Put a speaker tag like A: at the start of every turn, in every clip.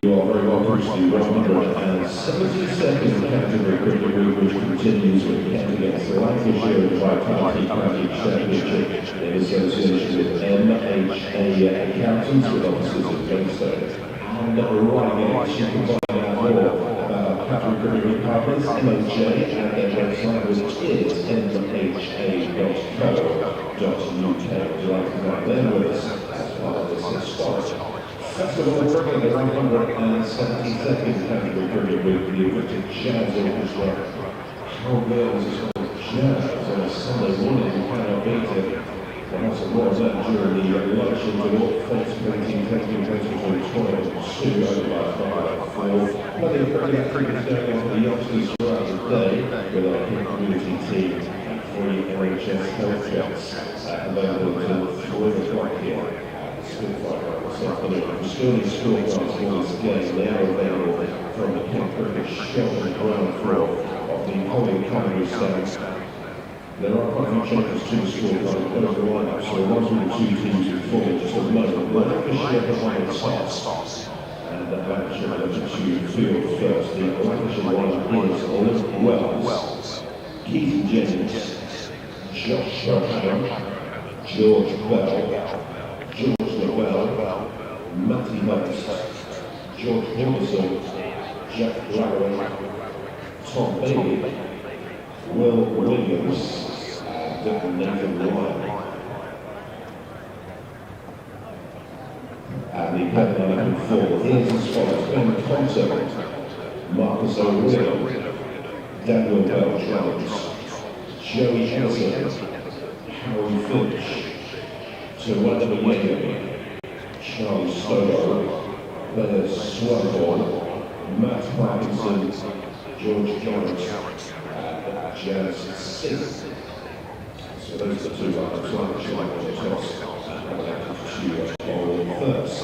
A: You are very welcome to 172nd Canterbury Cricket Week, which continues with Kent against Lancashire Vitality County Championship in association with MHA Accountants with offices in Maidstone. And right next, you can find out more about Canterbury Cricket Week partners, MHA, and their website, which is mha.co.uk. Delighted right there with us as part of this historic Festival of Cricket, the 172nd Canterbury Cricket Week, the wicket jazz orchestra. How girls is called jazz on a Sunday morning, you cannot beat it. There was a lot of that during the election to what face painting taking place between 12 and 2 over last night at 4. Plenty of cricket going on for the youngsters throughout the day with our community team and 3 NHS health checks available until 3 o'clock here. Spitfire Ground this afternoon. The Sterling scorecards for this game, they are available from the Canterbury Cricket ground floor of the Holy Canterbury stand. There are quite a few changes to the scorecard over the lineup, so one from the 2 teams in form just at the moment. Lancashire have won its starts, and Lancashire have to field first. The Lancashire lineup is Olive Wells, Keith Jennings, Josh Sharsham, George Bell, Matty Moss, George Henderson, Jack Larry, Tom Bailey, Will Williams, and Nathan Ryan. And the pattern in four is as follows: Ben Thompson, Marcus O'Reilly, Daniel Bell-Jones, Joey Ellison, Harry Finch, Tawana Williams, Charles Stowe, Leonard Swinburne, Matt Parkinson, George Jones, and Jazz Singh. So those are the 2 lineups. Lancashire on the toss and Lancashire bowling first.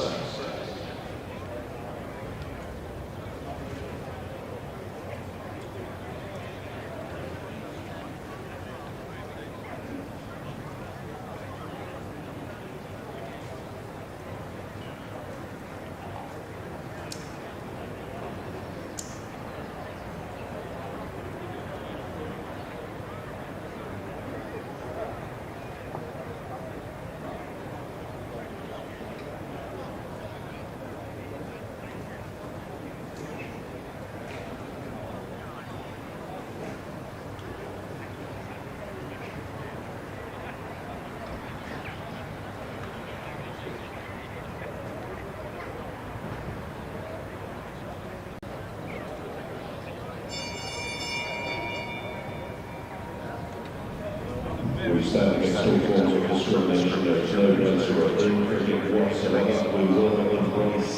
A: We stand against all forms of discrimination. There is no place for it in cricket whatsoever. We will embrace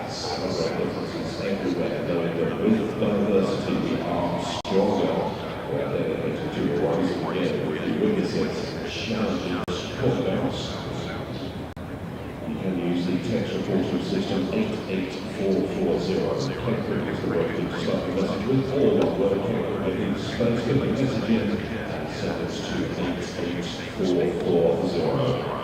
A: celebrate differences everywhere, knowing that with diversity we are stronger. We are dedicated to rising again with the wickets, challenging call-outs. You can use the text reporting system 88440. Kent Cricket is the way to start the message with all word Kent Cricket in space. Get the message in. Send us to 88440.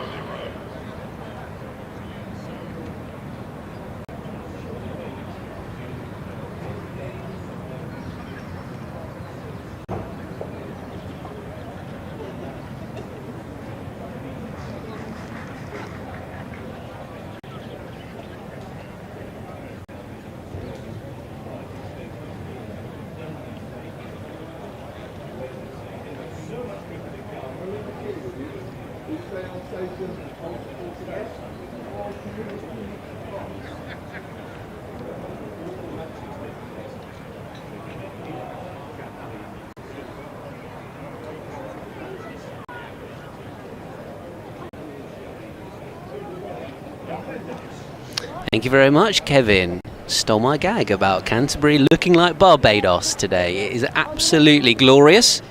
B: Thank you very much, Kevin. Stole my gag about Canterbury looking like Barbados today. It is absolutely glorious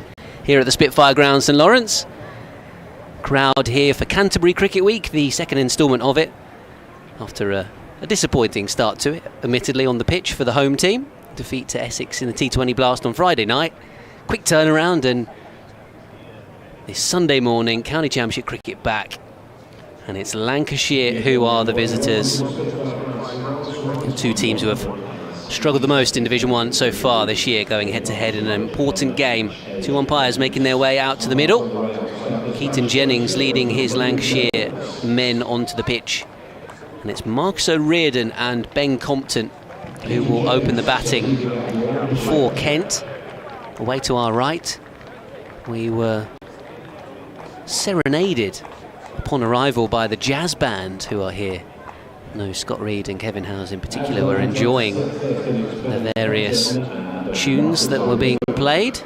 B: here at the Spitfire Ground, St Lawrence. Crowd here for Canterbury Cricket Week, the second instalment of it, after a disappointing start to it, admittedly, on the pitch for the home team. Defeat to Essex in the T20 Blast on Friday night. Quick turnaround, and this Sunday morning, County Championship cricket back. And it's Lancashire who are the visitors. two teams who have struggled the most in Division 1 so far this year, going head-to-head in an important game. Two umpires making their way out to the middle. Keaton Jennings leading his Lancashire men onto the pitch. And it's Marcus O'Riordan and Ben Compton who will open the batting for Kent. Away to our right, we were serenaded upon arrival by the jazz band who are here. No, Scott Reed and Kevin Howes in particular were enjoying the various tunes that were being played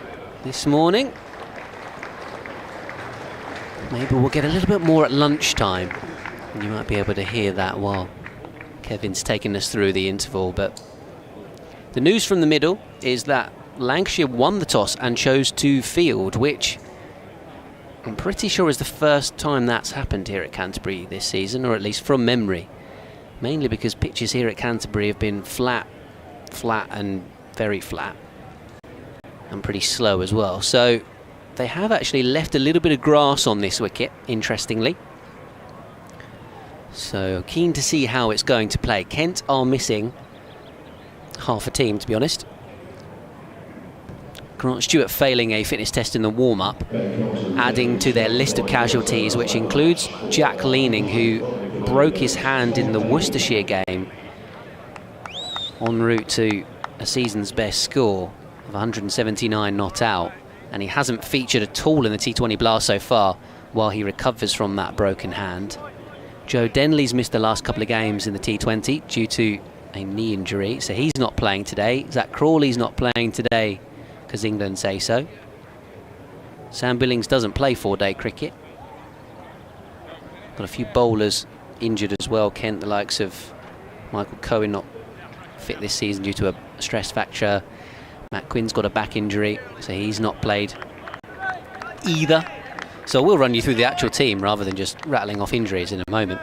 B: this morning. Maybe we'll get a little bit more at lunchtime, and you might be able to hear that while Kevin's taking us through the interval. But the news from the middle is that Lancashire won the toss and chose to field, which I'm pretty sure is the first time that's happened here at Canterbury this season, or at least from memory. Mainly because pitches here at Canterbury have been flat and very flat, and pretty slow as well. So they have actually left a little bit of grass on this wicket, interestingly. So keen to see how it's going to play. Kent are missing half a team, to be honest. Grant Stewart failing a fitness test in the warm-up, adding to their list of casualties, which includes Jack Leaning, who broke his hand in the Worcestershire game en route to a season's best score of 179 not out, and he hasn't featured at all in the T20 Blast so far while he recovers from that broken hand. Joe Denley's missed the last couple of games in the T20 due to a knee injury, so he's not playing today. Zach Crawley's not playing today because England say so. Sam Billings doesn't play four-day cricket. Got a few bowlers injured as well. Kent, the likes of Michael Cohen, not fit this season due to a stress fracture. Matt Quinn's got a back injury, so he's not played either. So we'll run you through the actual team rather than just rattling off injuries in a moment.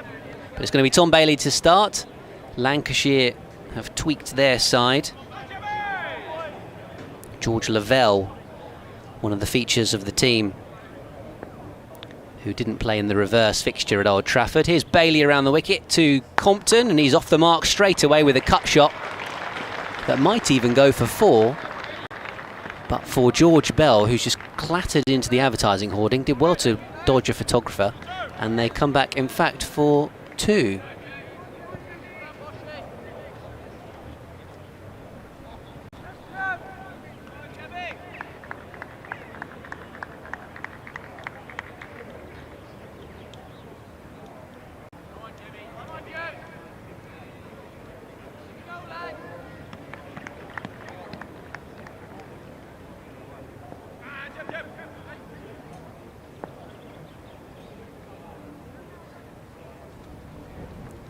B: But it's going to be Tom Bailey to start. Lancashire have tweaked their side. George Lavelle, one of the features of the team, who didn't play in the reverse fixture at Old Trafford. Here's Bailey around the wicket to Compton, and he's off the mark straight away with a cut shot that might even go for 4. But for George Bell, who's just clattered into the advertising hoarding, did well to dodge a photographer, and they come back, in fact, for 2.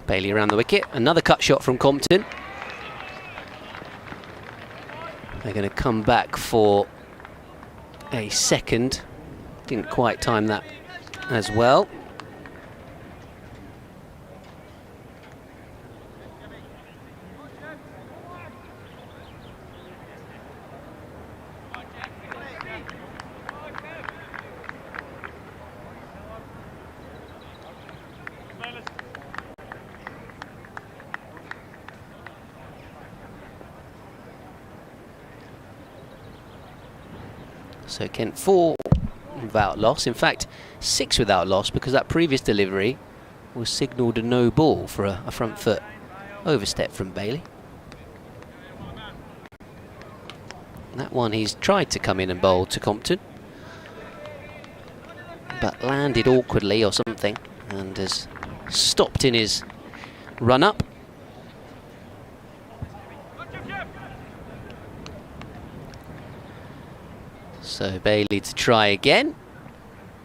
B: Bailey around the wicket, another cut shot from Compton. They're going to come back for a second. Didn't quite time that as well. So Kent 4 without loss. In fact, 6 without loss, because that previous delivery was signalled a no ball for a front foot overstep from Bailey. That one he's tried to come in and bowl to Compton, but landed awkwardly or something and has stopped in his run-up. So Bailey to try again.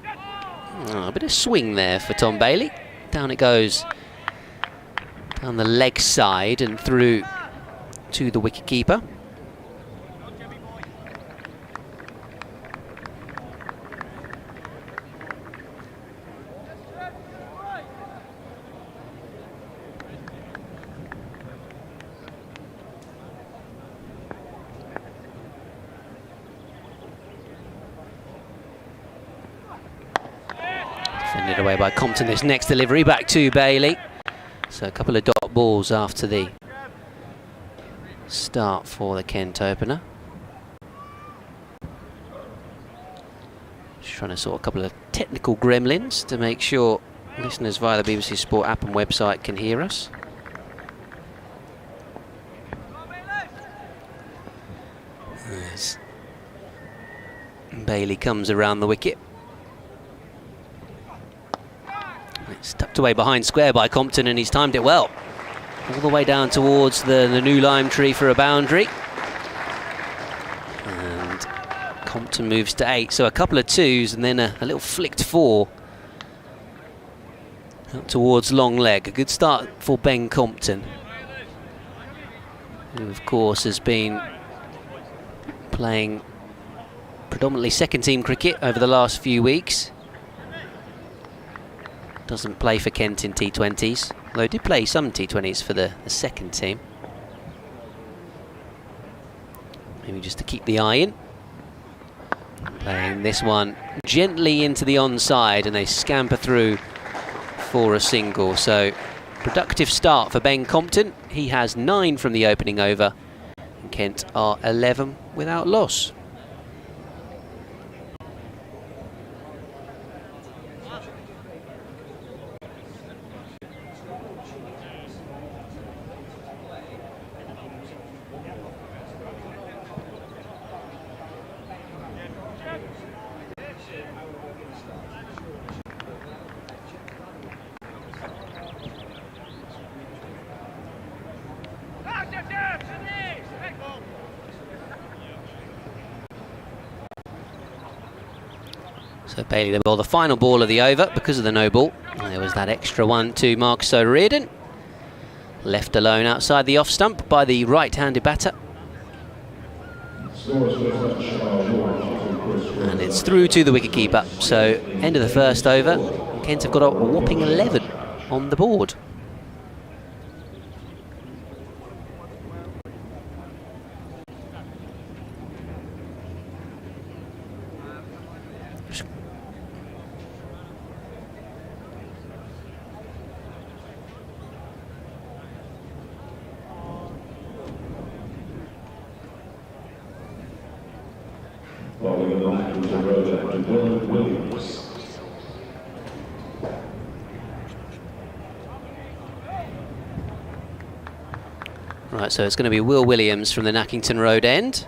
B: Oh, a bit of swing there for Tom Bailey. Down it goes, down the leg side and through to the wicketkeeper. Defended away by Compton. This next delivery back to Bailey. So a couple of dot balls after the start for the Kent opener. Just trying to sort a couple of technical gremlins to make sure listeners via the BBC Sport app and website can hear us. As Bailey comes around the wicket. It's tucked away behind square by Compton, and he's timed it well. All the way down towards the new lime tree for a boundary. And Compton moves to 8, so a couple of 2s and then a little flicked 4. Up towards long leg. A good start for Ben Compton, who of course has been playing predominantly second team cricket over the last few weeks. Doesn't play for Kent in T20s, although he did play some T20s for the second team. Maybe just to keep the eye in. Playing this one gently into the onside, and they scamper through for a single. So productive start for Ben Compton. He has 9 from the opening over, and Kent are 11 without loss. So Bailey, the final ball of the over because of the no ball. And there was that extra one to Marcus O'Riordan. Left alone outside the off stump by the right-handed batter. And it's through to the wicketkeeper. So end of the first over. Kent have got a whopping 11 on the board. Right, so it's going to be Will Williams from the Nackington Road end.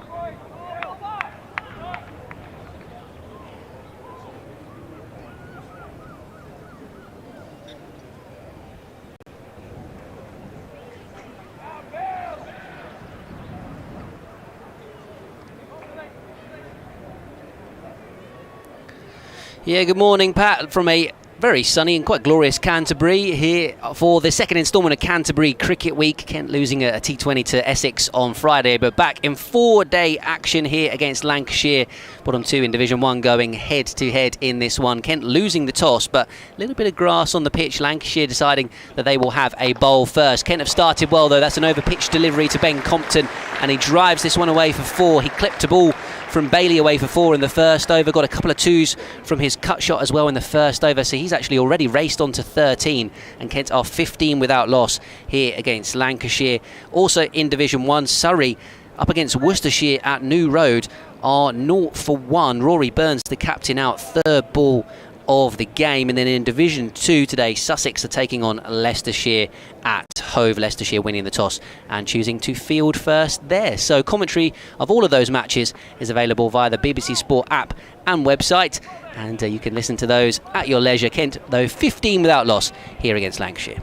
B: Yeah, good morning, Pat, from a very sunny and quite glorious Canterbury here for the second instalment of Canterbury Cricket Week. Kent losing a T20 to Essex on Friday, but back in 4-day action here against Lancashire. Bottom 2 in Division 1 going head-to-head in this one. Kent losing the toss, but a little bit of grass on the pitch. Lancashire deciding that they will have a bowl first. Kent have started well, though. That's an over-pitch delivery to Ben Compton, and he drives this one away for 4. He clipped a ball from Bailey away for 4 in the first over. Got a couple of 2s from his cut shot as well in the first over. So he's actually already raced on to 13. And Kent are 15 without loss here against Lancashire. Also in Division 1, Surrey up against Worcestershire at New Road are 0-1. Rory Burns, the captain, out. Third ball of the game. And then in Division 2 today, Sussex are taking on Leicestershire at Hove. Leicestershire winning the toss and choosing to field first there. So commentary of all of those matches is available via the BBC Sport app and website, and you can listen to those at your leisure. Kent, though, 15 without loss here against Lancashire.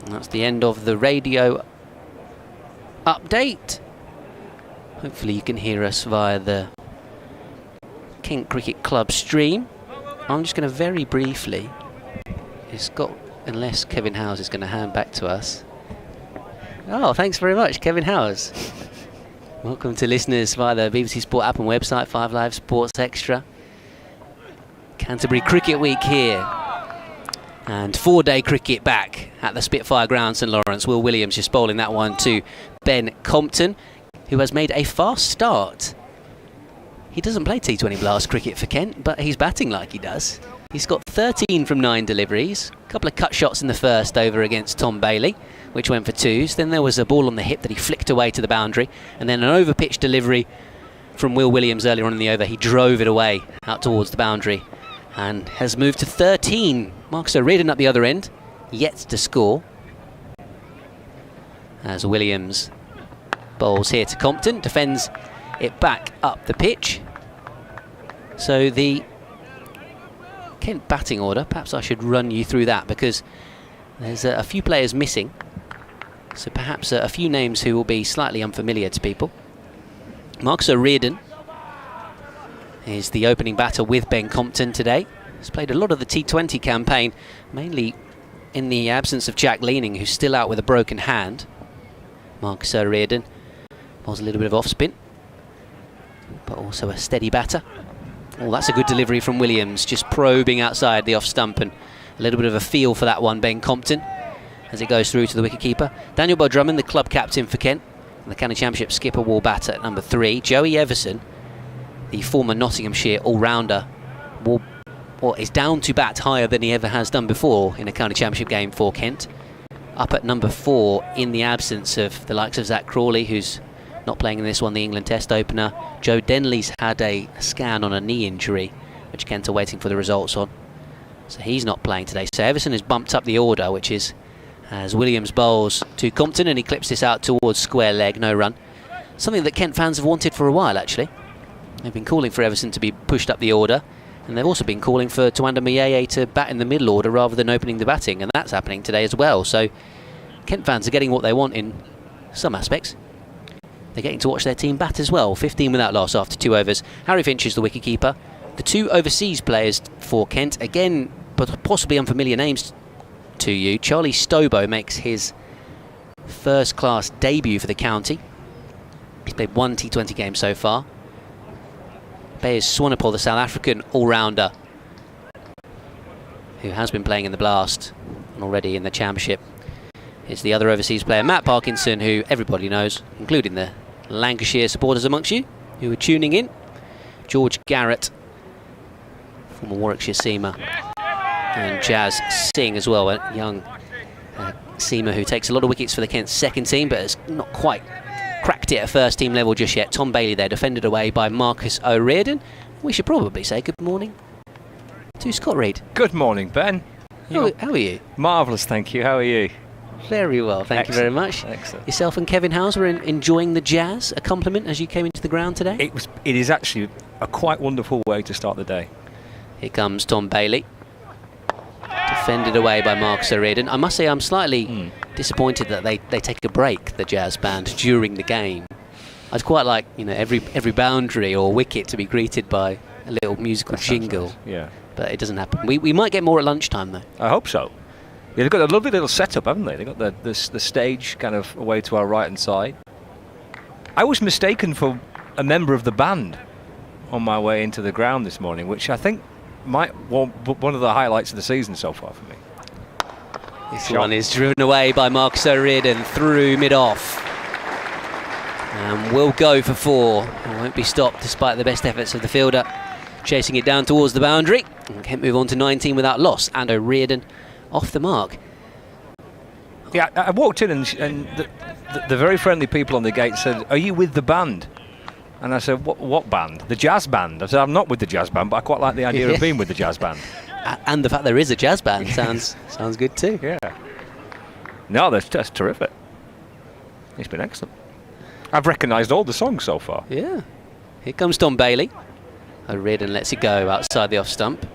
B: And that's the end of the radio update. Hopefully you can hear us via the Kent Cricket Club stream. I'm just going to very briefly, unless Kevin Howes is going to hand back to us. Oh, thanks very much, Kevin Howes. Welcome to listeners via the BBC Sport app and website, 5 Live Sports Extra. Canterbury Cricket Week here. And 4-day cricket back at the Spitfire Ground, St Lawrence. Will Williams just bowling that one to Ben Compton, who has made a fast start. He doesn't play T20 Blast cricket for Kent, but he's batting like he does. He's got 13 from 9 deliveries. A couple of cut shots in the first over against Tom Bailey, which went for 2s. Then there was a ball on the hip that he flicked away to the boundary. And then an over-pitch delivery from Will Williams earlier on in the over. He drove it away out towards the boundary and has moved to 13. Marcus O'Riordan at the other end, yet to score. As Williams bowls here to Compton, defends it back up the pitch. So the Kent batting order, perhaps I should run you through that because there's a few players missing. So perhaps a few names who will be slightly unfamiliar to people. Marcus O'Riordan is the opening batter with Ben Compton today. He's played a lot of the T20 campaign, mainly in the absence of Jack Leaning, who's still out with a broken hand. Marcus O'Riordan was a little bit of off-spin, but also a steady batter. Oh, that's a good delivery from Williams, just probing outside the off-stump, and a little bit of a feel for that one, Ben Compton, as it goes through to the wicket-keeper. Daniel Bell Drummond, the club captain for Kent, and the County Championship skipper wall batter at number 3. Joey Everson, the former Nottinghamshire all-rounder, is down to bat higher than he ever has done before in a County Championship game for Kent. Up at number 4 in the absence of the likes of Zach Crawley, who's not playing in this one, the England Test opener. Joe Denley's had a scan on a knee injury, which Kent are waiting for the results on. So he's not playing today. So Everson has bumped up the order, which is as Williams bowls to Compton, and he clips this out towards square leg, no run. Something that Kent fans have wanted for a while, actually. They've been calling for Everson to be pushed up the order, and they've also been calling for Tuanda Mayeye to bat in the middle order rather than opening the batting, and that's happening today as well. So Kent fans are getting what they want in some aspects. They're getting to watch their team bat as well. 15 without loss after 2 overs. Harry Finch is the wicket-keeper. The 2 overseas players for Kent, again, but possibly unfamiliar names to you. Charlie Stobo makes his first-class debut for the county. He's played 1 T20 game so far. Bayes Swanepoel, the South African all-rounder, who has been playing in the Blast and already in the Championship, is the other overseas player, Matt Parkinson, who everybody knows, including the Lancashire supporters amongst you who are tuning in. George Garrett, former Warwickshire seamer, and Jazz Singh as well, a young seamer who takes a lot of wickets for the Kent second team, but has not quite cracked it at first team level just yet. Tom Bailey there, defended away by Marcus O'Riordan. We should probably say good morning to Scott Reid.
C: Good morning, Ben.
B: How are you?
C: Marvellous, thank you. How are you?
B: Very well, thank you very much.
C: Excellent.
B: Yourself and Kevin Howes were enjoying the Jazz, a compliment as you came into the ground today?
C: It is actually a quite wonderful way to start the day.
B: Here comes Tom Bailey, defended away by Marcus O'Riordan. I must say I'm slightly disappointed that they take a break, the Jazz band, during the game. I'd quite like, every boundary or wicket to be greeted by a little musical jingle.
C: Nice. Yeah.
B: But it doesn't happen. We might get more at lunchtime though.
C: I hope so. Yeah, they've got a lovely little setup, haven't they? They've got the stage kind of away to our right-hand side. I was mistaken for a member of the band on my way into the ground this morning, which I think might one of the highlights of the season so far for me.
B: This one is driven away by Marcus O'Riordan through mid-off. And will go for 4. It won't be stopped despite the best efforts of the fielder. Chasing it down towards the boundary. And Kent move on to 19 without loss. And O'Riordan off the mark.
C: Yeah, I walked in and the very friendly people on the gate said, "Are you with the band?" And I said, what band? The jazz band. I said, I'm not with the jazz band, but I quite like the idea of being with the jazz band.
B: And the fact there is a jazz band sounds good too.
C: Yeah. No, that's terrific. It's been excellent. I've recognised all the songs so far.
B: Yeah. Here comes Tom Bailey. O'Riordan lets it go outside the off stump.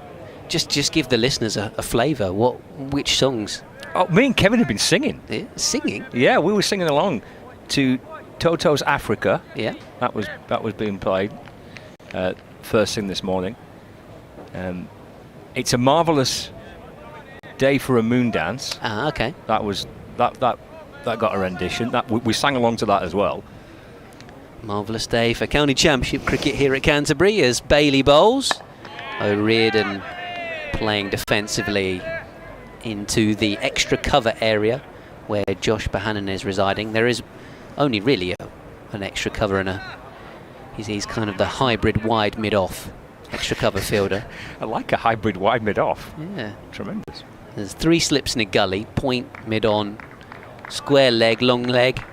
B: Just give the listeners a flavour. Which songs?
C: Oh, me and Kevin have been singing.
B: Yeah, singing?
C: Yeah, we were singing along to Toto's Africa.
B: Yeah.
C: That was being played first thing this morning. It's a marvellous day for a moon dance.
B: Ah, okay.
C: That got a rendition. We sang along to that as well.
B: Marvellous day for County Championship cricket here at Canterbury as Bailey bowls. O'Riordan playing defensively into the extra cover area where Josh Bohannon is residing. There is only really an extra cover and he's kind of the hybrid wide mid-off extra cover fielder.
C: I like a hybrid wide mid-off.
B: Yeah.
C: Tremendous.
B: There's 3 slips in a gully, point, mid-on, square leg, long leg.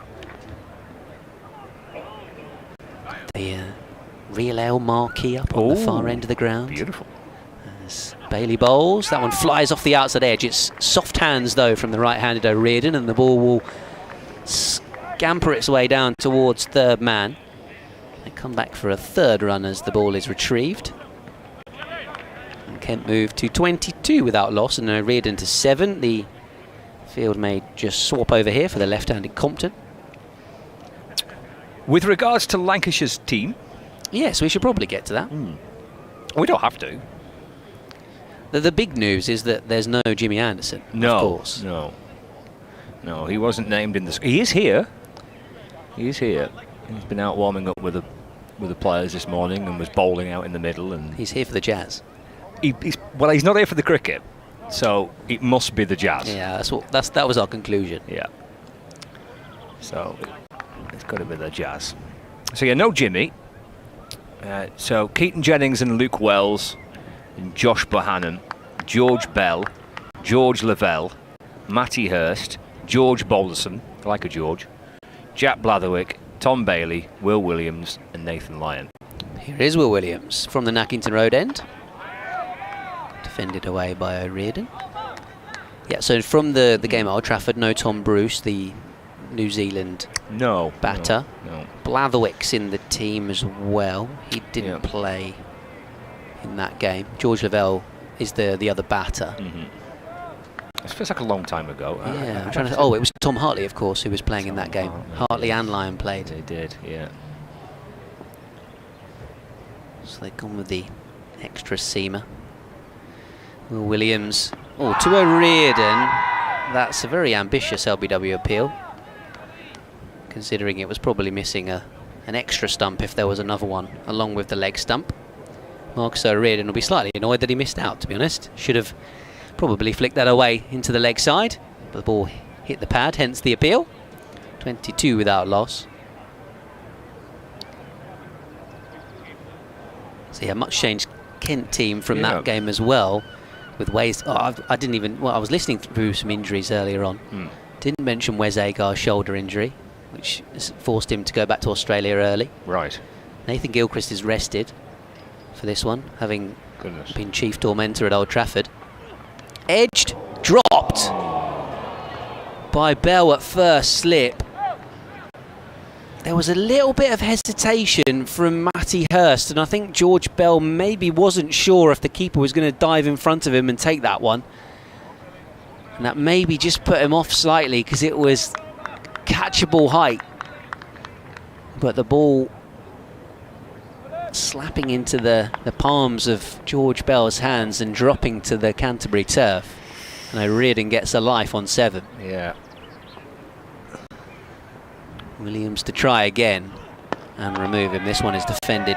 B: The real ale marquee up on the far end of the ground.
C: Beautiful.
B: As Bailey bowls, that one flies off the outside edge. It's soft hands though from the right-handed O'Riordan, and the ball will scamper its way down towards third man. They come back for a third run as the ball is retrieved. And Kent moved to 22 without loss, and O'Riordan to 7. The field may just swap over here for the left-handed Compton.
C: With regards to Lancashire's team,
B: Yes, we should probably get to that.
C: we don't have to.
B: The big news is that there's no Jimmy Anderson,
C: No,
B: of course.
C: no, he wasn't named in the. He is here. He's been out warming up with the players this morning and was bowling out in the middle. And
B: He's here for the Jazz.
C: he's not here for the cricket, so it must be the Jazz.
B: Yeah, that was our conclusion.
C: Yeah. So it's got to be the Jazz. So yeah, no Jimmy. So Keaton Jennings and Luke Wells, and Josh Bohannon, George Bell, George Lavelle, Matty Hurst, George Balderson, like a George, Jack Blatherwick, Tom Bailey, Will Williams, and Nathan Lyon.
B: Here is Will Williams from the Nackington Road end. Defended away by O'Riordan. Yeah, so from the game at Old Trafford, no Tom Bruce, the New Zealand batter.
C: No.
B: Blatherwick's in the team as well. He didn't play in that game. George Lavelle is the other batter.
C: It feels like a long time ago.
B: Yeah, I'm trying to. Oh, it was Tom Hartley, of course, who was playing in that game. Hartley and Lyon played.
C: They did, yeah.
B: So they've gone with the extra seamer. Will Williams. Oh, to O'Riordan. That's a very ambitious LBW appeal, considering it was probably missing an extra stump if there was another one, along with the leg stump. Marcus O'Riordan will be slightly annoyed that he missed out, to be honest. Should have probably flicked that away into the leg side, but the ball hit the pad, hence the appeal. 22 without loss. So yeah, much changed Kent team from that game as well, with Wes. I didn't even. Well, I was listening through some injuries earlier on. Didn't mention Wes Agar's shoulder injury, which has forced him to go back to Australia early.
C: Right.
B: Nathan Gilchrist is rested for this one, having been chief tormentor at Old Trafford. Edged, dropped by Bell at first slip. There was a little bit of hesitation from Matty Hurst, and I think George Bell maybe wasn't sure if the keeper was going to dive in front of him and take that one. And that maybe just put him off slightly because it was catchable height. But the ball slapping into the palms of George Bell's hands and dropping to the Canterbury turf. And O'Riordan gets a life on 7.
C: Yeah.
B: Williams to try again and remove him. This one is defended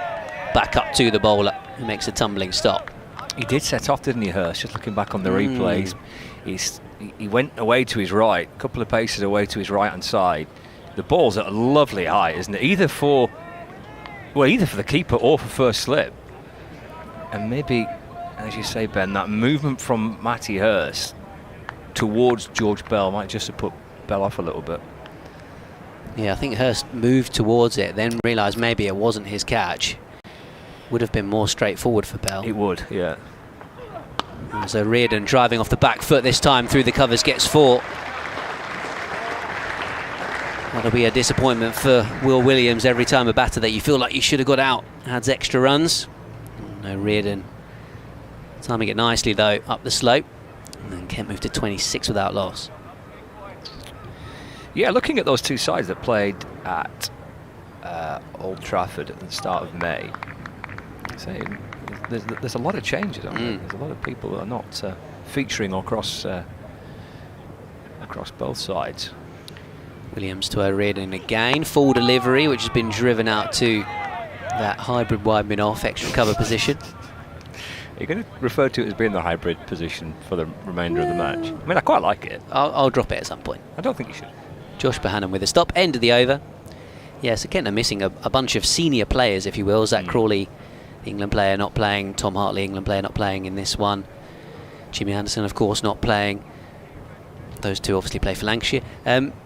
B: back up to the bowler, who makes a tumbling stop.
C: He did set off, didn't he, Hurst? Just looking back on the replays. He went away to his right, a couple of paces away to his right-hand side. The ball's at a lovely height, isn't it? Either for the keeper or for first slip. And maybe, as you say, Ben, that movement from Matty Hurst towards George Bell might just have put Bell off a little bit.
B: Yeah, I think Hurst moved towards it, then realised maybe it wasn't his catch. Would have been more straightforward for Bell.
C: It would, yeah.
B: So O'Riordan driving off the back foot this time through the covers, gets 4. That'll be a disappointment for Will Williams. Every time a batter that you feel like you should have got out adds extra runs. And O'Riordan timing it nicely though up the slope. And then Kent moved to 26 without loss.
C: Yeah, looking at those two sides that played at Old Trafford at the start of May, there's a lot of changes on there. There's a lot of people that are not featuring across both sides.
B: Williams to O'Riordan again, full delivery, which has been driven out to that hybrid wide mid-off extra cover position.
C: You're going to refer to it as being the hybrid position for the remainder of the match? I mean, I quite like it.
B: I'll drop it at some point.
C: I don't think you should.
B: Josh Bohannon with a stop, end of the over. Yeah, so Kent are missing a bunch of senior players, if you will. Zach Crawley England player not playing. Tom Hartley, England player, not playing in this one. Jimmy Anderson, of course, not playing. Those two obviously play for Lancashire.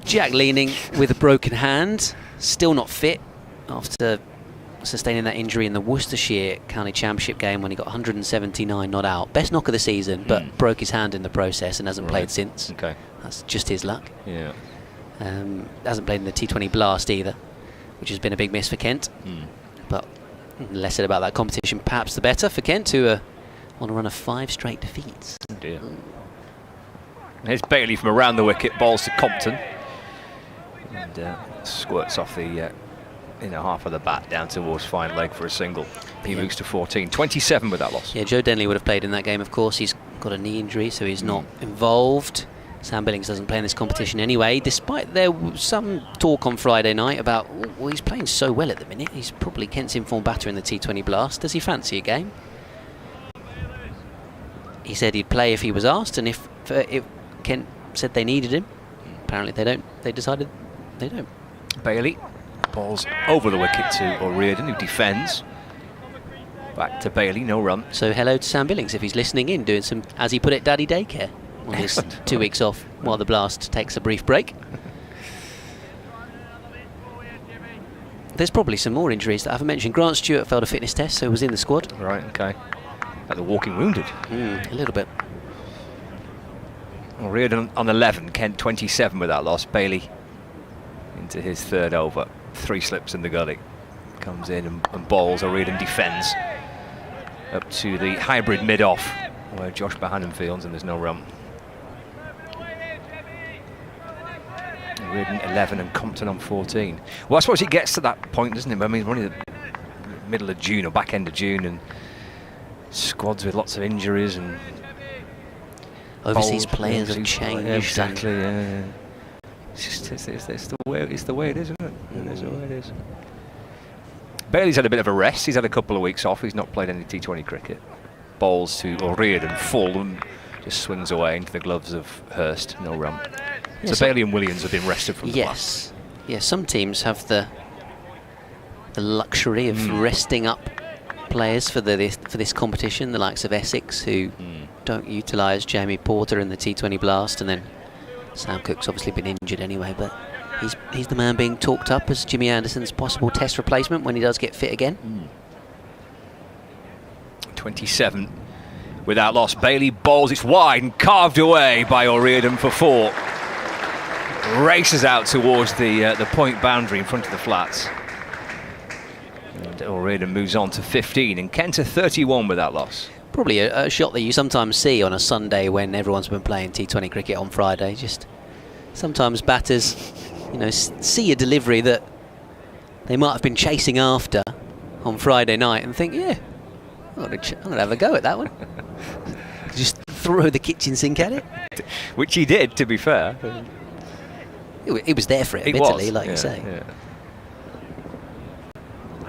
B: Jack Leaning with a broken hand, still not fit after sustaining that injury in the Worcestershire County Championship game when he got 179 not out. Best knock of the season, but broke his hand in the process and hasn't played since.
C: Okay.
B: That's just his luck.
C: Yeah.
B: Hasn't played in the T20 Blast either, which has been a big miss for Kent. But less said about that competition, perhaps the better for Kent, who are on a run of 5 straight defeats.
C: Oh dear. Here's Bailey from around the wicket, balls to Compton. And squirts off the inner half of the bat down towards fine leg for a single. He moves to 14, 27 with that loss.
B: Yeah, Joe Denley would have played in that game, of course. He's got a knee injury, so he's not involved. Sam Billings doesn't play in this competition anyway, despite there was some talk on Friday night about, well, he's playing so well at the minute. He's probably Kent's informed batter in the T20 Blast. Does he fancy a game? He said he'd play if he was asked, and if Kent said they needed him, apparently they don't. They decided they don't.
C: Bailey, balls over the wicket to O'Riordan, who defends. Back to Bailey, no run.
B: So hello to Sam Billings if he's listening in, doing some, as he put it, daddy daycare on his 2 weeks off while the Blast takes a brief break. There's probably some more injuries that I haven't mentioned. Grant Stewart failed a fitness test, so was in the squad.
C: Right, okay. Like the walking wounded.
B: A little bit.
C: O'Riordan on 11, Kent 27 with that loss. Bailey into his 3rd over. 3 slips in the gully. Comes in and bowls. O'Riordan defends. Up to the hybrid mid-off, where Josh Bohannon fields, and there's no run. O'Riordan 11 and Compton on 14. Well, I suppose it gets to that point, doesn't it? I mean, we're only the middle of June or back end of June, and squads with lots of injuries and
B: overseas players have changed.
C: Exactly. Yeah. It's the way it is, isn't it? It is the way it is. Bailey's had a bit of a rest. He's had a couple of weeks off. He's not played any T20 cricket. Balls to O'Riordan, full, and just swings away into the gloves of Hurst. No run.
B: Yeah,
C: so Bailey and Williams have been rested from the blast.
B: Yes, some teams have the luxury of resting up players for this competition. The likes of Essex, who don't utilise Jamie Porter in the T20 Blast, and then Sam Cook's obviously been injured anyway, but he's the man being talked up as Jimmy Anderson's possible test replacement when he does get fit again. 27
C: without loss. Bailey bowls, it's wide and carved away by O'Riordan for 4. Races out towards the point boundary in front of the flats. And O'Riordan moves on to 15, and Kent to 31 with that loss.
B: Probably a shot that you sometimes see on a Sunday when everyone's been playing T20 cricket on Friday. Just sometimes batters, see a delivery that they might have been chasing after on Friday night and think, yeah, I'm going to have a go at that one. Just throw the kitchen sink at it.
C: Which he did, to be fair.
B: He was there for it, admittedly, like you say.
C: Yeah.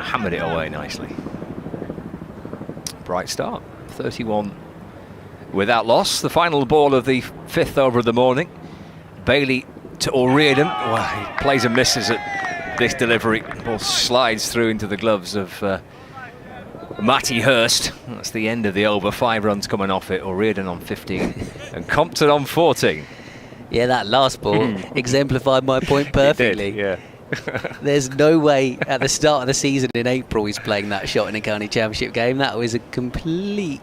C: Hammered it away nicely. Bright start. 31 without loss. The final ball of the 5th over of the morning. Bailey to O'Riordan. Well, he plays and misses at this delivery. The ball slides through into the gloves of Matty Hurst. That's the end of the over. 5 runs coming off it. O'Riordan on 15 and Compton on 14.
B: Yeah, that last ball exemplified my point perfectly.
C: It did, yeah.
B: There's no way at the start of the season in April he's playing that shot in a county championship game. That was a complete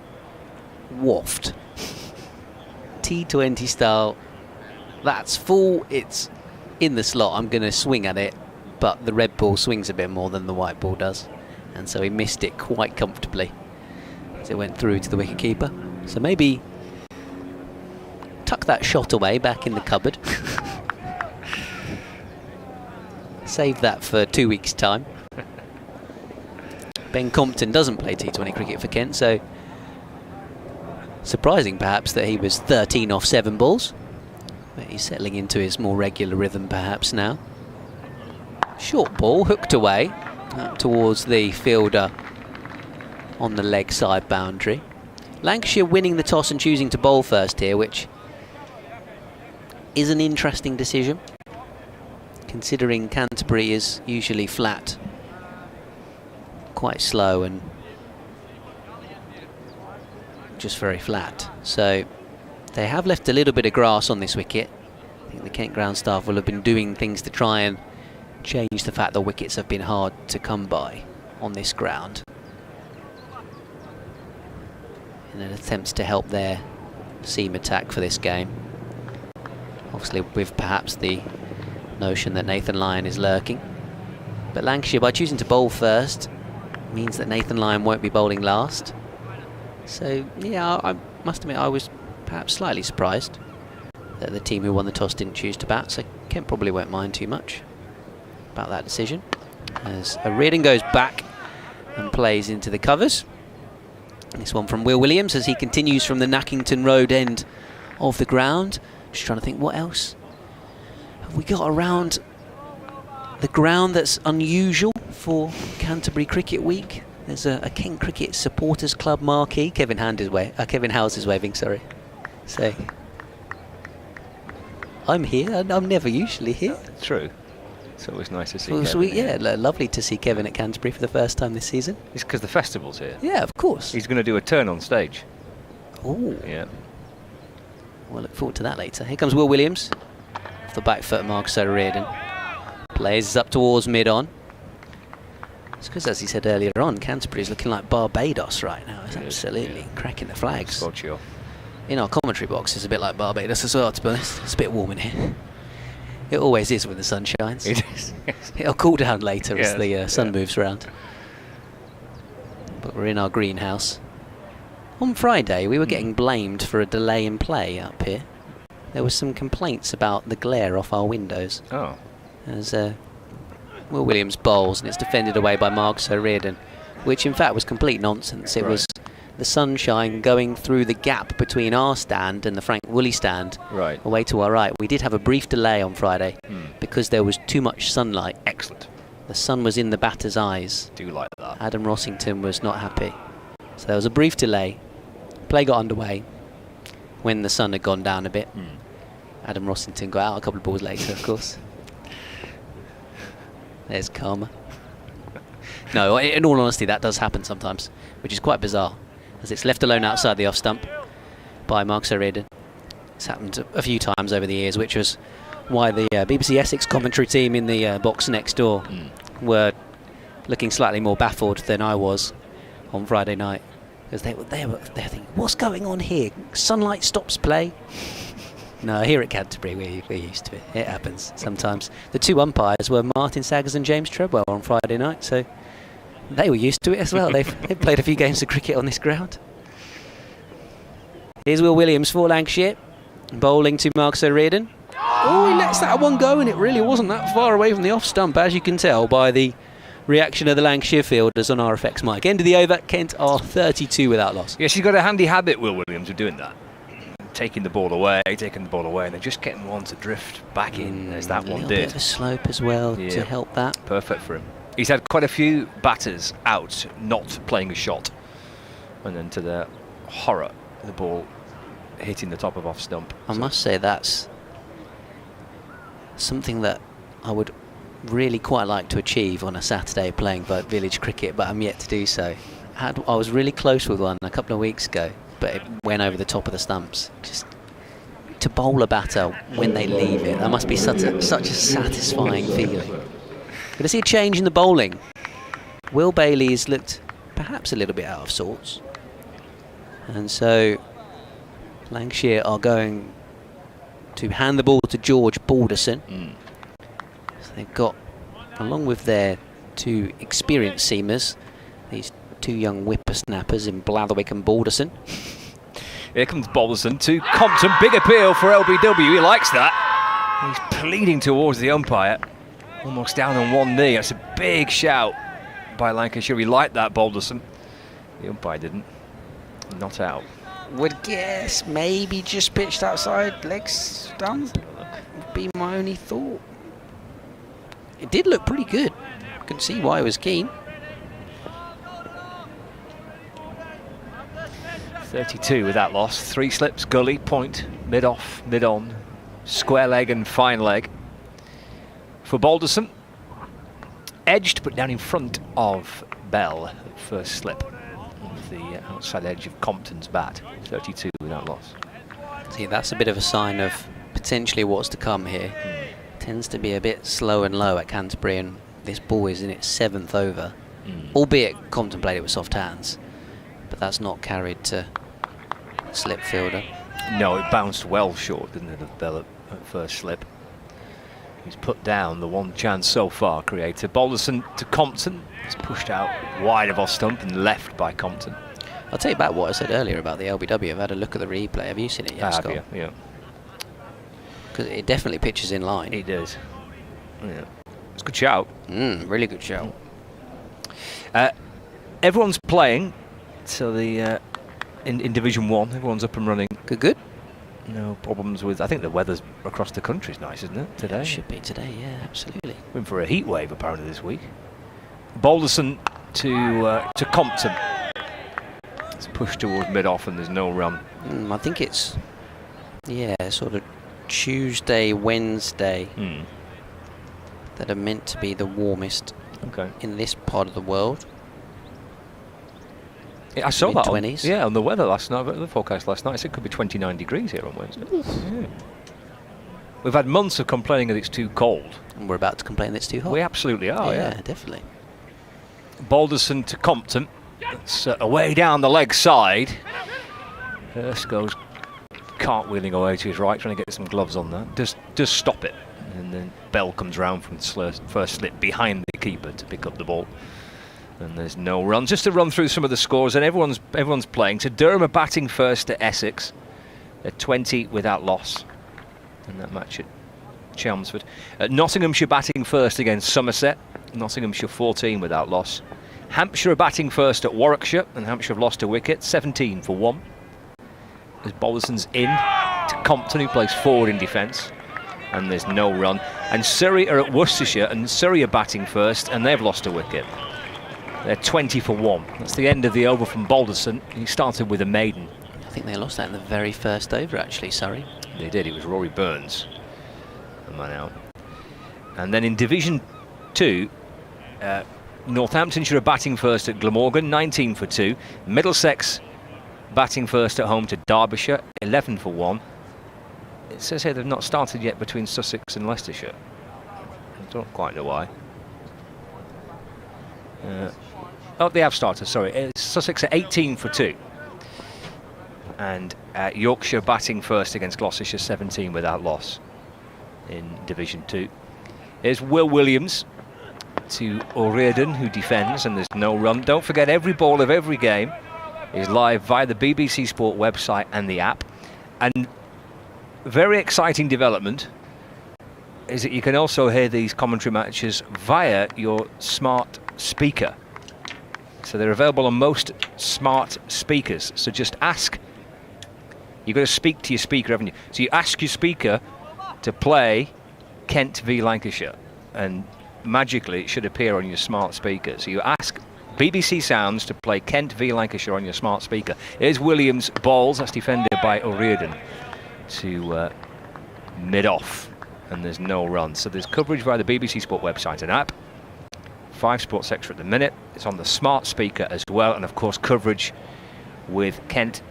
B: waft. T20 style. That's full. It's in the slot. I'm going to swing at it, but the red ball swings a bit more than the white ball does, and so he missed it quite comfortably as it went through to the wicketkeeper. So maybe tuck that shot away back in the cupboard. Save that for 2 weeks' time. Ben Compton doesn't play T20 cricket for Kent, so surprising perhaps that he was 13 off 7 balls. But he's settling into his more regular rhythm perhaps now. Short ball, hooked away up towards the fielder on the leg side boundary. Lancashire winning the toss and choosing to bowl first here, which is an interesting decision, considering Canterbury is usually flat, quite slow, and just very flat. So they have left a little bit of grass on this wicket. I think the Kent ground staff will have been doing things to try and change the fact that wickets have been hard to come by on this ground, in an attempt to help their seam attack for this game. Obviously with perhaps the notion that Nathan Lyon is lurking. But Lancashire, by choosing to bowl first, means that Nathan Lyon won't be bowling last. So yeah, I must admit I was perhaps slightly surprised that the team who won the toss didn't choose to bat, so Kent probably won't mind too much about that decision. As Reardon goes back and plays into the covers. This one from Will Williams as he continues from the Nackington Road end of the ground. Just trying to think, what else have we got around the ground that's unusual for Canterbury Cricket Week? There's a Kent Cricket Supporters Club marquee. Kevin Howes is waving, sorry. So I'm here, and I'm never usually here.
C: True. It's always nice to see
B: Well,
C: Kevin.
B: sweet, yeah, lovely to see Kevin at Canterbury for the first time this season.
C: It's because the festival's here.
B: Yeah, of course.
C: He's going to do a turn on stage.
B: Oh,
C: Yeah.
B: we'll look forward to that later. Here comes Will Williams. Off the back foot of Marcus O'Riordan. Plays up towards mid-on. It's because, as he said earlier on, Canterbury is looking like Barbados right now. It's absolutely cracking the flags.
C: Spot you.
B: In our commentary box, it's a bit like Barbados as well, to be honest. It's a bit warm in here. It always is when the sun shines.
C: It is. Yes.
B: It'll cool down later
C: Yes,
B: as the sun
C: yeah.
B: moves around. But we're in our greenhouse. On Friday, we were getting blamed for a delay in play up here. There were some complaints about the glare off our windows.
C: Oh.
B: As Will Williams bowls, and it's defended away by Marcus O'Riordan, which in fact was complete nonsense. It
C: Right.
B: was the sunshine going through the gap between our stand and the Frank Woolley stand,
C: Right.
B: away to our right. We did have a brief delay on Friday because there was too much sunlight.
C: Excellent.
B: The sun was in the batter's eyes.
C: Do like that.
B: Adam Rossington was not happy. So there was a brief delay. Play got underway when the sun had gone down a bit. Adam Rossington got out a couple of balls later, of course. There's karma. No, in all honesty, that does happen sometimes, which is quite bizarre, as it's left alone outside the off stump by Marcus O'Riordan. It's happened a few times over the years, which was why the BBC Essex commentary team in the box next door were looking slightly more baffled than I was on Friday night, because they were thinking, what's going on here? Sunlight stops play. No, here at Canterbury we're used to it. It happens sometimes. The two umpires were Martin Saggers and James Treadwell on Friday night, so they were used to it as well. They've played a few games of cricket on this ground. Here's Will Williams for Lancashire, bowling to Marcus O'Riordan. Oh, he lets that one go, and it really wasn't that far away from the off stump, as you can tell by the reaction of the Lancashire fielders on RFX mic. End of the over, Kent are 32 without loss.
C: Yeah, she's got a handy habit, Will Williams, of doing that. Taking the ball away, and then just getting one to drift back in, as that one
B: A little bit
C: did.
B: of a slope as well to help that.
C: Perfect for him. He's had quite a few batters out not playing a shot, and then to the horror, the ball hitting the top of off stump.
B: I must say that's something that I would really quite like to achieve on a Saturday playing village cricket, but I'm yet to do so. I was really close with one a couple of weeks ago, but it went over the top of the stumps. Just to bowl a batter when they leave it, that must be such a satisfying feeling. Going to see a change in the bowling. Will Bailey's looked perhaps a little bit out of sorts, and so Lancashire are going to hand the ball to George Balderson. So they've got, along with their two experienced seamers, these two young whippersnappers in Blatherwick and Balderson.
C: Here comes Balderson to Compton. Big appeal for LBW. He likes that. He's pleading towards the umpire. Almost down on one knee. That's a big shout by Lancashire. He liked that, Balderson. The umpire didn't. Not out.
B: Would guess maybe just pitched outside, legs stump. Would be my only thought. It did look pretty good. I can see why he was keen.
C: 32 with that loss. 3 slips, gully, point, mid-off, mid-on, square leg and fine leg. For Balderson, edged but down in front of Bell, first slip. off the outside edge of Compton's bat. 32 without loss.
B: See, that's a bit of a sign of potentially what's to come here. Tends to be a bit slow and low at Canterbury, and this ball is in its 7th over. Albeit Compton played it with soft hands, but that's not carried to slip fielder.
C: No, it bounced well short, didn't it, of Bell at first slip. He's put down the one chance so far created. Balderson to Compton. It's pushed out wide of off stump and left by Compton.
B: I'll take back what I said earlier about the LBW. I've had a look at the replay. Have you seen it yet, Scott?
C: Yeah.
B: Because it definitely pitches in line.
C: It does. Yeah. It's a good shout.
B: Really good shout.
C: Everyone's playing, so the in Division 1, everyone's up and running.
B: Good.
C: No problems with. I think the weather's across the country is nice, isn't it? Today.
B: It should be today, yeah, absolutely.
C: We're in for a heat wave apparently this week. Balderson to Compton. It's pushed towards mid-off and there's no run.
B: I think it's sort of Tuesday, Wednesday that are meant to be the warmest in this part of the world.
C: I saw that
B: Mid-20s.
C: on the weather last night, the forecast last night. It could be 29 degrees here on Wednesday. Yeah. We've had months of complaining that it's too cold.
B: And we're about to complain that it's too hot.
C: We absolutely are,
B: yeah. Definitely.
C: Balderson to Compton. It's away down the leg side. Hurst goes cartwheeling away to his right, trying to get some gloves on that. Does stop it. And then Bell comes round from first slip behind the keeper to pick up the ball. And there's no run. Just to run through some of the scores, and everyone's playing. So Durham are batting first at Essex. They're 20 without loss in that match at Chelmsford. Nottinghamshire batting first against Somerset. Nottinghamshire 14 without loss. Hampshire are batting first at Warwickshire, and Hampshire have lost a wicket, 17 for 1. As Balderson's in to Compton, who plays forward in defence, and there's no run. And Surrey are at Worcestershire, and Surrey are batting first, and they've lost a wicket. They're 20 for 1. That's the end of the over from Balderson. He started with a maiden.
B: I think they lost that in the very first over, actually, Surrey.
C: They did. It was Rory Burns, the man out. And then in Division 2, Northamptonshire are batting first at Glamorgan, 19 for 2. Middlesex batting first at home to Derbyshire, 11 for 1. It says here they've not started yet between Sussex and Leicestershire. I don't quite know why. They have started, sorry. Sussex are 18 for 2. And Yorkshire batting first against Gloucestershire, 17 without loss in Division 2. Here's Will Williams to O'Riordan, who defends, and there's no run. Don't forget, every ball of every game is live via the BBC Sport website and the app. And very exciting development is that you can also hear these commentary matches via your smart speaker. So they're available on most smart speakers. So just ask. You've got to speak to your speaker, haven't you? So you ask your speaker to play Kent v Lancashire, and magically it should appear on your smart speaker. So you ask BBC Sounds to play Kent v Lancashire on your smart speaker. Here's Williams' balls. That's defended by O'Riordan to mid-off, and there's no run. So there's coverage via the BBC Sport website and app. 5 Sports Extra at the minute. It's on the smart speaker as well, and of course coverage with Kent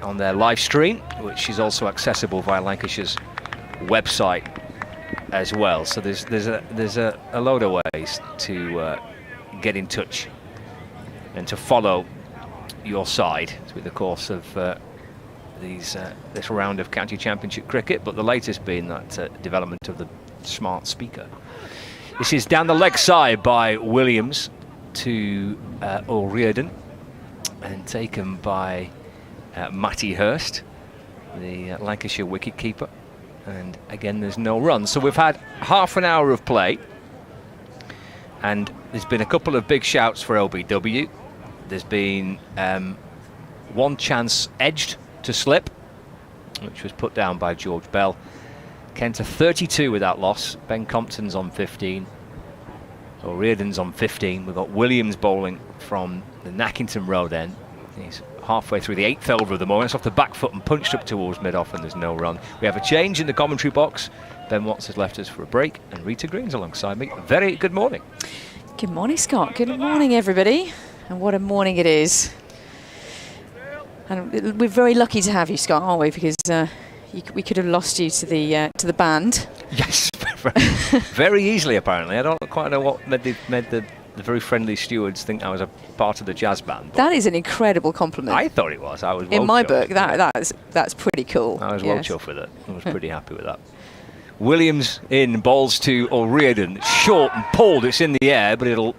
C: on their live stream, which is also accessible via Lancashire's website as well. So there's a load of ways to get in touch and to follow your side through the course of this round of county championship cricket, but the latest being that development of the smart speaker. This is down the leg side by Williams to O'Riordan, and taken by Matty Hurst, the Lancashire wicket-keeper. And again, there's no run. So we've had half an hour of play, and there's been a couple of big shouts for LBW. There's been one chance edged to slip, which was put down by George Bell. Kent are 32 without loss. Ben Compton's on 15. O'Riordan's on 15. We've got Williams bowling from the Nackington Road end. He's halfway through the 8th over of the moment. It's off the back foot and punched up towards mid-off, and there's no run. We have a change in the commentary box. Ben Watts has left us for a break, and Rita Green's alongside me. Very good morning.
D: Good morning, Scott. Good morning, everybody. And what a morning it is. And we're very lucky to have you, Scott, aren't we? Because we could have lost you to the band.
C: Yes, very easily apparently. I don't quite know what made the very friendly stewards think I was a part of the jazz band.
D: That is an incredible compliment.
C: I thought it was. I was
D: in my
C: chuffed.
D: book. That's pretty cool.
C: I was well chuffed with it. I was pretty happy with that. Williams in, balls to O'Riordan. Short and pulled. It's in the air, but it'll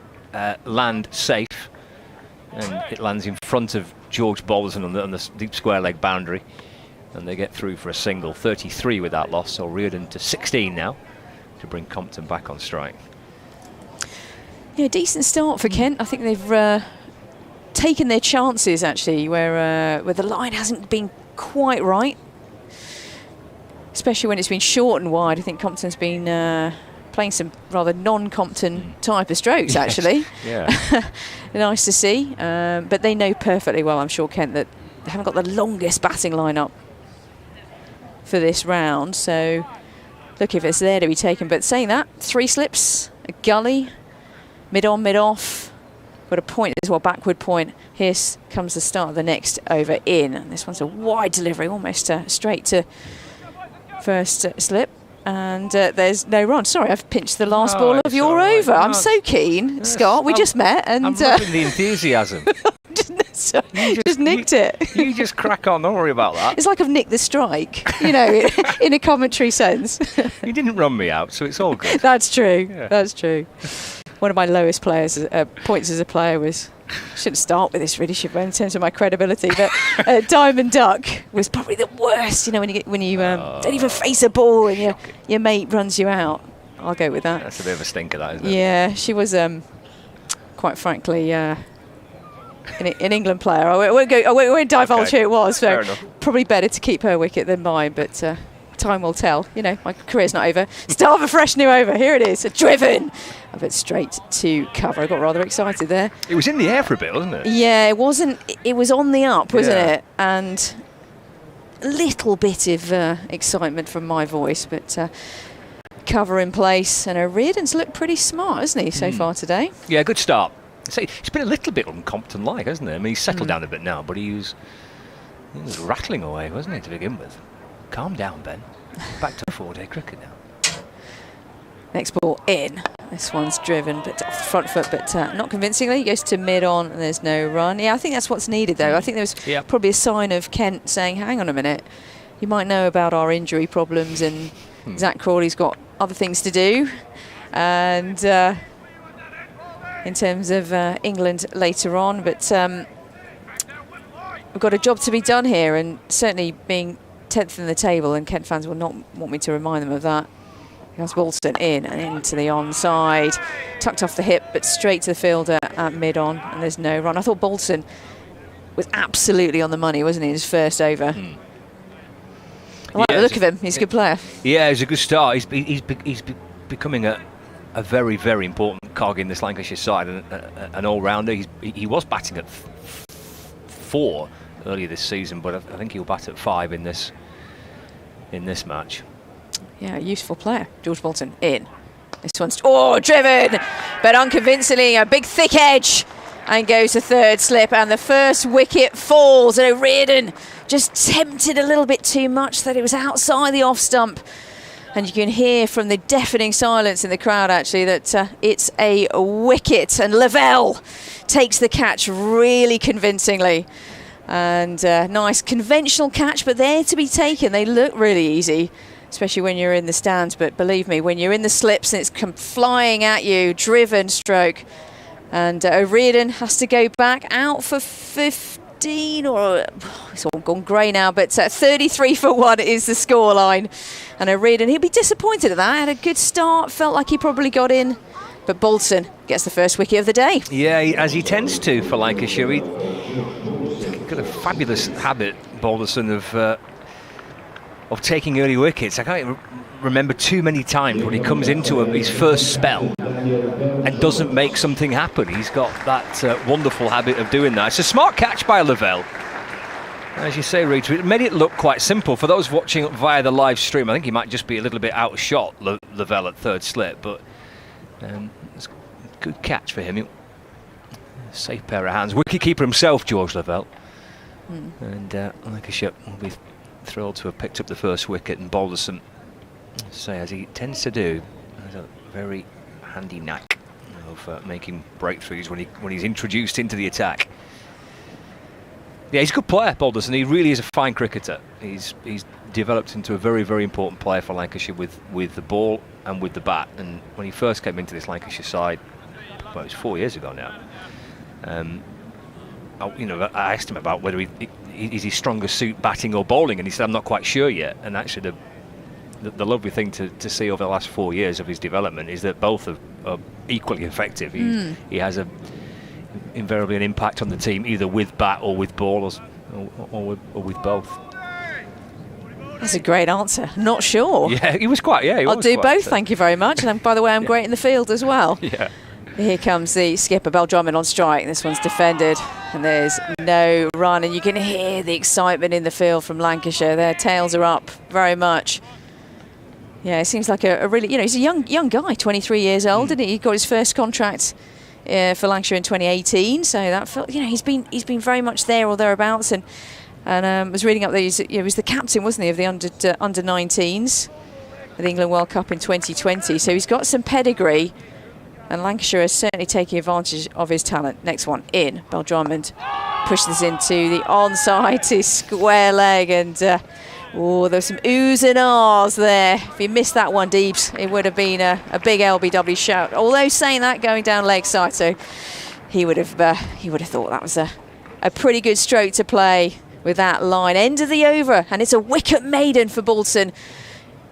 C: land safe. And it lands in front of George Balderson on the deep square leg boundary. And they get through for a single. 33 with that loss. O'Riordan to 16 now to bring Compton back on strike.
D: Yeah, decent start for Kent. I think they've taken their chances, actually, where the line hasn't been quite right. Especially when it's been short and wide. I think Compton's been playing some rather non-Compton type of strokes, actually.
C: Yeah.
D: Nice to see. But they know perfectly well, I'm sure, Kent, that they haven't got the longest batting lineup for this round. So, look if it's there to be taken. But saying that, 3 slips, a gully, mid-on, mid-off. Got a point as well, backward point. Here comes the start of the next over in. And this one's a wide delivery, almost straight to first slip. And there's no run. Sorry, I've pinched the last ball of your over. I'm so keen, Scott. We just met. And
C: I'm loving the enthusiasm.
D: just nicked it.
C: You just crack on. Don't worry about that.
D: It's like I've nicked the strike, you know, in a commentary sense.
C: You didn't run me out, so it's all good.
D: That's true.
C: Yeah.
D: That's true. One of my lowest points as a player was, shouldn't start with this really, should I, in terms of my credibility, but Diamond Duck was probably the worst, you know, when you don't even face a ball and your mate runs you out. I'll go with that.
C: That's a bit of a stinker, that, isn't it?
D: Yeah, she was quite frankly an England player. I won't divulge who it was, so probably better to keep her wicket than mine, but time will tell. You know, my career's not over. Start of a fresh new over. Here it is, a driven. I went straight to cover. I got rather excited there.
C: It was in the air for a bit, wasn't it?
D: Yeah, it wasn't. It was on the up, wasn't it? And a little bit of excitement from my voice, but cover in place. And O'Riordan's looked pretty smart, hasn't he, so far today?
C: Yeah, good start. It's been a little bit Compton-like, hasn't it? I mean, he's settled down a bit now, but he was rattling away, wasn't he, to begin with? Calm down, Ben. Back to 4-day cricket now.
D: Next ball in. This one's driven, but off the front foot, but not convincingly. He goes to mid-on, and there's no run. Yeah, I think that's what's needed, though. I think there was probably a sign of Kent saying, hang on a minute, you might know about our injury problems, and Zach Crawley's got other things to do. And in terms of England later on, but we've got a job to be done here, and certainly being 10th in the table, and Kent fans will not want me to remind them of that. That's Bolton in and into the onside, tucked off the hip, but straight to the fielder at mid-on, and there's no run. I thought Bolton was absolutely on the money, wasn't he, in his first over? I like the look of him. He's a good player. Yeah,
C: he's a good start. He's becoming a very, very important cog in this Lancashire side, and an all-rounder. He was batting at 4 earlier this season, but I think he'll bat at 5 in this match.
D: Yeah, a useful player. George Bolton in. This one's driven, but unconvincingly a big thick edge, and goes to third slip, and the first wicket falls. And O'Riordan just tempted a little bit too much, that it was outside the off stump. And you can hear from the deafening silence in the crowd, actually, that it's a wicket. And Lavelle takes the catch really convincingly. And nice conventional catch, but they're to be taken. They look really easy, especially when you're in the stands. But believe me, when you're in the slips and it's flying at you, driven stroke. And O'Riordan has to go back out for 15, or it's all gone grey now, but 33 for 1 is the scoreline. And O'Riordan, he'll be disappointed at that. Had a good start, felt like he probably got in. But Bolton gets the first wicket of the day.
C: Yeah, as he tends to for Lancashire. He's got a fabulous habit, Balderson, of taking early wickets. I can't remember too many times when he comes into his first spell and doesn't make something happen. He's got that wonderful habit of doing that. It's a smart catch by Lavelle. As you say, Rita, it made it look quite simple. For those watching via the live stream, I think he might just be a little bit out of shot, Lavelle, at third slip, but it's a good catch for him. Safe pair of hands. Wicketkeeper himself, George Lavelle. And Lancashire will be thrilled to have picked up the first wicket, and Balderson, say as he tends to do, has a very handy knack of making breakthroughs when he's introduced into the attack. Yeah, he's a good player, Balderson. He really is a fine cricketer. He's developed into a very, very important player for Lancashire with the ball and with the bat. And when he first came into this Lancashire side, well, it was 4 years ago now. I asked him about whether is his strongest suit batting or bowling, and he said, I'm not quite sure yet. And actually, the lovely thing to see over the last 4 years of his development is that both are equally effective. He has invariably an impact on the team, either with bat or with ball, or with both.
D: That's a great answer. Not sure.
C: Yeah, he was quite. Yeah,
D: I'll do both. Thank you very much. And by the way, I'm great in the field as well.
C: Yeah.
D: Here comes the skipper, Bell Drummond, on strike. This one's defended, and there's no run. And you can hear the excitement in the field from Lancashire. Their tails are up very much. Yeah, it seems like a really, he's a young guy, 23 years old, and he got his first contract for Lancashire in 2018. So that felt, he's been very much there or thereabouts. And was reading up that he was the captain, wasn't he, of the under 19s at the England World Cup in 2020. So he's got some pedigree. And Lancashire is certainly taking advantage of his talent. Next one, in. Bell Drummond pushes into the onside to square leg. And, there's some oohs and ahs there. If you missed that one, Deebs, it would have been a big LBW shout. Although saying that, going down leg side, so he would have thought that was a pretty good stroke to play with that line. End of the over, and it's a wicket maiden for Bolton,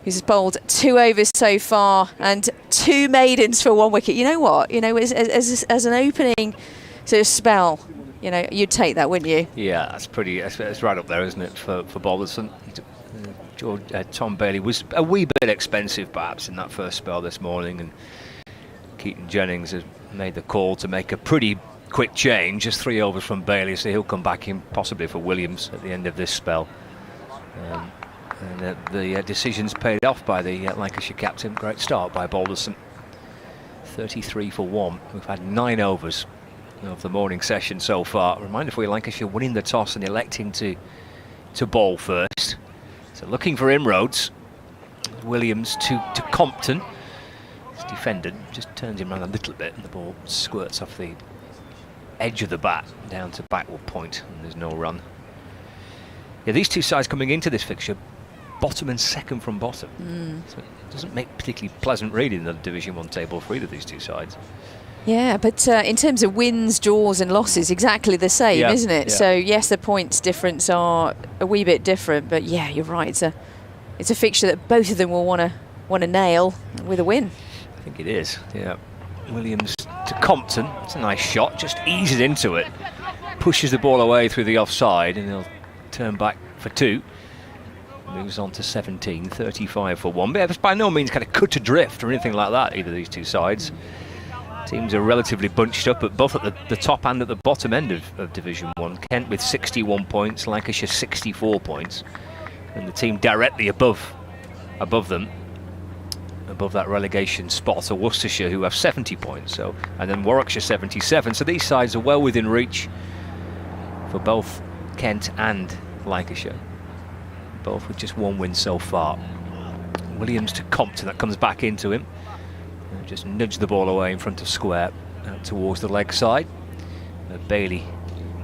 D: who's bowled 2 overs so far and 2 maidens for 1 wicket. You know what? As an opening sort of spell, you'd take that, wouldn't you?
C: Yeah, that's right up there, isn't it, for Balderson? Tom Bailey was a wee bit expensive, perhaps, in that first spell this morning, and Keaton Jennings has made the call to make a pretty quick change, just 3 overs from Bailey, so he'll come back in possibly for Williams at the end of this spell. And the decision's paid off by the Lancashire captain. Great start by Balderson. 33 for 1. We've had 9 overs of the morning session so far. Reminder for you, Lancashire winning the toss and electing to bowl first. So looking for inroads. Williams to Compton. It's defended, just turns him around a little bit, and the ball squirts off the edge of the bat down to backward point, and there's no run. Yeah, these two sides coming into this fixture, bottom and second from bottom. So it doesn't make particularly pleasant reading in the Division 1 table for either of these two sides.
D: Yeah, but in terms of wins, draws and losses, exactly the same, isn't it? Yeah. So yes, the points difference are a wee bit different, but yeah, you're right. It's a fixture that both of them will want to nail with a win.
C: I think it is. Yeah, Williams to Compton. It's a nice shot. Just eases into it, pushes the ball away through the offside, and he'll turn back for 2. Moves on to 17, 35 for 1. But it's by no means kind of cut adrift or anything like that, either of these two sides. Teams are relatively bunched up at both at the top and at the bottom end of Division 1. Kent with 61 points, Lancashire 64 points. And the team directly above them, above that relegation spot, are Worcestershire, who have 70 points. And then Warwickshire 77. So these sides are well within reach for both Kent and Lancashire. Both with just 1 win so far. Williams to Compton, that comes back into him. And just nudged the ball away in front of square out towards the leg side. Bailey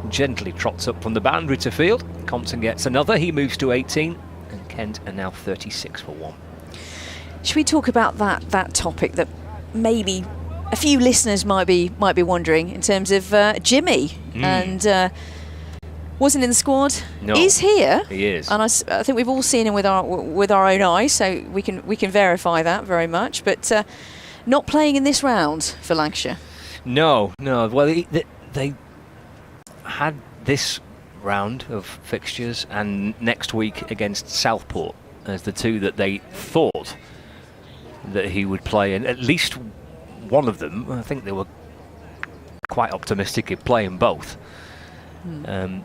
C: gently trots up from the boundary to field. Compton gets another, he moves to 18, and Kent are now 36 for 1.
D: Should we talk about that topic that maybe a few listeners might be wondering, in terms of Jimmy and wasn't in the squad.
C: No,
D: is here.
C: He is,
D: and I think we've all seen him with our own eyes, so we can verify that very much. But not playing in this round for Lancashire.
C: No. Well, they had this round of fixtures, and next week against Southport as the two that they thought that he would play in. At least one of them, I think they were quite optimistic in playing both.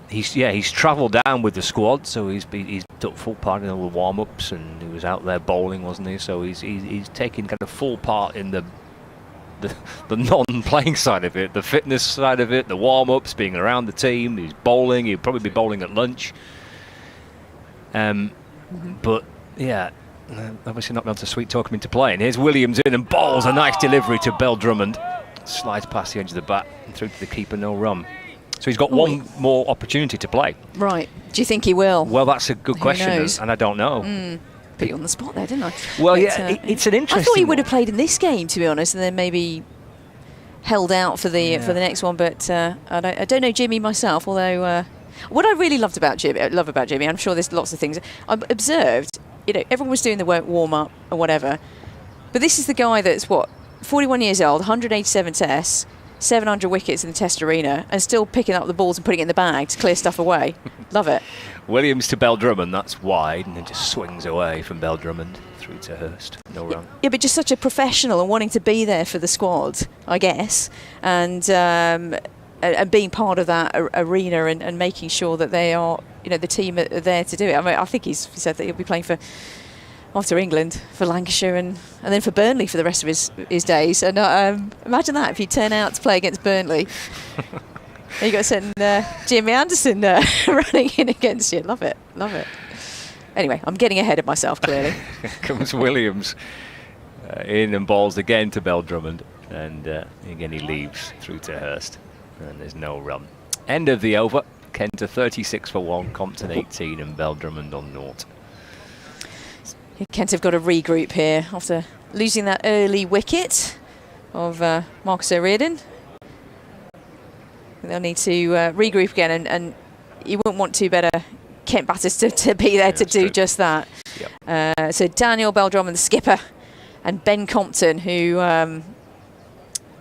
C: He's travelled down with the squad, so he's took full part in all the warm-ups, and he was out there bowling, wasn't he? So he's taking kind of full part in the the non-playing side of it, the fitness side of it, the warm-ups, being around the team. He's bowling. He'll probably be bowling at lunch. But yeah, obviously not been able to sweet talk him into playing. Here's Williams in and bowls a nice delivery to Bell Drummond. Slides past the edge of the bat and through to the keeper, no run. So he's got one more opportunity to play.
D: Right. Do you think he will?
C: Well, that's a good question, and I don't know.
D: Put you on the spot there, didn't I?
C: Well, it's an interesting.
D: I thought he would have played in this game, to be honest, and then maybe held out for the next one. But I don't know Jimmy myself. Although what I really love about Jimmy, I'm sure there's lots of things I've observed. Everyone was doing the warm up or whatever, but this is the guy that's 41 years old, 187 tests, 700 wickets in the Test arena, and still picking up the balls and putting it in the bag to clear stuff away. Love it.
C: Williams to Bell Drummond, that's wide, and then just swings away from Bell Drummond through to Hurst. No run.
D: Yeah, but just such a professional and wanting to be there for the squad, I guess, and being part of that arena and making sure that they are, the team are there to do it. I mean, I think he said that he'll be playing after England for Lancashire and then for Burnley for the rest of his days. And imagine that if you turn out to play against Burnley. You got sitting Jimmy Anderson running in against you. Love it. Anyway, I'm getting ahead of myself, clearly.
C: Comes Williams in and balls again to Bell Drummond. And again he leaves through to Hurst. And there's no run. End of the over. Kent 36 for 1, Compton 18 and Bell Drummond on 0.
D: Kent have got to regroup here after losing that early wicket of Marcus O'Riordan. They'll need to regroup again, and you wouldn't want two better Kent batters to be there to do just that. Yep. So Daniel Bell Drummond, the skipper, and Ben Compton, who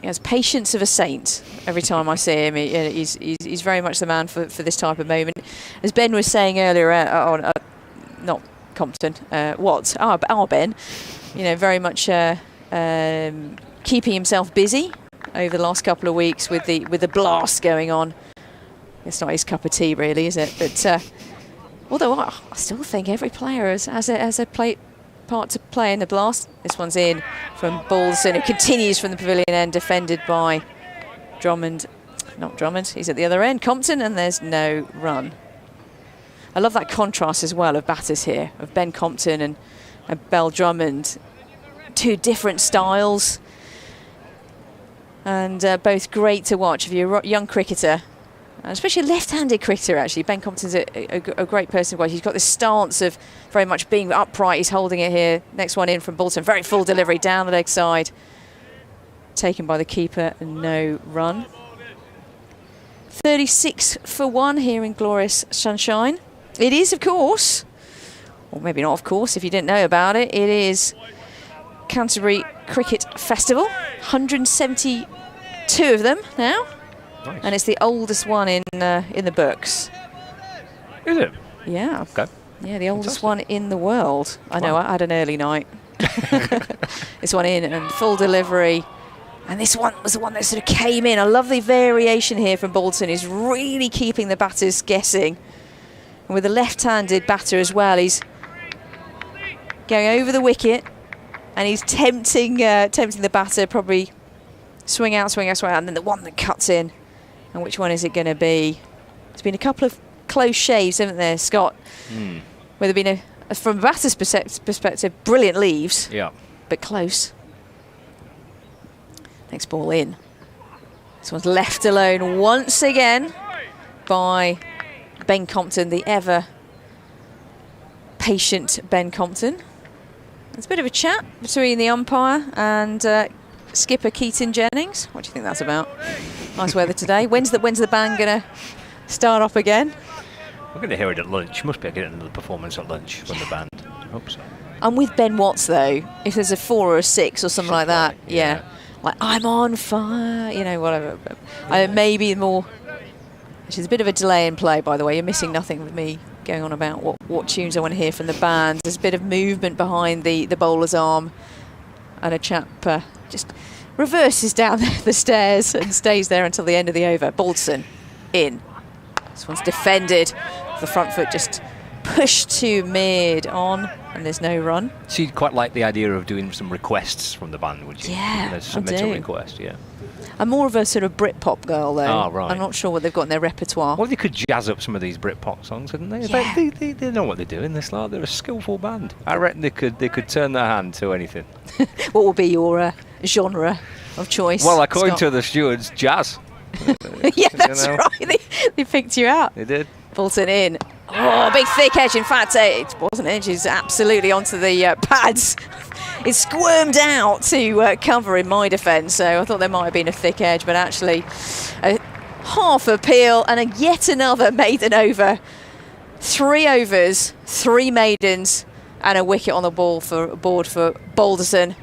D: has patience of a saint every time I see him. He's very much the man for this type of moment. As Ben was saying earlier not Compton, Watts, our Ben, very much keeping himself busy over the last couple of weeks with the blast going on. It's not his cup of tea, really, is it? But although I still think every player has a part to play in the blast. This one's in from Balderson. It continues from the pavilion end, defended by Drummond. Not Drummond, he's at the other end. Compton, and there's no run. I love that contrast as well of batters here, of Ben Compton and Bell Drummond. Two different styles, and both great to watch. If you're a young cricketer, and especially a left-handed cricketer, actually, Ben Compton's a great person to watch. He's got this stance of very much being upright. He's holding it here. Next one in from Bolton. Very full delivery down the leg side. Taken by the keeper and no run. 36 for 1 here in glorious sunshine. It is, of course, or maybe not of course if you didn't know about it, it is Canterbury Cricket Festival. 172 of them now. Nice. And it's the oldest one in the books.
C: Is it?
D: Yeah.
C: Okay.
D: Yeah, the oldest one in the world. I know, I had an early night. This one in and full delivery. And this one was the one that sort of came in. I love the variation here from Bolton. He's really keeping the batters guessing. And with a left-handed batter as well, he's going over the wicket and he's tempting the batter, probably swing out, and then the one that cuts in. And which one is it going to be? There's been a couple of close shaves, haven't there, Scott? Where there been, from a batter's perspective, brilliant leaves, but close. Next ball in. This one's left alone once again by Ben Compton, the ever patient Ben Compton. There's a bit of a chat between the umpire and skipper Keaton Jennings. What do you think that's about? Nice weather today. When's the band going to start up again?
C: We're going to hear it at lunch. Must be getting another performance at lunch from the band. I hope so.
D: I'm with Ben Watts though. If there's a 4 or a 6 or something like that, yeah. Like, I'm on fire, whatever. Maybe more. There's a bit of a delay in play, by the way. You're missing nothing with me going on about what tunes I want to hear from the band. There's a bit of movement behind the bowler's arm, and a chap just reverses down the stairs and stays there until the end of the over. Balderson in. This one's defended. The front foot just pushed to mid on, and there's no run.
C: So you'd quite like the idea of doing some requests from the band, would you?
D: Yeah,
C: submit
D: I do.
C: a request, yeah.
D: I'm more of a sort of Britpop girl, though.
C: Oh, right.
D: I'm not sure what they've got in their repertoire.
C: Well, they could jazz up some of these Britpop songs, couldn't they?
D: Yeah.
C: They know what they're doing. They're a skillful band. I reckon they could turn their hand to anything.
D: What will be your genre of choice?
C: Well, according
D: Scott?
C: to the stewards, jazz.
D: Yeah, that's
C: know.
D: right. They picked you out.
C: They did.
D: Bolton in. Oh, big thick edge. In fact, it wasn't edge. It's absolutely onto the pads. It squirmed out to cover in my defence, so I thought there might have been a thick edge, but actually a half a peel and yet another maiden over. 3 overs, 3 maidens, and a wicket on the board for Balderson.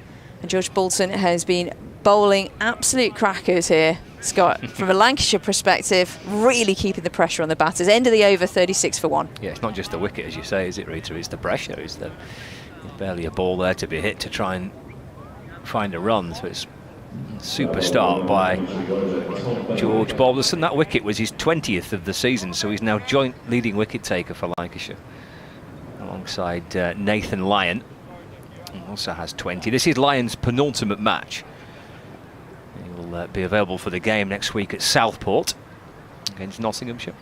D: And George Bolton has been bowling absolute crackers here, Scott. From a Lancashire perspective, really keeping the pressure on the batters. End of the over, 36 for 1.
C: Yeah, it's not just the wicket, as you say, is it, Rita? It's the pressure. There's barely a ball there to be hit to try and find a run. So it's a super start by George Balderson. That wicket was his 20th of the season, so he's now joint leading wicket taker for Lancashire, alongside Nathan Lyon, who also has 20. This is Lyon's penultimate match. He will be available for the game next week at Southport against Nottinghamshire.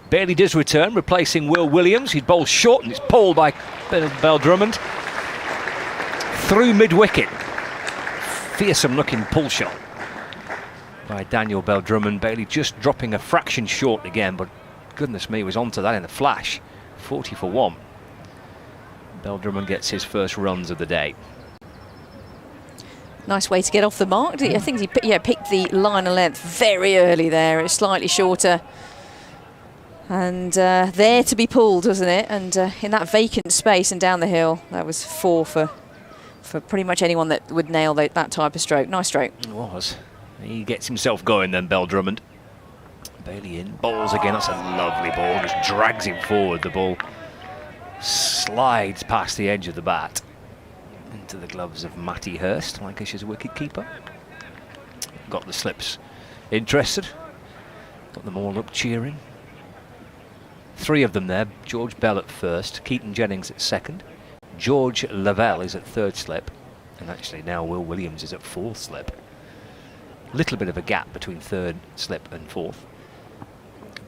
C: Bailey does return, replacing Will Williams. He bowls short and it's pulled by Bell Drummond through mid-wicket. Fearsome looking pull shot by Daniel Bell Drummond. Bailey just dropping a fraction short again, but goodness me, was onto that in a flash. 40 for 1. Bell Drummond gets his first runs of the day.
D: Nice way to get off the mark. I think he picked the line of length very early there. It was slightly shorter. And there to be pulled, wasn't it? And in that vacant space and down the hill, that was 4 for pretty much anyone that would nail that type of stroke. Nice stroke.
C: It was. He gets himself going then, Bell Drummond. Bailey in, bowls again. That's a lovely ball. Just drags him forward. The ball slides past the edge of the bat into the gloves of Matty Hurst, Lancashire's wicket-keeper. Got the slips interested. Got them all up cheering. 3 of them there. George Bell at first, Keaton Jennings at second, George Lavelle is at 3rd slip, and actually now Will Williams is at 4th slip. Little bit of a gap between 3rd slip and 4th.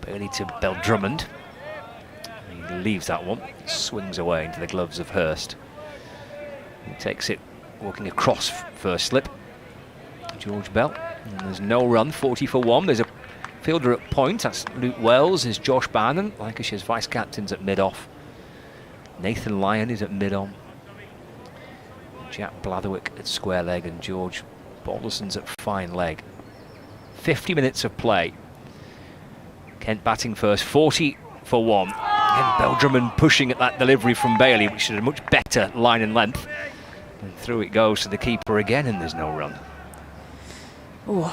C: Bailey to Bell Drummond. He leaves that one, swings away into the gloves of Hurst. He takes it walking across 1st slip. George Bell, and there's no run. 40 for 1. There's a fielder at point, that's Luke Wells. Is Josh Bannon, Lancashire's vice-captain's at mid-off. Nathan Lyon is at mid-on. Jack Blatherwick at square leg, and George Balderson's at fine leg. 50 minutes of play. Kent batting first, 40 for 1. Again, Bell Drummond pushing at that delivery from Bailey, which is a much better line and length. And through it goes to the keeper again, and there's no run.
D: Ooh,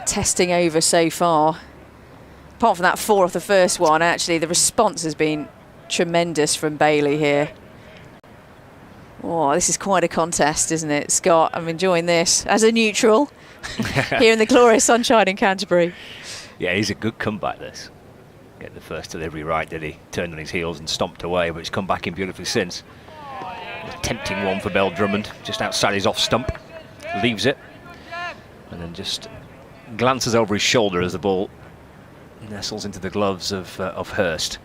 D: testing over so far. Apart from that 4 off the first one, actually, the response has been tremendous from Bailey here. Oh, this is quite a contest, isn't it, Scott? I'm enjoying this as a neutral here in the glorious sunshine in Canterbury.
C: Yeah, he's a good comeback, this. Get the first delivery right, did he? Turned on his heels and stomped away, but it's come back in beautifully since. A tempting one for Bell Drummond, just outside his off stump. Leaves it, and then just glances over his shoulder as the ball nestles into the gloves of Hurst.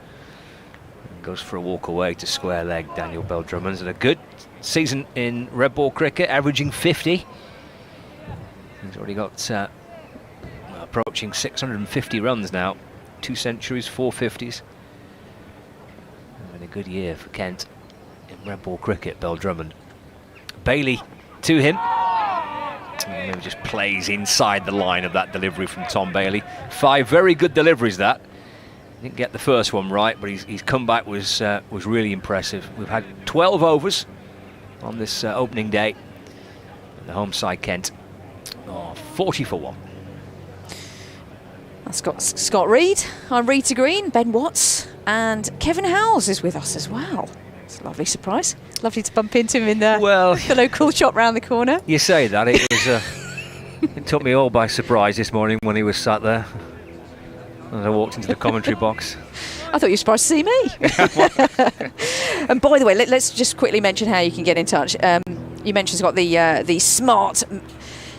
C: And goes for a walk away to square leg. Daniel Bell Drummond's had a good season in red ball cricket, averaging 50. He's already got approaching 650 runs now. 2 centuries, 4 50s. Having a good year for Kent in red ball cricket, Bell Drummond. Bailey to him. And maybe just plays inside the line of that delivery from Tom Bailey. 5 very good deliveries that. Didn't get the first one right, but his comeback was really impressive. We've had 12 overs on this opening day. The home side Kent, 40 for 1.
D: That's got Scott Reed. I'm Rita Green, Ben Watts, and Kevin Howells is with us as well. It's a lovely surprise. Lovely to bump into him in the local shop round the corner.
C: You say that, it was it took me all by surprise this morning when he was sat there as I walked into the commentary box.
D: I thought you were surprised to see me. And by the way, let's just quickly mention how you can get in touch. You mentioned it's got the smart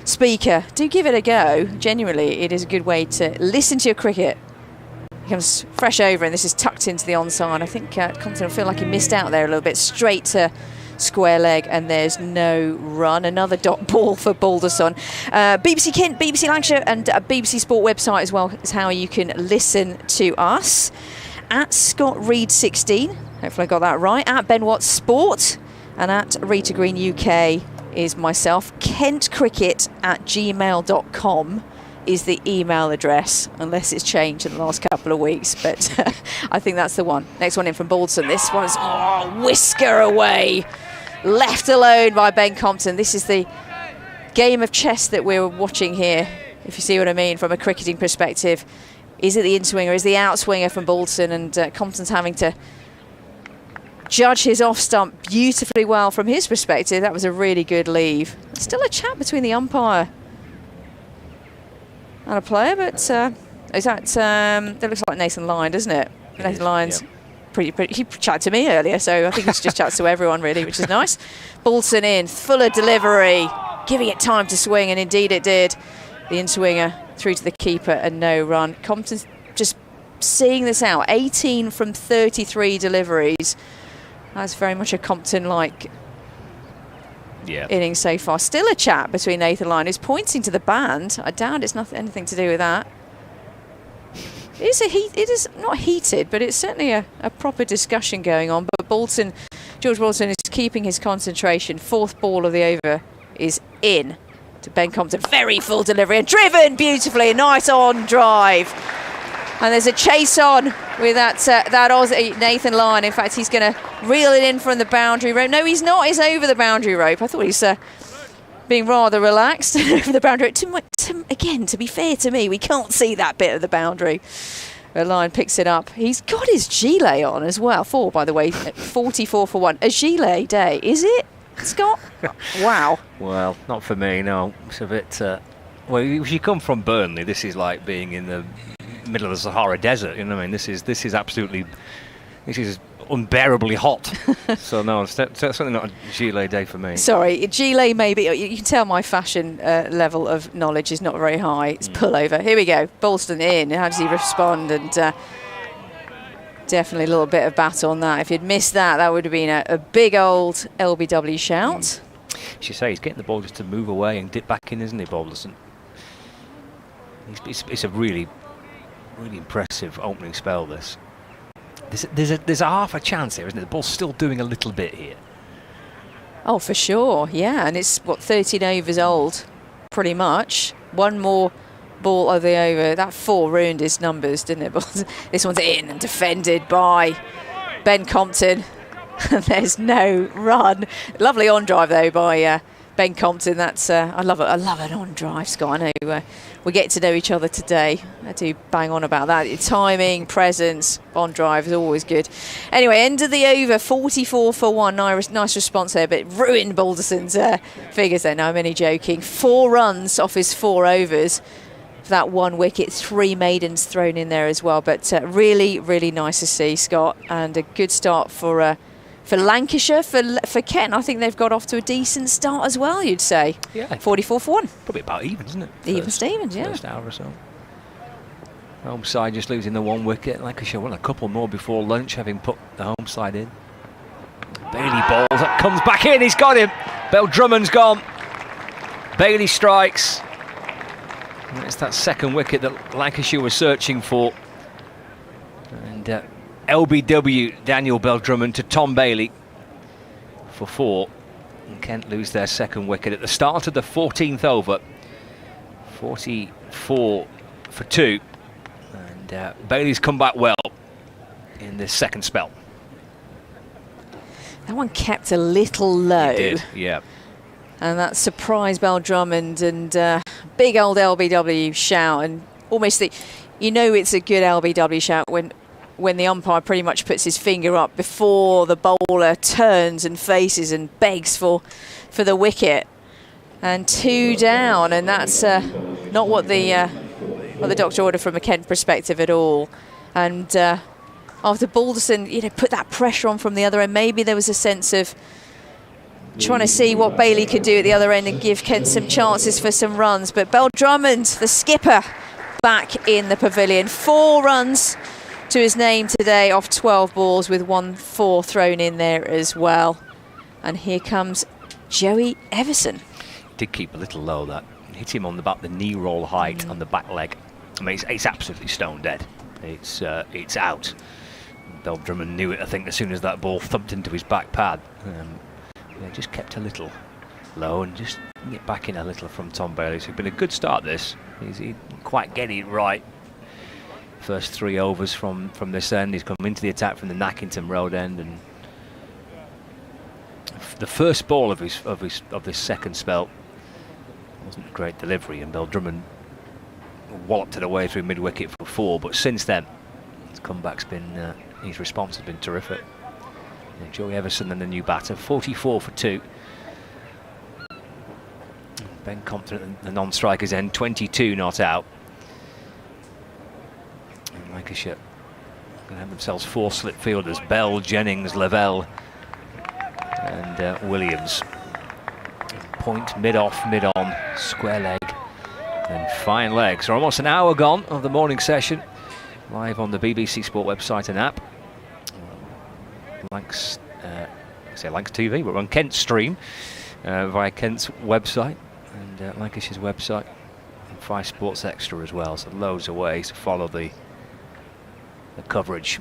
D: speaker. Do give it a go. Genuinely, it is a good way to listen to your cricket. He comes fresh over, and this is tucked into the onside. I think Compton will feel like he missed out there a little bit. Straight to square leg, and there's no run. Another dot ball for Balderson. BBC Kent, BBC Lancashire, and BBC Sport website as well is how you can listen to us. At Scott Reed 16, hopefully I got that right. At Ben Watts Sport, and at Rita Green UK is myself. KentCricket@gmail.com is the email address, unless it's changed in the last couple of weeks, but I think that's the one. Next one in from Balderson. This one's whisker away, left alone by Ben Compton. This is the game of chess that we're watching here, if you see what I mean, from a cricketing perspective. Is it the in-swinger, is the out-swinger from Balderson, and Compton's having to judge his off-stump beautifully well from his perspective. That was a really good leave. Still a chat between the umpire and a player, but is that that looks like Nathan Lyon, doesn't it? Nathan Lyon's pretty. He chatted to me earlier, so I think he just chats to everyone really, which is nice. Balderson in, fuller delivery, giving it time to swing, and indeed it did. The in-swinger through to the keeper and no run. Compton's just seeing this out. 18 from 33 deliveries. That's very much a Compton-like innings so far. Still a chat between Nathan Lyon, who's pointing to the band. I doubt it's anything to do with that. It is not heated, but it's certainly a proper discussion going on. But George Balderson is keeping his concentration. Fourth ball of the over is in to Ben Compton. Very full delivery and driven beautifully. Nice on drive. And there's a chase on with that Aussie Nathan Lyon. In fact, he's going to reel it in from the boundary rope. No, he's not. He's over the boundary rope. I thought he's being rather relaxed over the boundary rope. Again, to be fair to me, we can't see that bit of the boundary. The Lyon picks it up. He's got his gilet on as well. 4, by the way, 44 for 1. A gilet day, is it, Scott? Wow.
C: Well, not for me, no. It's a bit... well, if you come from Burnley, this is like being in the middle of the Sahara Desert, you know what I mean? This is unbearably hot. So no, it's certainly not a gilet day for me.
D: Sorry, gilet maybe. You can tell my fashion level of knowledge is not very high. It's pullover. Here we go. Balderson in. How does he respond? And definitely a little bit of bat on that. If you'd missed that, that would have been a big old LBW shout.
C: As you say, he's getting the ball just to move away and dip back in, isn't he, Balderson? It's a really, really impressive opening spell, this. There's a half a chance here, isn't it? The ball's still doing a little bit here.
D: Oh, for sure, yeah. And it's, 13 overs old, pretty much. One more ball of the over. That 4 ruined his numbers, didn't it? But this one's in and defended by Ben Compton. And there's no run. Lovely on drive, though, by Ben Compton. That's I love it. I love an on drive, Scott. I know we get to know each other today. I do bang on about that. Timing, presence, on drive is always good. Anyway, end of the over, 44 for 1. Nice response there, but ruined Balderson's figures there. No, I'm only joking. 4 runs off his 4 overs. For that 1 wicket, 3 maidens thrown in there as well. But really, really nice to see, Scott, and a good start for Lancashire, for Kent. I think they've got off to a decent start as well, you'd say.
C: Yeah.
D: 44 for 1.
C: Probably about even, isn't it?
D: Even Stevens, yeah.
C: First hour or so. Home side just losing the 1 wicket. Lancashire won a couple more before lunch, having put the home side in. Bailey bowls, that comes back in, he's got him. Drummond's gone. Bailey strikes. And it's that 2nd wicket that Lancashire was searching for. And LBW Daniel Drummond to Tom Bailey for 4. And Kent lose their 2nd wicket at the start of the 14th over. 44 for 2. And Bailey's come back well in this 2nd spell.
D: That one kept a little low.
C: It did, yeah.
D: And that surprised Drummond, and big old LBW shout, and almost it's a good LBW shout when the umpire pretty much puts his finger up before the bowler turns and faces and begs for the wicket. And 2 down, and that's not what the doctor ordered from a Kent perspective at all. And after Balderson, put that pressure on from the other end. Maybe there was a sense of trying to see what Bailey could do at the other end and give Kent some chances for some runs. But Bell Drummond, the skipper, back in the pavilion. 4 runs to his name today off 12 balls, with 1-4 thrown in there as well. And here comes Joey Everson.
C: Did keep a little low, that. Hit him on the knee roll height on the back leg. I mean, it's absolutely stone dead. It's out. Bell Drummond knew it, I think, as soon as that ball thumped into his back pad. Just kept a little low and just get back in a little from Tom Bailey. So it's been a good start, this. He didn't quite get it right. First 3 overs from this end. He's come into the attack from the Nackington Road end, and the first ball of this second spell wasn't a great delivery, and Bell Drummond walloped it away through mid-wicket for 4. But since then, his comeback's been, his response has been terrific. Joey Everson and the new batter, 44 for 2. Ben Compton at the non-strikers end, 22 not out. And Lancashire going to have themselves 4 slip fielders: Bell, Jennings, Lavelle and Williams. Point, mid-off, mid-on, square leg and fine leg. So almost an hour gone of the morning session, live on the BBC Sport website and app. Lancs TV, but we're on Kent's stream via Kent's website and Lancashire's website, and 5 Sports Extra as well. So loads of ways to follow the coverage.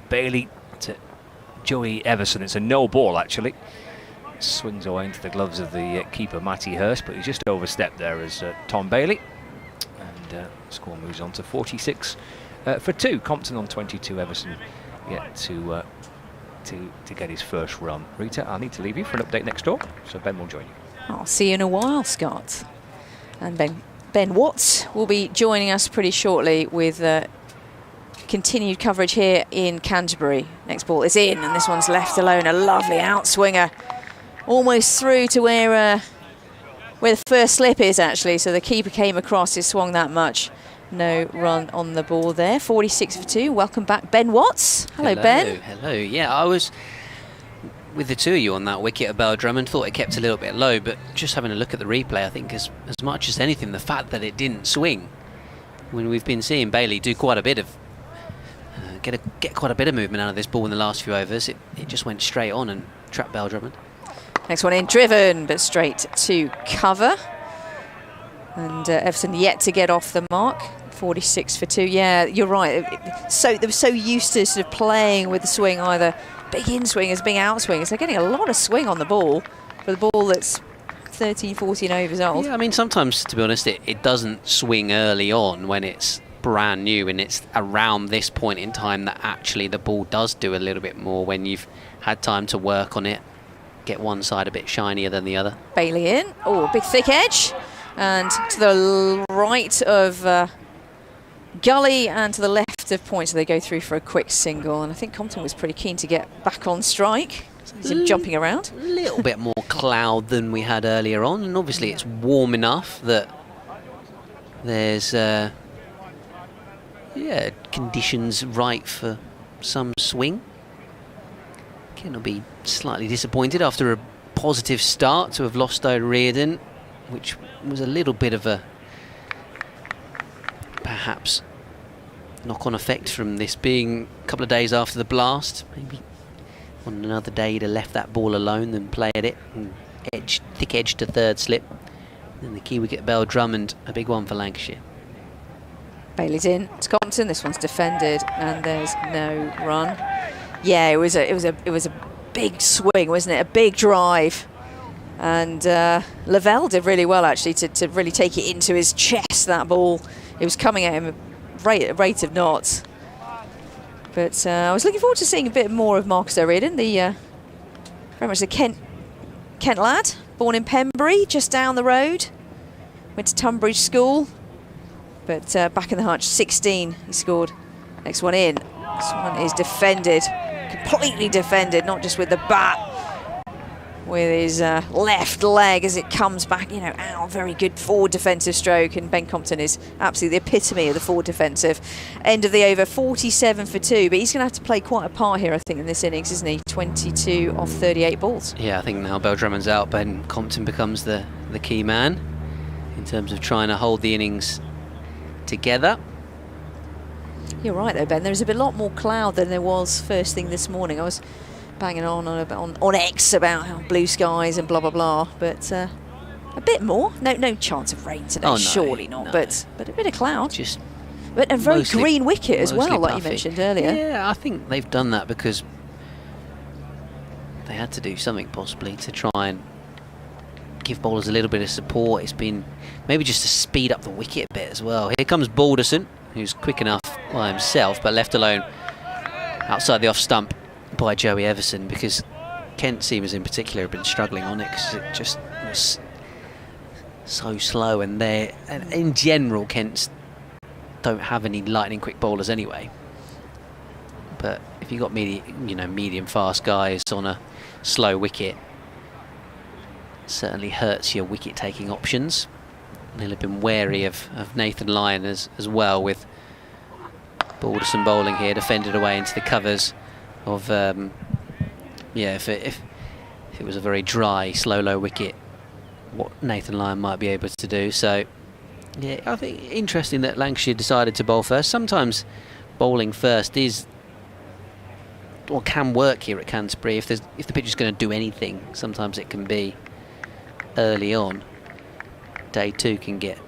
C: Bailey to Joey Everson. It's a no ball, actually. Swings away into the gloves of the keeper, Matty Hurst, but he's just overstepped there as Tom Bailey. And score moves on to 46 for 2. Compton on 22. Everson yet to get his first run. Rita, I need to leave you for an update next door, so Ben will join you.
D: I'll see you in a while, Scott. And Ben Watts will be joining us pretty shortly with continued coverage here in Canterbury. Next ball is in, and this one's left alone. A lovely outswinger, almost through to where the first slip is, actually. So the keeper came across, it swung that much. No run on the ball there. 46 for 2. Welcome back, Ben Watts. Hello, Ben.
B: Hello. Yeah, I was with the two of you on that wicket at Bell Drummond. Thought it kept a little bit low, but just having a look at the replay, I think as much as anything, the fact that it didn't swing. When we've been seeing Bailey do quite a bit of get quite a bit of movement out of this ball in the last few overs, it just went straight on and trapped Bell Drummond.
D: Next one in, driven, but straight to cover. And Everson yet to get off the mark. 46 for 2. Yeah, you're right. They were so used to sort of playing with the swing, either big in swingers, big out swingers. They're getting a lot of swing on the ball for the ball that's 13, 14 overs old.
B: Yeah, I mean, sometimes, to be honest, it doesn't swing early on when it's brand new, and it's around this point in time that actually the ball does do a little bit more when you've had time to work on it, get one side a bit shinier than the other.
D: Bailey in. Oh, a big thick edge. And to the right of Gully and to the left of point, so they go through for a quick single. And I think Compton was pretty keen to get back on strike. So he's jumping around.
B: A little bit more cloud than we had earlier on, and obviously it's warm enough that there's conditions right for some swing. Kent will be slightly disappointed after a positive start to have lost O'Riordan, which was a little bit of a perhaps knock-on effect from this being a couple of days after the blast. Maybe on another day he'd have left that ball alone than played it and thick edge to third slip. Then the key wicket, Bell Drummond, a big one for Lancashire.
D: Bailey's in. It's Compton. This one's defended, and there's no run. Yeah, it was a big swing, wasn't it? A big drive. And Lavelle did really well, actually, to really take it into his chest, that ball. It was coming at him at a rate of knots. But I was looking forward to seeing a bit more of Marcus O'Riordan, very much the Kent lad, born in Pembury, just down the road. Went to Tunbridge School, but back in the Hutch, 16 he scored. Next one in. This one is defended, completely defended, not just with the bat. with his left leg as it comes back, you know, out, very good forward defensive stroke, and Ben Compton is absolutely the epitome of the forward defensive. End of the over, 47 for 2, but he's going to have to play quite a part here, I think, in this innings, isn't he? 22 off 38 balls.
B: Yeah, I think now Bell Drummond's out, Ben Compton becomes the key man in terms of trying to hold the innings together.
D: You're right though, Ben, there's a lot more cloud than there was first thing this morning. I was banging on X about how blue skies and blah blah blah, but a bit more. No chance of rain today, surely not. No. But a bit of cloud. But a very green wicket as well, like you mentioned earlier.
B: Yeah, I think they've done that because they had to do something possibly to try and give bowlers a little bit of support. It's been maybe just to speed up the wicket a bit as well. Here comes Balderson, who's quick enough by himself, but left alone outside the off stump by Joey Everson, because Kent seamers in particular have been struggling on it because it just was so slow, and in general Kent's don't have any lightning quick bowlers anyway. But if you've got medium fast guys on a slow wicket, it certainly hurts your wicket taking options. They'll have been wary of Nathan Lyon as well, with Balderson bowling here, defended away into the covers of if it was a very dry, low wicket, what Nathan Lyon might be able to do. So yeah, I think interesting that Lancashire decided to bowl first. Sometimes bowling first can work here at Canterbury if the pitch is going to do anything. Sometimes it can be early on. Day 2 can get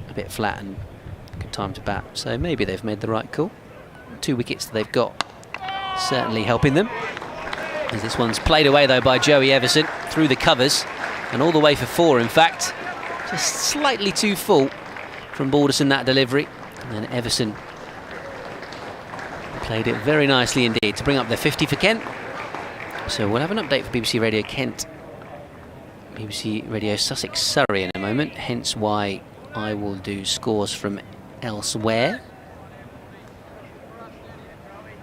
B: a bit flat and good time to bat. So maybe they've made the right call. 2 wickets that they've got certainly helping them. As this one's played away though by Joey Everson through the covers and all the way for 4 in fact. Just slightly too full from Balderson, that delivery. And then Everson played it very nicely indeed to bring up the 50 for Kent. So we'll have an update for BBC Radio Kent, BBC Radio Sussex Surrey in a moment, hence why I will do scores from elsewhere.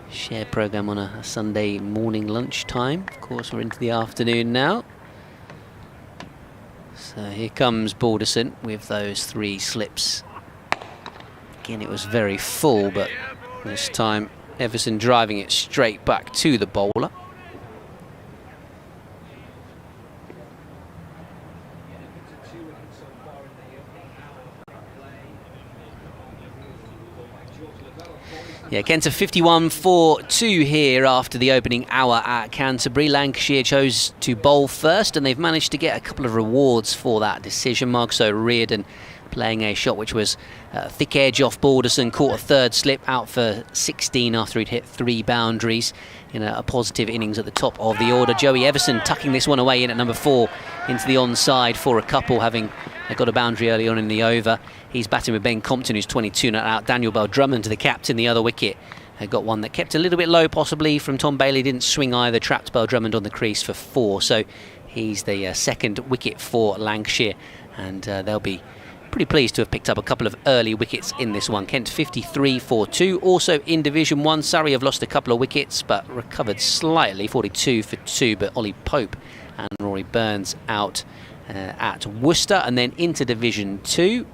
B: Share programme on a Sunday morning lunchtime. Of course, we're into the afternoon now. So here comes Balderson with those 3 slips. Again, it was very full, but this time Everson driving it straight back to the bowler. Yeah, Kent are 51 for 2 here after the opening hour at Canterbury. Lancashire chose to bowl first, and they've managed to get a couple of rewards for that decision. So Reardon playing a shot which was thick edge off Balderson, caught a 3rd slip, out for 16 after he'd hit 3 boundaries in a positive innings at the top of the order. Joey Everson tucking this one away in at number 4 into the onside for a couple, having got a boundary early on in the over. He's batting with Ben Compton, who's 22 not out. Daniel Bell Drummond, the captain, the other wicket. Got one that kept a little bit low possibly from Tom Bailey, didn't swing either, trapped Bell Drummond on the crease for 4. So he's the 2nd wicket for Lancashire, and they'll be pretty pleased to have picked up a couple of early wickets in this one. Kent 53 for 2. Also in Division 1, Surrey have lost a couple of wickets but recovered slightly, 42 for 2, but Ollie Pope and Rory Burns out at Worcester. And then into Division 2,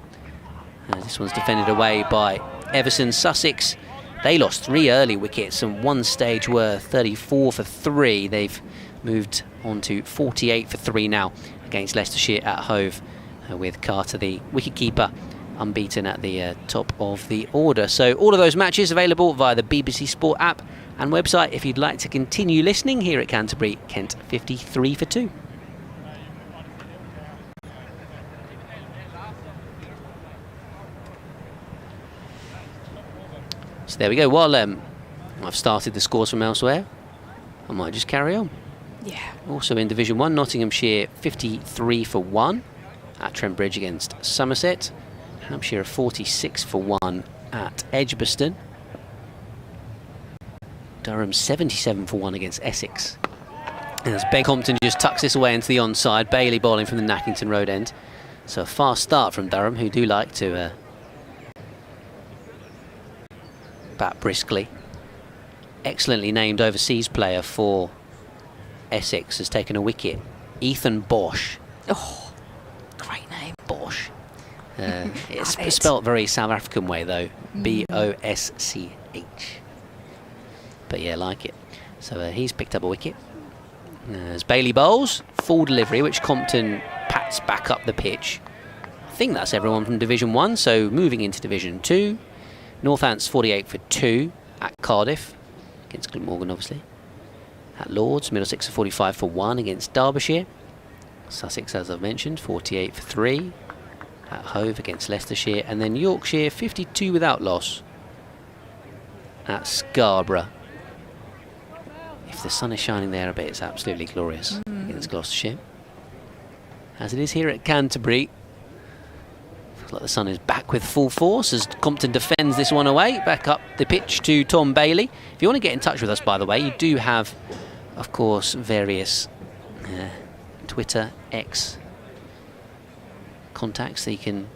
B: this one's defended away by Everson. Sussex, they lost 3 early wickets, and one stage were 34 for 3. They've moved on to 48 for 3 now against Leicestershire at Hove, with Carter, the wicketkeeper, unbeaten at the top of the order. So all of those matches available via the BBC Sport app and website if you'd like to continue listening here at Canterbury. Kent 53 for 2. So there we go. While I've started the scores from elsewhere, I might just carry on.
D: Yeah.
B: Also in Division 1, Nottinghamshire 53 for 1 at Trent Bridge against Somerset. Hampshire 46 for 1 at Edgbaston. Durham 77 for 1 against Essex. And as Ben Compton just tucks this away into the onside, Bailey bowling from the Nackington Road end. So a fast start from Durham, who do like to bat briskly. Excellently named overseas player for Essex has taken a wicket Ethan Bosch.
D: Oh, great name.
B: Bosch. It's
D: Love it.
B: spelt very South African way though. Bosch. But yeah, like it. So he's picked up a wicket. As Bailey bowls, full delivery, which Compton pats back up the pitch. I think that's everyone from Division 1, so moving into Division 2. Northants 48 for 2 at Cardiff, against Glamorgan obviously. At Lords, Middlesex are 45 for 1 against Derbyshire. Sussex, as I've mentioned, 48 for 3 at Hove against Leicestershire. And then Yorkshire 52 without loss at Scarborough. If the sun is shining there a bit, it's absolutely glorious against Gloucestershire. As it is here at Canterbury. Feels like the sun is back with full force as Compton defends this one away. Back up the pitch to Tom Bailey. If you want to get in touch with us, by the way, you do have, of course, various Twitter, X contacts that you can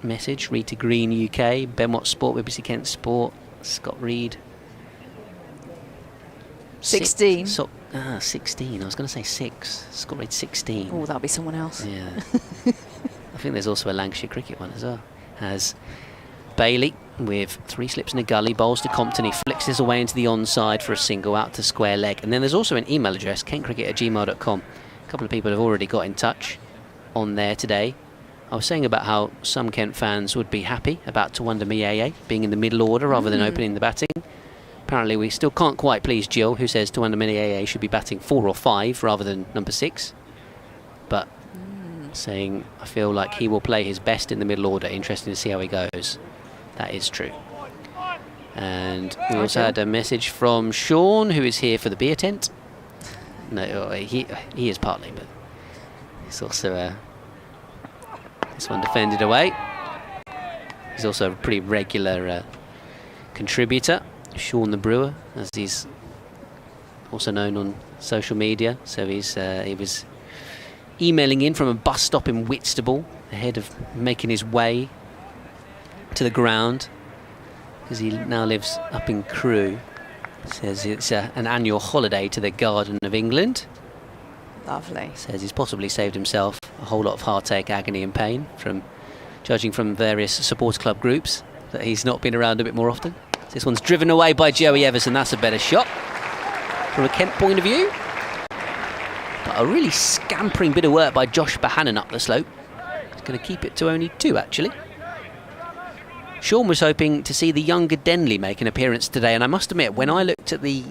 B: message. Rita Green UK, Ben Watt Sport, BBC Kent Sport, Scott Reed.
D: 16.
B: 16. I was going to say 6. Scott Reed 16.
D: Oh, that'll be someone else.
B: Yeah. I think there's also a Lancashire cricket one as well. As Bailey, with 3 slips and a gully, bowls to Compton. He flicks this away into the onside for a single out to square leg. And then there's also an email address, kentcricket@gmail.com. A couple of people have already got in touch on there today. I was saying about how some Kent fans would be happy about Tawanda Mieye being in the middle order rather than opening the batting. Apparently we still can't quite please Jill, who says Tawanda Mieye should be batting 4 or 5 rather than number 6. But saying I feel like he will play his best in the middle order. Interesting to see how he goes. That is true. And we also had a message from Sean, who is here for the beer tent. No, he is partly, but he's also this one defended away. He's also a pretty regular contributor, Sean the Brewer, as he's also known on social media. So he was emailing in from a bus stop in Whitstable ahead of making his way to the ground, because he now lives up in Crewe. Says it's an annual holiday to the Garden of England.
D: Lovely.
B: Says he's possibly saved himself a whole lot of heartache, agony and pain from judging from various supporter club groups that he's not been around a bit more often. This one's driven away by Joey Everson. That's a better shot from a Kent point of view. But a really scampering bit of work by Josh Bohannon up the slope. He's going to keep it to only 2 actually. Sean was hoping to see the younger Denley make an appearance today, and I must admit, when I looked at the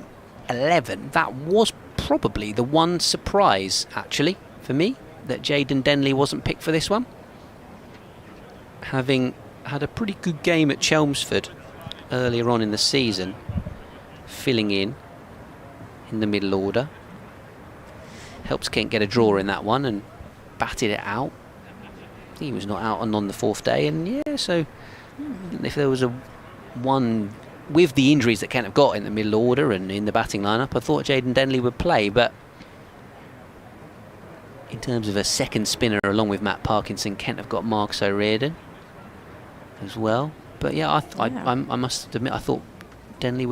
B: 11, that was probably the one surprise, actually, for me, that Jayden Denley wasn't picked for this one. Having had a pretty good game at Chelmsford earlier on in the season, filling in the middle order. Helps Kent get a draw in that one and batted it out. He was not out on the 4th day, and yeah, so if there was a one with the injuries that Kent have got in the middle order and in the batting lineup, I thought Jayden Denley would play. But in terms of a second spinner along with Matt Parkinson, Kent have got Marcus O'Riordan as well. But yeah, I must admit, I thought Denley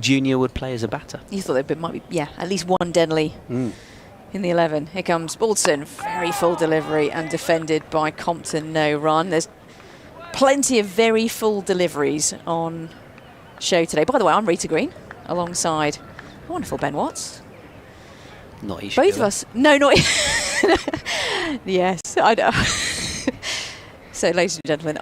B: Jr. would play as a batter.
D: You thought there might be, at least one Denley in the 11. Here comes Balderson, very full delivery and defended by Compton, no run. There's plenty of very full deliveries on show today. By the way, I'm Rita Green, alongside wonderful Ben Watts.
B: Not Isha.
D: Both of us. No, not. Yes, I know. So, ladies and gentlemen,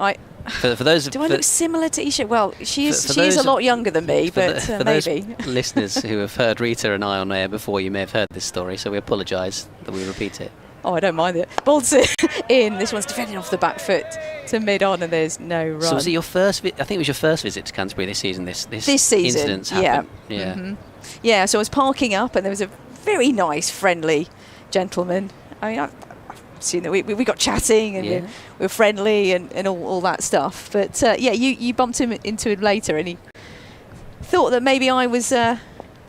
B: for those.
D: Do I look similar to Isha? Well, she is a lot younger than me, but
B: for
D: maybe.
B: Those listeners who have heard Rita and I on air before, you may have heard this story, so we apologise that we repeat it.
D: Oh, I don't mind it. Balderson in. This one's defended off the back foot to mid-on, and there's no run.
B: So was it your first? I think it was your first visit to Canterbury this season. This
D: season,
B: incident's happened. Yeah.
D: Mm-hmm. Yeah. So I was parking up, and there was a very nice, friendly gentleman. I mean, I've seen that we got chatting, and we were friendly, and all that stuff. But you bumped into him later, and he thought that maybe I was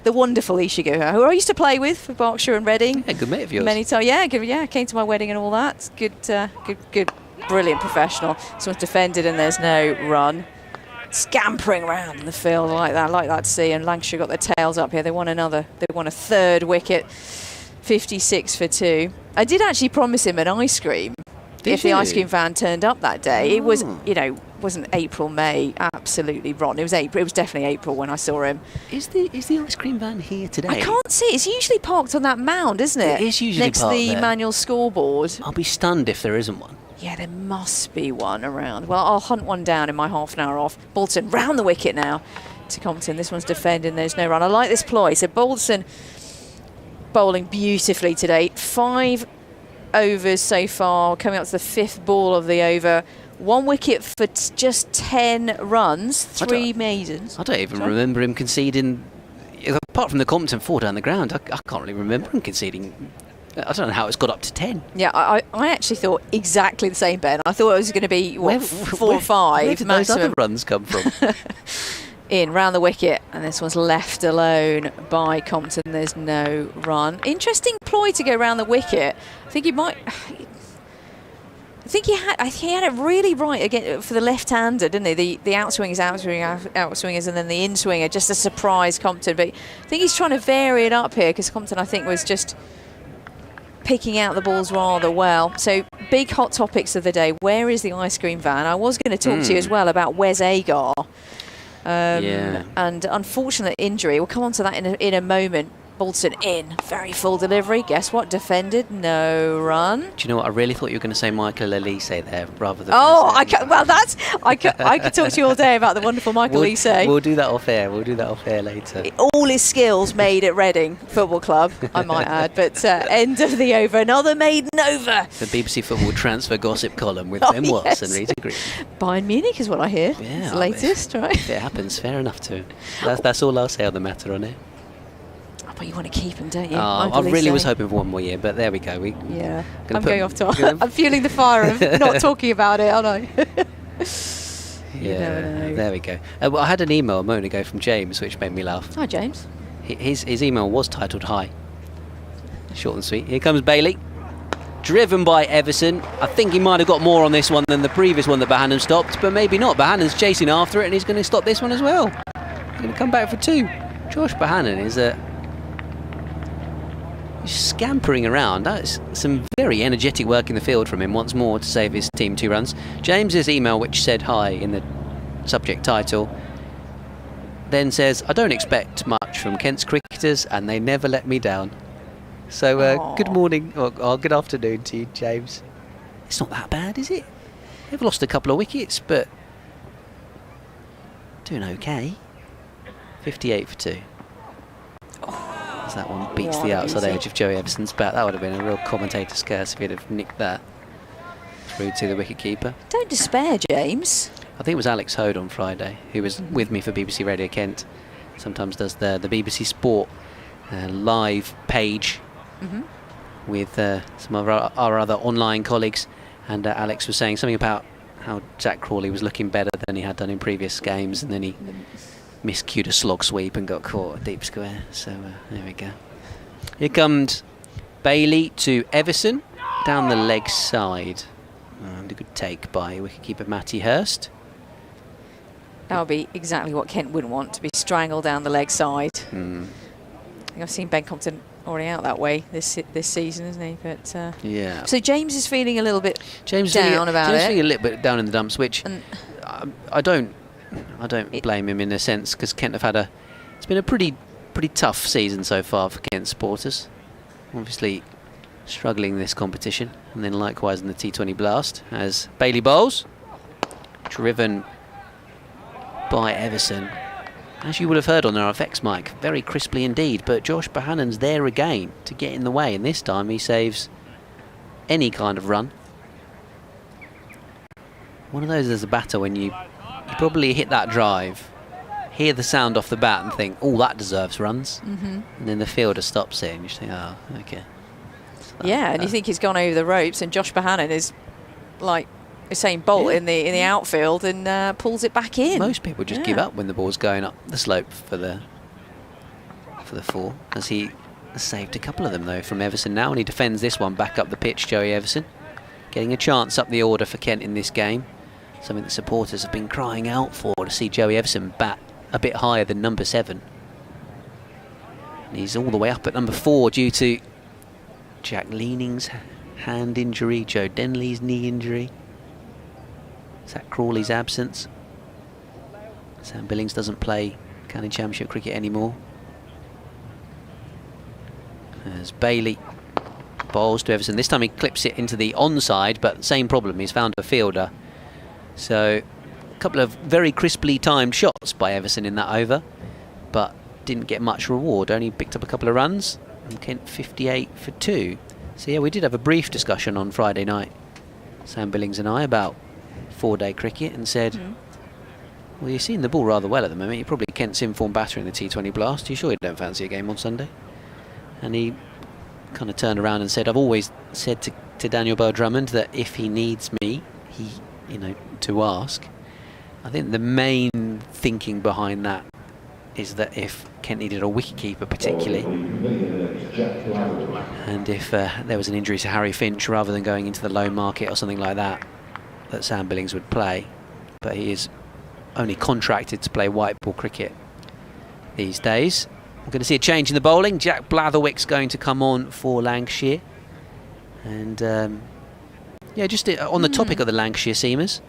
D: the wonderful Isha Guha, who I used to play with for Berkshire and Reading.
B: Yeah, good mate of yours.
D: Many times, came to my wedding and all that. Good, brilliant professional. This one's defended and there's no run. Scampering around in the field like that to see. And Lancashire got their tails up here. They won a 3rd wicket. 56 for 2. I did actually promise him an ice cream if the ice cream van turned up that day. It was, wasn't April, May, absolutely rotten. It was April. It was definitely April when I saw him.
B: Is the ice cream van here today?
D: I can't see. It's usually parked on that mound, isn't it?
B: It is usually
D: next to
B: parked
D: the
B: there.
D: manual scoreboard.
B: I'll be stunned if there isn't one.
D: Yeah, there must be one around. Well, I'll hunt one down in my half an hour off. Bolton round the wicket now to Compton. This one's defending. There's no run. I like this ploy. So Bolton bowling beautifully today. 5 overs so far, coming up to the 5th ball of the over. 1 wicket for just 10 runs, 3 maidens.
B: I don't even remember him conceding, apart from the Compton 4 down the ground. I can't really remember him conceding. I don't know how it's got up to 10.
D: Yeah, I actually thought exactly the same, Ben. I thought it was going to be, 4 or 5
B: Where did
D: maximum.
B: those other runs come from?
D: In, round the wicket, and this one's left alone by Compton. There's no run. Interesting ploy to go round the wicket. I think he might... I think he had it really right again for the left-hander, didn't he? The outswingers, and then the in-swinger, just a surprise Compton. But I think he's trying to vary it up here because Compton, I think, was just picking out the balls rather well. So big hot topics of the day. Where is the ice cream van? I was going to talk to you as well about Wes Agar. And unfortunate injury. We'll come on to that in a moment. Bolton in, very full delivery. Guess what? Defended, no run.
B: Do you know what? I really thought you were going to say Michael Elise there rather than...
D: I could talk to you all day about the wonderful Michael Elise.
B: We'll do that off air. We'll do that off air later.
D: All his skills made at Reading Football Club, I might add. But end of the over, another maiden over.
B: The BBC Football transfer gossip column with Ben Watts and Rita Green.
D: Bayern Munich is what I hear.
B: Yeah,
D: it's the latest, right?
B: If it happens, fair enough too. That's all I'll say on the matter on it.
D: But you want to keep him, don't you?
B: I really was hoping for one more year, but there we go.
D: I'm going off to... I'm feeling the fire of not talking about it, aren't I?
B: Yeah, there we go. Well, I had an email a moment ago from James, which made me laugh.
D: Hi, James.
B: His email was titled Hi. Short and sweet. Here comes Bailey. Driven by Everson. I think he might have got more on this one than the previous one that Bohannon stopped, but maybe not. Bohannon's chasing after it, and he's going to stop this one as well. He's going to come back for 2. Josh Bohannon is scampering around. That's some very energetic work in the field from him once more to save his team 2 runs. James's email, which said hi in the subject title, then says, I don't expect much from Kent's cricketers and they never let me down. So good morning or good afternoon to you, James. It's not that bad, is it? They've lost a couple of wickets, but doing okay. 58 for 2. As that one beats the outside edge of Joey Everson's bat. That would have been a real commentator's curse if he'd have nicked that through to the wicket-keeper.
D: Don't despair, James.
B: I think it was Alex Hode on Friday, who was with me for BBC Radio Kent. Sometimes does the BBC Sport live page with some of our other online colleagues. And Alex was saying something about how Jack Crawley was looking better than he had done in previous games, and then he miscued a slog sweep and got caught at deep square. So there we go. Here comes Bailey to Everson down the leg side. And a good take by wicketkeeper Matty Hurst.
D: That would be exactly what Kent wouldn't want, to be strangled down the leg side. I think I've seen Ben Compton already out that way this season, isn't he? But
B: yeah.
D: So James is feeling a little bit down about
B: James
D: it.
B: feeling a little bit down in the dumps, which I don't blame him in a sense, because Kent have had it's been a pretty tough season so far for Kent supporters. Obviously struggling in this competition, and then likewise in the T20 Blast as Bailey bowls, driven by Everson. As you would have heard on our effects mic, very crisply indeed, but Josh Bohannon's there again to get in the way, and this time he saves any kind of run. One of those as a batter when you probably hit that drive, hear the sound off the bat and think, oh, that deserves runs. And then the fielder stops it and you think, oh, okay.
D: Yeah, and you think he's gone over the ropes, and Josh Bohannon is like Usain Bolt in the outfield and pulls it back in.
B: Most people just give up when the ball's going up the slope for the 4, as he has saved a couple of them though from Everson now, and he defends this one back up the pitch. Joey Everson getting a chance up the order for Kent in this game, something that supporters have been crying out for, to see Joey Everson bat a bit higher than number 7. And he's all the way up at number 4 due to Jack Leaning's hand injury, Joe Denley's knee injury, Zach Crawley's absence. Sam Billings doesn't play County Championship cricket anymore. As Bailey bowls to Everson. This time he clips it into the onside, but same problem, he's found a fielder. So a couple of very crisply timed shots by Everson in that over, but didn't get much reward, only picked up a couple of runs, and Kent 58 for 2. So yeah, we did have a brief discussion on Friday night, Sam Billings and I, about 4-day cricket, and said, well, you're seeing the ball rather well at the moment, you're probably Kent's informed batter in the T20 Blast, you sure you don't fancy a game on Sunday? And he kind of turned around and said, I've always said to Daniel Bell-Drummond that if he needs me, to ask. I think the main thinking behind that is that if Kent needed a wicketkeeper particularly, and if there was an injury to Harry Finch, rather than going into the loan market or something like that, that Sam Billings would play. But he is only contracted to play white ball cricket these days. We're going to see a change in the bowling. Jack Blatherwick's going to come on for Lancashire. And yeah, just on the topic of the Lancashire seamers,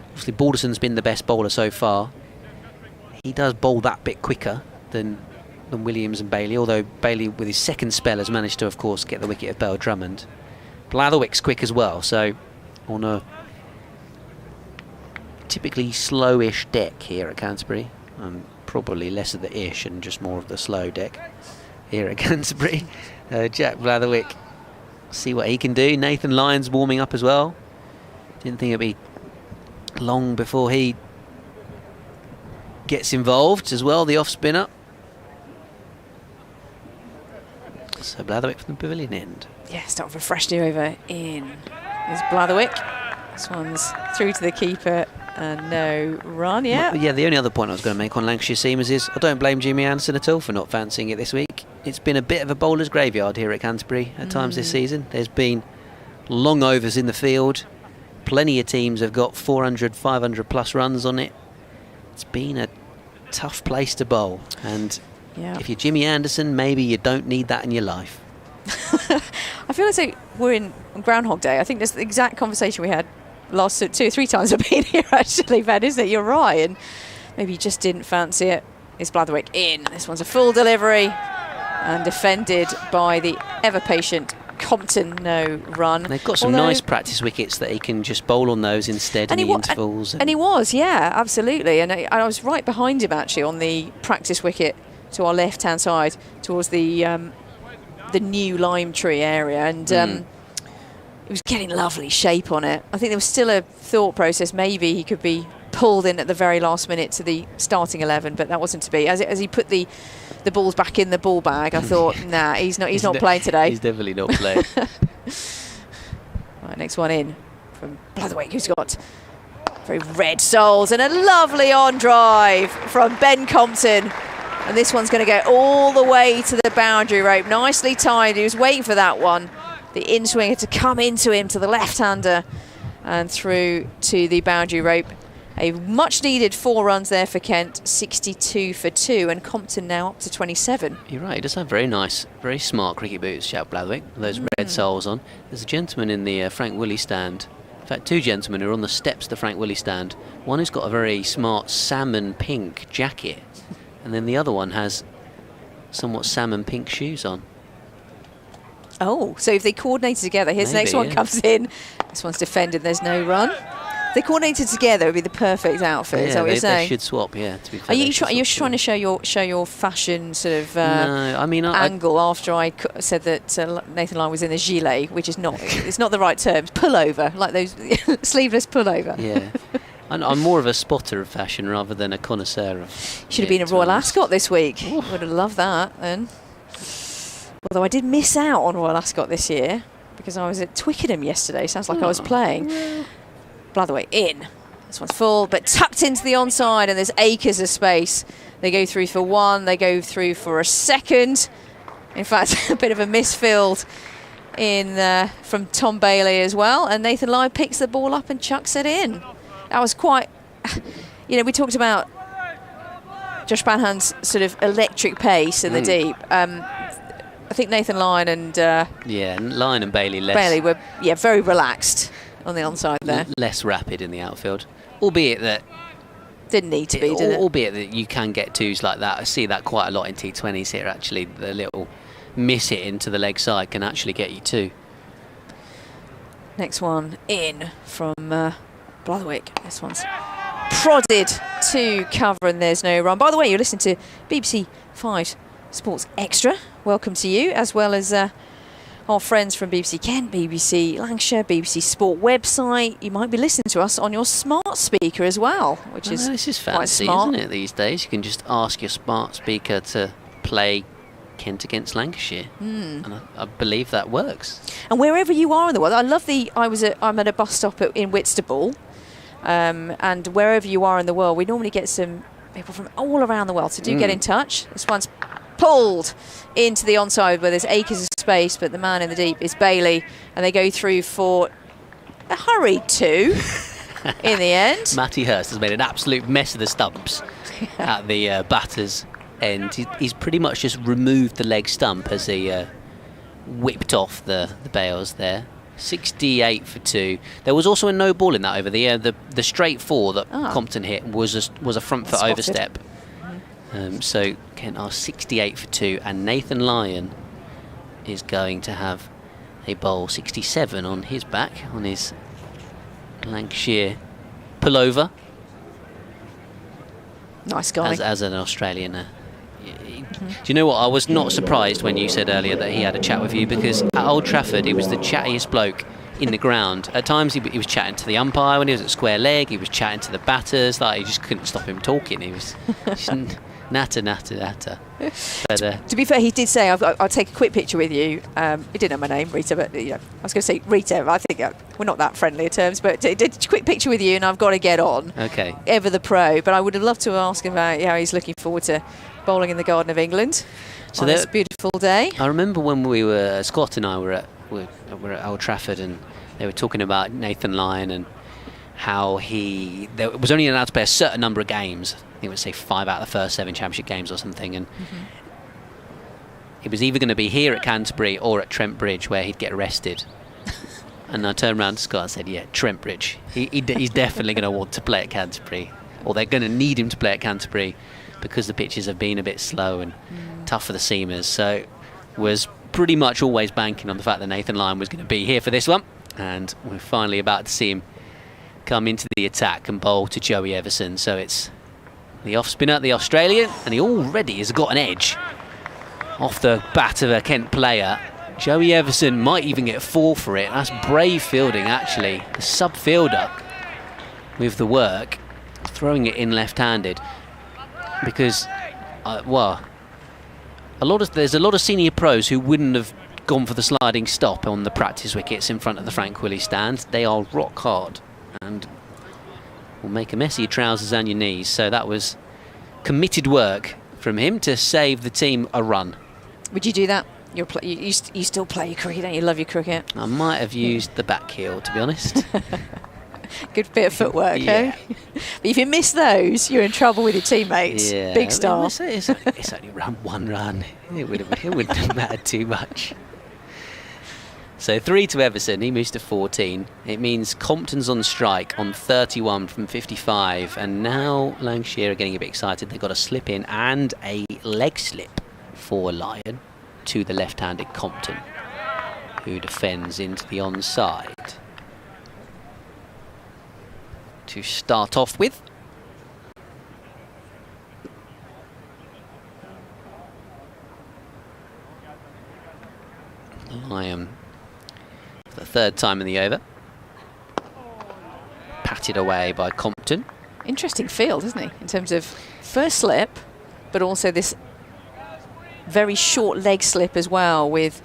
B: obviously Balderson's been the best bowler so far. He does bowl that bit quicker than Williams and Bailey, although Bailey with his second spell has managed to, of course, get the wicket of Bell-Drummond. Blatherwick's quick as well, so on a typically slowish deck here at Canterbury, probably less of the ish and just more of the slow deck here at Canterbury. Jack Blatherwick, see what he can do. Nathan Lyons warming up as well. Didn't think it'd be long before he gets involved as well, the off spinner. So Blatherwick from the pavilion end.
D: Yeah, start with a fresh do over in. There's Blatherwick. This one's through to the keeper and no run. Yeah,
B: the only other point I was going to make on Lancashire seamers is I don't blame Jimmy Anderson at all for not fancying it this week. It's been a bit of a bowler's graveyard here at Canterbury at times this season. There's been long overs in the field. Plenty of teams have got 400, 500 plus runs on it. It's been a tough place to bowl, and if you're Jimmy Anderson, maybe you don't need that in your life.
D: I feel as though we're in Groundhog Day. I think that's the exact conversation we had last 2 or 3 times I've been here, actually, Ben, isn't it? You're right, and maybe you just didn't fancy it. It's Blatherwick in. This one's a full delivery and defended by the ever-patient Compton, no run.
B: They've got some nice practice wickets that he can just bowl on those instead in the intervals.
D: And he was, yeah, absolutely. And I was right behind him, actually, on the practice wicket to our left-hand side towards the new lime tree area. And he was getting lovely shape on it. I think there was still a thought process. Maybe he could be pulled in at the very last minute to the starting 11, but that wasn't to be. As he put the balls back in the ball bag, I thought, nah, he's not playing today.
B: He's definitely not playing.
D: Right, next one in from Blatherwick, who's got very red soles, and a lovely on drive from Ben Compton. And this one's going to go all the way to the boundary rope. Nicely timed. He was waiting for that one. The in-swinger to come into him, to the left-hander, and through to the boundary rope. A much-needed 4 runs there for Kent, 62 for 2, and Compton now up to 27.
B: You're right, he does have very nice, very smart cricket boots, Jack Blatherwick, with those red soles on. There's a gentleman in the Frank Willey stand, in fact 2 gentlemen who are on the steps of the Frank Willey stand. One who's got a very smart salmon pink jacket, and then the other one has somewhat salmon pink shoes on.
D: Oh, so if they coordinated together, here's the next one comes in. This one's defended, there's no run. If they coordinated together, it would be the perfect outfit. Is that what you're saying?
B: They should swap, yeah. To be fair,
D: are you trying to show your fashion sort of
B: no, I mean,
D: angle after I said that Nathan Lyon was in a gilet, which is not it's not the right term. Pullover, like those sleeveless pullover.
B: Yeah. I'm more of a spotter of fashion rather than a connoisseur of.
D: Should have been a Royal Ascot this week. Would have loved that then. Although I did miss out on Royal Ascot this year because I was at Twickenham yesterday. Sounds like I was playing. Blatherwick in. This one's full, but tucked into the onside, and there's acres of space. They go through for 1, they go through for a second. In fact, a bit of a misfield in from Tom Bailey as well, and Nathan Lyon picks the ball up and chucks it in. That was quite, we talked about Josh Banhan's sort of electric pace in the deep. I think Nathan Lyon and
B: Yeah, Lyon and Bailey
D: were very relaxed on the onside there.
B: less rapid in the outfield, albeit that
D: Didn't need to be, did it?
B: albeit that you can get twos like that. I see that quite a lot in T20s here. Actually, the little miss hit into the leg side can actually get you two.
D: Next one in from Blatherwick. This one's prodded to cover and there's no run. By the way, you're listening to BBC 5 Sports Extra. Welcome to you, as well as our friends from BBC Kent, BBC Lancashire, BBC Sport website. You might be listening to us on your smart speaker as well, which is
B: this is
D: quite
B: fancy,
D: smart.
B: isn't it, these days? You can just ask your smart speaker to play Kent against Lancashire, and I believe that works.
D: And wherever you are in the world, I'm at a bus stop in Whitstable, and wherever you are in the world, we normally get some people from all around the world. So do get in touch. This one's pulled into the onside where there's acres of space, but the man in the deep is Bailey, and they go through for a hurried two in the end.
B: Matty Hurst has made an absolute mess of the stumps at the batter's end. He's pretty much just removed the leg stump as he whipped off the bails there. 68 for 2. There was also a no ball in that over. The straight four that Compton hit was a front foot
D: Spotted.
B: overstep. So Kent are 68 for 2, and Nathan Lyon is going to have a bowl 67 on his back, on his Lancashire pullover.
D: Nice guy.
B: As an Australian. Do you know what? I was not surprised when you said earlier that he had a chat with you, because at Old Trafford he was the chattiest bloke in the ground. At times he was chatting to the umpire when he was at square leg. He was chatting to the batters. Like, you just couldn't stop him talking. He was just natter. But,
D: to be fair, he did say, I'll take a quick picture with you. He didn't know my name, Rita, but I was going to say Rita. I think we're not that friendly at terms, but did a quick picture with you, and I've got to get on.
B: Okay.
D: Ever the pro, but I would have loved to ask him about how he's looking forward to bowling in the Garden of England on this beautiful day.
B: I remember when Scott and I were at Old Trafford, and they were talking about Nathan Lyon and how there was only allowed to play a certain number of games. I think it would say 5 out of the first 7 championship games or something, and it was either going to be here at Canterbury or at Trent Bridge where he'd get arrested. And I turned around to Scott and said, yeah, Trent Bridge. He's definitely going to want to play at Canterbury, or they're going to need him to play at Canterbury, because the pitches have been a bit slow and tough for the seamers. So was pretty much always banking on the fact that Nathan Lyon was going to be here for this one, and we're finally about to see him come into the attack and bowl to Joey Everson. So it's the off spinner, the Australian, and he already has got an edge off the bat of a Kent player. Joey Everson might even get 4 for it. That's brave fielding, actually. The sub fielder with the work, throwing it in left-handed, because there's a lot of senior pros who wouldn't have gone for the sliding stop on the practice wickets in front of the Frank Willie stand. They are rock hard and will make a mess of your trousers and your knees. So that was committed work from him to save the team a run.
D: Would you do that? You still play your cricket, don't you? Love your cricket.
B: I might have used the back heel, to be honest.
D: Good bit of footwork,
B: yeah.
D: But if you miss those, you're in trouble with your teammates.
B: Yeah.
D: Big star.
B: It's only one run. It wouldn't have mattered too much. So 3 to Everson, he moves to 14. It means Compton's on strike on 31 from 55, and now Lancashire are getting a bit excited. They've got a slip in and a leg slip for Lyon to the left-handed Compton, who defends into the onside. To start off with. Lyon, for the 3rd time in the over. Patted away by Compton.
D: Interesting field, isn't he? In terms of first slip, but also this very short leg slip as well, with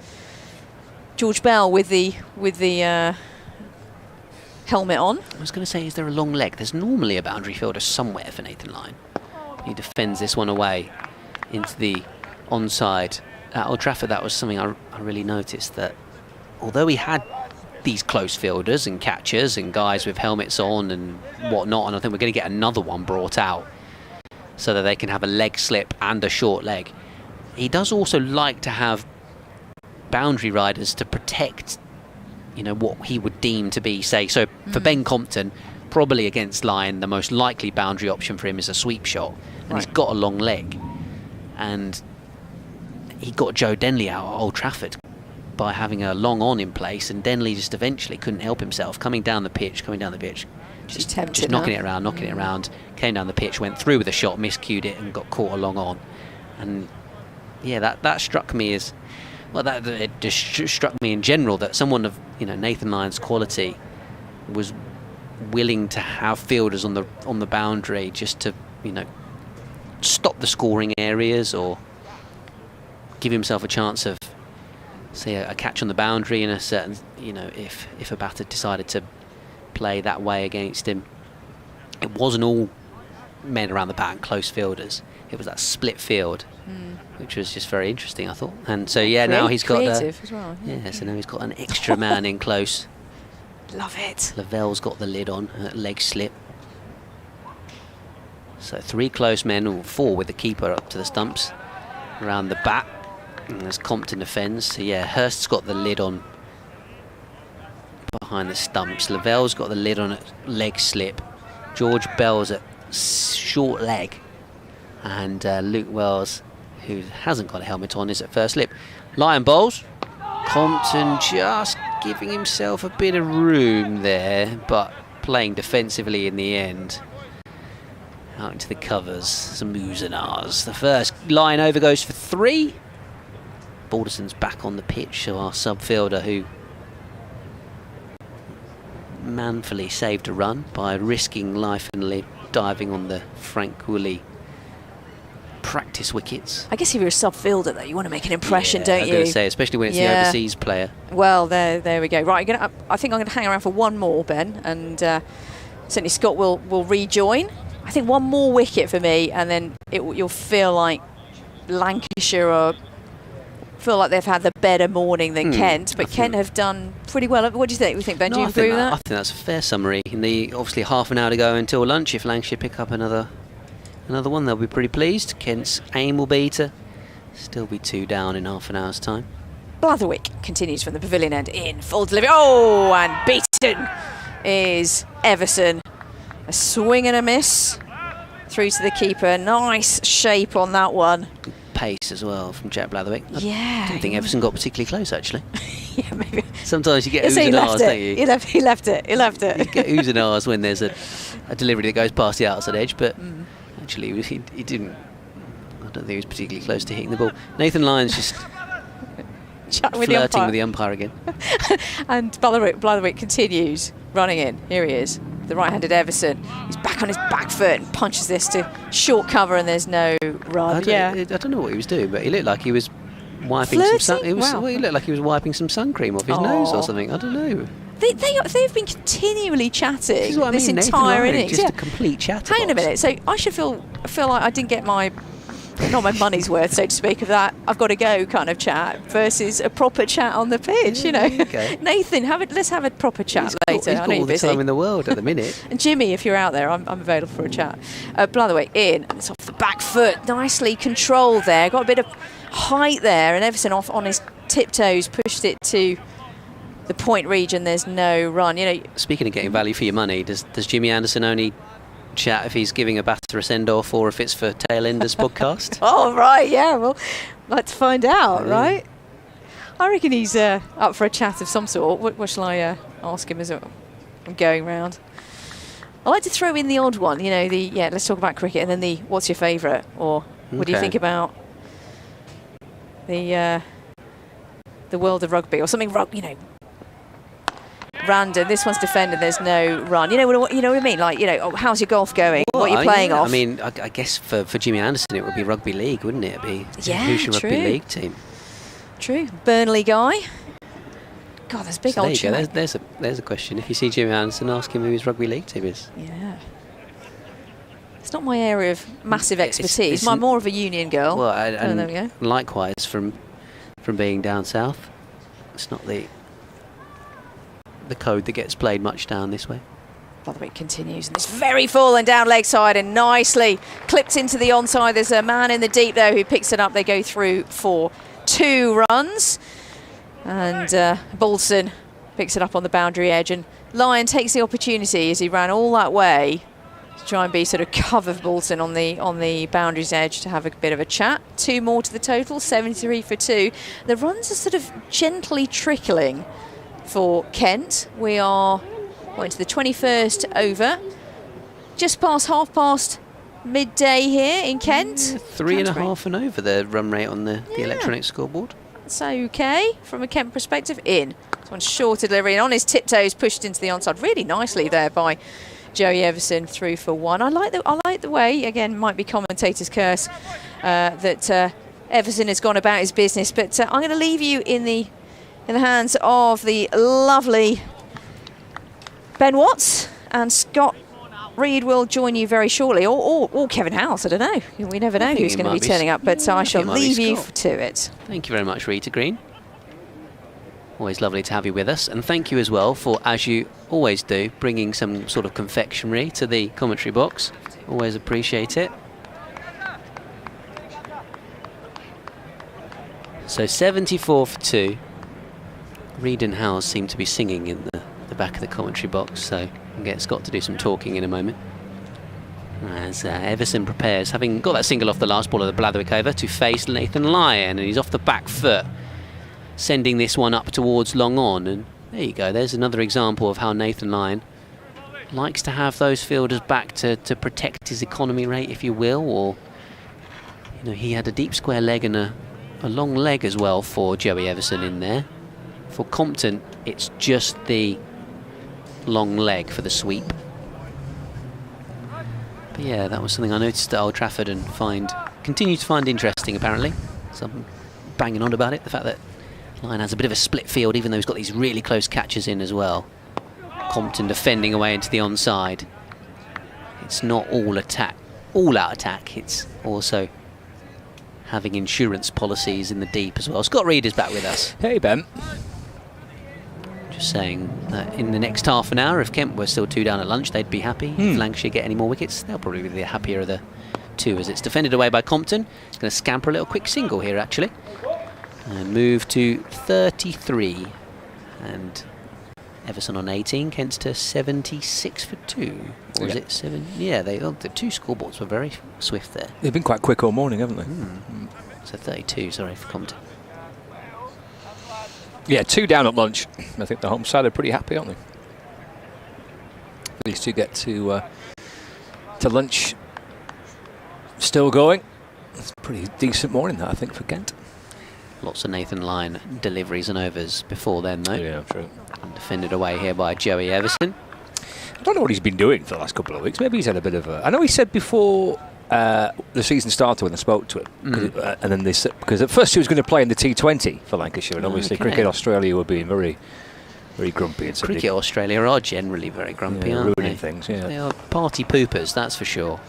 D: George Bell with the helmet on.
B: I was going to say, is there a long leg? There's normally a boundary fielder somewhere for Nathan Lyon. He defends this one away into the onside. At Old Trafford, that was something I really noticed, that although he had these close fielders and catchers and guys with helmets on and whatnot, and I think we're going to get another one brought out so that they can have a leg slip and a short leg, he does also like to have boundary riders to protect, you know, what he would deem to be, say, so for Ben Compton, probably against Lyon, the most likely boundary option for him is a sweep shot, and he's got a long leg, and he got Joe Denley out at Old Trafford by having a long on in place, and Denley just eventually couldn't help himself, coming down the pitch, just knocking it around, came down the pitch, went through with a shot, miscued it, and got caught a long on. And yeah, that struck me as, well, it just struck me in general that someone of, you know, Nathan Lyon's quality was willing to have fielders on the boundary just to, you know, stop the scoring areas or give himself a chance of, say, a catch on the boundary in a certain, you know, if a batter decided to play that way against him. It wasn't all men around the bat and close fielders. It was that split field, which was just very interesting, I thought. And so now he's got
D: creative as well.
B: So now he's got an extra man in close.
D: Love it.
B: Lavelle's got the lid on, leg slip. So 3 close men, or 4 with the keeper up to the stumps around the bat. And as Compton defends, so yeah, Hurst's got the lid on behind the stumps. Lavelle's got the lid on at leg slip. George Bell's at short leg. And Luke Wells, who hasn't got a helmet on, is at first slip. Lyon bowls. Compton just giving himself a bit of room there, but playing defensively in the end. Out into the covers, some oohs and ahs. The first line over goes for 3. Balderson's back on the pitch, so our sub-fielder, who manfully saved a run by risking life and limb, diving on the Frank Woolley practice wickets.
D: I guess if you're a sub-fielder, though, you want to make an impression, don't you?
B: I'm going to say, especially when it's the overseas player.
D: Well, there we go. Right, I think I'm going to hang around for one more, Ben, and certainly Scott will rejoin. I think one more wicket for me, and then you'll feel like Lancashire feel like they've had the better morning than Kent, but Kent have done pretty well. What do you think? We think, Ben, do you agree with that?
B: I think that's a fair summary. In the obviously half an hour to go until lunch, if Lancashire pick up another one, they'll be pretty pleased. Kent's aim will be to still be 2 down in half an hour's time.
D: Blatherwick continues from the pavilion end in full delivery. Oh, and beaten is Everson. A swing and a miss through to the keeper. Nice shape on that one.
B: Pace as well from Jack Blatherwick.
D: Yeah.
B: I didn't think Everson got particularly close, actually.
D: Yeah, maybe.
B: Sometimes you get oohs and ahs, don't you?
D: He left it.
B: You get oohs and ahs when there's a delivery that goes past the outside edge, but actually he didn't. I don't think he was particularly close to hitting the ball. Nathan Lyon's just flirting with the umpire again.
D: And Blatherwick continues running in. Here he is. The right-handed Everson. He's back on his back foot and punches this to short cover, and there's no run.
B: I don't know what he was doing, but he looked like he was wiping some sun. He looked like he was wiping some sun cream off his nose or something. I don't know.
D: They've been continually chatting this entire innings.
B: Just a complete chatterbox.
D: Hang on a minute. So I should feel like I didn't get not my money's worth, so to speak, of that I've got to go kind of chat versus a proper chat on the pitch, you know. Okay. Nathan, let's have a proper chat later.
B: He's got all the time in the world at the minute.
D: And Jimmy, if you're out there, I'm available for a chat. Blatherwick in, and it's off the back foot, nicely controlled there. Got a bit of height there, and Everson off on his tiptoes pushed it to the point region. There's no run. You know. Speaking
B: of getting value for your money, does Jimmy Anderson only chat if he's giving a batter a send-off or if it's for Tailenders podcast?
D: Oh, right, yeah, well, let's find out, right? I reckon he's up for a chat of some sort. What shall I ask him as I'm going round? I like to throw in the odd one, you know, let's talk about cricket, and then what's your favourite, or what do you think about the world of rugby, or something, you know, random. This one's defended, there's no run. You know what I mean? Like, you know, how's your golf going? What are you playing off?
B: I mean, I guess for Jimmy Anderson it would be rugby league, wouldn't it? It'd be who's your rugby league team? True. Burnley guy. God, there's big old go. There's a question. If you see Jimmy Anderson, ask him who his rugby league team is.
D: Yeah. It's not my area of massive expertise. I'm more of a Union girl.
B: Well,
D: there we go.
B: Likewise from being down south, it's not the code that gets played much down this way.
D: Blatherwick continues, and it's very full and down leg side and nicely clipped into the onside. There's a man in the deep though who picks it up. They go through for 2 runs. And Bolton picks it up on the boundary edge, and Lyon takes the opportunity as he ran all that way to try and be sort of cover for Bolton on the boundary's edge to have a bit of a chat. 2 more to the total, 73 for 2. The runs are sort of gently trickling for Kent. We are into the 21st over, just past half past midday here in Kent.
B: 3.5 and over the run rate on the electronic scoreboard.
D: It's okay from a Kent perspective. In. This one's short delivery and on his tiptoes pushed into the onside really nicely there by Joey Everson, through for 1. I like the way, again, might be commentator's curse, that Everson has gone about his business. But I'm going to leave you in the hands of the lovely Ben Watts, and Scott Reed will join you very shortly, or Kevin House. I don't know. We never know who's going to be turning up, but I shall leave you to it.
B: Thank you very much, Rita Green. Always lovely to have you with us, and thank you as well for, as you always do, bringing some sort of confectionery to the commentary box. Always appreciate it. So 74 for 2. Reed and House seem to be singing in the back of the commentary box, so we'll get Scott to do some talking in a moment. As Everson prepares, having got that single off the last ball of the Blatherwick over, to face Nathan Lyon, and he's off the back foot, sending this one up towards long on. And there you go, there's another example of how Nathan Lyon likes to have those fielders back to protect his economy rate, if you will. Or, you know, he had a deep square leg and a long leg as well for Joey Everson in there. For Compton, it's just the long leg for the sweep. But yeah, that was something I noticed at Old Trafford and continue to find interesting, apparently. So I'm banging on about it, the fact that Lyon has a bit of a split field, even though he's got these really close catches in as well. Compton defending away into the onside. It's not all out attack. It's also having insurance policies in the deep as well. Scott Reed is back with us.
C: Hey, Ben.
B: Just saying that in the next half an hour, if Kent were still 2 down at lunch, they'd be happy. If Lancashire get any more wickets, they'll probably be the happier of the 2, as it's defended away by Compton. He's going to scamper a little quick single here, actually, and move to 33. And Everson on 18, Kent's to 76 for 2. Or is it 7? Yeah, the 2 scoreboards were very swift there.
C: They've been quite quick all morning, haven't they?
B: So 32, sorry, for Compton.
C: Yeah, 2 down at lunch. I think the home side are pretty happy, aren't they? These 2 get to lunch still going. It's a pretty decent morning, that, I think, for Kent.
B: Lots of Nathan Lyon deliveries and overs before then, though.
C: Yeah, true.
B: And defended away here by Joey Everson.
C: I don't know what he's been doing for the last couple of weeks. Maybe he's had a bit of a... I know he said before the season started when I spoke to him, and then they said, because at first he was going to play in the T20 for Lancashire, and obviously Cricket Australia were being very, very grumpy. And
B: Cricket Australia are generally very grumpy, aren't they?
C: Ruining things, yeah.
B: They are party poopers, that's for sure.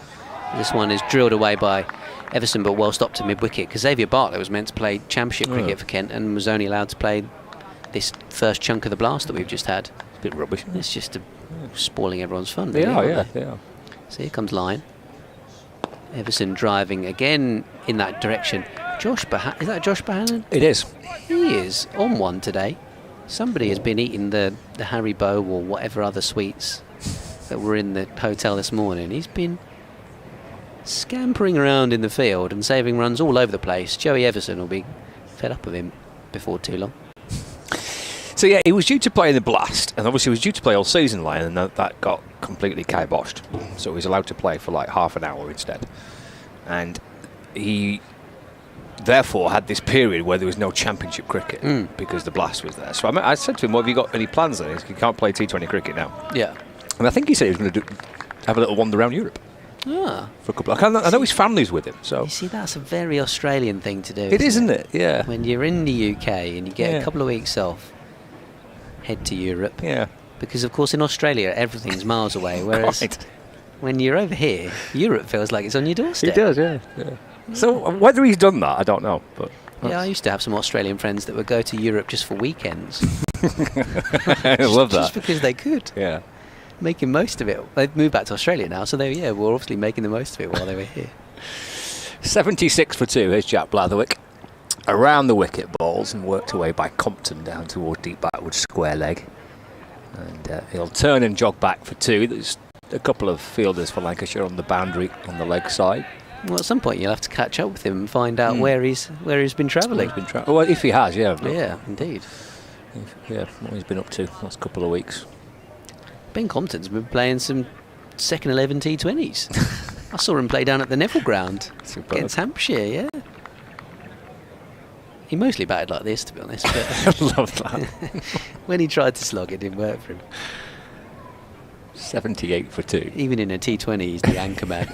B: This one is drilled away by Everson, but well stopped to mid-wicket, because Xavier Bartlett was meant to play Championship cricket for Kent and was only allowed to play this first chunk of the blast that we've just had.
C: It's a bit rubbish.
B: It's just spoiling everyone's fun.
C: They
B: really,
C: are.
B: So here comes Lyon. Everson driving again in that direction. Is that Josh Bohannon?
C: It is.
B: He is on one today. Somebody has been eating the Haribo or whatever other sweets that were in the hotel this morning. He's been scampering around in the field and saving runs all over the place. Joey Everson will be fed up with him before too long.
C: So yeah, he was due to play in the blast, and obviously he was due to play all season, Lyon, and that got completely kiboshed. So he was allowed to play for like half an hour instead. And he therefore had this period where there was no Championship cricket because the blast was there. So I said to him, well, have you got any plans then? He can't play T20 cricket now.
B: Yeah.
C: And I think he said he was going to have a little wander around Europe. For a couple I know his family's with him. So
B: you see, that's a very Australian thing to do.
C: It is, isn't it? Yeah.
B: When you're in the UK and you get a couple of weeks off, head to Europe.
C: Yeah.
B: Because of course in Australia everything's miles away, whereas when you're over here, Europe feels like it's on your doorstep.
C: It does, yeah. So whether he's done that, I don't know. But
B: yeah, I used to have some Australian friends that would go to Europe just for weekends.
C: I love that.
B: Just because they could.
C: Yeah.
B: Making most of it. They've moved back to Australia now, so they were obviously making the most of it while they were here.
C: 76 for 2. Here's Jack Blatherwick around the wicket ball. balls and worked away by Compton down toward deep backward square leg. And he'll turn and jog back for 2. There's a couple of fielders for Lancashire on the boundary on the leg side.
B: Well, at some point you'll have to catch up with him and find out where he's been travelling.
C: Well, if he has, yeah.
B: Yeah, indeed.
C: What he's been up to the last couple of weeks.
B: Ben Compton's been playing some second 11 T20s. I saw him play down at the Neville Ground against Hampshire, yeah. He mostly batted like this, to be honest. But
C: Love that.
B: when he tried to slog, it didn't work for him.
C: 78 for 2.
B: Even in a T20, he's the anchor man.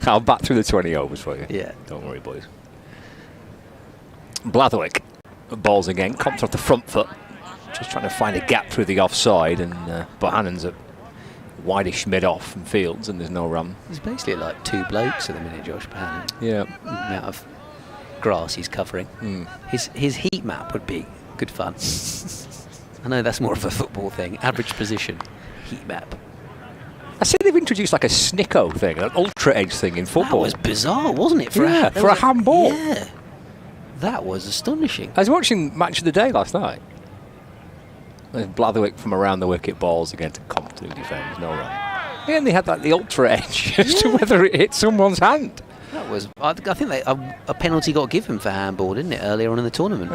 C: I'll bat through the 20 overs for you.
B: Yeah.
C: Don't worry, boys. Blatherwick balls again. Compton off the front foot. Just trying to find a gap through the offside. And Bohannon's at wideish mid-off and Fields, and there's no run.
B: He's basically like 2 blokes at the minute, Josh Bohannon.
C: Yeah.
B: The amount of grass he's covering. His heat map would be good fun. I know that's more of a football thing. Average position, heat map.
C: I see they've introduced like a snicko thing, an ultra edge thing in football.
B: That was bizarre, wasn't it? For
C: a handball.
B: Yeah. That was astonishing.
C: I was watching Match of the Day last night. There's Blatherwick from around the wicket balls against Compton who defends, no run. Yeah, and they had like the ultra edge as to whether it hit someone's hand.
B: That was, I think a penalty got given for handball, didn't it, earlier on in the tournament?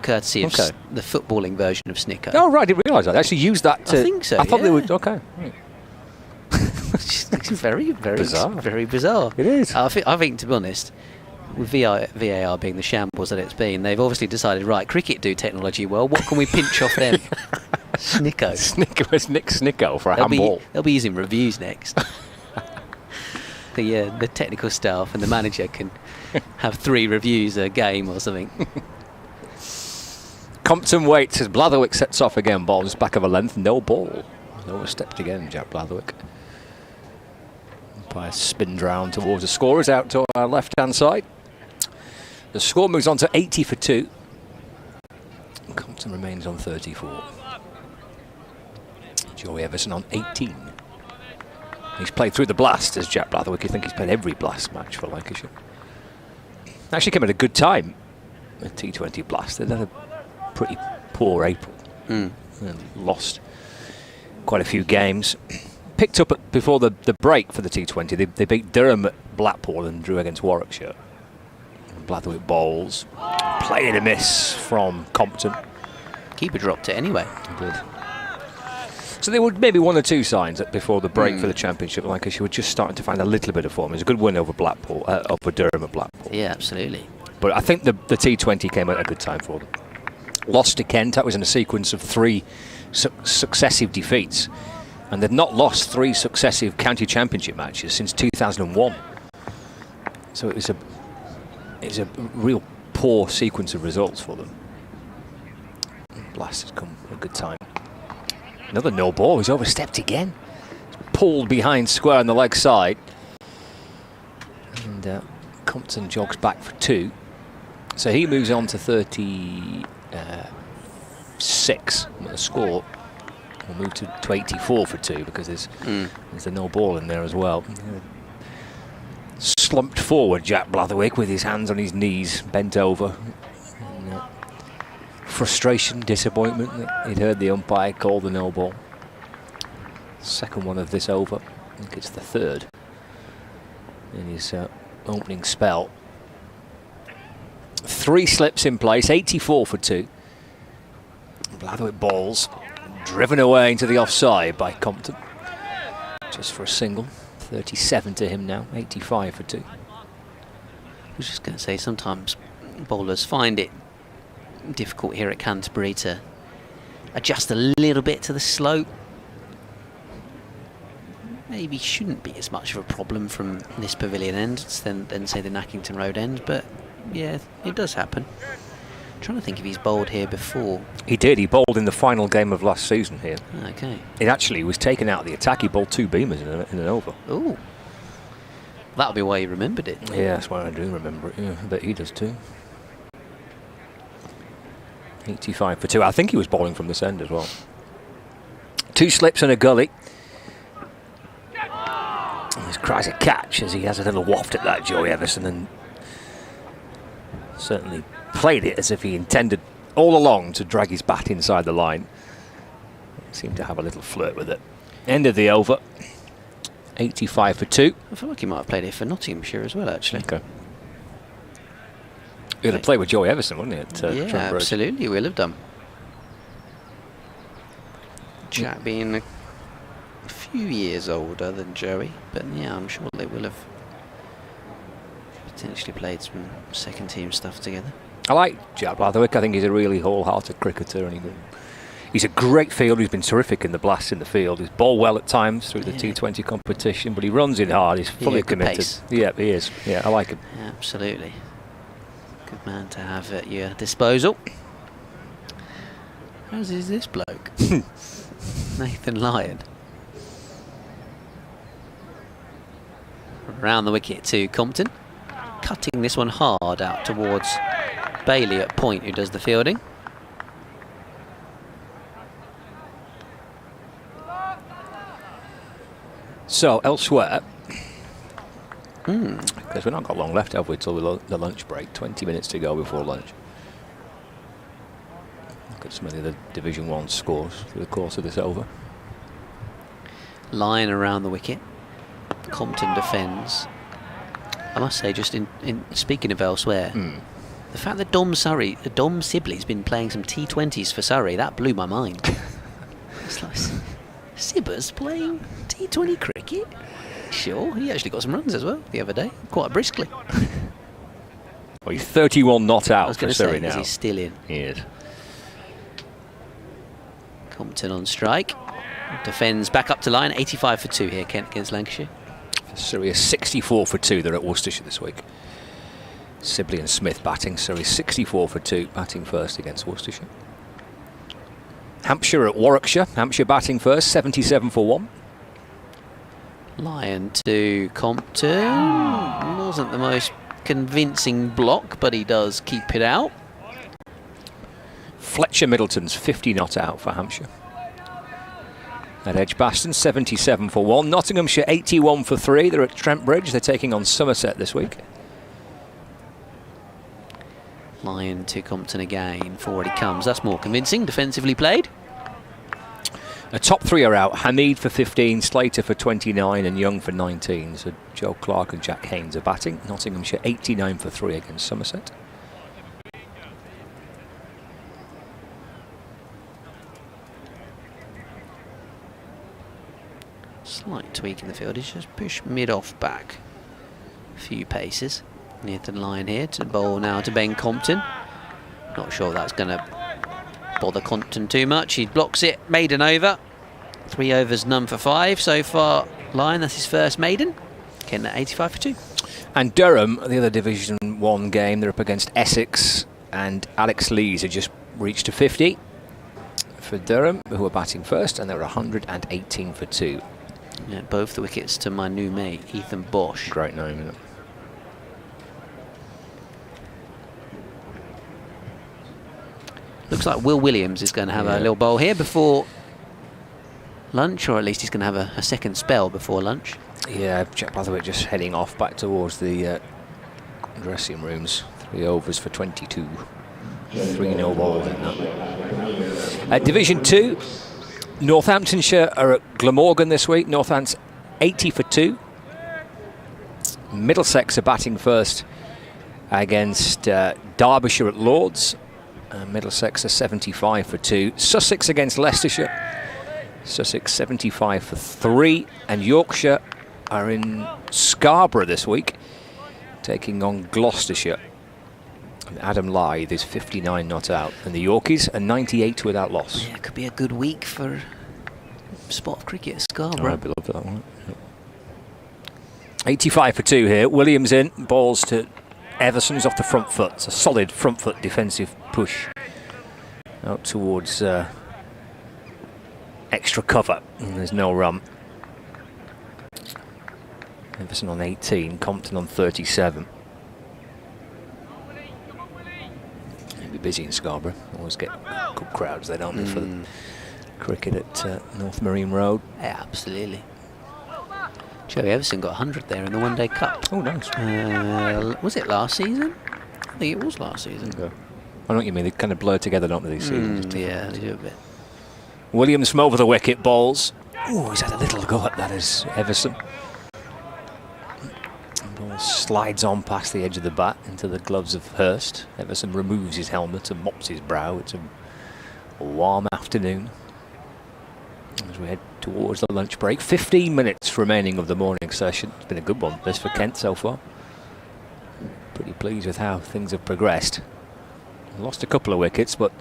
B: Courtesy of the footballing version of Snicko.
C: Oh, right, I didn't realise that. They actually used that to...
B: I think so,
C: I thought they would... Okay. Right.
B: It's very, very
C: bizarre.
B: Very bizarre.
C: It is.
B: I think, to be honest, with VAR being the shambles that it's been, they've obviously decided, right, cricket do technology well, what can we pinch off them? Snicko.
C: Snicko is Nick Snicko for a handball.
B: They'll be using reviews next. The technical staff and the manager can have 3 reviews a game or something.
C: Compton waits as Blatherwick sets off again. Ball just back of a length, no ball. Overstepped again, Jack Blatherwick. Umpire spins round towards the scorers out to our left-hand side. The score moves on to 80 for 2. Compton remains on 34. Joey Everson on 18. He's played through the blast as Jack Blatherwick. You think he's played every blast match for Lancashire. Actually came at a good time. A T20 blast. They had a pretty poor April. And lost quite a few games. Picked up before the break for the T20. They beat Durham at Blackpool and drew against Warwickshire. Blatherwick bowls. Play and a miss from Compton.
B: Keeper dropped it anyway.
C: He did. So there were maybe 1 or 2 signs that before the break for the Championship, Lancashire were just starting to find a little bit of form. It was a good win over Blackpool, over Durham at Blackpool.
B: Yeah, absolutely.
C: But I think the T20 came at a good time for them. Lost to Kent. That was in a sequence of 3 successive defeats. And they've not lost 3 successive county championship matches since 2001. So it was a real poor sequence of results for them. Blast has come at a good time. Another no ball. He's overstepped again. He's pulled behind square on the leg side. And Compton jogs back for 2. So he moves on to 36. The score will move to 84 for 2 because there's a no ball in there as well. Slumped forward, Jack Blatherwick, with his hands on his knees, bent over. And, frustration, disappointment that he'd heard the umpire call the no ball. Second one of this over. I think it's the 3rd in his opening spell. 3 slips in place, 84 for 2. Blatherwick balls, driven away into the offside by Compton. Just for a single. 37 to him now, 85 for 2.
B: I was just going to say, sometimes bowlers find it difficult here at Canterbury to adjust a little bit to the slope. Maybe shouldn't be as much of a problem from this pavilion end than say the Nackington Road end, but yeah, it does happen. I'm trying to think if he's bowled here before.
C: He did. He bowled in the final game of last season here.
B: Okay.
C: It actually was taken out of the attack. He bowled 2 beamers in an over.
B: Ooh. That'll be why you remembered it.
C: Yeah, that's why I do remember it. Yeah, I bet he does too. 85 for 2. I think he was bowling from this end as well. 2 slips and a gully. He cries a catch as he has a little waft at that, Joey Everson, and certainly played it as if he intended all along to drag his bat inside the line. Seemed to have a little flirt with it. End of the over. 85 for 2.
B: I feel like he might have played it for Nottinghamshire as well, actually.
C: Okay. He'd have played with Joey Everson, wouldn't he? At,
B: Yeah,
C: Trent Bridge?
B: absolutely, we'll have done. Jack being a few years older than Joey, but yeah, I'm sure they will have potentially played some second team stuff together.
C: I like Jack Blatherwick. I think he's a really wholehearted cricketer, and he's a great fielder. He's been terrific in the blasts in the field. He's bowled well at times through the T20 competition, but he runs in hard. He's fully committed.
B: Pace.
C: Yeah, he is. Yeah, I like him.
B: Yeah, absolutely. Good man to have at your disposal. How's is this bloke? Nathan Lyon. Around the wicket to Compton. Cutting this one hard out towards Bailey at point, who does the fielding.
C: So, elsewhere, because we've not got long left, have we, till the lunch break. 20 minutes to go before lunch. Look at some of the Division 1 scores through the course of this over.
B: Lyon around the wicket. Compton defends. I must say, just in speaking of elsewhere, the fact that Dom Sibley's been playing some T20s for Surrey, that blew my mind. It's like, Sibber's playing T20 cricket? Sure, he actually got some runs as well the other day, quite briskly.
C: Well, he's 31 not out
B: I was
C: for
B: going to
C: Surrey
B: say,
C: now.
B: he's still in.
C: He is.
B: Compton on strike. Defends back up to line. 85 for 2 here, Kent, against Lancashire.
C: Surrey is 64 for 2. They're at Worcestershire this week. Sibley and Smith batting. Surrey 64 for 2, batting first against Worcestershire. Hampshire at Warwickshire. Hampshire batting first, 77 for 1.
B: Lyon to Compton. Wasn't the most convincing block, but he does keep it out.
C: Fletcher Middleton's 50 not out for Hampshire. At Edgbaston, 77 for 1. Nottinghamshire 81 for 3. They're at Trent Bridge. They're taking on Somerset this week.
B: Lyon to Compton again. Forward he comes. That's more convincing. Defensively played.
C: The top 3 are out. Hamid for 15, Slater for 29 and Young for 19. So Joe Clark and Jack Haynes are batting. Nottinghamshire 89 for 3 against Somerset.
B: Slight tweak in the field. He's just pushed mid-off back a few paces. Near to the line here. To bowl now to Ben Compton. Not sure that's going to bother Compton too much. He blocks it. Maiden over. 3 overs, none for 5 so far. Lyon, that's his first maiden. Getting at 85 for 2.
C: And Durham, the other Division 1 game, they're up against Essex, and Alex Lees had just reached to 50 for Durham, who are batting first, and they're 118 for 2.
B: Yeah, both the wickets to my new mate, Ethan Bosch.
C: Great name, isn't it?
B: Looks like Will Williams is going to have a little bowl here before lunch, or at least he's going to have a second spell before lunch.
C: Yeah, Jack Blatherwick just heading off back towards the dressing rooms. 3 overs for 22. 3-0 bowled in that. Division 2, Northamptonshire are at Glamorgan this week. Northants 80 for 2. Middlesex are batting first against Derbyshire at Lords. Middlesex are 75 for 2. Sussex against Leicestershire. Sussex 75 for 3. And Yorkshire are in Scarborough this week, taking on Gloucestershire. And Adam Lythe is 59 not out. And the Yorkies are 98 without loss.
B: Yeah, it could be a good week for spot of cricket at Scarborough.
C: Oh, I'd be loved that one. 85 for 2 here. Williams in, balls to Everson, who's off the front foot. It's a solid front foot defensive push out towards extra cover, and there's no run. Everson on 18, Compton on 37. It'll be busy in Scarborough. Always get good crowds there, don't they, for the cricket at North Marine Road.
B: Yeah, absolutely. Joey Everson got 100 there in the One Day Cup.
C: Oh, nice.
B: Was it last season? I think it was last season.
C: Okay. I know what you mean. They kind of blur together, don't they, these seasons?
B: Yeah, they do a bit.
C: Williams from over the wicket, balls. Oh, he's had a little go at that as Everson. The ball slides on past the edge of the bat into the gloves of Hurst. Everson removes his helmet and mops his brow. It's a warm afternoon as we head towards the lunch break. 15 minutes remaining of the morning session. It's been a good one, this for Kent so far. Pretty pleased with how things have progressed. Lost a couple of wickets, but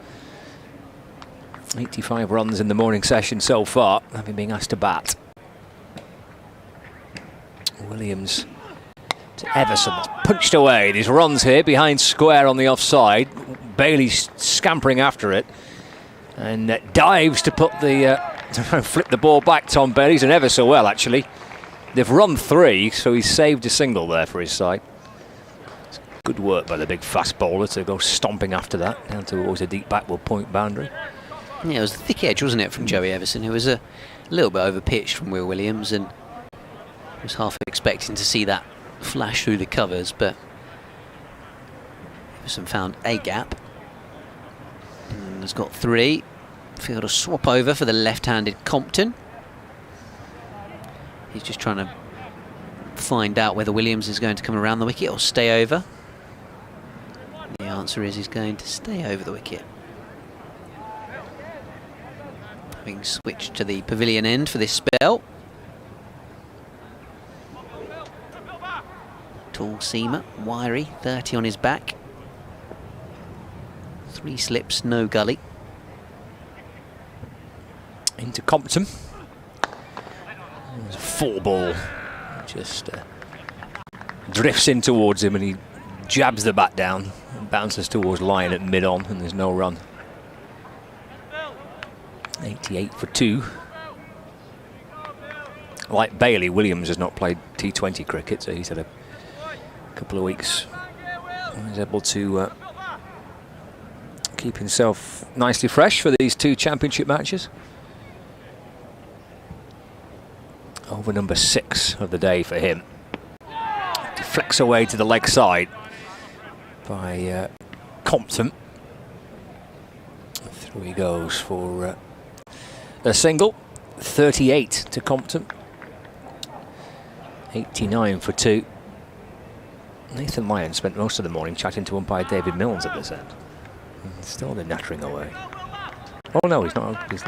C: 85 runs in the morning session so far, having been asked to bat. Williams to Everson, that's punched away. These runs here behind square on the offside. Bailey's scampering after it and dives to put the to flip the ball back. Tom Bailey's done ever so well, actually. They've run 3, so he's saved a single there for his side. It's good work by the big fast bowler to go stomping after that down towards the deep backward point boundary.
B: Yeah, it was a thick edge, wasn't it, from Joey Everson, who was a little bit over-pitched from Will Williams, and was half expecting to see that flash through the covers, but Everson found a gap and has got 3. Field a swap over for the left-handed Compton. He's just trying to find out whether Williams is going to come around the wicket or stay over. The answer is he's going to stay over the wicket. Having switched to the pavilion end for this spell. Tall seamer, wiry, 30 on his back. 3 slips, no gully.
C: Into Compton. There's a 4 ball. Just drifts in towards him and he jabs the bat down and bounces towards line at mid-on, and there's no run. 88 for 2. Like Bailey, Williams has not played T20 cricket, so he's had a couple of weeks. He's able to keep himself nicely fresh for these 2 championship matches. Over number 6 of the day for him. Deflects away to the leg side by Compton. Through he goes for a single. 38 to Compton. 89 for 2. Nathan Lyon spent most of the morning chatting to umpire David Milnes at this end. And still they're nattering away. Oh no, he's not. He's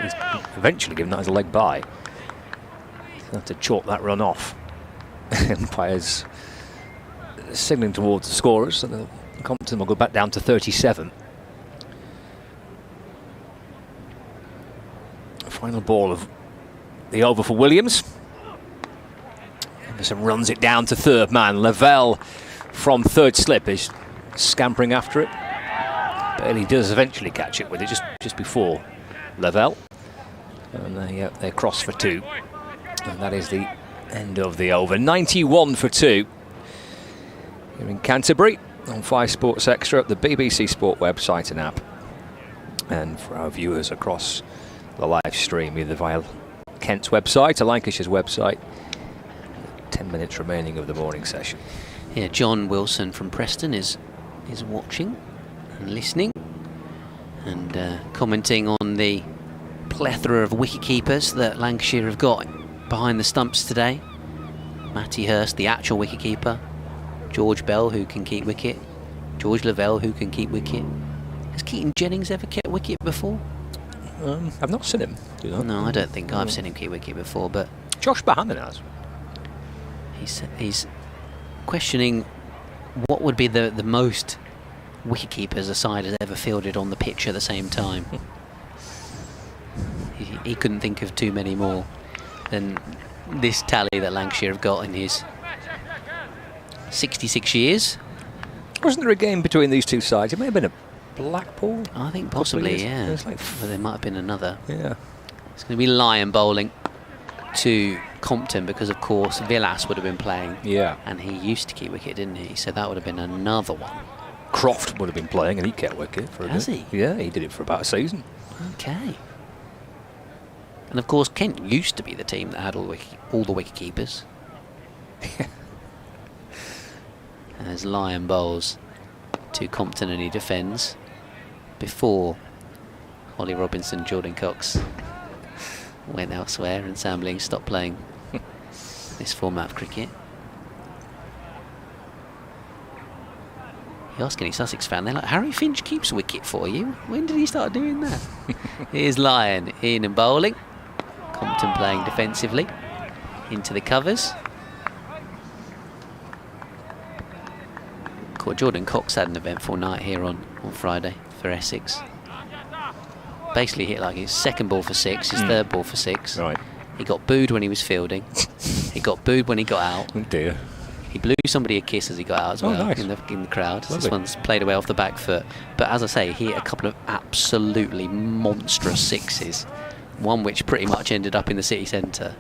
C: eventually given that as a leg bye. He'll have to chalk that run off. Umpires signalling towards the scorers, so the Compton will go back down to 37. Final ball of the over for Williams. Anderson runs it down to third man. Lavelle from third slip is scampering after it. Bailey does eventually catch it with it just before Lavelle. And they cross for 2. And that is the end of the over. 91 for 2. Here in Canterbury on 5 Sports Extra, the BBC Sport website and app. And for our viewers across the live stream, either via Kent's website or Lancashire's website. 10 minutes remaining of the morning session.
B: Yeah, John Wilson from Preston is watching and listening and commenting on the plethora of wicketkeepers that Lancashire have got behind the stumps today. Matty Hurst, the actual wicketkeeper. George Bell, who can keep wicket. George Lavelle, who can keep wicket. Has Keaton Jennings ever kept wicket before?
C: I've not seen him do that.
B: No, I don't think I've seen him keep wicket before, but
C: Josh Bahaman has.
B: He's questioning what would be the most wicketkeepers a side has ever fielded on the pitch at the same time. He couldn't think of too many more than this tally that Lancashire have got in his 66 years.
C: Wasn't there a game between these 2 sides? It may have been a Blackpool?
B: I think possibly, yeah.
C: Like
B: but there might have been another.
C: Yeah.
B: It's going to be Lyon bowling to Compton because, of course, Villas would have been playing.
C: Yeah.
B: And he used to keep wicket, didn't he? So that would have been another one.
C: Croft would have been playing and he kept wicket for a bit.
B: Has he?
C: Yeah, he did it for about a season.
B: Okay. And of course, Kent used to be the team that had all the wicket keepers. And there's Lyon bowls to Compton, and he defends before Ollie Robinson, Jordan Cox went elsewhere, and Sam Ling stopped playing this format of cricket. You ask any Sussex fan, they're like, Harry Finch keeps wicket for you. When did he start doing that? Here's Lyon in and bowling. Compton playing defensively into the covers. Jordan Cox had an eventful night here on Friday for Essex. Basically hit like his second ball for 6, his third ball for 6.
C: Right.
B: He got booed when he was fielding. He got booed when he got out.
C: Oh dear.
B: He blew somebody a kiss as he got out as well.
C: Nice.
B: in the crowd.
C: Lovely.
B: This one's played away off the back foot. But as I say, he hit a couple of absolutely monstrous 6s. One which pretty much ended up in the city centre.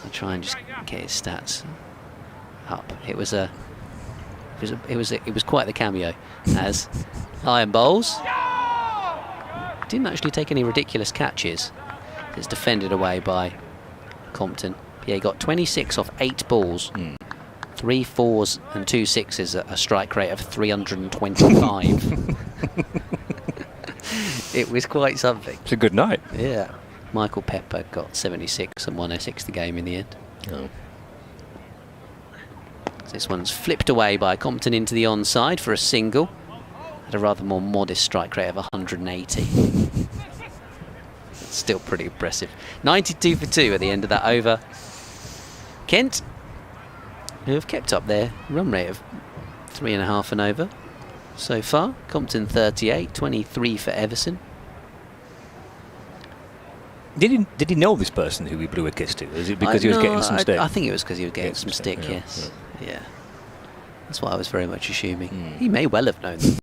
B: I'll try and just get his stats up. It was quite the cameo as Lyon bowls. Didn't actually take any ridiculous catches. It's defended away by Compton. Yeah, he got 26 off 8 balls. 3 4s and 2 6s at a strike rate of 325. It was quite something.
C: It's a good night.
B: Yeah. Michael Pepper got 76 and won Essex the game in the end.
C: Oh.
B: This one's flipped away by Compton into the onside for a single at a rather more modest strike rate of 180. It's still pretty impressive. 92 for 2 at the end of that over. Kent, who have kept up their run rate of 3.5 and over so far. Compton 38, 23 for Everson.
C: Did he know this person who he blew a kiss to? Is it because he was getting some stick?
B: I think it was because he was getting some stick,
C: yeah,
B: yes. Yeah. That's what I was very much assuming. He may well have known them.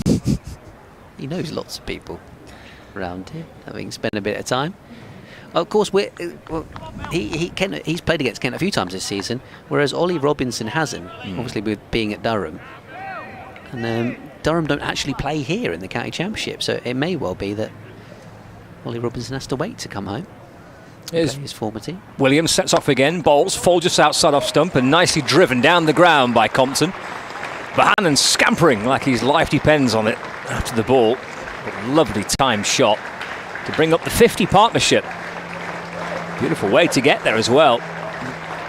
B: He knows lots of people around here, having spent a bit of time. Of course, he's played against Kent a few times this season, whereas Ollie Robinson hasn't, obviously with being at Durham. And Durham don't actually play here in the county championship, so it may well be that Ollie Robinson has to wait to come home. His former team.
C: Williams sets off again, bowls, fall just outside off stump and nicely driven down the ground by Compton. Bohannon scampering like his life depends on it after the ball. But lovely timed shot to bring up the 50 partnership. Beautiful way to get there as well.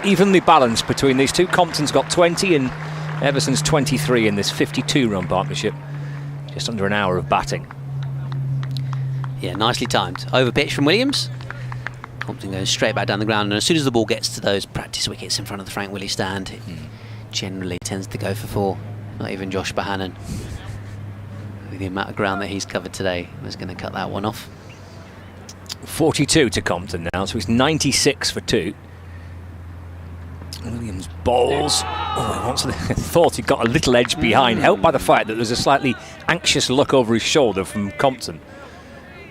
C: Evenly balanced between these two. Compton's got 20 and Everson's 23 in this 52-run partnership. Just under an hour of batting.
B: Yeah, nicely timed. Over pitch from Williams. Compton goes straight back down the ground, and as soon as the ball gets to those practice wickets in front of the Frank Willie stand, it generally tends to go for 4. Not even Josh Bohannon, with the amount of ground that he's covered today, was going to cut that one off.
C: 42 to Compton now, so he's 96 for 2. Williams bowls. Oh, he thought he got a little edge behind, helped by the fact that there's a slightly anxious look over his shoulder from Compton.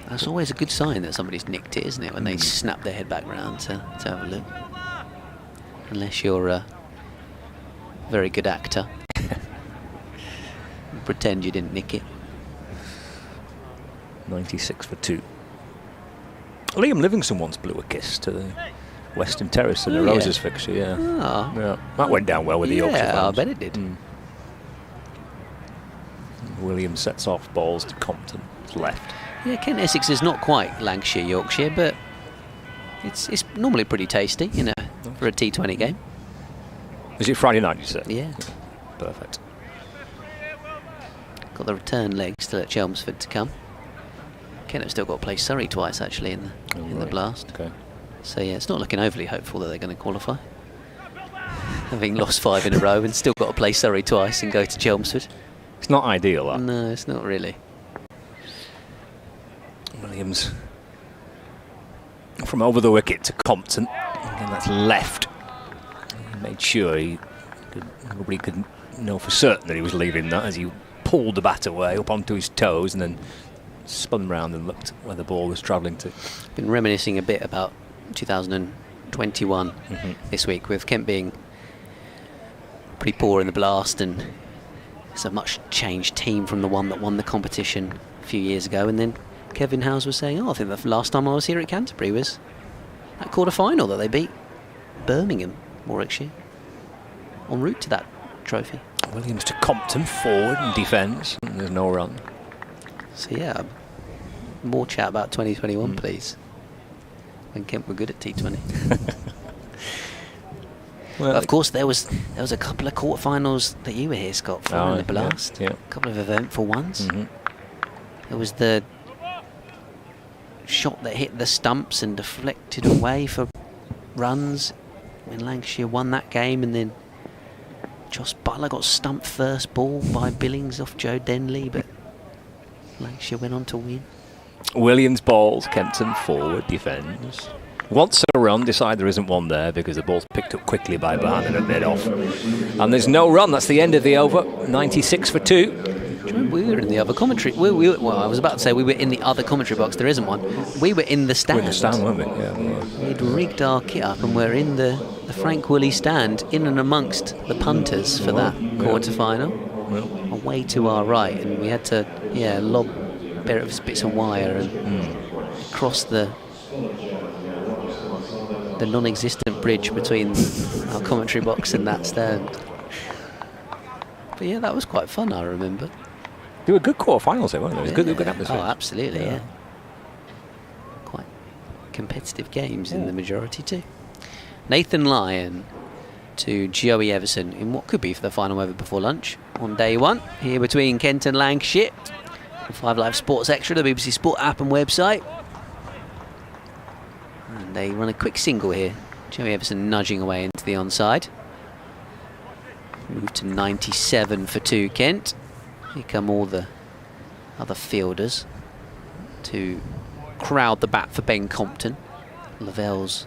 B: That's always a good sign that somebody's nicked it, isn't it, when they snap their head back round to have a look. Unless you're a very good actor. Pretend you didn't nick it.
C: 96 for 2. Liam Livingston once blew a kiss to the Western Terrace in the Roses fixture, yeah. That went down well with the Yorkshire fans.
B: I bet it did.
C: Williams sets off balls to Compton, left.
B: Yeah, Kent Essex is not quite Lancashire, Yorkshire, but it's normally pretty tasty, for a T20 game.
C: Is it Friday night, you said?
B: Yeah.
C: Perfect.
B: Got the return leg still at Chelmsford to come. Kent have still got to play Surrey twice, actually, in the blast.
C: Okay.
B: So, yeah, it's not looking overly hopeful that they're going to qualify. Having lost 5 in a row and still got to play Surrey twice and go to Chelmsford.
C: It's not ideal, that.
B: No, it's not really.
C: Williams from over the wicket to Compton. Again, that's left. He made sure nobody could know for certain that he was leaving that as he pulled the bat away up onto his toes and then spun round and looked where the ball was travelling to.
B: Been reminiscing a bit about 2021 this week, with Kent being pretty poor in the blast, and it's a much changed team from the one that won the competition a few years ago. And then Kevin Howes was saying, I think the last time I was here at Canterbury was that quarter-final that they beat Birmingham, Warwickshire, en route to that trophy.
C: Williams to Compton, forward and defence. There's no run.
B: So yeah, more chat about 2021, please. When Kent were good at T20.
C: Well,
B: of course, there was a couple of quarterfinals that you were here, Scott, for in the blast.
C: Yeah.
B: A couple of eventful ones.
C: Mm-hmm.
B: There was the shot that hit the stumps and deflected away for runs when Lancashire won that game, and then Joss Butler got stumped first ball by Billings off Joe Denley, but Lancashire went on to win.
C: Williams balls, Kempton forward, defends. Wants a run, decide there isn't one there because the ball's picked up quickly by Barn and a bit off. And there's no run, that's the end of the over. 96 for 2.
B: Do you remember we were in the other commentary? Well, I was about to say we were in the other commentary box. There isn't one. We were in the stand.
C: We're in the stand, weren't we? Yeah, we were.
B: We'd rigged our kit up and we're in the Frank Woolley stand, in and amongst the punters for that quarter-final.
C: Well.
B: Away to our right, and we had to, lob bits of wire and cross the non-existent bridge between our commentary box and that stand. But yeah, that was quite fun, I remember.
C: They were good quarterfinals, they weren't they? It was good atmosphere.
B: Oh, absolutely, yeah. Quite competitive games in the majority too. Nathan Lyon to Joey Everson in what could be for the final over before lunch on day one, here between Kent and Lancashire. 5 Live Sports Extra, the BBC Sport app and website. And they run a quick single here. Joey Everson nudging away into the onside. Move to 97 for 2 Kent. Here come all the other fielders to crowd the bat for Ben Compton. Lavell's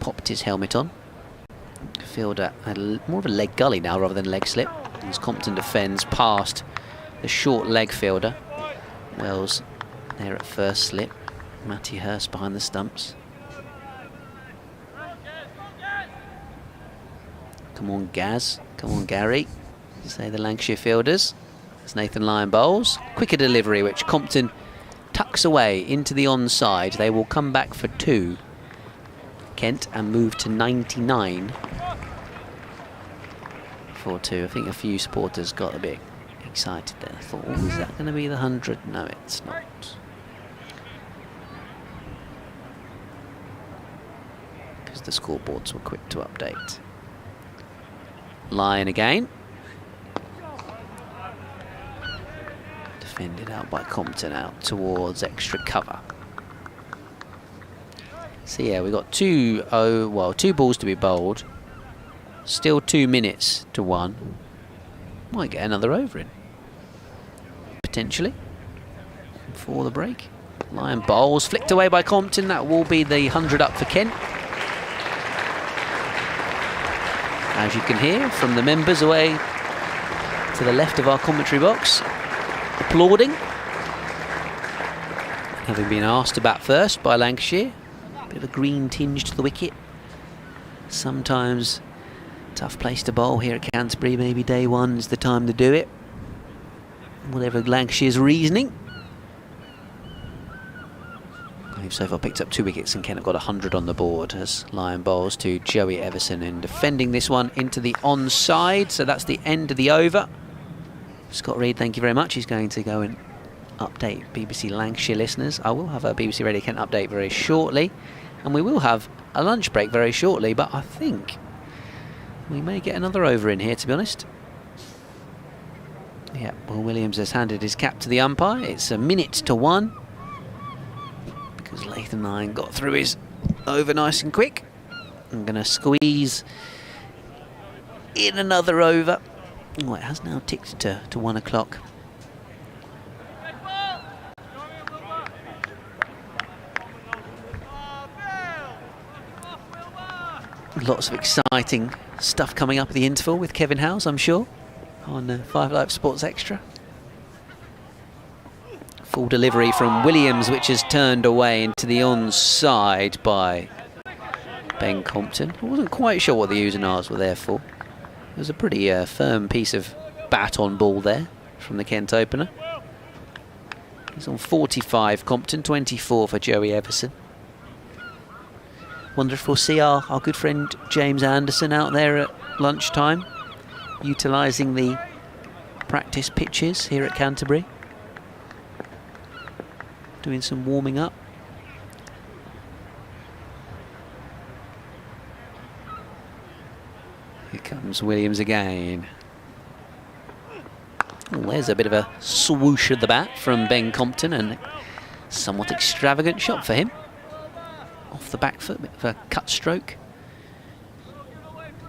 B: popped his helmet on. Fielder had more of a leg gully now rather than leg slip, as Compton defends past the short leg fielder. Wells there at first slip. Matty Hurst behind the stumps. Come on, Gaz. Come on, Gary. Say the Lancashire fielders. As Nathan Lyon bowls. Quicker delivery, which Compton tucks away into the onside. They will come back for 2. Kent and move to 99 for 2. I think a few supporters got a bit excited there. I thought, is that going to be the 100? No, it's not. Because the scoreboards were quick to update. Lyon again. Defended out by Compton out towards extra cover. So yeah, we've got 2 balls to be bowled. Still 2 minutes to 1. Might get another over in. Potentially. Before the break. Lyon bowls, flicked away by Compton. That will be the 100 up for Kent. As you can hear from the members away to the left of our commentary box, applauding. Having been asked to bat first by Lancashire. Bit of a green tinge to the wicket. Sometimes tough place to bowl here at Canterbury. Maybe day one is the time to do it. Whatever Lancashire's reasoning. They've so far picked up 2 wickets and Kent have got 100 on the board as Lyon bowls to Joey Everson and defending this one into the onside. So that's the end of the over. Scott Reed, thank you very much. He's going to go and update BBC Lancashire listeners. I will have a BBC Radio Kent update very shortly, and we will have a lunch break very shortly, but I think we may get another over in here, to be honest. Yeah, Will Williams has handed his cap to the umpire. It's a minute to 1 because Nathan Lyon got through his over nice and quick. I'm going to squeeze in another over. Oh, it has now ticked to 1 o'clock. Lots of exciting stuff coming up at the interval with Kevin Howes, I'm sure, on 5 Live Sports Extra. Full delivery from Williams, which has turned away into the onside by Ben Compton. I wasn't quite sure what the U's and R's were there for. It was a pretty firm piece of bat on ball there from the Kent opener. He's on 45, Compton, 24 for Joey Everson. Wonder if we'll see our good friend James Anderson out there at lunchtime. utilising the practice pitches here at Canterbury. Doing some warming up. Here comes Williams again. Oh, there's a bit of a swoosh of the bat from Ben Compton, and somewhat extravagant shot for him. Off the back foot, bit of a cut stroke.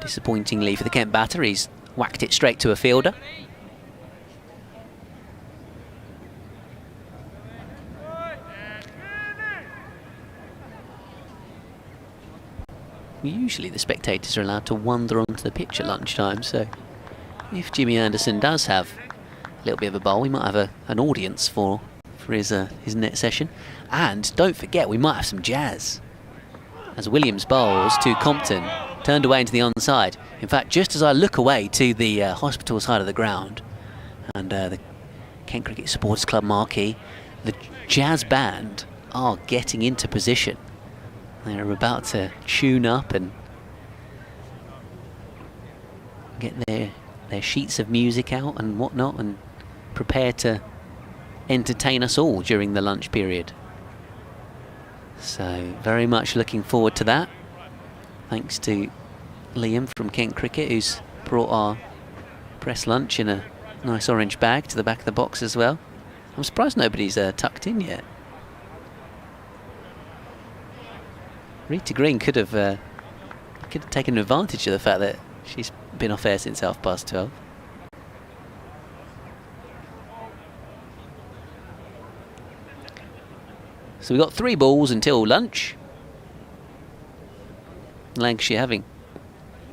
B: Disappointingly for the Kent batter, he's whacked it straight to a fielder. Usually the spectators are allowed to wander onto the pitch at lunchtime, so if Jimmy Anderson does have a little bit of a bowl, we might have an audience for his net session. And don't forget, we might have some jazz as Williams bowls to Compton, turned away into the onside. In fact, just as I look away to the hospital side of the ground and the Kent Cricket Supporters Club marquee, the jazz band are getting into position. They're about to tune up and get their sheets of music out and whatnot and prepare to entertain us all during the lunch period. So very much looking forward to that. Thanks to Liam from Kent Cricket, who's brought our press lunch in a nice orange bag to the back of the box as well. I'm surprised nobody's tucked in yet. Rita Green could have taken advantage of the fact that she's been off air since 12:30. So we've got 3 balls until lunch. Lancashire, having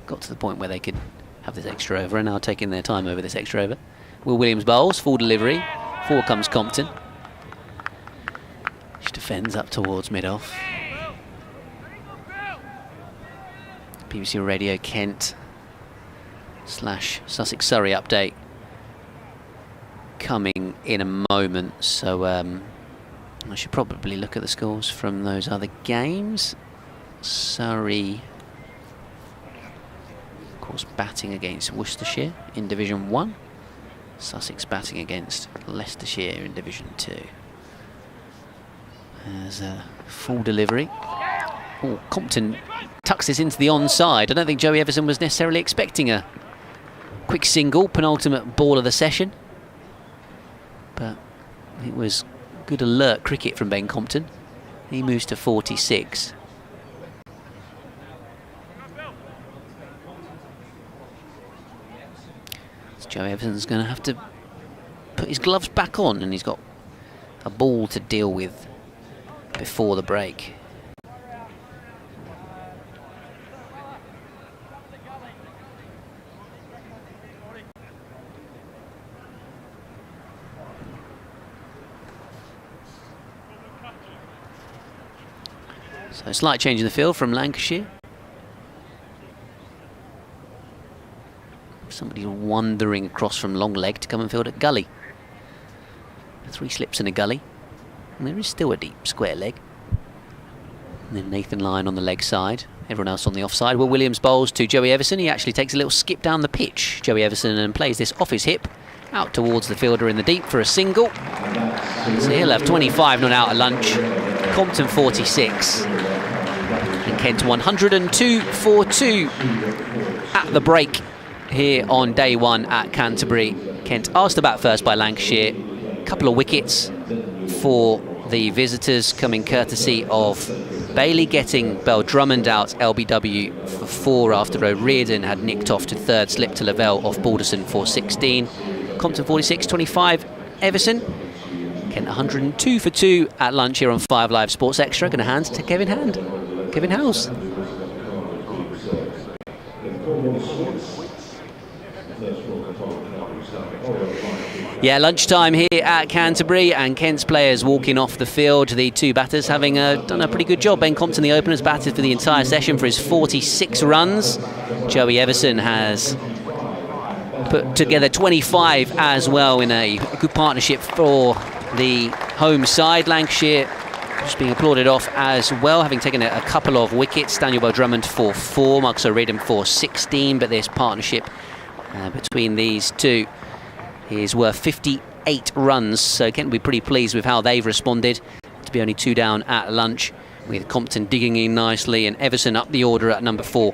B: got to the point where they could have this extra over, and now taking their time over this extra over. Will Williams bowls, full delivery. 4 comes Compton. She defends up towards mid-off. BBC Radio Kent / Sussex Surrey update coming in a moment, so I should probably look at the scores from those other games. Surrey, of course, batting against Worcestershire in Division 1. Sussex batting against Leicestershire in Division 2. There's a full delivery. Oh, Compton tucks this into the onside. I don't think Joey Everson was necessarily expecting a quick single, penultimate ball of the session. But it was good alert cricket from Ben Compton. He moves to 46. So Joey Everson's going to have to put his gloves back on, and he's got a ball to deal with before the break. So a slight change in the field from Lancashire. Somebody wandering across from long leg to come and field at gully. 3 slips in a gully. And there is still a deep square leg. And then Nathan Lyon on the leg side. Everyone else on the offside. Will Williams bowls to Joey Everson. He actually takes a little skip down the pitch, Joey Everson, and plays this off his hip out towards the fielder in the deep for a single. So he'll have 25 not out at lunch. Compton 46. And Kent 102 for 2 at the break here on day 1 at Canterbury. Kent asked to bat first by Lancashire. A couple of wickets for the visitors coming courtesy of Bailey getting Bell Drummond out LBW for 4 after O'Riordan had nicked off to 3rd, slip to Lavelle off Balderson for 16. Compton 46, 25 Everson. Kent 102 for 2 at lunch here on 5 Live Sports Extra. Going to hand to Kevin Howes. Yeah, lunchtime here at Canterbury, and Kent's players walking off the field. The 2 batters having done a pretty good job. Ben Compton, the opener, has batted for the entire session for his 46 runs. Joey Everson has put together 25 as well in a good partnership for the home side. Lancashire just being applauded off as well, having taken a couple of wickets. Daniel Bell Drummond for 4, Marcus O'Riordan for 16, but this partnership between these two is worth 58 runs, so Kent will be pretty pleased with how they've responded to be only 2 down at lunch, with Compton digging in nicely and Everson up the order at number 4,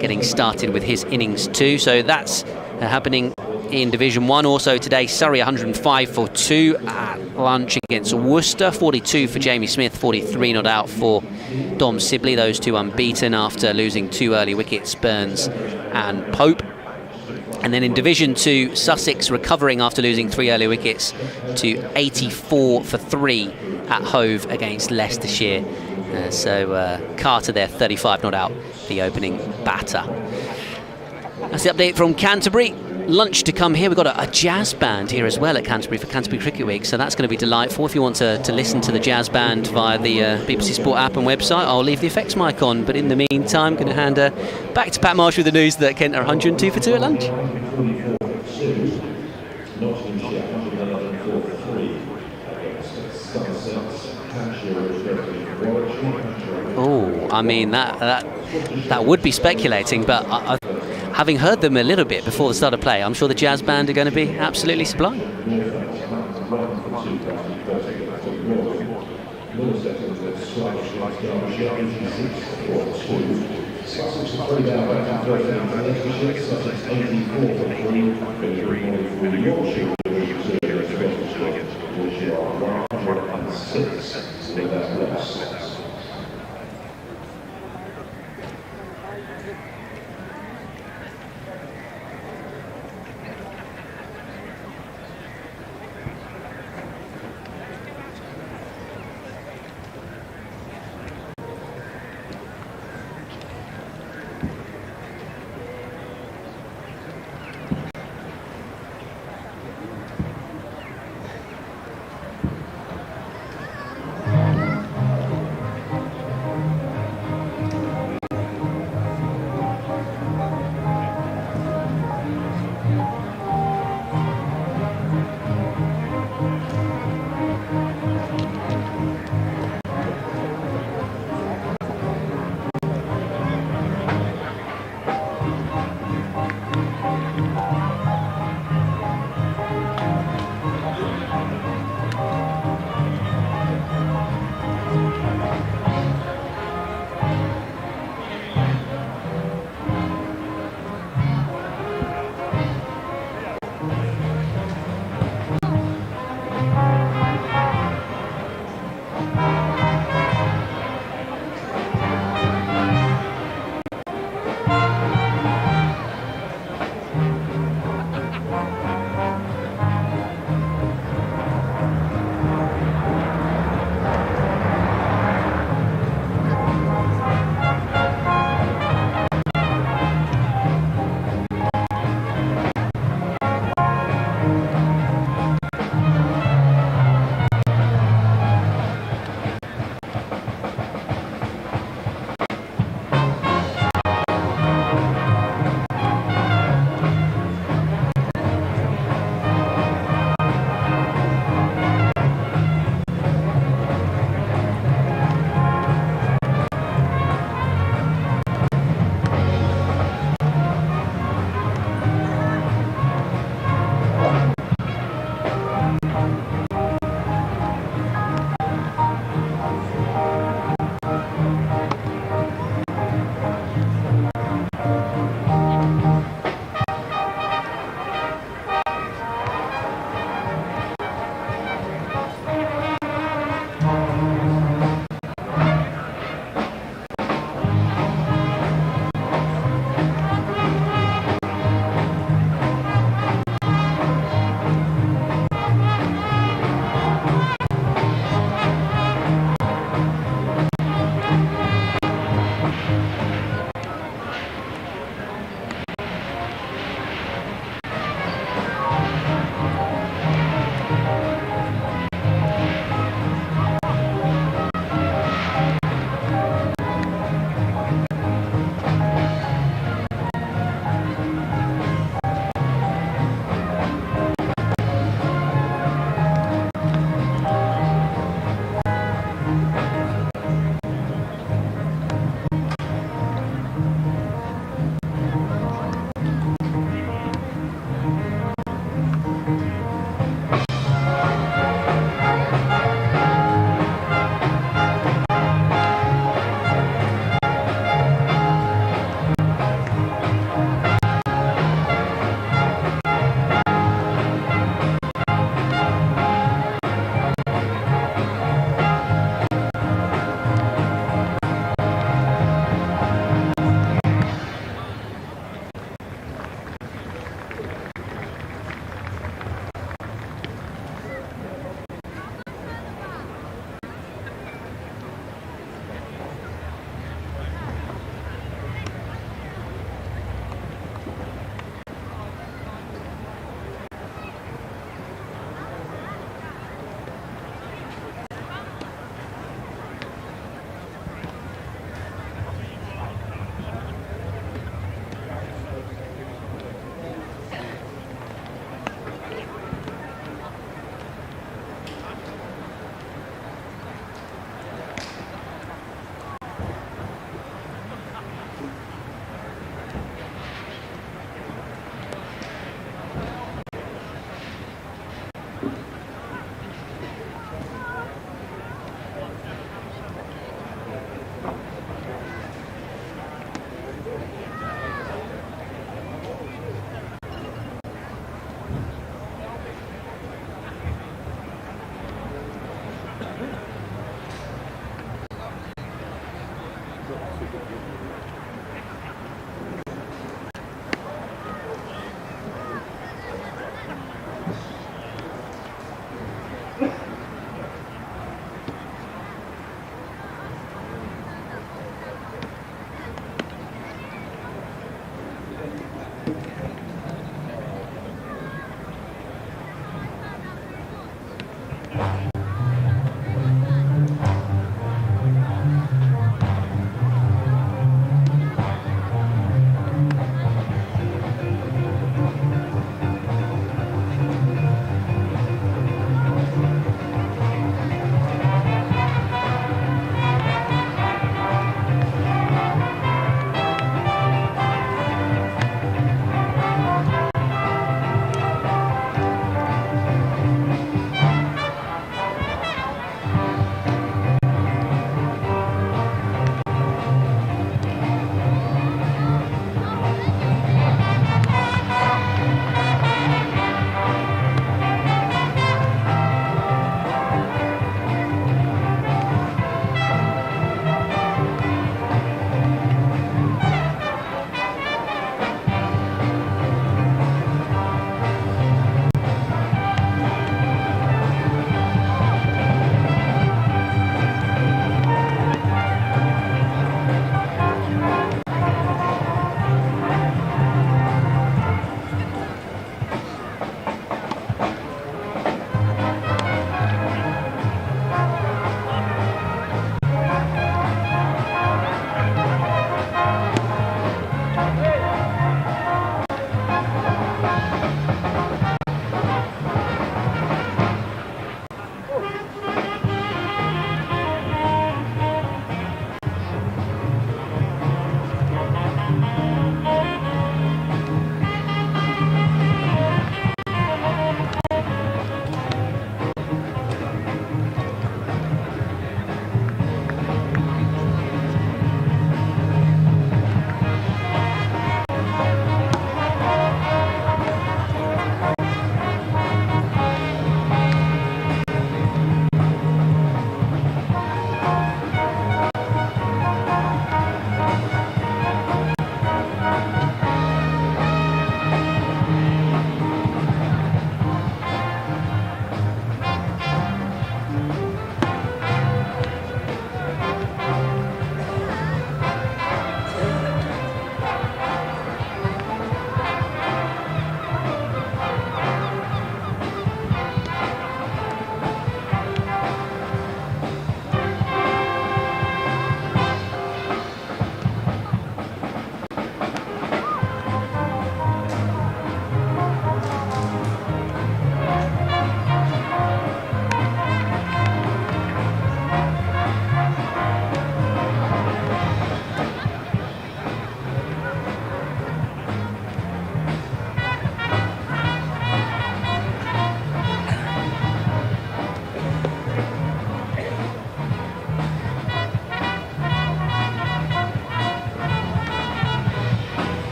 B: getting started with his innings too. So that's happening in Division 1. Also today, Surrey 105 for 2 at lunch against Worcester. 42 for Jamie Smith, 43 not out for Dom Sibley. Those two unbeaten after losing 2 early wickets, Burns and Pope. And then in Division 2, Sussex recovering after losing 3 early wickets to 84 for 3 at Hove against Leicestershire. So Carter there, 35 not out, the opening batter. That's the update from Canterbury. Lunch to come here. We've got a jazz band here as well at Canterbury for Canterbury Cricket Week, so that's going to be delightful. If you want to listen to the jazz band via the BBC Sport app and website, I'll leave the effects mic on. But in the meantime, I'm going to hand back to Pat Marsh with the news that Kent are 102 for 2 at lunch. Oh, I mean that would be speculating, but having heard them a little bit before the start of play, I'm sure the jazz band are going to be absolutely sublime.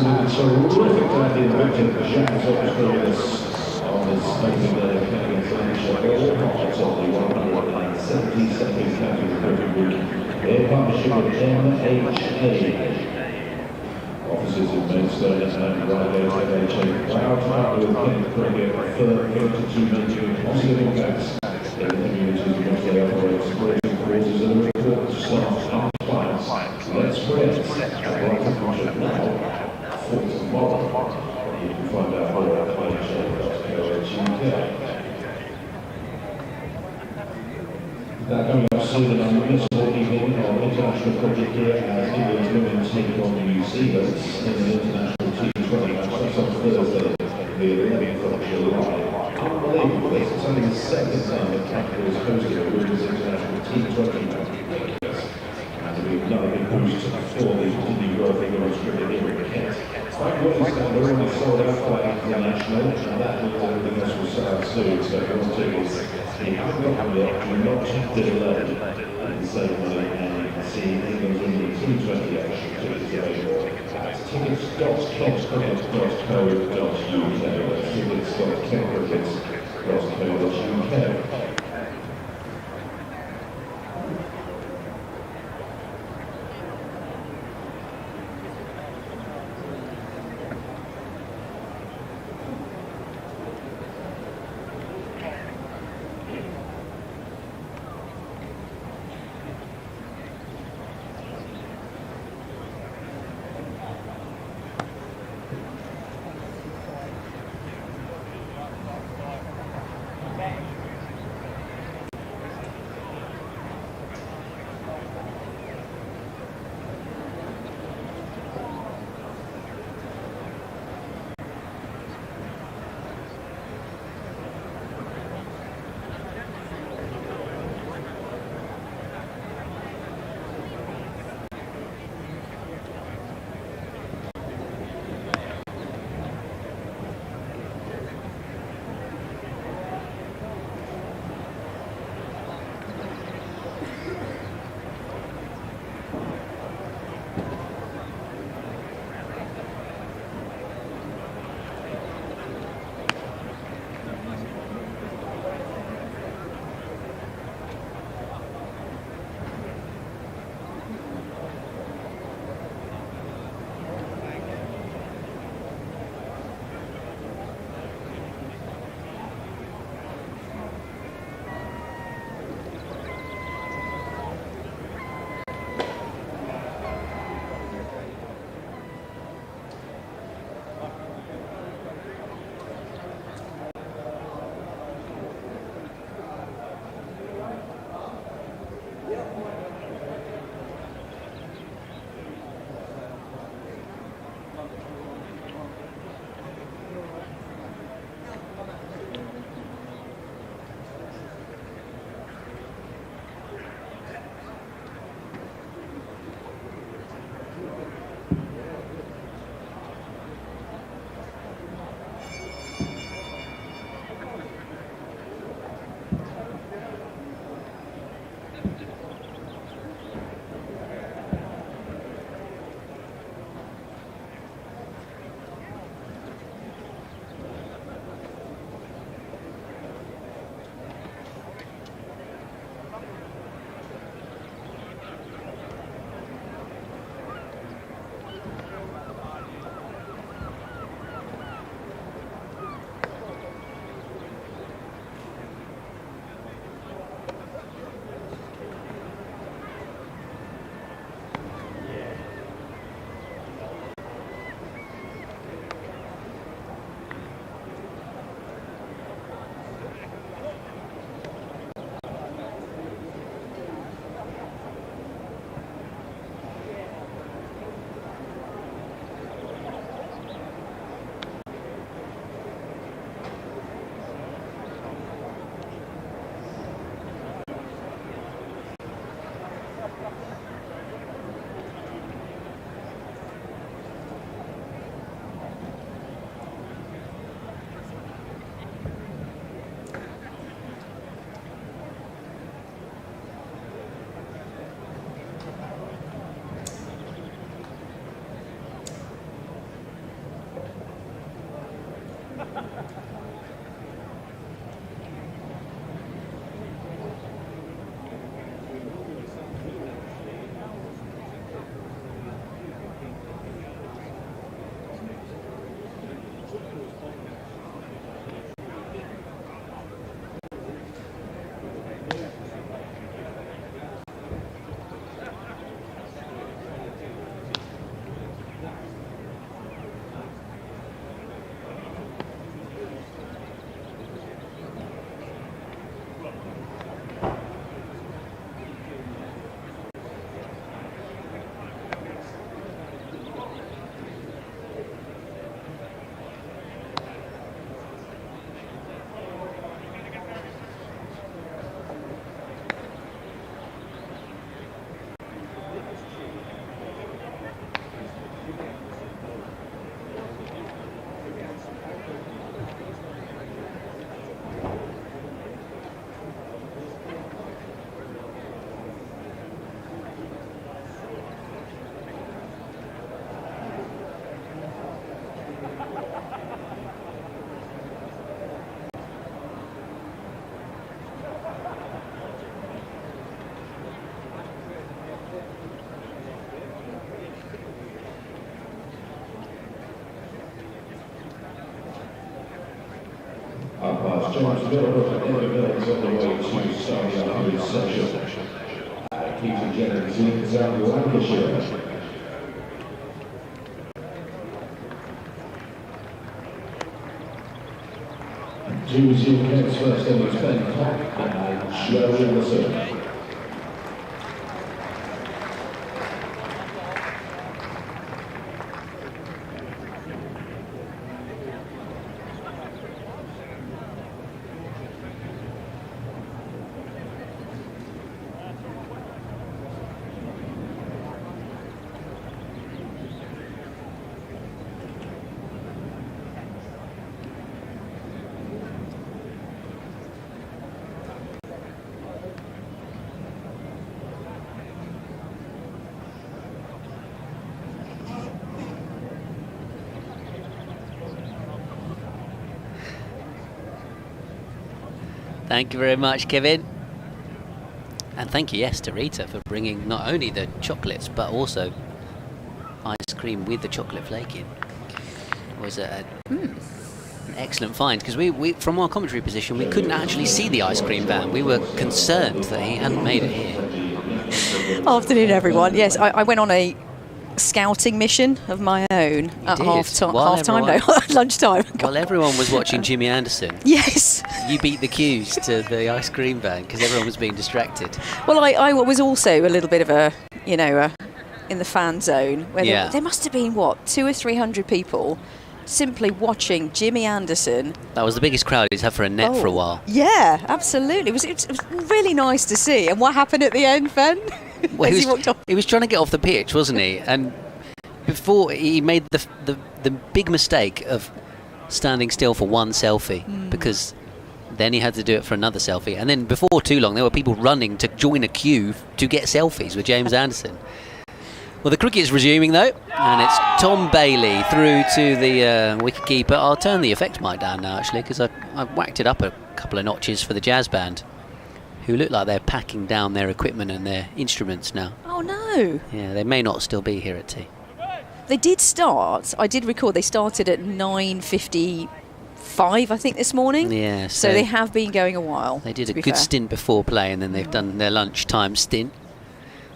A: absolutely terrific landing wicket. Jazz Australians on this opening day of against Lancashire. All parts of the 172nd Canterbury Cricket Week in partnership with MHA. Officers in Maidstone and Reigate MHA proud to partner with Canterbury Cricket for 32 million positive impacts in the communities in which they operate, supporting causes and important staff and clients. Let's create a brighter future now for tomorrow. You can find out more at MHA.co.uk. Now coming up soon, an unmissable evening on international cricket here as England's women take on New Zealand in the international T20 match. That's on Thursday, the 11th of July. Unbelievable, it's only the second time that Canada has hosted a women's international T20 match. And to be another big boost for the continued growth of women's cricket here in Kent. 5 weeks now, they're already sold out for international, and that means everything else will sell out soon. So if you want tickets, if you haven't got them yet, do not delay. You can save money and you can see England's winning T20 action tickets available at tickets.kentcricket.co.uk. That's tickets.kentcricket.co.uk. James Miller and Evan Mills on the way to start the afternoon session. Keeping Jennings leads out Lancashire. Tuesday, Kent's first innings, Ben Cock and Joe Anderson.
B: Thank you very much, Kevin. And thank you, yes, to Rita for bringing not only the chocolates, but also ice cream with the chocolate flake in. It was an excellent find, because we from our commentary position, we couldn't actually see the ice cream van. We were concerned that he hadn't made it here.
D: Afternoon, everyone. Yes, I went on a scouting mission of my own at lunchtime.
B: While everyone was watching Jimmy Anderson,
D: yes,
B: you beat the cues to the ice cream van because everyone was being distracted.
D: Well, I was also a little bit of a, in the fan zone where there must have been 200 or 300 people simply watching Jimmy Anderson.
B: That was the biggest crowd he's had for a net for a while.
D: Yeah, absolutely. It was really nice to see. And what happened at the end, Ben?
B: Well, he was trying to get off the pitch, wasn't he? And before he made the big mistake of standing still for one selfie, because then he had to do it for another selfie. And then before too long, there were people running to join a queue to get selfies with James Anderson. Well, the cricket is resuming, though, and it's Tom Bailey through to the wicketkeeper. I'll turn the effect mic down now, actually, because I whacked it up a couple of notches for the jazz band, who look like they're packing down their equipment and their instruments now.
D: Oh, no.
B: Yeah, they may not still be here at tea.
D: They did start. I did record they started at 9:55, I think, this morning.
B: Yeah.
D: So they have been going a while.
B: They did a good stint before play, and then they've done their lunchtime stint.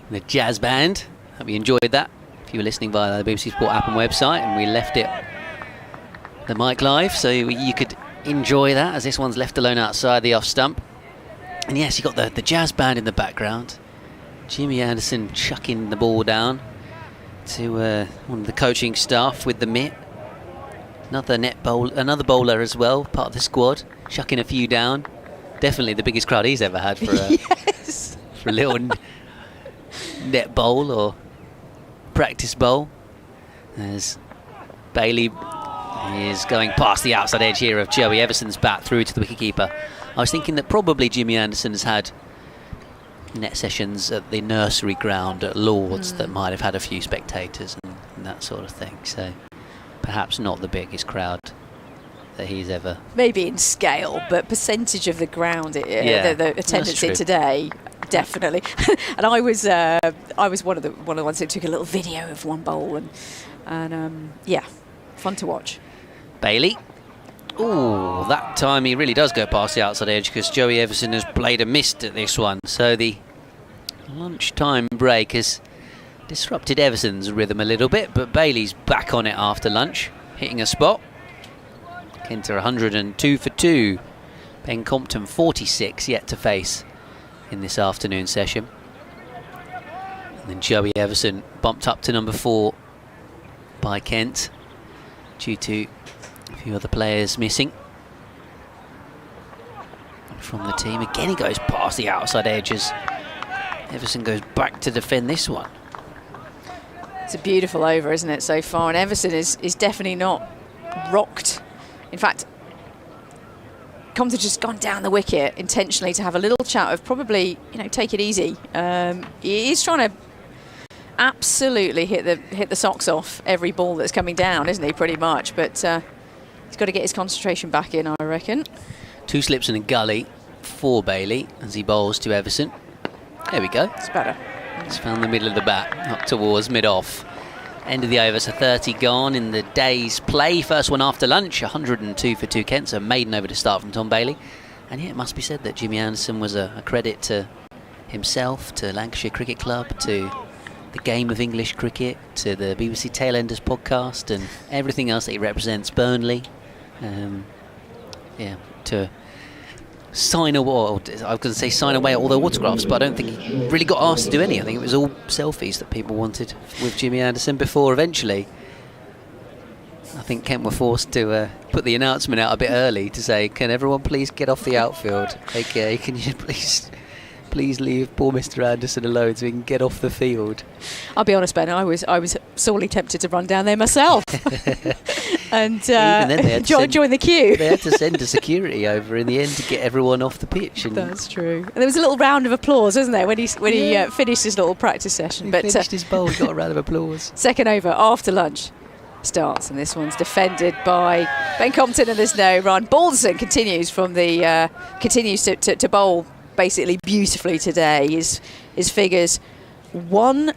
B: And the jazz band. Hope you enjoyed that. If you were listening via the BBC Sport app and website, and we left the mic live, so you could enjoy that as this one's left alone outside the off stump. And yes, you got the jazz band in the background. Jimmy Anderson chucking the ball down to one of the coaching staff with the mitt. Another bowler as well, part of the squad, chucking a few down. Definitely the biggest crowd he's ever had for
D: yes.
B: for a little net bowl or practice bowl. As Bailey is going past the outside edge here of Joey Everson's bat through to the wicketkeeper. I was thinking that probably Jimmy Anderson has had net sessions at the nursery ground at Lord's that might have had a few spectators and that sort of thing. So perhaps not the biggest crowd that he's ever.
D: Maybe in scale, but percentage of the ground, the attendance in today, definitely. And I was one of the ones who took a little video of one bowl and fun to watch.
B: Bailey. Oh, that time he really does go past the outside edge because Joey Everson has played a mist at this one. So the lunchtime break has disrupted Everson's rhythm a little bit, but Bailey's back on it after lunch, hitting a spot. Kenter 102 for 2. Ben Compton 46 yet to face in this afternoon session. And then Joey Everson bumped up to number 4 by Kent due to a few other players missing from the team. Again he goes past the outside edges. Everson goes back to defend this one.
D: It's a beautiful over, isn't it, so far? And Everson is definitely not rocked. In fact, Compton just gone down the wicket intentionally to have a little chat of probably, take it easy. He is trying to absolutely hit the socks off every ball that's coming down, isn't he, pretty much? But he's got to get his concentration back in, I reckon.
B: 2 slips and a gully for Bailey as he bowls to Everson. There we go.
D: It's better.
B: He's found the middle of the bat up towards mid-off. End of the over, so 30 gone in the day's play. First one after lunch, 102 for 2 Kent, so maiden over to start from Tom Bailey. And yeah, it must be said that Jimmy Anderson was a credit to himself, to Lancashire Cricket Club, to the game of English cricket, to the BBC Tailenders podcast and everything else that he represents. Burnley, to sign away, I was going to say sign away all the autographs, but I don't think he really got asked to do any. I think it was all selfies that people wanted with Jimmy Anderson before eventually I think Kent were forced to put the announcement out a bit early to say, can everyone please get off the outfield? Okay, can you please leave poor Mr. Anderson alone so he can get off the field?
D: I'll be honest, Ben, I was sorely tempted to run down there myself and join the queue.
B: They had to send a security over in the end to get everyone off the pitch. And
D: that's true. And there was a little round of applause, wasn't there, when he finished his little practice session.
B: He finished his bowl, he got a round of applause.
D: Second over after lunch starts, and this one's defended by Ben Compton, and there's no run. Balderson continues to bowl basically beautifully today. His figures 1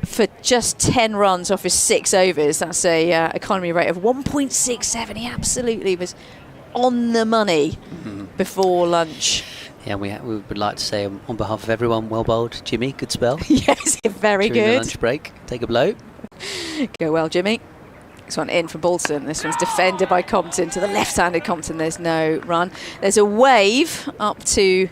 D: for just 10 runs off his 6 overs. That's a economy rate of 1.67. He absolutely was on the money before lunch.
B: Yeah, we would like to say on behalf of everyone, well bowled, Jimmy. Good spell.
D: Yes, very
B: during
D: good.
B: The lunch break, take a blow.
D: Go well, Jimmy. This one in from Balderson. This one's defended by Compton to the left-handed Compton. There's no run. There's a wave up to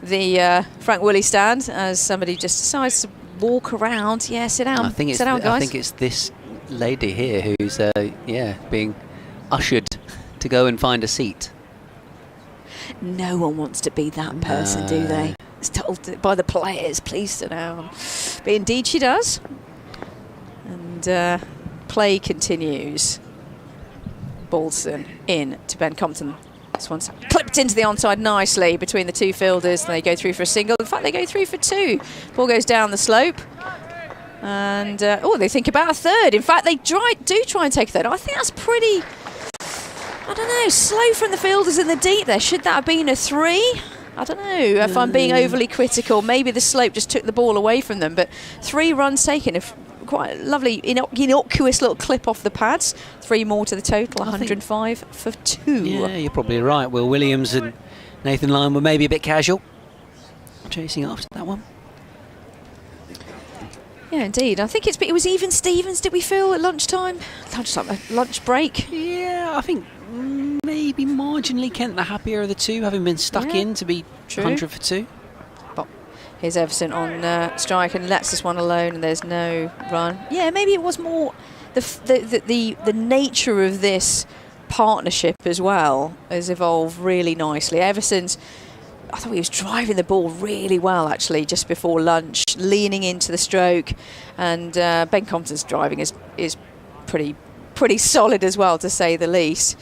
D: the Frank Woolley stand as somebody just decides to walk around. Yeah, sit down. Sit down, guys.
B: I think it's this lady here who's being ushered to go and find a seat.
D: No one wants to be that person, do they? It's told by the players, please sit down. But indeed she does. And play continues. Balderson in to Ben Compton. This one's clipped into the onside nicely between the two fielders. They go through for a single. In fact, they go through for 2. Ball goes down the slope. And, they think about a third. In fact, they do try and take a third. I think that's pretty, I don't know, slow from the fielders in the deep there. Should that have been a 3? I don't know if I'm being overly critical. Maybe the slope just took the ball away from them. But 3 runs taken. Quite a lovely, innocuous little clip off the pads. 3 more to the total, 105 for 2.
B: Yeah, you're probably right. Will Williams and Nathan Lyon were maybe a bit casual chasing after that one.
D: Yeah, indeed. I think it was even Stevens, did we feel, at lunchtime? Lunch break?
B: Yeah, I think maybe marginally Kent the happier of the two, having been stuck in to be 100 for 2.
D: Here's Everson on strike and lets this one alone, and there's no run. Yeah, maybe it was more the nature of this partnership as well has evolved really nicely. Everson's, I thought he was driving the ball really well actually just before lunch, leaning into the stroke, and Ben Compton's driving is pretty solid as well, to say the least.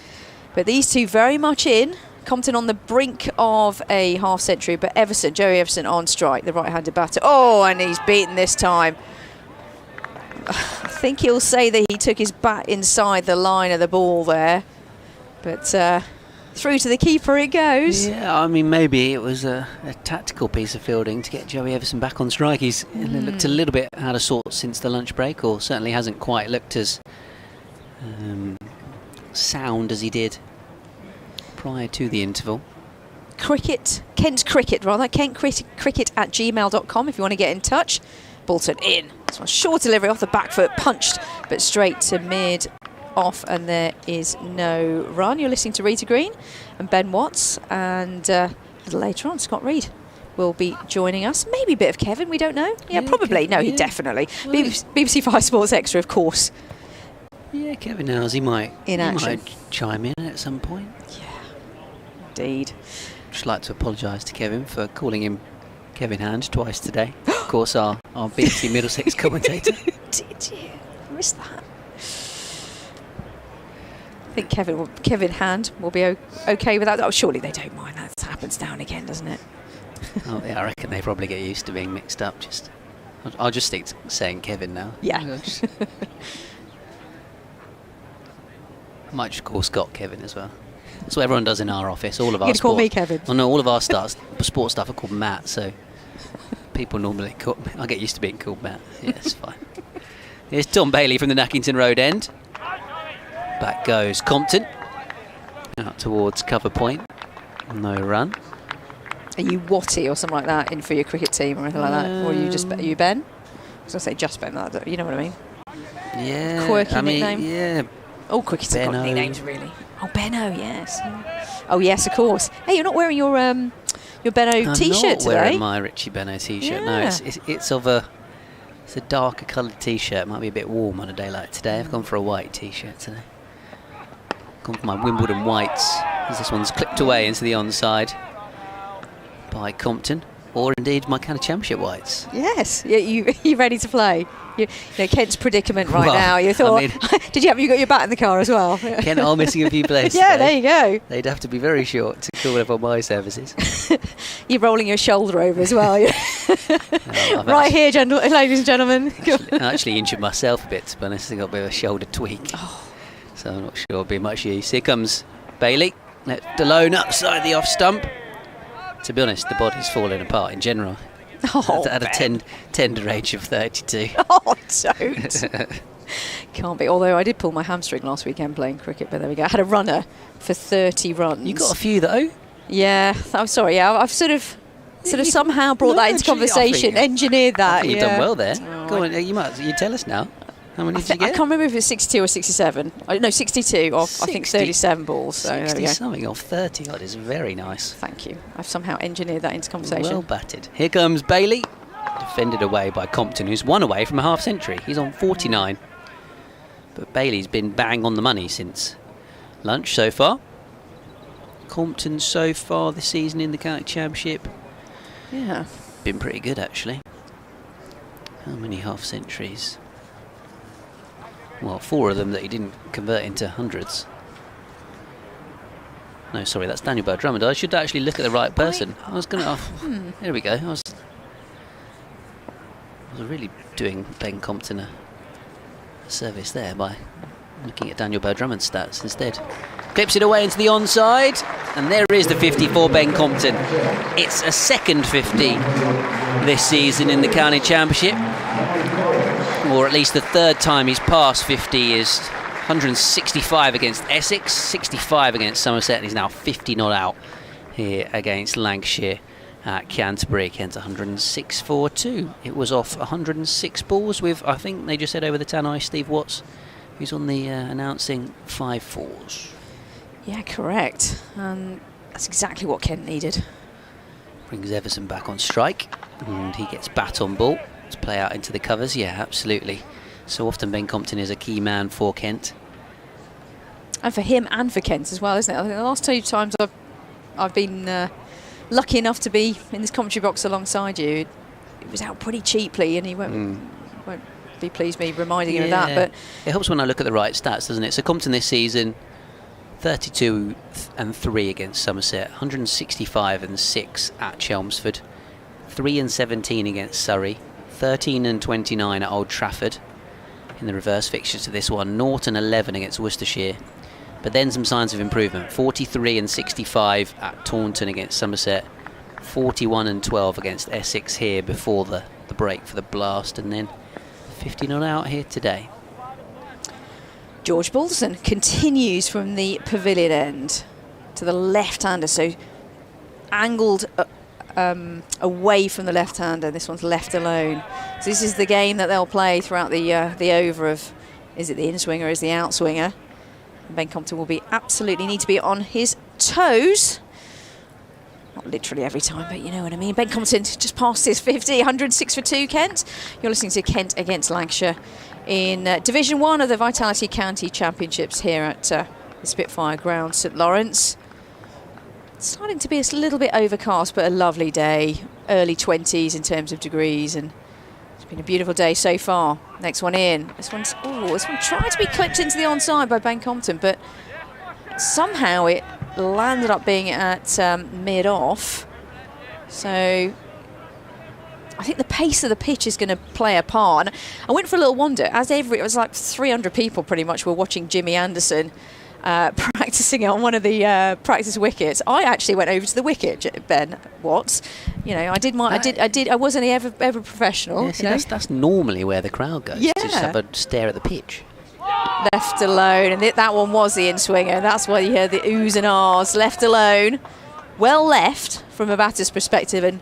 D: But these two very much in. Compton on the brink of a half century, but Joey Everson on strike, the right-handed batter. Oh, and he's beaten this time. I think he'll say that he took his bat inside the line of the ball there, but through to the keeper it goes.
B: Yeah, I mean, maybe it was a tactical piece of fielding to get Joey Everson back on strike. He's looked a little bit out of sorts since the lunch break, or certainly hasn't quite looked as sound as he did prior to the interval.
D: Kent Cricket at gmail.com if you want to get in touch. Bolton in. This one short delivery off the back foot, punched but straight to mid off, and there is no run. You're listening to Rita Green and Ben Watts, and a little later on Scott Reed will be joining us. Maybe a bit of Kevin, we don't know. Yeah, probably. No, he definitely. BBC 5 Sports Extra, of course.
B: Yeah, Kevin knows he might chime in at some point.
D: Yeah. Indeed.
B: Just like to apologise to Kevin for calling him Kevin Hand twice today. Of course, our BBC Middlesex commentator.
D: Did you? I missed that. I think Kevin Hand will be okay with that. Oh, surely they don't mind. That happens now and again, doesn't it?
B: Oh, yeah, I reckon they probably get used to being mixed up. I'll just stick to saying Kevin now.
D: Yeah.
B: I might just call Scott Kevin as well. That's what everyone does in our office. All of our
D: You'd call me Kevin.
B: Oh no, all of our sports stuff are called Matt. So people normally I get used to being called Matt. Yeah, it's fine. Here's Tom Bailey from the Nackington Road end. Back goes Compton. Out towards cover point. No run.
D: Are you Watty or something like that in for your cricket team or anything like that? Or are you just you Ben? I was going to say just Ben, you know what I mean?
B: Yeah.
D: Quirky nickname?
B: Yeah.
D: All cricketers have got
B: Benno.
D: nicknames, really. Oh, Benno, yes. Oh, yes, of course. Hey, you're not wearing your Benno T-shirt today?
B: I'm not wearing my Richie Benno T-shirt. No, it's a darker coloured T-shirt. It might be a bit warm on a day like today. I've gone for a white T-shirt today. Gone for my Wimbledon whites, as this one's clipped away into the onside by Compton, or indeed my kind of championship whites.
D: Yes, you ready to play? You know, Kent's predicament now. You thought, did you got your bat in the car as well?
B: Kent are missing a few players.
D: Yeah,
B: today.
D: there you go.
B: They'd have to be very short to call up on my services.
D: You're rolling your shoulder over as well. Right here, ladies and gentlemen.
B: I actually injured myself a bit, to be honest. I got a bit of a shoulder tweak. So I'm not sure it'll be much use. Here comes Bailey. Left alone upside the off stump. To be honest, the body's falling apart in general. At a tender age of 32.
D: Oh, don't. Can't be. Although I did pull my hamstring last weekend playing cricket, but there we go. I had a runner for 30 runs.
B: You got a few though.
D: Yeah, I'm sorry. Yeah, I've sort of somehow brought that into conversation, engineered that.
B: I think you've done well there. Go on, you tell us now. How many did you get?
D: I can't remember if it was 62 or 67. No, 62 off, I think, 37 balls. So
B: 60 something off 30 odd is very nice.
D: Thank you. I've somehow engineered that into conversation.
B: Well batted. Here comes Bailey. Defended away by Compton, who's one away from a half century. He's on 49. But Bailey's been bang on the money since lunch so far. Compton so far this season in the county championship.
D: Yeah.
B: Been pretty good, actually. How many half centuries? Well, 4 of them that he didn't convert into hundreds. No, sorry, that's Daniel Bell Drummond. I should actually look at the right person. I was going to... There we go. I was really doing Ben Compton a service there by looking at Daniel Bell Drummond's stats instead. Clips it away into the onside, and there is the 50 for Ben Compton. It's a second 50 this season in the county championship, or at least the third time he's passed 50. Is 165 against Essex, 65 against Somerset, and he's now 50 not out here against Lancashire at Canterbury. Kent's 106 for 2. It was off 106 balls with, I think they just said over the tannoy, Steve Watts, who's on the announcing 5 fours.
D: Yeah, correct. That's exactly what Kent needed.
B: Brings Everson back on strike, and he gets bat on ball to play out into the covers. Yeah, absolutely. So often Ben Compton is a key man for Kent.
D: And for him and for Kent as well, isn't it? I think the last 2 times I've been lucky enough to be in this commentary box alongside you, it was out pretty cheaply, and he won't be pleased me reminding him of that. But
B: it helps when I look at the right stats, doesn't it? So Compton this season, 32 and 3 against Somerset, 165 and 6 at Chelmsford, 3 and 17 against Surrey, 13 and 29 at Old Trafford. In the reverse fixture to this one, 0 and 11 against Worcestershire. But then some signs of improvement. 43 and 65 at Taunton against Somerset. 41 and 12 against Essex here before the break for the blast. And then 50 not out here today.
D: George Balderson continues from the pavilion end to the left-hander. So angled away from the left-hander. This one's left alone. So this is the game that they'll play throughout the over of, is it the in-swinger or is the out-swinger? Ben Compton will absolutely need to be on his toes. Not literally every time, but you know what I mean. Ben Compton just passed his 50, 106 for 2, Kent. You're listening to Kent against Lancashire in Division 1 of the Vitality County Championships here at the Spitfire Ground, St Lawrence. It's starting to be a little bit overcast, but a lovely day. Early 20s in terms of degrees, and it's been a beautiful day so far. Next one in. This one tried to be clipped into the onside by Ben Compton, but somehow it landed up being at mid-off. So I think the pace of the pitch is going to play a part. And I went for a little wander. It was like 300 people pretty much were watching Jimmy Anderson practice practicing it on one of the practice wickets. I actually went over to the wicket, Ben Watts. You know, I wasn't ever professional.
B: Yeah, see, that's normally where the crowd goes.
D: Yeah.
B: To just have a stare at the pitch.
D: Left alone, and that one was the in-swinger. That's why you hear the oohs and ahs. Left alone. Well left from a batter's perspective, and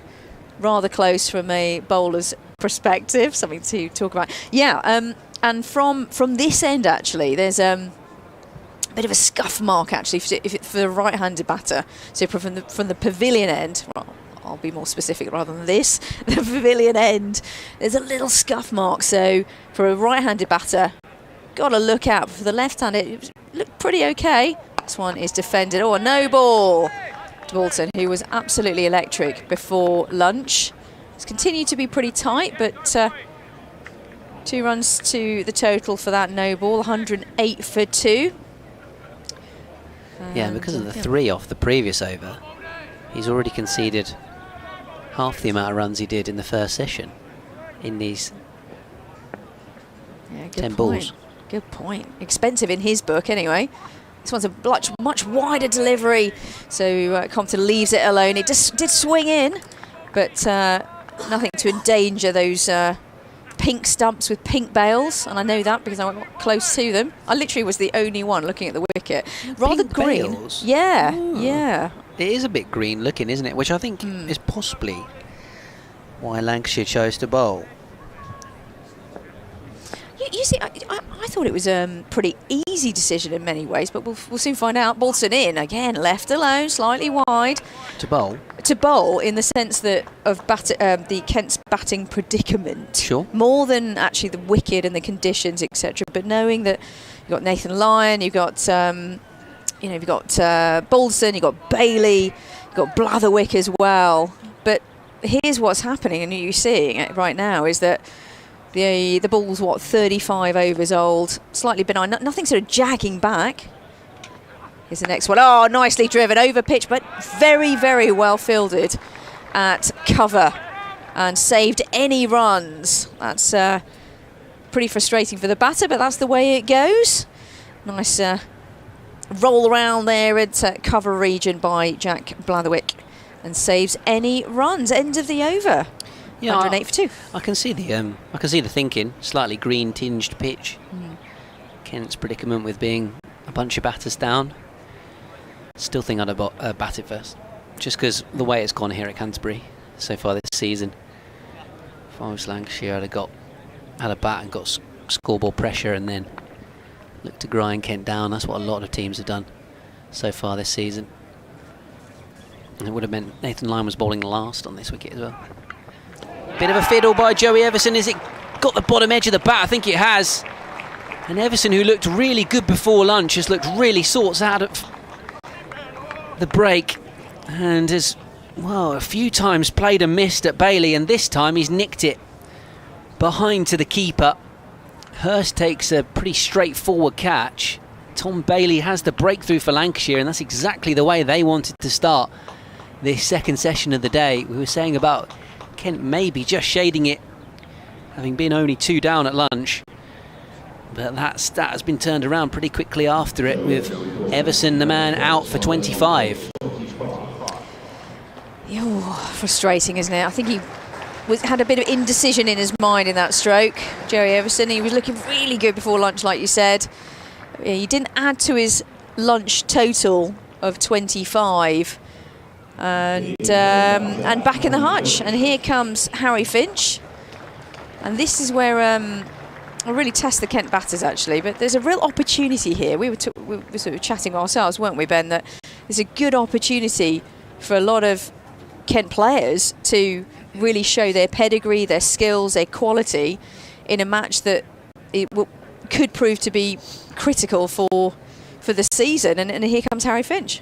D: rather close from a bowler's perspective. Something to talk about. Yeah, and from this end, actually, there's a bit of a scuff mark, actually, for the right-handed batter. So from the pavilion end, well, I'll be more specific rather than this, the pavilion end, there's a little scuff mark. So for a right-handed batter, got to look out. For the left-handed, it looked pretty okay. This one is defended. Oh, a no ball to Bolton, who was absolutely electric before lunch. It's continued to be pretty tight, but 2 runs to the total for that no ball, 108 for 2.
B: Yeah, because of the 3 off the previous over, he's already conceded half the amount of runs he did in the first session in these 10 balls.
D: Good point. Expensive in his book, anyway. This one's a much wider delivery, so Compton leaves it alone. It just did swing in, but nothing to endanger those pink stumps with pink bails, and I know that because I went close to them. I literally was the only one looking at the wicket. Rather
B: Pink
D: green.
B: bails?
D: Yeah,
B: Oh.
D: yeah.
B: It is a bit green looking, isn't it? Which I think is possibly why Lancashire chose to bowl.
D: You see, I thought it was a pretty easy decision in many ways, but we'll soon find out. Bolton in again, left alone, slightly wide.
B: To bowl?
D: To bowl in the sense that of the Kent's batting predicament.
B: Sure.
D: More than actually the wicket and the conditions, etc. But knowing that you've got Nathan Lyon, you've got you've got Bolton, you've got Bailey, you've got Blatherwick as well. But here's what's happening, and you're seeing it right now, is that the ball's 35 overs old, slightly benign, nothing sort of jagging back. Here's the next one. Oh, nicely driven over pitch, but very, very well fielded at cover and saved any runs. That's pretty frustrating for the batter, but that's the way it goes. Nice roll around there at cover region by Jack Blatherwick and saves any runs. End of the over.
B: Yeah,
D: 108 for 2.
B: I can see the thinking. Slightly green tinged pitch. Kent's predicament with being a bunch of batters down. Still think I'd have batted first, just because the way it's gone here at Canterbury so far this season. If I was Lancashire, I'd have had a bat and got scoreboard pressure and then looked to grind Kent down. That's what a lot of teams have done so far this season. And it would have meant Nathan Lyon was bowling last on this wicket as well. Bit of a fiddle by Joey Everson. Has it got the bottom edge of the bat? I think it has. And Everson, who looked really good before lunch, has looked really sorts out of the break and has, well, a few times played and missed at Bailey, and this time he's nicked it behind to the keeper. Hurst takes a pretty straightforward catch. Tom Bailey has the breakthrough for Lancashire, and that's exactly the way they wanted to start this second session of the day. We were saying about Kent maybe just shading it, having been only 2 down at lunch, but that has been turned around pretty quickly after it, with Everson, the man, out for 25.
D: Frustrating, isn't it? I think he had a bit of indecision in his mind in that stroke. Joey Everson, he was looking really good before lunch, like you said. He didn't add to his lunch total of 25. And back in the hutch, and here comes Harry Finch, and this is where I really test the Kent batters, actually. But there's a real opportunity here. We were sort of chatting ourselves, weren't we, Ben, that there's a good opportunity for a lot of Kent players to really show their pedigree, their skills, their quality in a match that could prove to be critical for the season. And here comes Harry Finch.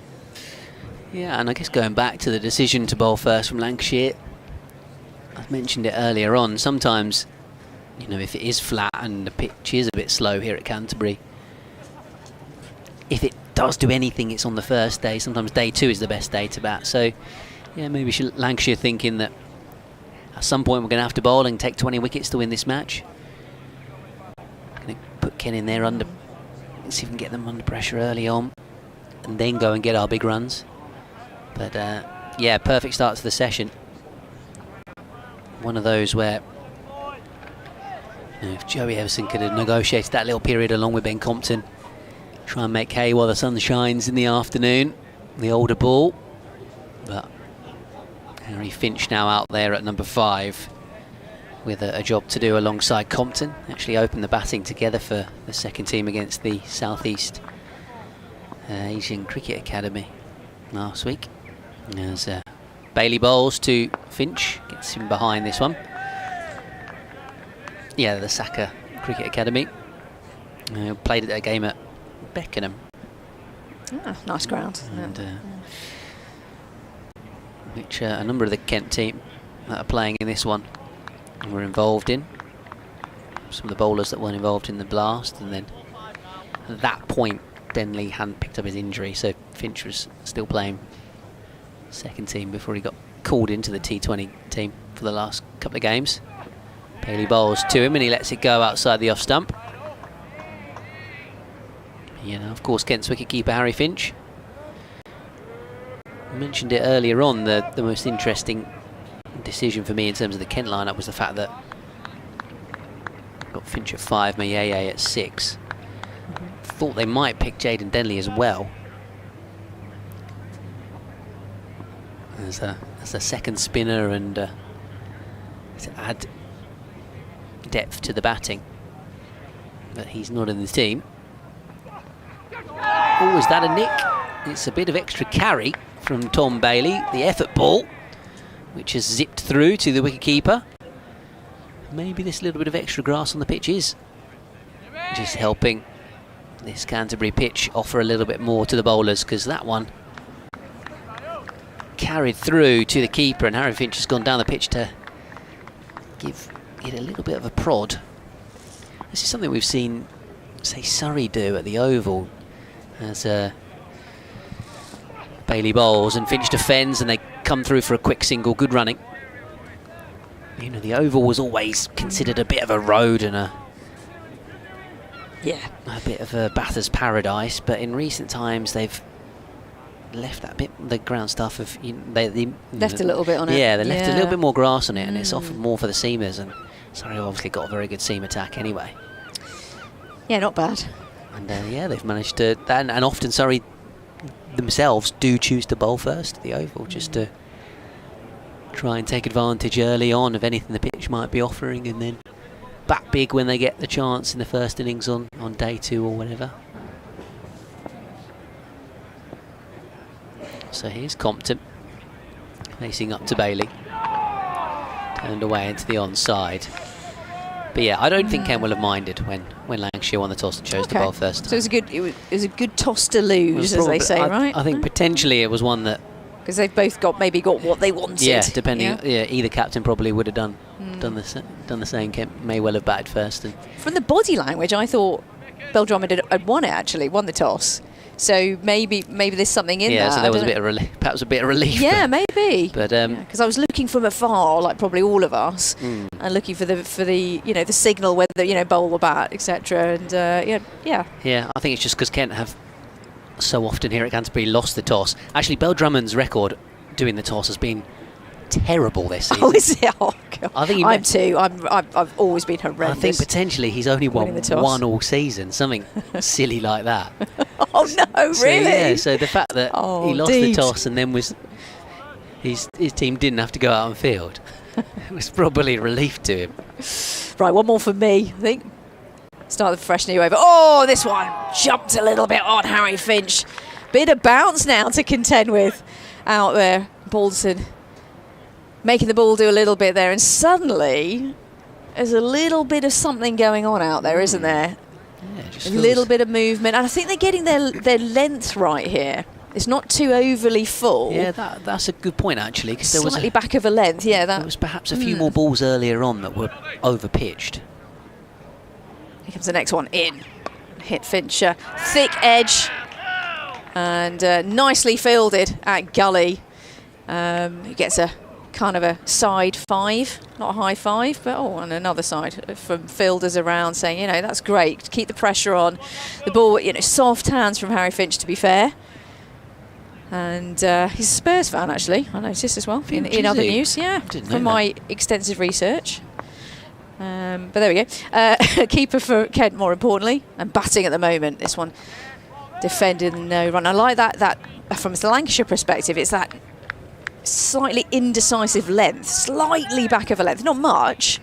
B: Yeah, and I guess going back to the decision to bowl first from Lancashire, I mentioned it earlier on, sometimes, if it is flat and the pitch is a bit slow here at Canterbury, if it does do anything, it's on the first day. Sometimes day 2 is the best day to bat. So, yeah, maybe Lancashire thinking that at some point we're going to have to bowl and take 20 wickets to win this match. Going to put Ken in there see if we can get them under pressure early on. and then go and get our big runs. But yeah, perfect start to the session. One of those where, you know, if Joey Everson could have negotiated that little period along with Ben Compton, try and make hay while the sun shines in the afternoon, the older ball. But Harry Finch now out there at number 5 with a job to do alongside Compton. Actually opened the batting together for the second team against the South East Asian Cricket Academy last week. As Bailey bowls to Finch, gets him behind this one. Yeah, the Saka Cricket Academy. Played a game at Beckenham.
D: Nice ground.
B: And, which a number of the Kent team that are playing in this one were involved in. Some of the bowlers that weren't involved in the blast, and then at that point Denley hadn't picked up his injury, so Finch was still playing second team before he got called into the T20 team for the last couple of games. Bailey bowls to him and he lets it go outside the off stump. You know, of course, Kent's wicketkeeper Harry Finch. I mentioned it earlier on, the most interesting decision for me in terms of the Kent lineup was the fact that got Finch at 5, Mayeye at 6. Thought they might pick Jaden Denley as well as a second spinner and to add depth to the batting, but he's not in the team. Oh, is that a nick? It's a bit of extra carry from Tom Bailey, the effort ball, which has zipped through to the wicketkeeper. Maybe this little bit of extra grass on the pitch is just helping this Canterbury pitch offer a little bit more to the bowlers, because that one carried through to the keeper and Harry Finch has gone down the pitch to give it a little bit of a prod. This is something we've seen, say, Surrey do at the Oval, as Bailey bowls and Finch defends and they come through for a quick single. Good running. You know, the Oval was always considered a bit of a road and a bit of a batter's paradise, but in recent times they've left that bit, the ground staff have they
D: left a little bit on it.
B: Yeah, they left a little bit more grass on it, and it's offered more for the seamers, and Surrey obviously got a very good seam attack anyway.
D: Yeah, not bad.
B: And yeah, they've managed to, and often Surrey themselves do choose to bowl first at the Oval, just to try and take advantage early on of anything the pitch might be offering, and then bat big when they get the chance in the first innings on day 2 or whatever. So here's Compton facing up to Bailey, turned away into the onside. But yeah, I don't think Kent will have minded when Lancashire won the toss and chose to bowl first.
D: So it was a good toss to lose, as they say, right?
B: I think potentially it was one that,
D: because they've both got what they wanted.
B: Yeah, depending. Yeah, either captain probably would have done the same. Kent may well have batted first. And
D: from the body language, I thought Belldrummond had won it. Actually, won the toss. So maybe there's something in there.
B: Yeah, so there was a bit of relief, perhaps a bit of relief.
D: Yeah, maybe.
B: But
D: because I was looking from afar, like probably all of us, and looking for the the signal whether bowl or bat, etc. And yeah.
B: I think it's just because Kent have so often here at Canterbury lost the toss. Actually, Belldrummond's record doing the toss has been terrible this season.
D: Oh, is it? Oh, God.
B: I think
D: I'm too. I've always been horrendous.
B: I think potentially he's only won one all season, something silly like that.
D: Oh no, really?
B: Yeah, so the fact that he lost the toss and then his team didn't have to go out on field, it was probably a relief to him.
D: Right, one more for me, I think. Start the fresh new over. Oh, this one jumped a little bit on Harry Finch. Bit of bounce now to contend with out there. Balderson making the ball do a little bit there, and suddenly there's a little bit of something going on out there, isn't there?
B: Yeah, just
D: a little bit of movement, and I think they're getting their length right here. It's not too overly full.
B: Yeah, that's a good point actually, because there was
D: slightly back of a length. Yeah,
B: there was perhaps a few more balls earlier on that were over pitched.
D: Here comes the next one in. Hit Fincher, thick edge, and nicely fielded at gully. He gets a kind of a side 5, not a high 5, but and another side from fielders around saying, that's great, keep the pressure on. The ball, soft hands from Harry Finch, to be fair. And he's a Spurs fan, actually, I noticed as well, in other
B: he?
D: news. Yeah, from my extensive research. But there we go. Keeper for Kent, more importantly, and batting at the moment. This one defending no run. I like that from the Lancashire perspective, it's that slightly indecisive length, slightly back of a length, not much.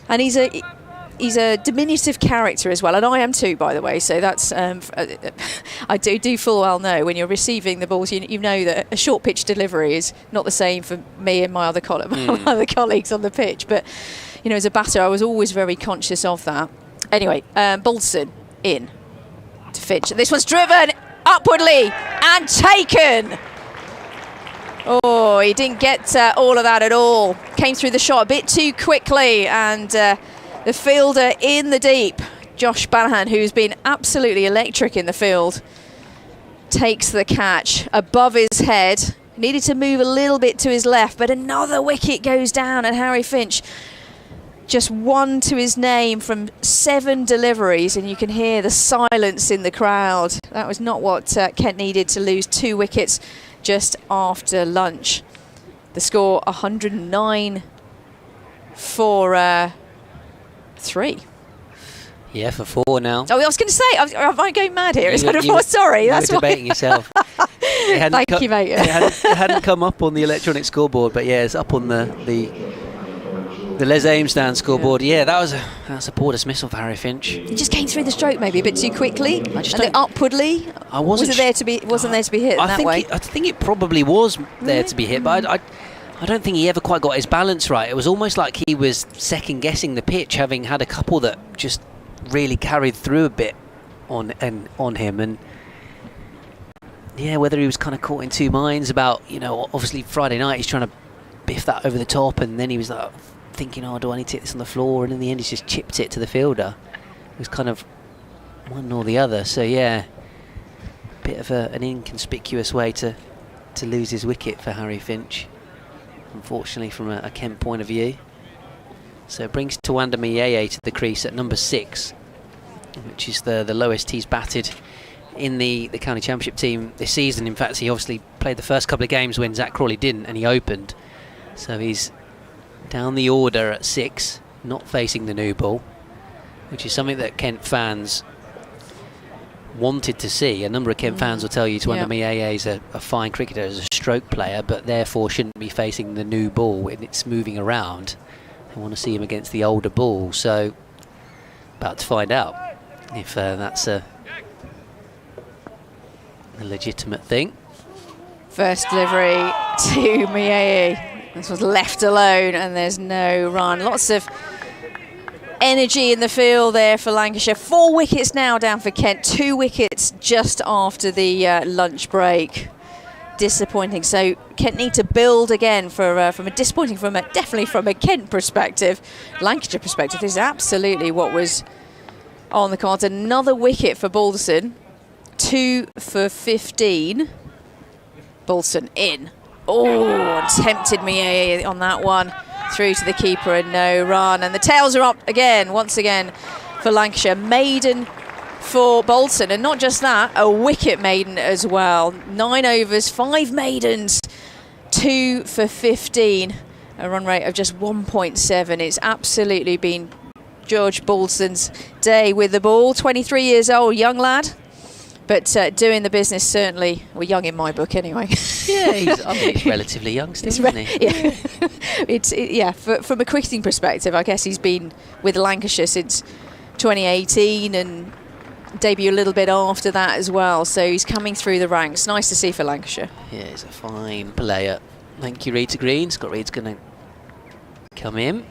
D: And he's a diminutive character as well, and I am too, by the way. So that's I do full well know when you're receiving the balls, you know that a short pitch delivery is not the same for me and my other colleagues on the pitch. But you know, as a batter, I was always very conscious of that. Anyway, Balderson in to Finch. This one's driven upwardly and taken. Oh, he didn't get all of that at all. Came through the shot a bit too quickly, and the fielder in the deep, Josh Banahan, who's been absolutely electric in the field, takes the catch above his head. Needed to move a little bit to his left, but another wicket goes down, and Harry Finch just one to his name from 7 deliveries, and you can hear the silence in the crowd. That was not what Kent needed to lose 2 wickets just after lunch. The score 109 for 3.
B: Yeah, for 4 now.
D: Oh, I was going to say, am I going mad here? Sorry,
B: that's debating yourself.
D: Thank you, mate.
B: It hadn't come up on the electronic scoreboard, but yeah, it's up on the Les Aimsdown scoreboard. Yeah, that was a poor dismissal for Harry Finch.
D: He just came through the stroke maybe a bit too quickly. Upwardly. Wasn't there to be hit that way?
B: I think it probably was there to be hit, but I don't think he ever quite got his balance right. It was almost like he was second guessing the pitch, having had a couple that just really carried through a bit on him, and yeah, whether he was kind of caught in two minds about, you know, obviously Friday night he's trying to biff that over the top, and then he was like thinking, oh, do I need to hit this on the floor? And in the end he's just chipped it to the fielder. It was kind of one or the other. So yeah, bit of an inconspicuous way to lose his wicket for Harry Finch, unfortunately, from a Kent point of view. So it brings Tawanda Miyeye to the crease at number 6, which is the lowest he's batted in the county championship team this season. In fact, he obviously played the first couple of games when Zach Crawley didn't, and he opened. So he's down the order at 6, not facing the new ball, which is something that Kent fans wanted to see. A number of Kent fans will tell you Tawanda Miyeye is a fine cricketer as a stroke player, but therefore shouldn't be facing the new ball when it's moving around. They want to see him against the older ball. So about to find out if that's a legitimate thing.
D: First delivery to Miyeye. This was left alone, and there's no run. Lots of energy in the field there for Lancashire. 4 wickets now down for Kent. 2 wickets just after the lunch break. Disappointing. So Kent need to build again definitely from a Kent perspective. Lancashire perspective, this is absolutely what was on the cards. Another wicket for Balderson. 2 for 15. Balderson in. Oh, tempted me on that one. Through to the keeper and no run. And the tails are up again, once again, for Lancashire. Maiden for Balderson, and not just that, a wicket maiden as well. 9 overs, 5 maidens, 2 for 15. A run rate of just 1.7. It's absolutely been George Balderson's day with the ball. 23 years old, young lad. But doing the business, certainly. Well, young in my book, anyway.
B: Yeah, he's relatively young still, isn't he?
D: Yeah, from a cricketing perspective, I guess he's been with Lancashire since 2018 and debut a little bit after that as well. So he's coming through the ranks. Nice to see for Lancashire.
B: Yeah, he's a fine player. Thank you, Rita Green. Scott Reed's going to come in.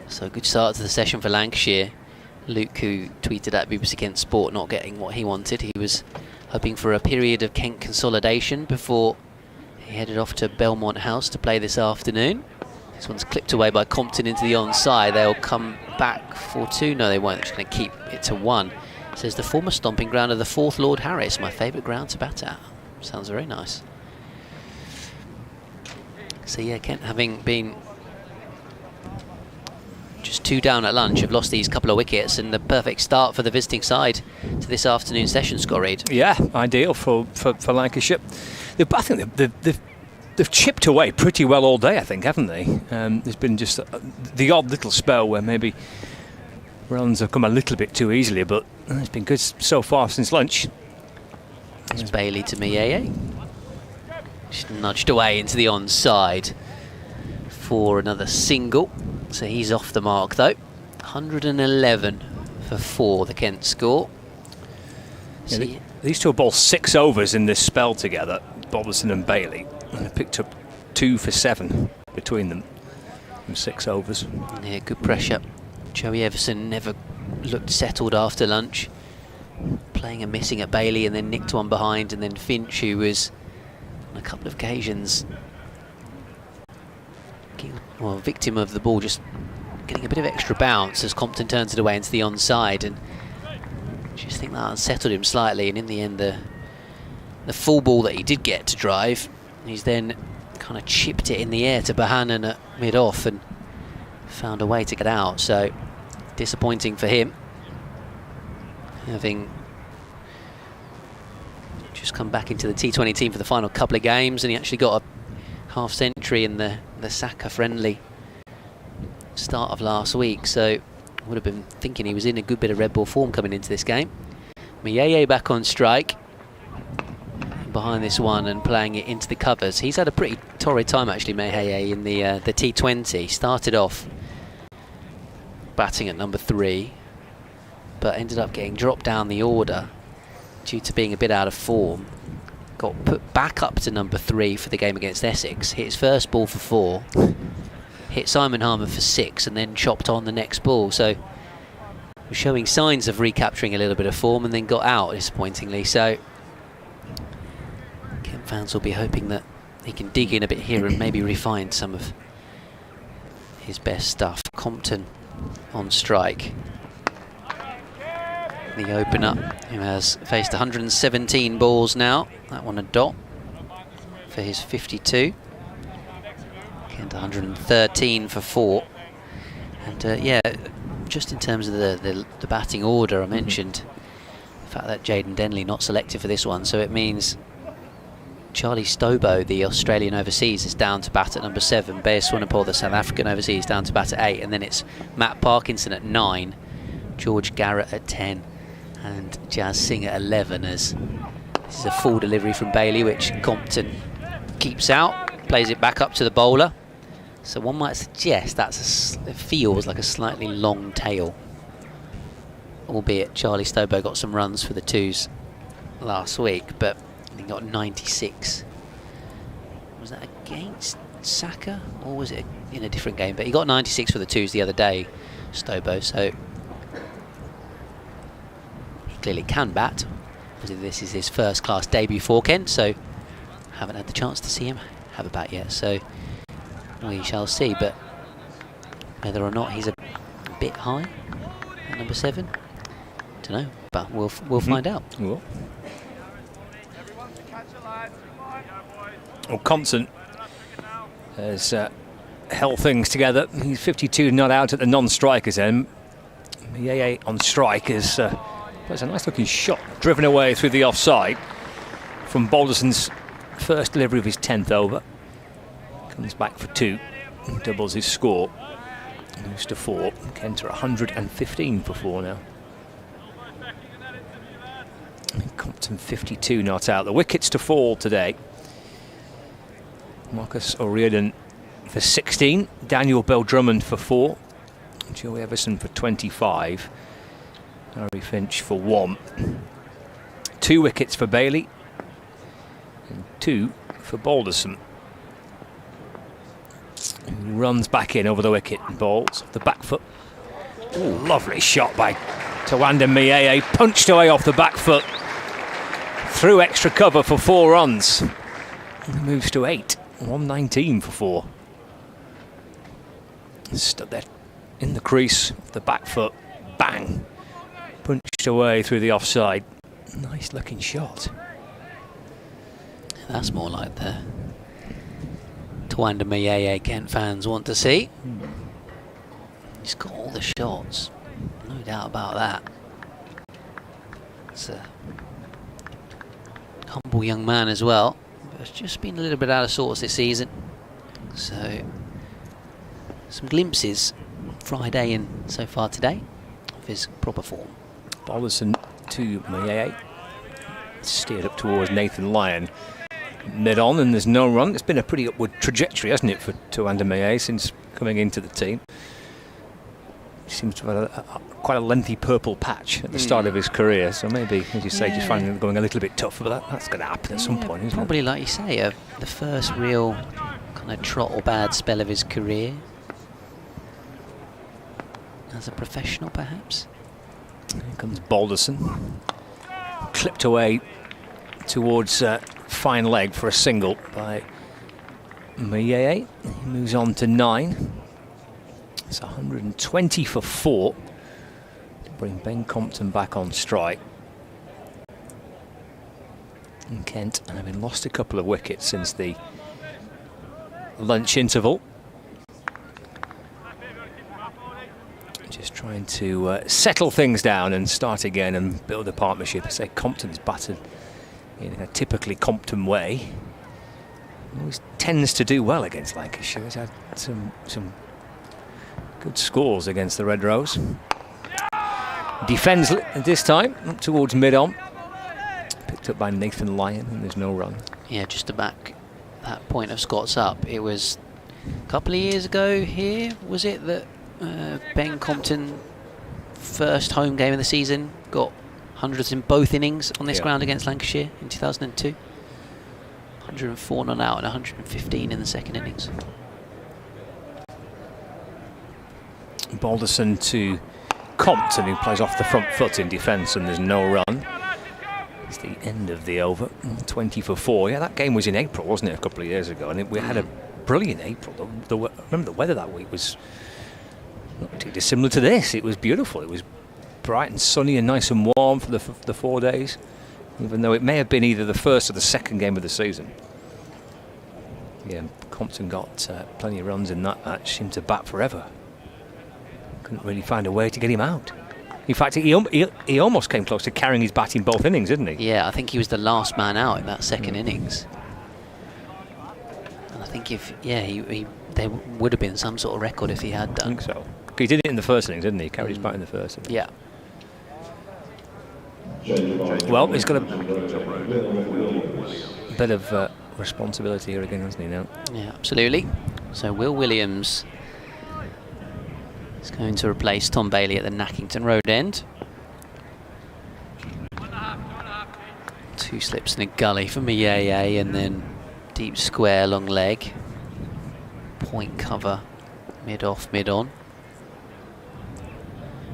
B: So good start to the session for Lancashire. Luke, who tweeted at BBC Kent Sport, not getting what he wanted. He was hoping for a period of Kent consolidation before he headed off to Belmont House to play this afternoon. This one's clipped away by Compton into the onside. They'll come back for 2. No, they won't. They're just going to keep it to 1. It says the former stomping ground of the 4th Lord Harris, my favourite ground to bat at. Sounds very nice. So yeah, Kent having been just 2 down at lunch, have lost these couple of wickets, and the perfect start for the visiting side to this afternoon session, Scott Reed.
C: Yeah, ideal for Lancashire. I think they've chipped away pretty well all day, I think, haven't they? There's been just the odd little spell where maybe runs have come a little bit too easily, but it's been good so far since lunch.
B: It's Bailey to Mieye. Just nudged away into the onside for another single. So he's off the mark though. 111 for 4, the Kent score.
C: Yeah, these two have bowled 6 overs in this spell together, Boberson and Bailey, and they picked up 2 for 7 between them in 6 overs.
B: Yeah, good pressure. Joey Everson never looked settled after lunch, playing and missing at Bailey, and then nicked one behind, and then Finch, who was on a couple of occasions victim of the ball just getting a bit of extra bounce as Compton turns it away into the onside, and just think that unsettled him slightly. And in the end, the full ball that he did get to drive, he's then kind of chipped it in the air to Bohannon at mid-off and found a way to get out. So disappointing for him, having just come back into the T20 team for the final couple of games, and he actually got a half century in the Saka friendly start of last week, so would have been thinking he was in a good bit of red ball form coming into this game. Mieye back on strike behind this one and playing it into the covers. He's had a pretty torrid time actually, Mieye, in the T20. Started off batting at number 3, but ended up getting dropped down the order due to being a bit out of form. Got put back up to number 3 for the game against Essex. Hit his first ball for 4. Hit Simon Harmer for 6, and then chopped on the next ball. So was showing signs of recapturing a little bit of form, and then got out disappointingly. So Kent fans will be hoping that he can dig in a bit here and maybe refine some of his best stuff. Compton on strike, the opener, who has faced 117 balls now. That one a dot for his 52. And 113 for 4. And yeah, just in terms of the batting order, I mentioned the fact that Jaden Denley not selected for this one, so it means Charlie Stobo, the Australian overseas, is down to bat at number 7. Bayer Swanepoel, the South African overseas, down to bat at 8. And then it's Matt Parkinson at 9, George Garrett at 10, and Jazz Singh at 11, as this is a full delivery from Bailey, which Compton keeps out, plays it back up to the bowler. So one might suggest it feels like a slightly long tail, albeit Charlie Stobo got some runs for the 2s last week, but he got 96. Was that against Saka, or was it in a different game? But he got 96 for the 2s the other day, Stobo, so he clearly can bat. This is his first class debut for Kent, so haven't had the chance to see him have a bat yet, so we shall see. But whether or not he's a bit high at number 7, don't know, but we'll find out.
C: Well, Compton has held things together. He's 52 not out at the non-strikers end. Mieye on strike is there's a nice looking shot driven away through the offside from Balderson's first delivery of his 10th over. Comes back for 2, doubles his score, moves to 4. Kent are 115 for 4 now. Compton 52 not out. The wickets to fall today: Marcus O'Riordan for 16, Daniel Bell-Drummond for 4, Joey Everson for 25, Harry Finch for 1. 2 wickets for Bailey and 2 for Balderson. He runs back in over the wicket and bowls the back foot. Ooh, lovely shot by Tawanda Mieye, punched away off the back foot through extra cover for 4 runs. He moves to 8, 119 for 4. Stood there in the crease, the back foot, bang, punched away through the offside. Nice looking shot.
B: That's more like the Tawanda Mieye Kent fans want to see. He's got all the shots, no doubt about that. He's a humble young man as well, but has just been a little bit out of sorts this season. So, some glimpses Friday and so far today of his proper form.
C: Balderson to Mayeye. Steered up towards Nathan Lyon. Mid-on, and there's no run. It's been a pretty upward trajectory, hasn't it, for Tuanda Mayeye since coming into the team. He seems to have quite a lengthy purple patch at the start of his career, so maybe, as you say, just finding it going a little bit tough, but that's going to happen at some point, isn't
B: probably
C: it?
B: like you say, the first real kind of trot or bad spell of his career as a professional, perhaps.
C: Here comes Balderson, clipped away towards fine leg for a single by Mayeye. He moves on to 9. It's 120 for 4 to bring Ben Compton back on strike. And Kent, and having lost a couple of wickets since the lunch interval, just trying to settle things down and start again and build a partnership. I say Compton's battered in a typically Compton way. He always tends to do well against Lancashire. He's had some good scores against the Red Rose. Defends this time up towards mid-on. Picked up by Nathan Lyon, and there's no run.
B: Yeah, just to back that point of Scott's up, it was a couple of years ago here, was it, that Ben Compton, first home game of the season, got hundreds in both innings on this ground against Lancashire in 2002. 104 not out and 115 in the second innings.
C: Balderson to Compton, who plays off the front foot in defence, and there's no run. It's the end of the over. 20 for 4. Yeah, that game was in April, wasn't it, a couple of years ago? And we had a brilliant April. I remember the weather that week was not too dissimilar to this. It was beautiful. It was bright and sunny and nice and warm for the 4 days, even though it may have been either the first or the second game of the season. Yeah, Compton got plenty of runs in that match. Seemed to bat forever. Couldn't really find a way to get him out. In fact, he almost came close to carrying his bat in both innings, didn't he?
B: Yeah, I think he was the last man out in that second innings. And I think there would have been some sort of record if he had done.
C: I think so. He did it in the first innings, didn't he? He carried his bat in the first innings.
B: Yeah.
C: Well, he's got a bit of responsibility here again, hasn't he, now?
B: Yeah, absolutely. So Will Williams is going to replace Tom Bailey at the Nackington Road end. 2 slips in a gully for Mayeye, and then deep square, long leg. Point cover, mid-off, mid-on.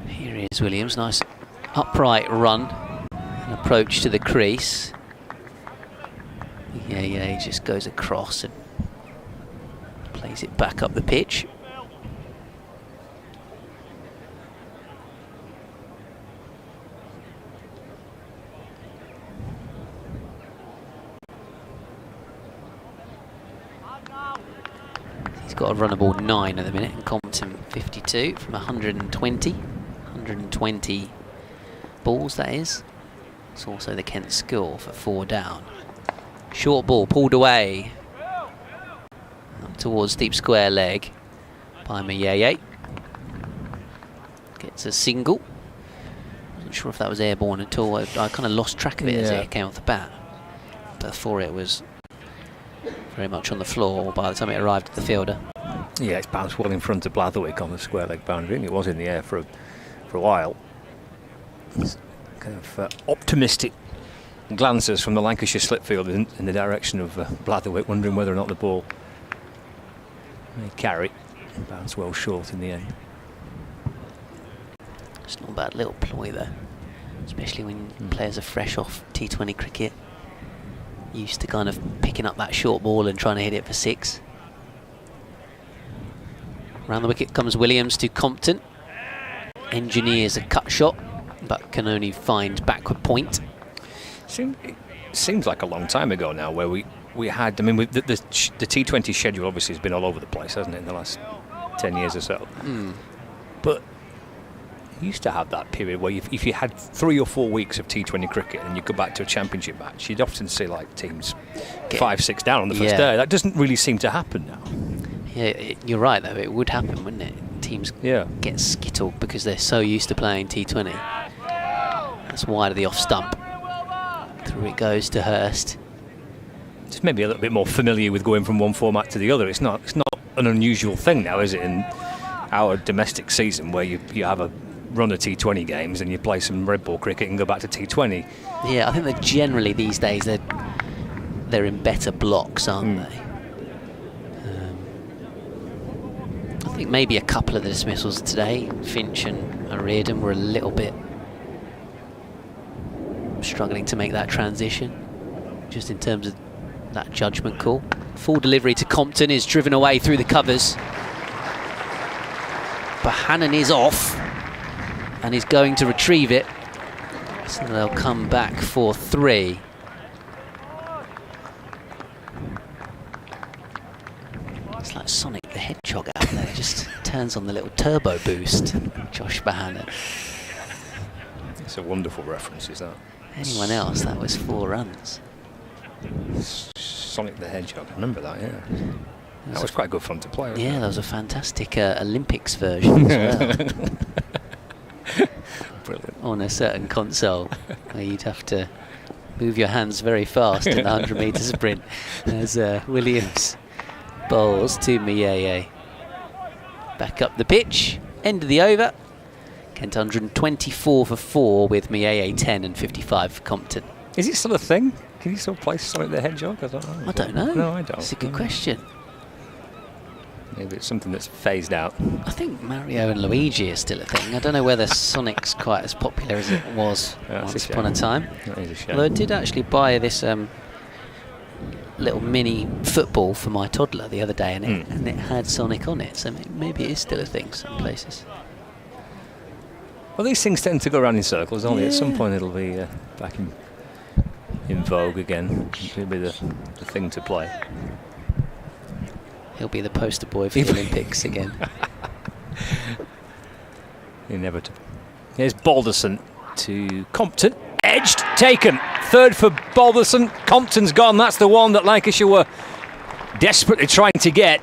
B: Here is Williams, nice upright run and approach to the crease. Yeah, he just goes across and plays it back up the pitch. He's got a runnable 9 at the minute, and Compton 52 from 120. 120 balls, that is. It's also the Kent score for 4 down. Short ball pulled away up towards deep square leg by Mayeye. Gets a single. Wasn't sure if that was airborne at all. I kind of lost track of it as it came off the bat. Before it was very much on the floor by the time it arrived at the fielder.
C: Yeah, it's bounced well in front of Blatherwick on the square leg boundary, and it was in the air for a while. It's kind of optimistic glances from the Lancashire slip field in the direction of Blatherwick, wondering whether or not the ball may carry. Bounced well short in the end.
B: It's not a bad little ploy there, especially when players are fresh off T20 cricket, used to kind of picking up that short ball and trying to hit it for 6. Around the wicket comes Williams to Compton. Engineers a cut shot, but can only find backward point.
C: It seems like a long time ago now where we had, I mean, the T20 schedule obviously has been all over the place, hasn't it, in the last 10 years or so. But you used to have that period where if you had 3 or 4 weeks of T20 cricket and you go back to a championship match, you'd often see like teams 5-6 down on the first day. That doesn't really seem to happen now.
B: Yeah, you're right though. It would happen, wouldn't it? Teams get skittled because they're so used to playing T20. That's wide of the off stump. Through it goes to Hurst.
C: Just maybe a little bit more familiar with going from one format to the other. It's not an unusual thing now, is it, in our domestic season where you have a run of T20 games and you play some red ball cricket and go back to T20.
B: Yeah, I think that generally these days they're in better blocks, aren't they? I think maybe a couple of the dismissals today, Finch and Reardon, were a little bit struggling to make that transition, just in terms of that judgment call. Full delivery to Compton is driven away through the covers. Bohannon is off and is going to retrieve it, so they'll come back for 3. It's like Sonic the Hedgehog out there, just turns on the little turbo boost. Josh Bohannon.
C: It's a wonderful reference, is that?
B: Anyone else, that was 4 runs.
C: Sonic the Hedgehog, I remember that, yeah. That was quite good fun to play, wasn't it?
B: That was a fantastic Olympics version as well.
C: Brilliant.
B: On a certain console where you'd have to move your hands very fast in the 100 metre sprint as Williams bowls to Mieye. Back up the pitch, end of the over. Kent 124 for 4 with Mieye 10 and 55 for Compton.
C: Is it still a thing? Can you still play Sonic the Hedgehog? I don't know.
B: No,
C: I don't.
B: It's a good question.
C: Maybe it's something that's phased out.
B: I think Mario and Luigi are still a thing. I don't know whether Sonic's quite as popular as it was once upon a time.
C: That is a shame.
B: Although I did actually buy this little mini football for my toddler the other day, and it had Sonic on it, so maybe it is still a thing some places.
C: Well, these things tend to go around in circles, don't they? At some point it'll be back in vogue again. It'll be the thing to play.
B: He'll be the poster boy for the Olympics again.
C: Inevitable. Here's Balderson to Compton. Edged, taken. 3rd for Balderson. Compton's gone. That's the one that Lancashire were desperately trying to get.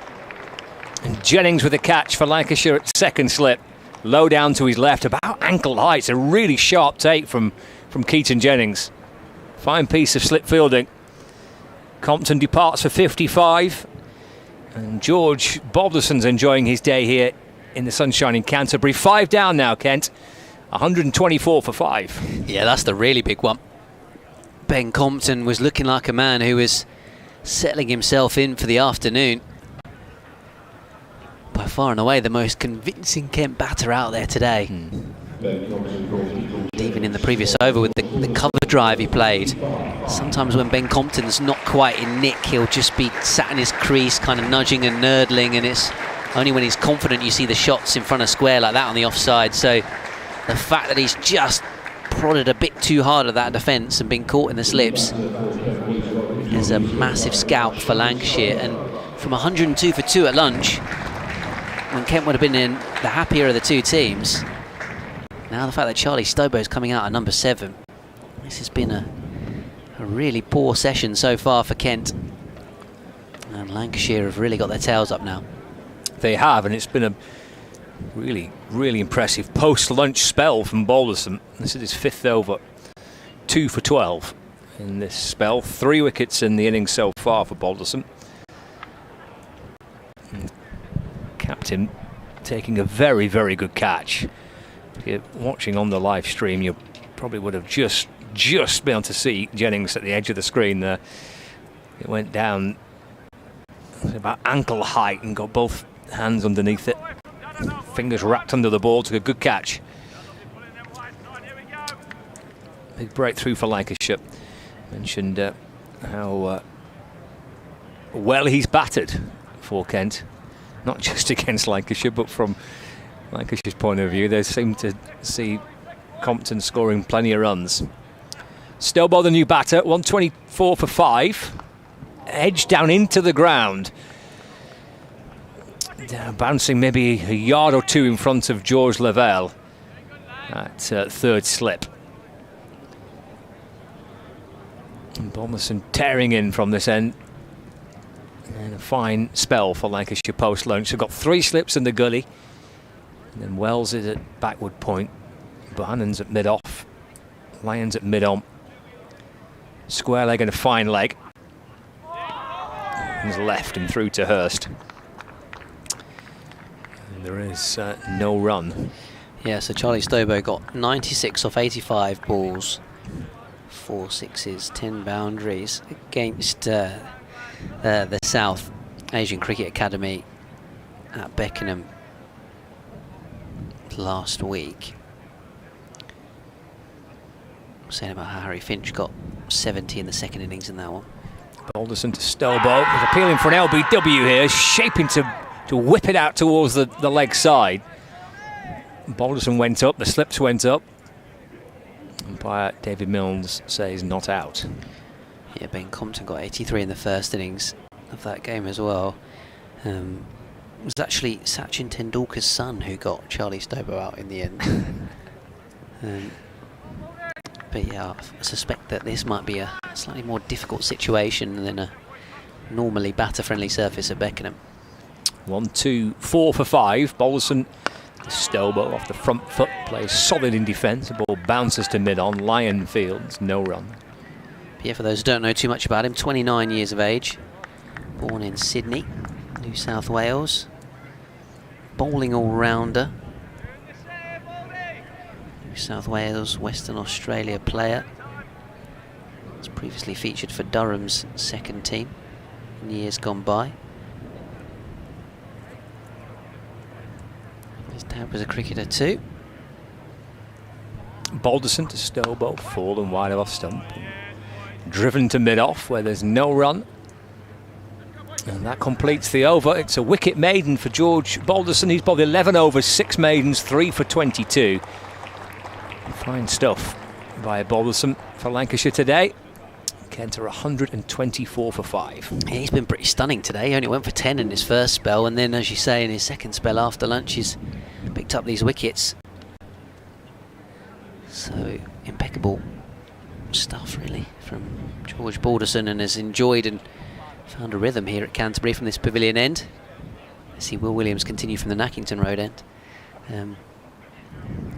C: And Jennings with a catch for Lancashire at 2nd slip. Low down to his left, about ankle height. It's a really sharp take from Keaton Jennings. Fine piece of slip fielding. Compton departs for 55. And George Balderson's enjoying his day here in the sunshine in Canterbury. 5 down now, Kent. 124 for 5.
B: Yeah, that's the really big one. Ben Compton was looking like a man who was settling himself in for the afternoon. By far and away the most convincing Kent batter out there today. Even in the previous over with the cover drive he played. Sometimes when Ben Compton's not quite in nick, he'll just be sat in his crease kind of nudging and nurdling, and it's only when he's confident you see the shots in front of square like that on the offside. So the fact that he's just prodded a bit too hard at that defence and been caught in the slips is a massive scalp for Lancashire. And from 102 for 2 at lunch, when Kent would have been in the happier of the two teams, now the fact that Charlie Stobo's coming out at number 7, this has been a really poor session so far for Kent. And Lancashire have really got their tails up now.
C: They have, and it's been a really, really impressive post-lunch spell from Balderson. This is his 5th over. 2 for 12 in this spell. 3 wickets in the innings so far for Balderson. Captain taking a very, very good catch. If you're watching on the live stream, you probably would have just been able to see Jennings at the edge of the screen there. It went down about ankle height and got both hands underneath it. Fingers wrapped under the ball, took a good catch. Big breakthrough for Lancashire. Mentioned how well he's battered for Kent. Not just against Lancashire, but from Lancashire's point of view, they seem to see Compton scoring plenty of runs. Stelbo, the new batter, 124 for 5. Edge down into the ground. bouncing maybe a yard or two in front of George Lavelle at third slip. And Balmerson tearing in from this end. And a fine spell for Lancashire post-lunch. They've got 3 slips in the gully. And then Wells is at backward point. Bohannon's at mid-off. Lyons at mid-on. Square leg and a fine leg. He's left and through to Hurst. And there is no run.
B: Yeah, so Charlie Stobo got 96 off 85 balls. 4 sixes, 10 boundaries against the South Asian Cricket Academy at Beckenham last week. I'm saying about how Harry Finch got 70 in the second innings in that one.
C: Balderson to Stobo. He's appealing for an LBW here, shaping to whip it out towards the leg side. Balderson went up, the slips went up. Umpire David Milnes says not out.
B: Yeah, Ben Compton got 83 in the first innings of that game as well. It was actually Sachin Tendulkar's son who got Charlie Stobo out in the end. But yeah, I suspect that this might be a slightly more difficult situation than a normally batter-friendly surface at Beckenham.
C: 1, 2, 4 for 5. Balderson, Stobo off the front foot, plays solid in defence. The ball bounces to mid-on. Lyon fields, no run.
B: But yeah, for those who don't know too much about him, 29 years of age, born in Sydney, New South Wales, bowling all-rounder, New South Wales, Western Australia player. He's previously featured for Durham's second team in years gone by. His dad was a cricketer too.
C: Balderson to Stobo, fallen wide off stump. Driven to mid-off where there's no run. And that completes the over. It's a wicket maiden for George Balderson. He's bowled 11 overs, 6 maidens, 3 for 22. Fine stuff by Balderson for Lancashire today. Kent are 124 for 5.
B: Yeah, he's been pretty stunning today. He only went for 10 in his first spell, and then, as you say, in his second spell after lunch, he's picked up these wickets. So, impeccable stuff, really, from George Balderson, and has enjoyed and found a rhythm here at Canterbury from this pavilion end. I see Will Williams continue from the Nackington Road end.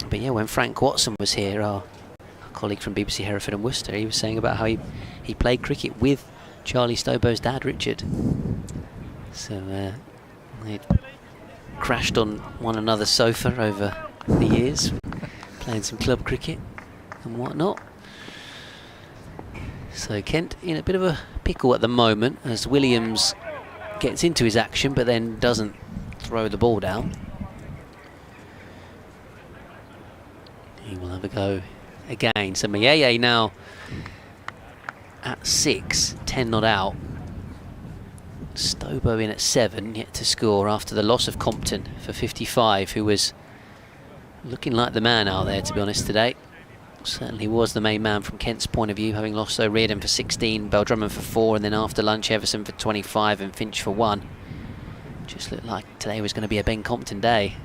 B: But yeah, when Frank Watson was here, our colleague from BBC Hereford and Worcester, he was saying about how he played cricket with Charlie Stobo's dad, Richard. So they crashed on one another's sofa over the years, playing some club cricket and whatnot. So Kent in a bit of a pickle at the moment as Williams gets into his action but then doesn't throw the ball down. He will have a go again. So Mayeye now at 6, 10 not out. Stobo in at 7, yet to score after the loss of Compton for 55, who was looking like the man out there, to be honest, today. Certainly was the main man from Kent's point of view, having lost O'Riordan for 16, Beldrummond for 4, and then after lunch Everson for 25 and Finch for 1. Just looked like today was going to be a Ben Compton day.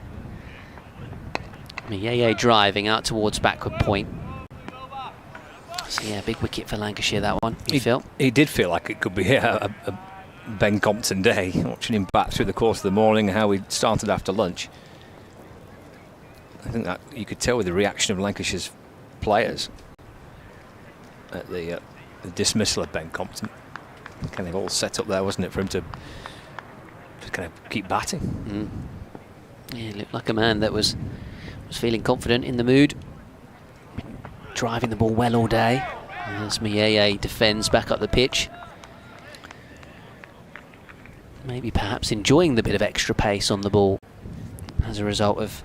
B: Mayeye driving out towards backward point. So yeah, big wicket for Lancashire, that one, you feel?
C: He did feel like it could be a Ben Compton day, watching him bat through the course of the morning, how he started after lunch. I think that you could tell with the reaction of Lancashire's players at the dismissal of Ben Compton. Kind of all set up there, wasn't it, for him to just kind of keep batting.
B: Yeah, he looked like a man that was feeling confident, in the mood, driving the ball well all day. As Mayeye defends back up the pitch, maybe perhaps enjoying the bit of extra pace on the ball as a result of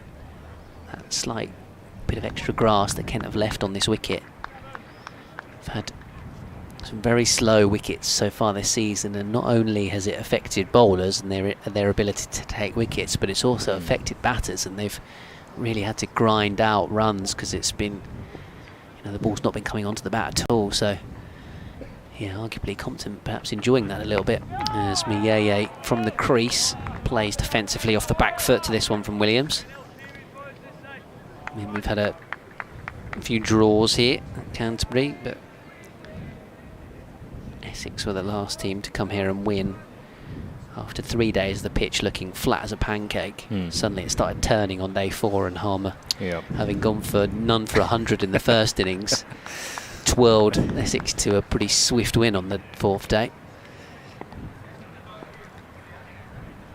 B: that slight bit of extra grass that Kent have left on this wicket. We've had some very slow wickets so far this season, and not only has it affected bowlers and their ability to take wickets, but it's also affected batters, and they've really had to grind out runs because it's been, the ball's not been coming onto the bat at all. So Yeah, arguably Compton perhaps enjoying that a little bit, as Miyeye from the crease plays defensively off the back foot to this one from Williams. I mean, we've had a few draws here at Canterbury, but Essex were the last team to come here and win. After 3 days of the pitch looking flat as a pancake, suddenly it started turning on day 4, and Harmer, having gone for none for 100 in the first innings, twirled Essex to a pretty swift win on the 4th day.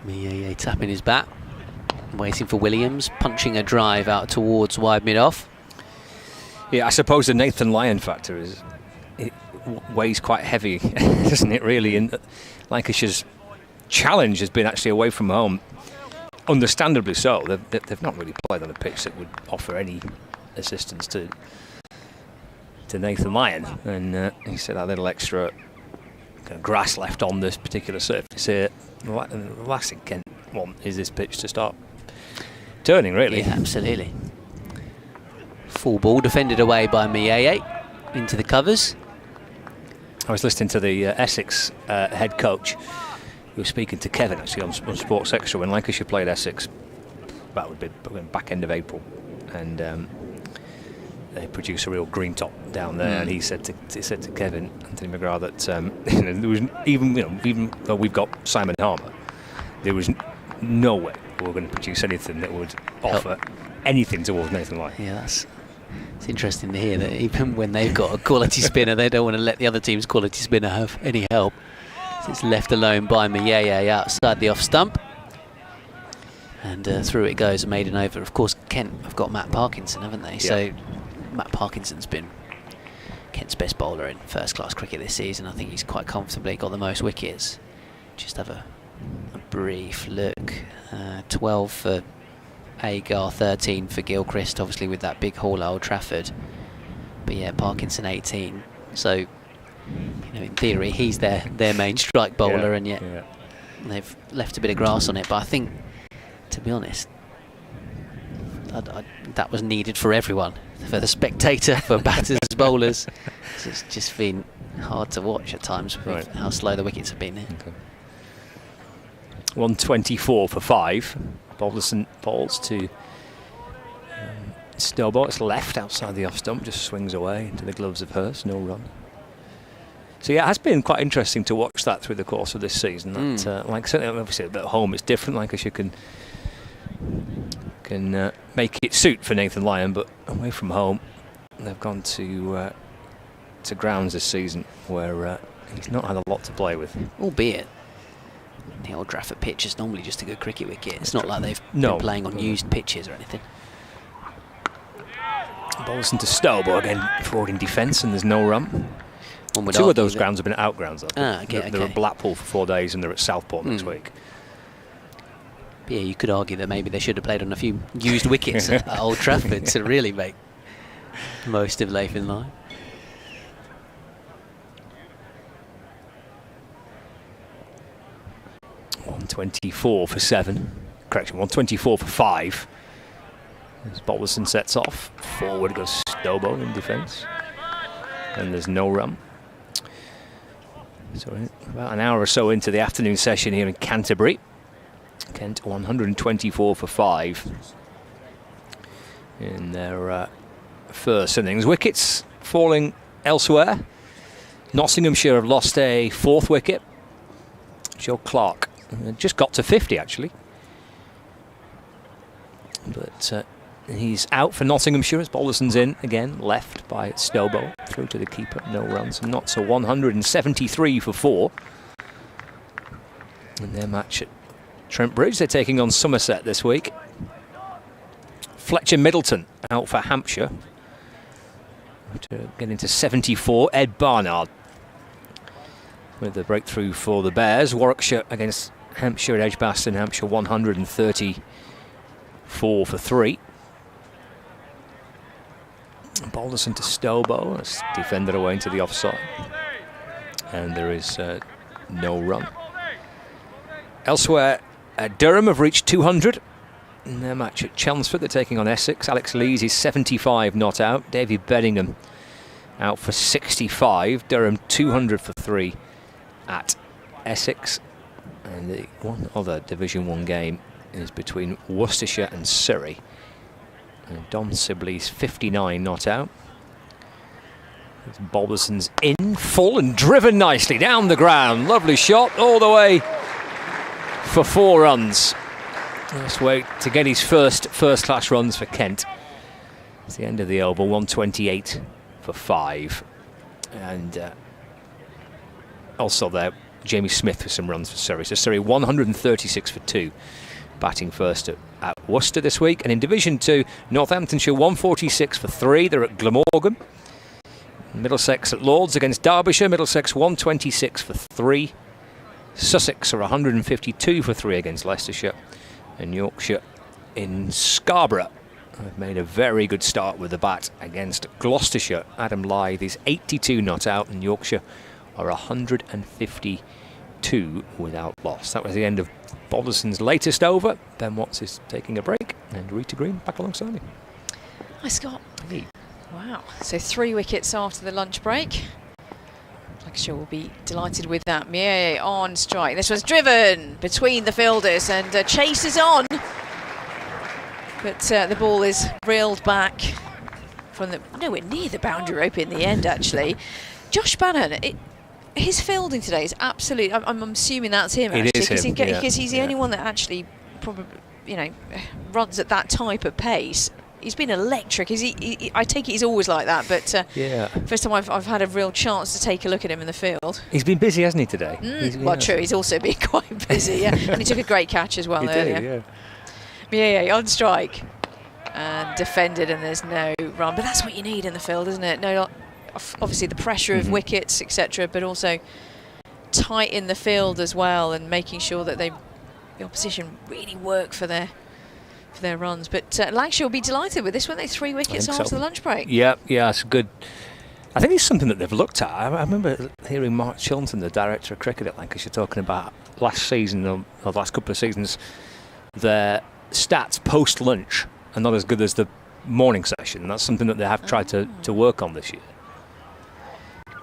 B: Miyeye tapping his bat, waiting for Williams, punching a drive out towards wide mid-off.
C: Yeah, I suppose the Nathan Lyon factor is, it weighs quite heavy, doesn't it, really? And Lancashire's challenge has been actually away from home, understandably so. They've not really played on a pitch that would offer any assistance to Nathan Lyon, and he said that little extra kind of grass left on this particular surface here. The last thing Kent want is this pitch to start turning, really.
B: Yeah, absolutely. Full ball defended away by Miyeye into the covers.
C: I was listening to the Essex head coach, who was speaking to Kevin actually on Sports Extra when Lancashire played Essex. That would be back end of April, and they produce a real green top down there. And he said to Kevin, Anthony McGrath, that there was even though we've got Simon Harmer, there was no way we were going to produce anything that would offer anything towards Nathan Lyon.
B: Yeah, it's interesting to hear that even when they've got a quality spinner, they don't want to let the other team's quality spinner have any help. So it's left alone by Miyeye outside the off stump. And through it goes, a maiden over. Of course, Kent have got Matt Parkinson, haven't they? Yeah. So Matt Parkinson's been Kent's best bowler in first-class cricket this season. I think he's quite comfortably got the most wickets. Just have a brief look. 12 for Agar, 13 for Gilchrist, obviously with that big haul at Old Trafford. But yeah, Parkinson 18. So, in theory, he's their main strike bowler, and yet they've left a bit of grass on it. But I think, to be honest, that was needed for everyone, for the spectator, for batters, bowlers. It's just been hard to watch at times with how slow the wickets have been here.
C: Okay. 124 for 5. Balderson bowls to Snowball. It's left outside the off stump, just swings away into the gloves of Hurst, no run. So yeah, it has been quite interesting to watch that through the course of this season. That, like certainly, obviously, at home it's different. Lancashire can make it suit for Nathan Lyon, but away from home, they've gone to grounds this season where he's not had a lot to play with.
B: Albeit the Old Trafford pitch is normally just a good cricket wicket. It's not like they've been playing on used pitches or anything.
C: Balderson to Snowball again, forward in defence, and there's no run. Two of those grounds have been out grounds, though. They're at Blackpool for 4 days, and they're at Southport next week.
B: But yeah, you could argue that maybe they should have played on a few used wickets at Old Trafford to really make most of Nathan Lyon.
C: .124 for 7. Correction, 124 for 5. As Balderson sets off, forward goes Snowball in defence, and there's no run. So about an hour or so into the afternoon session here in Canterbury. Kent 124 for 5 in their first innings. Wickets falling elsewhere. Nottinghamshire have lost a 4th wicket. Joe Clark just got to 50 actually. But he's out for Nottinghamshire as Balderson's in again, left by Snowball, through to the keeper, no runs. And not so 173 for 4. In their match at Trent Bridge, they're taking on Somerset this week. Fletcher Middleton out for Hampshire. After getting to 74, Ed Barnard with the breakthrough for the Bears. Warwickshire against Hampshire at Edgbaston. Hampshire 134 for 3. Balderson to Snowball, it's defended away into the offside, and there is no run. Elsewhere, Durham have reached 200 in their match at Chelmsford. They're taking on Essex. Alex Lees is 75 not out. David Bedingham out for 65. Durham 200 for 3 at Essex. And the one other Division 1 game is between Worcestershire and Surrey. And Don Sibley's 59 not out. Balderson's in, full and driven nicely down the ground. Lovely shot all the way for 4 runs. Nice way to get his first-class runs for Kent. It's the end of the over, 128 for 5. And also there, Jamie Smith with some runs for Surrey. So Surrey 136 for 2, batting first at Worcester this week. And in Division 2, Northamptonshire 146 for 3. They're at Glamorgan. Middlesex at Lords against Derbyshire. Middlesex 126 for 3. Sussex are 152 for 3 against Leicestershire. And Yorkshire in Scarborough have made a very good start with the bat against Gloucestershire. Adam Lyth is 82 not out, and Yorkshire are 152 without loss. That was the end of Balderson's latest over. Ben Watts is taking a break, and Rita Green back alongside me.
D: Hi, Scott.
C: Hey.
D: Wow. So 3 wickets after the lunch break. Lancashire will be delighted with that. Mier on strike. This was driven between the fielders and chases on. But the ball is reeled back from nowhere near the boundary rope in the end, actually. Josh Bannon, his fielding today is absolutely... I'm assuming that's him, actually.
C: It is him,
D: because he's the only one that actually probably, runs at that type of pace. He's been electric. I take it he's always like that, but first time I've had a real chance to take a look at him in the field.
C: He's been busy, hasn't he, today?
D: Well, true. He's also been quite busy, yeah. And he took a great catch as well
C: he
D: earlier.
C: did,
D: Yeah, on strike. And defended, and there's no run. But that's what you need in the field, isn't it? No, obviously the pressure of wickets, etc., but also tight in the field as well, and making sure that the opposition really work for their runs. But Lancashire will be delighted with this, weren't they? 3 wickets after the lunch break.
C: Yeah, it's good. I think it's something that they've looked at. I remember hearing Mark Chilton, the director of cricket at Lancashire, talking about last season, or the last couple of seasons, their stats post-lunch are not as good as the morning session. That's something that they have tried to work on this year.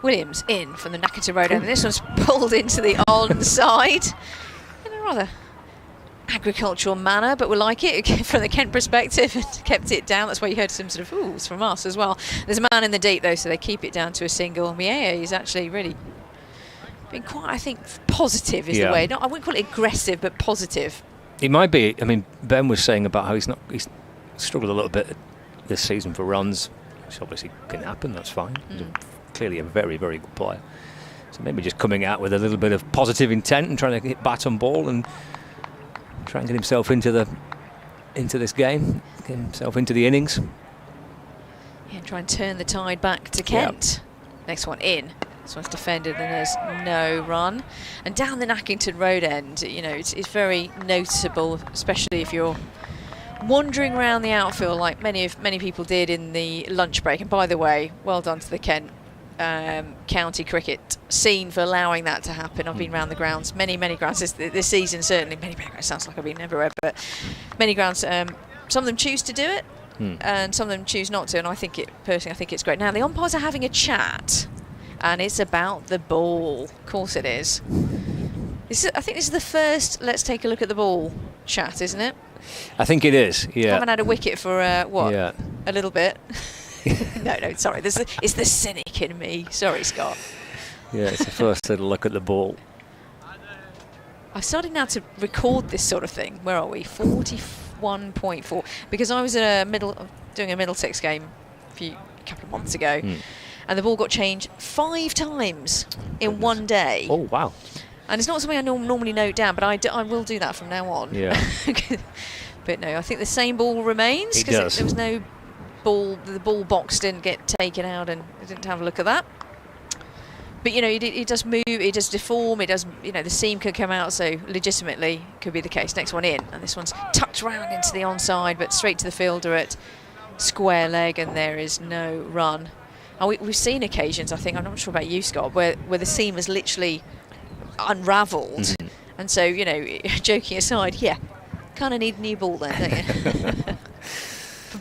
D: Williams in from the Nakata Road, and this one's pulled into the onside in a rather agricultural manner, but we like it from the Kent perspective, and kept it down. That's why you heard some sort of oohs from us as well. There's a man in the deep though, so they keep it down to a single. Miea is actually really been quite, I think, positive is the way. I wouldn't call it aggressive, but positive.
C: It might be. I mean, Ben was saying about how he's struggled a little bit this season for runs, which obviously can happen. That's fine. He's clearly a very, very good player. So maybe just coming out with a little bit of positive intent and trying to hit bat on ball and try and get himself into this game, get himself into the innings.
D: Yeah, try and turn the tide back to Kent. Next one in. This one's defended, and there's no run. And down the Nackington Road end, it's very noticeable, especially if you're wandering around the outfield like many people did in the lunch break. And by the way, well done to the Kent County Cricket scene for allowing that to happen. I've been around the grounds, many grounds this season, certainly. Many grounds, sounds like I've been everywhere, but many grounds. Some of them choose to do it, and some of them choose not to. And I think it's great. Now the umpires are having a chat, and it's about the ball. Of course it is. I think this is the first let's take a look at the ball chat, isn't it?
C: I think it is, yeah.
D: Haven't had a wicket for, a little bit. No, sorry. It's the cynic in me. Sorry, Scott.
C: Yeah, it's the first little look at the ball.
D: I've started now to record this sort of thing. Where are we? 41.4. Because I was doing a Middlesex game a couple of months ago, and the ball got changed 5 times in one day.
C: Oh, wow.
D: And it's not something I normally note down, but I will do that from now on.
C: Yeah.
D: But no, I think the same ball remains, because there was no ball. The ball box didn't get taken out, and I didn't have a look at that. But it does move, it does deform, it does. The seam could come out, so legitimately could be the case. Next one in, and this one's tucked round into the onside, but straight to the fielder at square leg, and there is no run. And we've seen occasions, I think, I'm not sure about you, Scott, where the seam is literally unravelled, and so joking aside, kind of need a new ball then, don't you?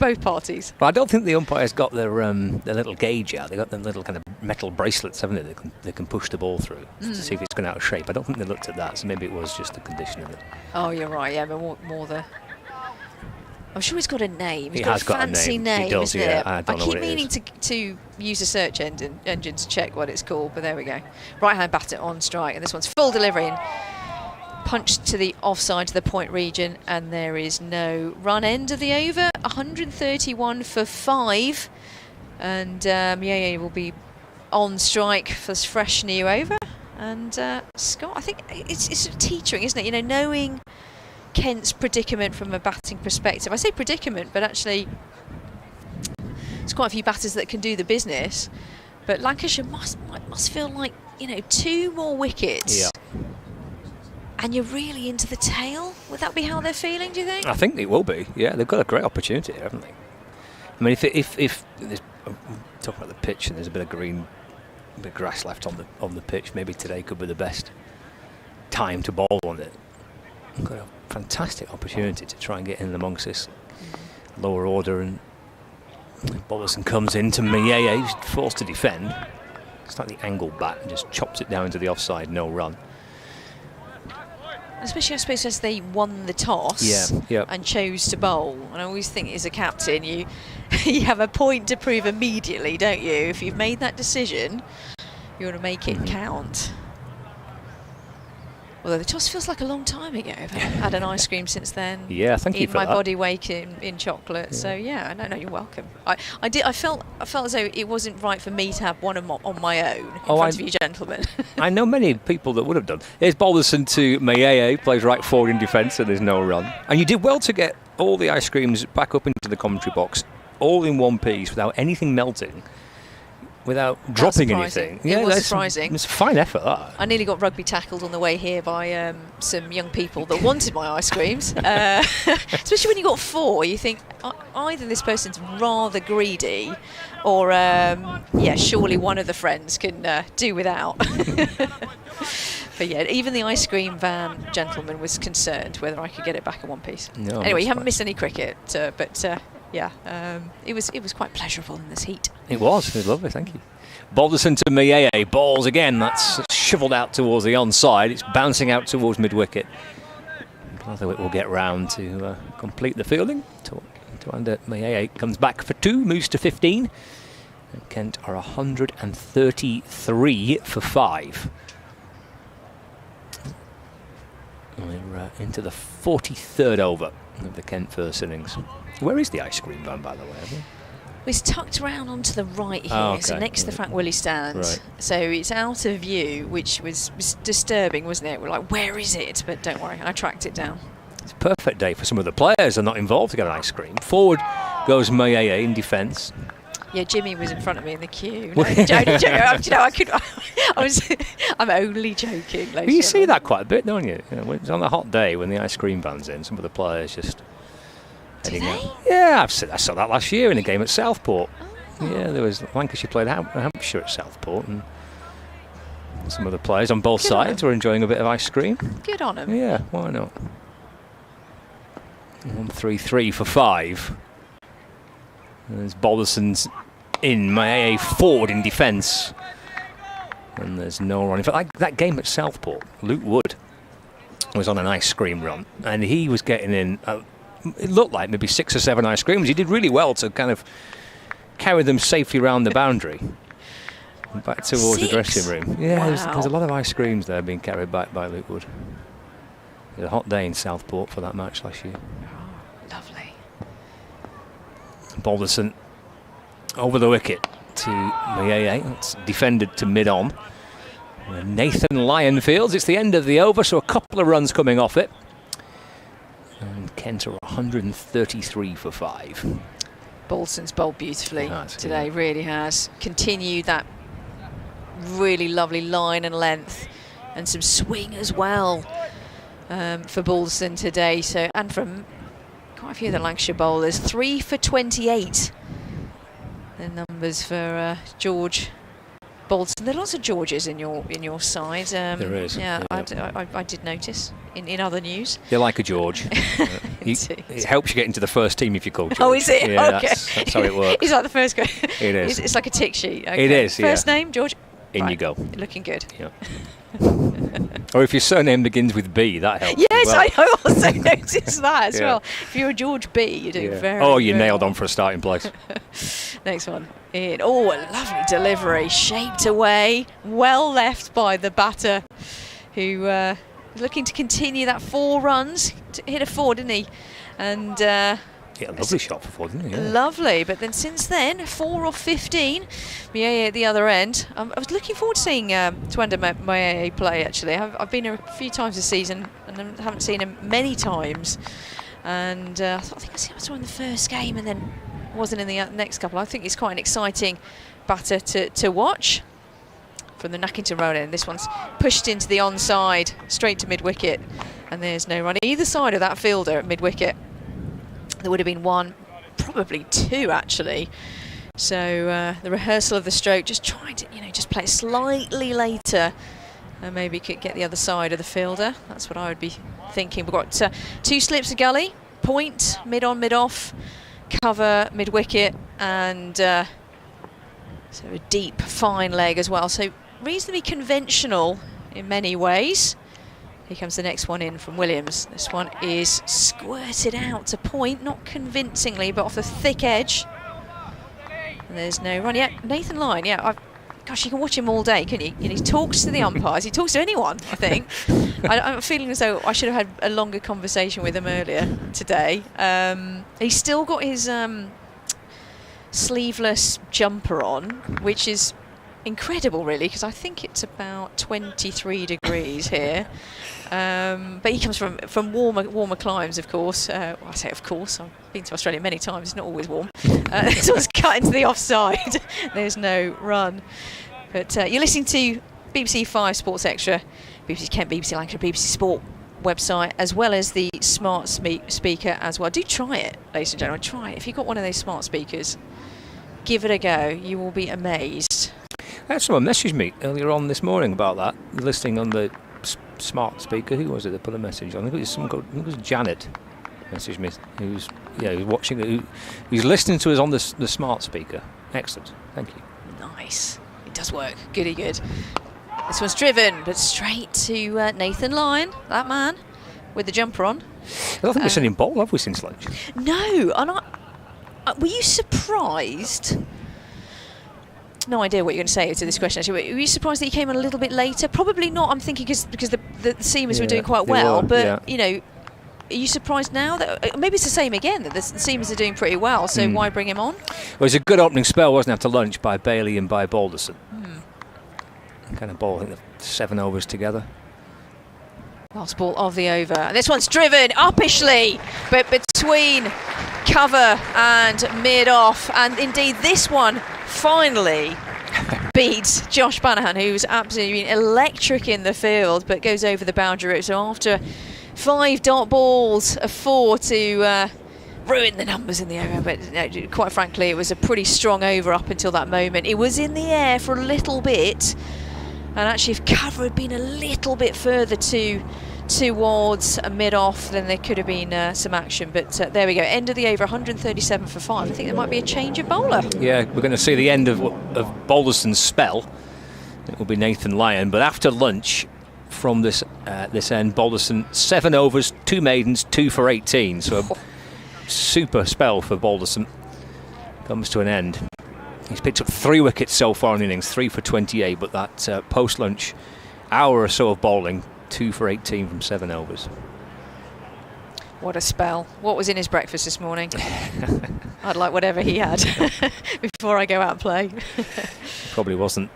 D: both parties.
C: But I don't think the umpires got their little gauge out. They got them little kind of metal bracelets, haven't they? They can push the ball through to see if it's gone out of shape. I don't think they looked at that, so maybe it was just the condition of it.
D: Oh, you're right. Yeah, but more the. I'm sure he's got a name.
C: He
D: got
C: has
D: a
C: got a
D: fancy
C: name. He does,
D: isn't
C: yeah.
D: it?
C: I don't know
D: keep
C: what it
D: meaning
C: is.
D: to use a search engine to check what it's called, but there we go. Right hand batter on strike, and this one's full delivery. Punched to the offside to the point region, and there is no run. End of the over. 131 for 5, and Yaya will be on strike for this fresh new over. And Scott, I think it's sort of teetering, isn't it? You know, knowing Kent's predicament from a batting perspective. I say predicament, but actually there's quite a few batters that can do the business. But Lancashire must feel like, you know, 2 more wickets.
C: Yeah.
D: And you're really into the tail. Would that be how they're feeling, do you think?
C: I think it will be. Yeah, they've got a great opportunity here, haven't they? I mean, if there's, talking about the pitch and there's a bit of green, a bit of grass left on the pitch, maybe today could be the best time to bowl on it. We've got a fantastic opportunity to try and get in amongst this lower order, and Bollerson comes into Mayeye, who's forced to defend. Slightly angled bat and just chops it down into the offside, no run.
D: Especially, I suppose, as they won the toss and chose to bowl. And I always think, as a captain, you have a point to prove immediately, don't you? If you've made that decision, you want to make it count. Although the toss feels like a long time ago. I've had an ice cream since then.
C: Yeah, thank you for
D: my
C: that.
D: body weight in chocolate. Yeah. So yeah, no, you're welcome. I felt as though it wasn't right for me to have one on my own in front of you gentlemen.
C: I know many people that would have done. Here's Balderson to Mayeye, plays right forward in defence, so there's no run. And you did well to get all the ice creams back up into the commentary box, all in one piece, without anything melting. Without dropping anything.
D: It was surprising.
C: It's a fine effort, that.
D: I nearly got rugby tackled on the way here by some young people that wanted my ice creams. Especially when you got 4, you think either this person's rather greedy or, surely one of the friends can do without. But yeah, even the ice cream van gentleman was concerned whether I could get it back in one piece.
C: No,
D: anyway, you haven't missed any cricket, but... it was quite pleasurable in this heat.
C: It was lovely, thank you. Balderson to Mayeye, balls again, that's shovelled out towards the onside, it's bouncing out towards mid-wicket. Although it will get round to complete the fielding. To Mayeye comes back for 2, moves to 15. And Kent are 133 for 5. We're into the 43rd over of the Kent first innings. Where is the ice cream van, by the way?
D: It's tucked around onto the right here, so next to the Frank Willie stand. Right. So it's out of view, which was disturbing, wasn't it? We're like, where is it? But don't worry, I tracked it down.
C: It's a perfect day for some of the players who are not involved to get an ice cream. Forward goes Mayeye in defence.
D: Yeah, Jimmy was in front of me in the queue. No, I'm only joking.
C: But you see that quite a bit, don't you? It's on a hot day when the ice cream van's in, some of the players just...
D: Do they?
C: Yeah, I saw that last year in a game at Southport. Oh. Yeah, there was Lancashire played Hampshire at Southport, and some of the players on both sides were enjoying a bit of ice cream.
D: Good on them.
C: Yeah, why not? 1-3-3 for 5. And there's Balderson's in, Mayeye forward in defence. And there's no run. In fact, that game at Southport, Luke Wood was on an ice cream run, and he was getting in... it looked like maybe 6 or 7 ice creams. He did really well to kind of carry them safely around the boundary. Back towards 6? The dressing room. Yeah, wow. There's a lot of ice creams there being carried back by Luke Wood. It was a hot day in Southport for that match last year.
D: Oh, lovely.
C: Balderson over the wicket to Mayeye. It's defended to mid-on. Nathan Lyon fields. It's the end of the over, so a couple of runs coming off it. And Kent are 133 for 5.
D: Balderson's bowled beautifully today, really has. Continued that really lovely line and length, and some swing as well for Balderson today. So, and from quite a few of the Lancashire bowlers, 3 for 28. The numbers for George Balderson. There are lots of Georges in your side.
C: There is.
D: Yeah, I did notice in other news.
C: You like a George. It helps you get into the first team if you call George.
D: Oh, is it?
C: Yeah,
D: okay.
C: That's how it works.
D: He's like the first guy.
C: It is.
D: It's like a tick sheet. Okay.
C: It is,
D: First name, George?
C: In you go.
D: Looking good.
C: Yeah. Or if your surname begins with B, that helps.
D: Yes,
C: as well.
D: I also noticed that as
C: Yeah.
D: well. If you're a George B, you're doing very
C: Oh, you
D: very
C: nailed
D: well.
C: on for a starting place.
D: Next one. In. Oh, a lovely delivery. Shaped away. Well left by the batter, who is looking to continue that 4 runs. Hit a 4, didn't he? And
C: Yeah, a lovely shot for 4, didn't he? Yeah.
D: lovely. But then since then, 4 off 15. Miei at the other end. I was looking forward to seeing Twanda Miei play, actually. I've been here a few times this season and I haven't seen him many times. And I think I saw him in the first game and then wasn't in the next couple. I think he's quite an exciting batter to watch. From the Nackington Road end, this one's pushed into the onside, straight to mid-wicket. And there's no run either side of that fielder at mid-wicket. There would have been 1, probably 2 actually. So the rehearsal of the stroke, just trying to, just play it slightly later, and maybe could get the other side of the fielder. That's what I would be thinking. We've got 2 slips of gully, point, mid-on, mid-off, cover, mid-wicket, and so a deep, fine leg as well. So reasonably conventional in many ways. Here comes the next one in from Williams. This one is squirted out to point, not convincingly, but off the thick edge. And there's no run yet. Nathan Lyon, gosh, you can watch him all day, couldn't you? He talks to the umpires. He talks to anyone, I think. I'm feeling as though I should have had a longer conversation with him earlier today. He's still got his sleeveless jumper on, which is incredible, really, because I think it's about 23 degrees here. But he comes from warmer climes, of course. I say of course, I've been to Australia many times, it's not always warm. This one's cut into the offside. There's no run. But you're listening to BBC 5 Sports Extra, BBC Kent, BBC Lancashire, BBC Sport website, as well as the smart speaker as well. Do try it, ladies and gentlemen, try it. If you've got one of those smart speakers, give it a go. You will be amazed.
C: I had someone message me earlier on this morning about that, listening on the smart speaker. Who was it that put a message on? I think it was someone called, I think it was Janet messaged me, who's watching it, who's listening to us on the smart speaker. Excellent, thank you.
D: Nice. It does work. Goody good. This one's driven, but straight to Nathan Lyon, that man, with the jumper on.
C: I don't think we've seen him bowl, have we, since lunch?
D: No, and were you surprised? No idea what you're going to say to this question, actually. Were you surprised that he came in a little bit later? Probably not, I'm thinking, because the seamers were doing quite well. But, are you surprised now that maybe it's the same again, that the seamers are doing pretty well, so why bring him on?
C: Well, it was a good opening spell, wasn't it, after lunch by Bailey and by Balderson. Kind of ball, I think, 7 overs together.
D: Last ball of the over. And this one's driven uppishly, but between cover and mid-off. And indeed, this one finally beats Josh Banahan, who's absolutely been electric in the field, but goes over the boundary route. So after 5 dot balls, a 4 to ruin the numbers in the over. But quite frankly, it was a pretty strong over up until that moment. It was in the air for a little bit. And actually, if cover had been a little bit further towards a mid-off, then there could have been some action. But there we go, end of the over, 137 for 5. I think there might be a change of bowler. Yeah,
C: we're going to see the end of Balderson's spell. It will be Nathan Lyon. But after lunch, from this end, Balderson 7 overs, 2 maidens, 2 for 18. So a super spell for Balderson comes to an end. He's picked up 3 wickets so far in the innings, 3 for 28, but that post-lunch hour or so of bowling, 2 for 18 from 7 overs.
D: What a spell. What was in his breakfast this morning? I'd like whatever he had before I go out and play.
C: Probably wasn't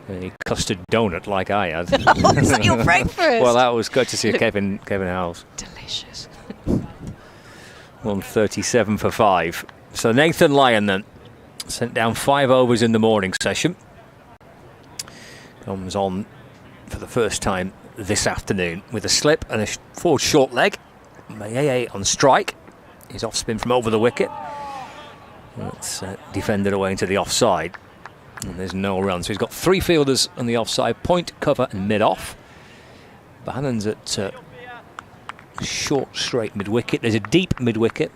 C: a custard donut like I had.
D: Oh, is that your breakfast?
C: Well, that was good to see Kevin Howells.
D: Delicious.
C: 137 for 5. So Nathan Lyon then sent down 5 overs in the morning session. Comes on for the first time this afternoon with a slip and a forward short leg. Mayeye on strike. His off spin from over the wicket. It's defended away into the offside. And there's no run. So he's got 3 fielders on the offside. Point, cover and mid-off. Bannon's at short, straight mid-wicket. There's a deep mid-wicket,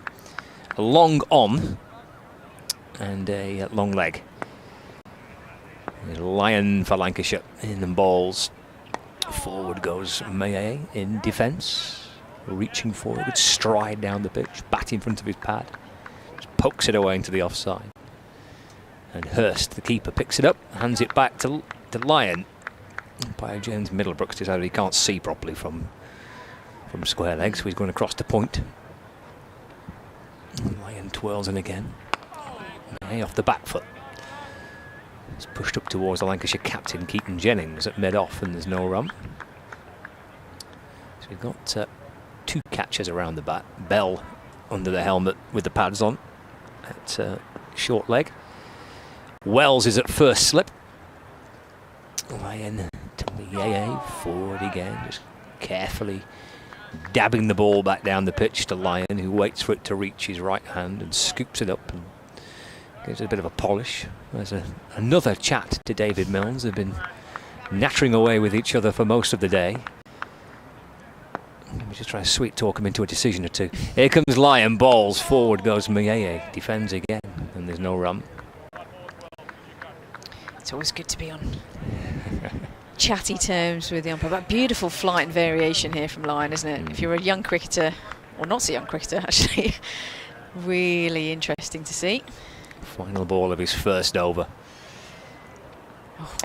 C: a long on, and a long leg. Lyon for Lancashire in the balls. Forward goes Maye in defence, reaching forward, good stride down the pitch, bat in front of his pad, just pokes it away into the offside. And Hurst, the keeper, picks it up, hands it back to Lyon. Umpire James Middlebrooks decided he can't see properly from square legs, so he's going across the point. Lyon twirls in again. Maye off the back foot. It's pushed up towards the Lancashire captain, Keaton Jennings, at mid-off, and there's no run. So we've got 2 catchers around the bat. Bell under the helmet with the pads on at short leg. Wells is at first slip. Lyon to Maye, forward again, just carefully dabbing the ball back down the pitch to Lyon, who waits for it to reach his right hand and scoops it up and gives it a bit of a polish. There's another chat to David Milnes. They've been nattering away with each other for most of the day. Let me just try to sweet talk him into a decision or two. Here comes Lyon, balls, forward goes Maye, defends again, and there's no run.
D: It's always good to be on chatty terms with the umpire. But beautiful flight and variation here from Lyon, isn't it? If you're a young cricketer, or not so young cricketer actually, really interesting to see.
C: Final ball of his first over.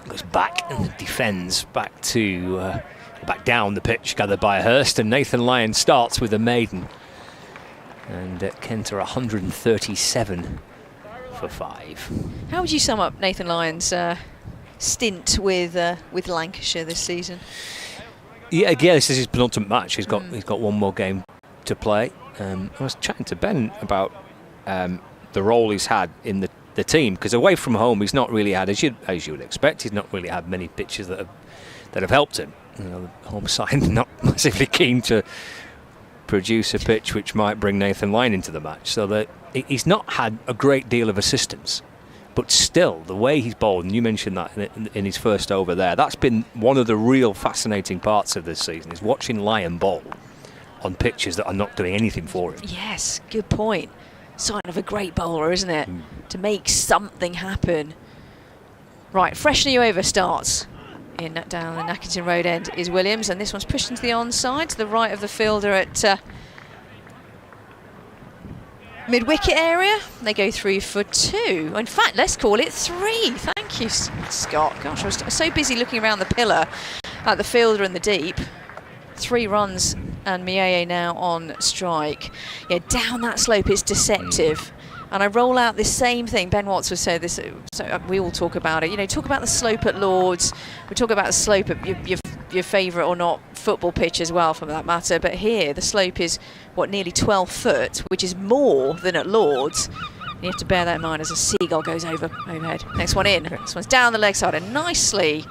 C: Goes back and defends back down the pitch, gathered by Hurst, and Nathan Lyon starts with a maiden. And Kent are 137 for 5.
D: How would you sum up Nathan Lyon's stint with Lancashire this season?
C: Yeah, again, this is his penultimate match. He's got one more game to play. I was chatting to Ben about the role he's had in the team, because away from home he's not really had, as you would expect, he's not really had many pitches that have helped him. You know, the home side not massively keen to produce a pitch which might bring Nathan Lyon into the match, so that he's not had a great deal of assistance. But still, the way he's bowled, and you mentioned that in his first over there, that's been one of the real fascinating parts of this season, is watching Lyon bowl on pitches that are not doing anything for him.
D: Yes, good point. Sign of a great bowler, isn't it? To make something happen. Right, fresh new over starts. Down the Nackington Road end is Williams, and this one's pushed into the onside to the right of the fielder at mid-wicket area. They go through for 2. In fact, let's call it 3. Thank you, Scott. Gosh, I was so busy looking around the pillar at the fielder in the deep. 3 runs, and Maye now on strike. Yeah, down that slope, it's deceptive. And I roll out this same thing. Ben Watts would say this, so we all talk about it. You know, talk about the slope at Lords. We talk about the slope at your favourite or not football pitch as well, for that matter. But here, the slope is, nearly 12 foot, which is more than at Lords. You have to bear that in mind as a seagull goes overhead. Next one in. This one's down the leg side and nicely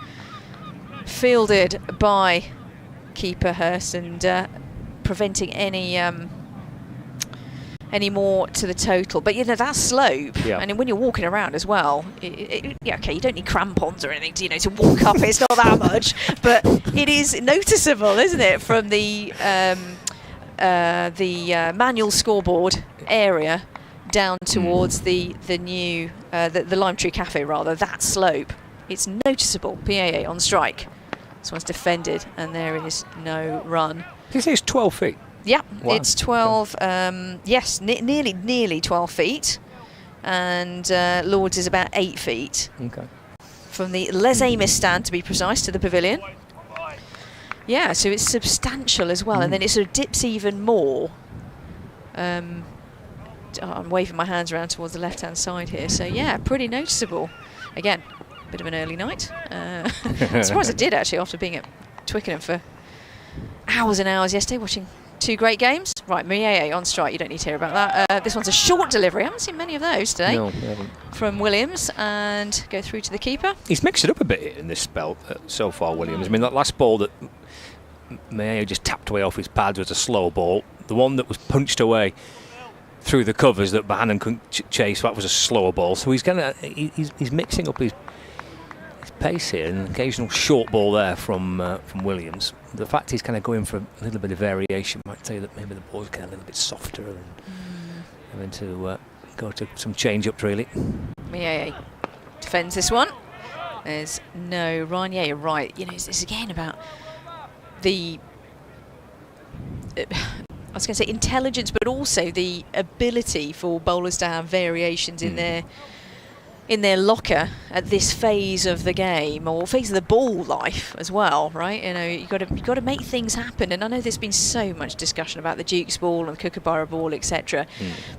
D: fielded by keeper Hurst, and preventing any more to the total. But you know, that slope, and when you're walking around as well, okay, you don't need crampons or anything to walk up. It's not that much, but it is noticeable, isn't it, from the manual scoreboard area down towards the new the Lime Tree Cafe, rather. That slope, it's noticeable. PAA on strike. This one's defended, and there is no run.
C: Did you say it's 12 feet?
D: Yeah,
C: wow.
D: It's 12, yes, nearly 12 feet. And Lords is about 8 feet.
C: Okay.
D: From the Les Amis stand, to be precise, to the pavilion. Yeah, so it's substantial as well. And then it sort of dips even more. I'm waving my hands around towards the left-hand side here. So, yeah, pretty noticeable. Again, bit of an early night. I'm surprised I did, actually, after being at Twickenham for hours and hours yesterday, watching 2 great games. Right, Maye on strike. You don't need to hear about that. This one's a short delivery. I haven't seen many of those today.
C: No, we haven't.
D: From Williams, and go through to the keeper.
C: He's mixed it up a bit in this spell so far, Williams. I mean, that last ball that Maye just tapped away off his pads was a slow ball. The one that was punched away through the covers that Bohannon couldn't chase, that was a slower ball. So he's mixing up his pace here, an occasional short ball there from Williams. The fact he's kind of going for a little bit of variation might tell you that maybe the ball's getting a little bit softer and having to go to some change-ups, really.
D: Mieye defends this one. There's no run. Yeah, you're right. You know, it's again about the... I was going to say intelligence, but also the ability for bowlers to have variations in their locker at this phase of the game, or phase of the ball life as well, right? You know, you've got to make things happen. And I know there's been so much discussion about the Duke's ball and the Kookaburra ball, etc.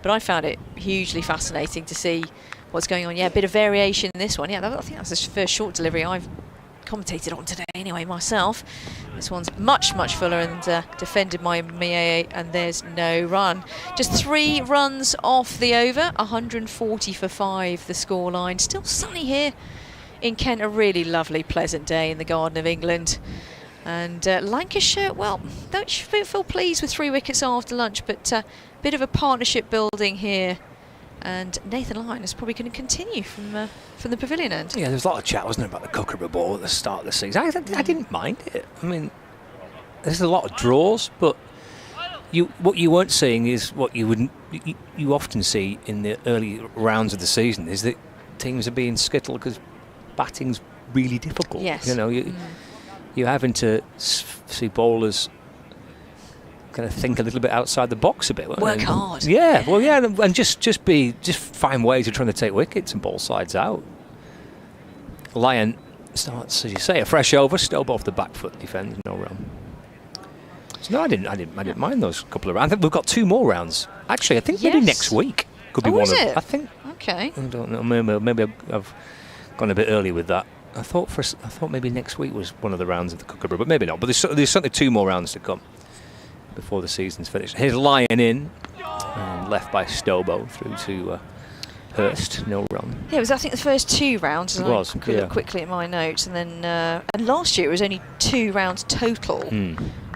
D: But I found it hugely fascinating to see what's going on. Yeah, a bit of variation in this one. Yeah, I think that's the first short delivery I've commentated on today anyway myself. This one's much fuller and defended by Mieye, and there's no run. Just 3 runs off the over, 140 for 5 the scoreline. Still sunny here in Kent, a really lovely pleasant day in the Garden of England. And Lancashire, well, don't feel pleased with 3 wickets after lunch, but a bit of a partnership building here. And Nathan Lyon is probably going to continue from the pavilion end.
C: Yeah, there's a lot of chat, wasn't there, about the Kookaburra ball at the start of the season. I didn't mind it. I mean, there's a lot of draws, but what you weren't seeing is what you often see in the early rounds of the season, is that teams are being skittled because batting's really difficult.
D: Yes.
C: You know, you're having to see bowlers kind of think a little bit outside the box a bit.
D: Work hard.
C: Yeah, well, yeah, and just find ways of trying to take wickets and bowl sides out. Lyon starts, as you say, a fresh over, Stobe off the back foot, defends, no run. So no, I didn't mind those couple of rounds. I think we've got 2 more rounds. Actually, I think maybe next week could be one
D: is
C: of.
D: it?
C: I think.
D: Okay.
C: I don't know. Maybe I've gone a bit early with that. I thought maybe next week was one of the rounds of the Kookaburra, but maybe not. But there's certainly 2 more rounds to come before the season's finished. Here's Lyon in, and left by Stobo through to Hurst, no run.
D: Yeah, it was, I think, the first 2 rounds.
C: It was,
D: I look quickly at my notes, and then and last year it was only 2 rounds total.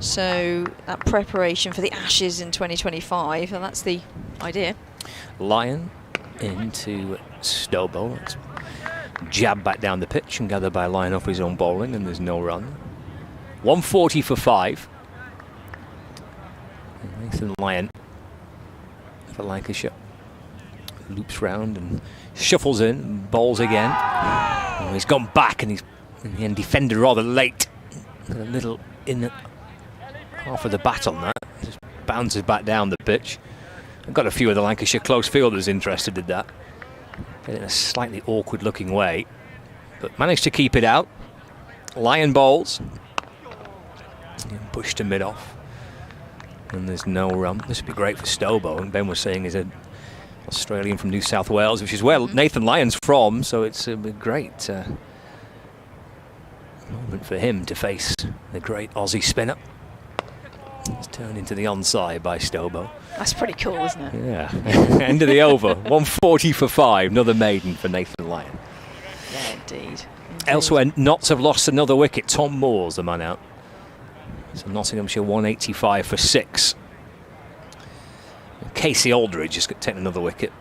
D: So that preparation for the Ashes in 2025, and that's the idea.
C: Lyon into Stobo. That's jab back down the pitch and gathered by Lyon off his own bowling, and there's no run. 140 for 5. Nathan Lyon for Lancashire loops round and shuffles in and bowls again. Oh, he's gone back, and he's in the end defended rather late. A little in half of the bat on that. Just bounces back down the pitch. I've got a few of the Lancashire close fielders interested in that. In a slightly awkward looking way, but managed to keep it out. Lyon bowls. Pushed to mid off. And there's no run. This would be great for Stobo. And Ben was saying he's an Australian from New South Wales, which is where Nathan Lyon's from, so it's a great moment for him to face the great Aussie spinner. It's turned into the onside by Stobo.
D: That's pretty cool, isn't it?
C: Yeah. End of the over. 140 for 5. Another maiden for Nathan Lyon.
D: Yeah, indeed.
C: Elsewhere, Notts have lost another wicket. Tom Moore's the man out. So Nottinghamshire 185 for 6. And Casey Aldridge has taken another wicket.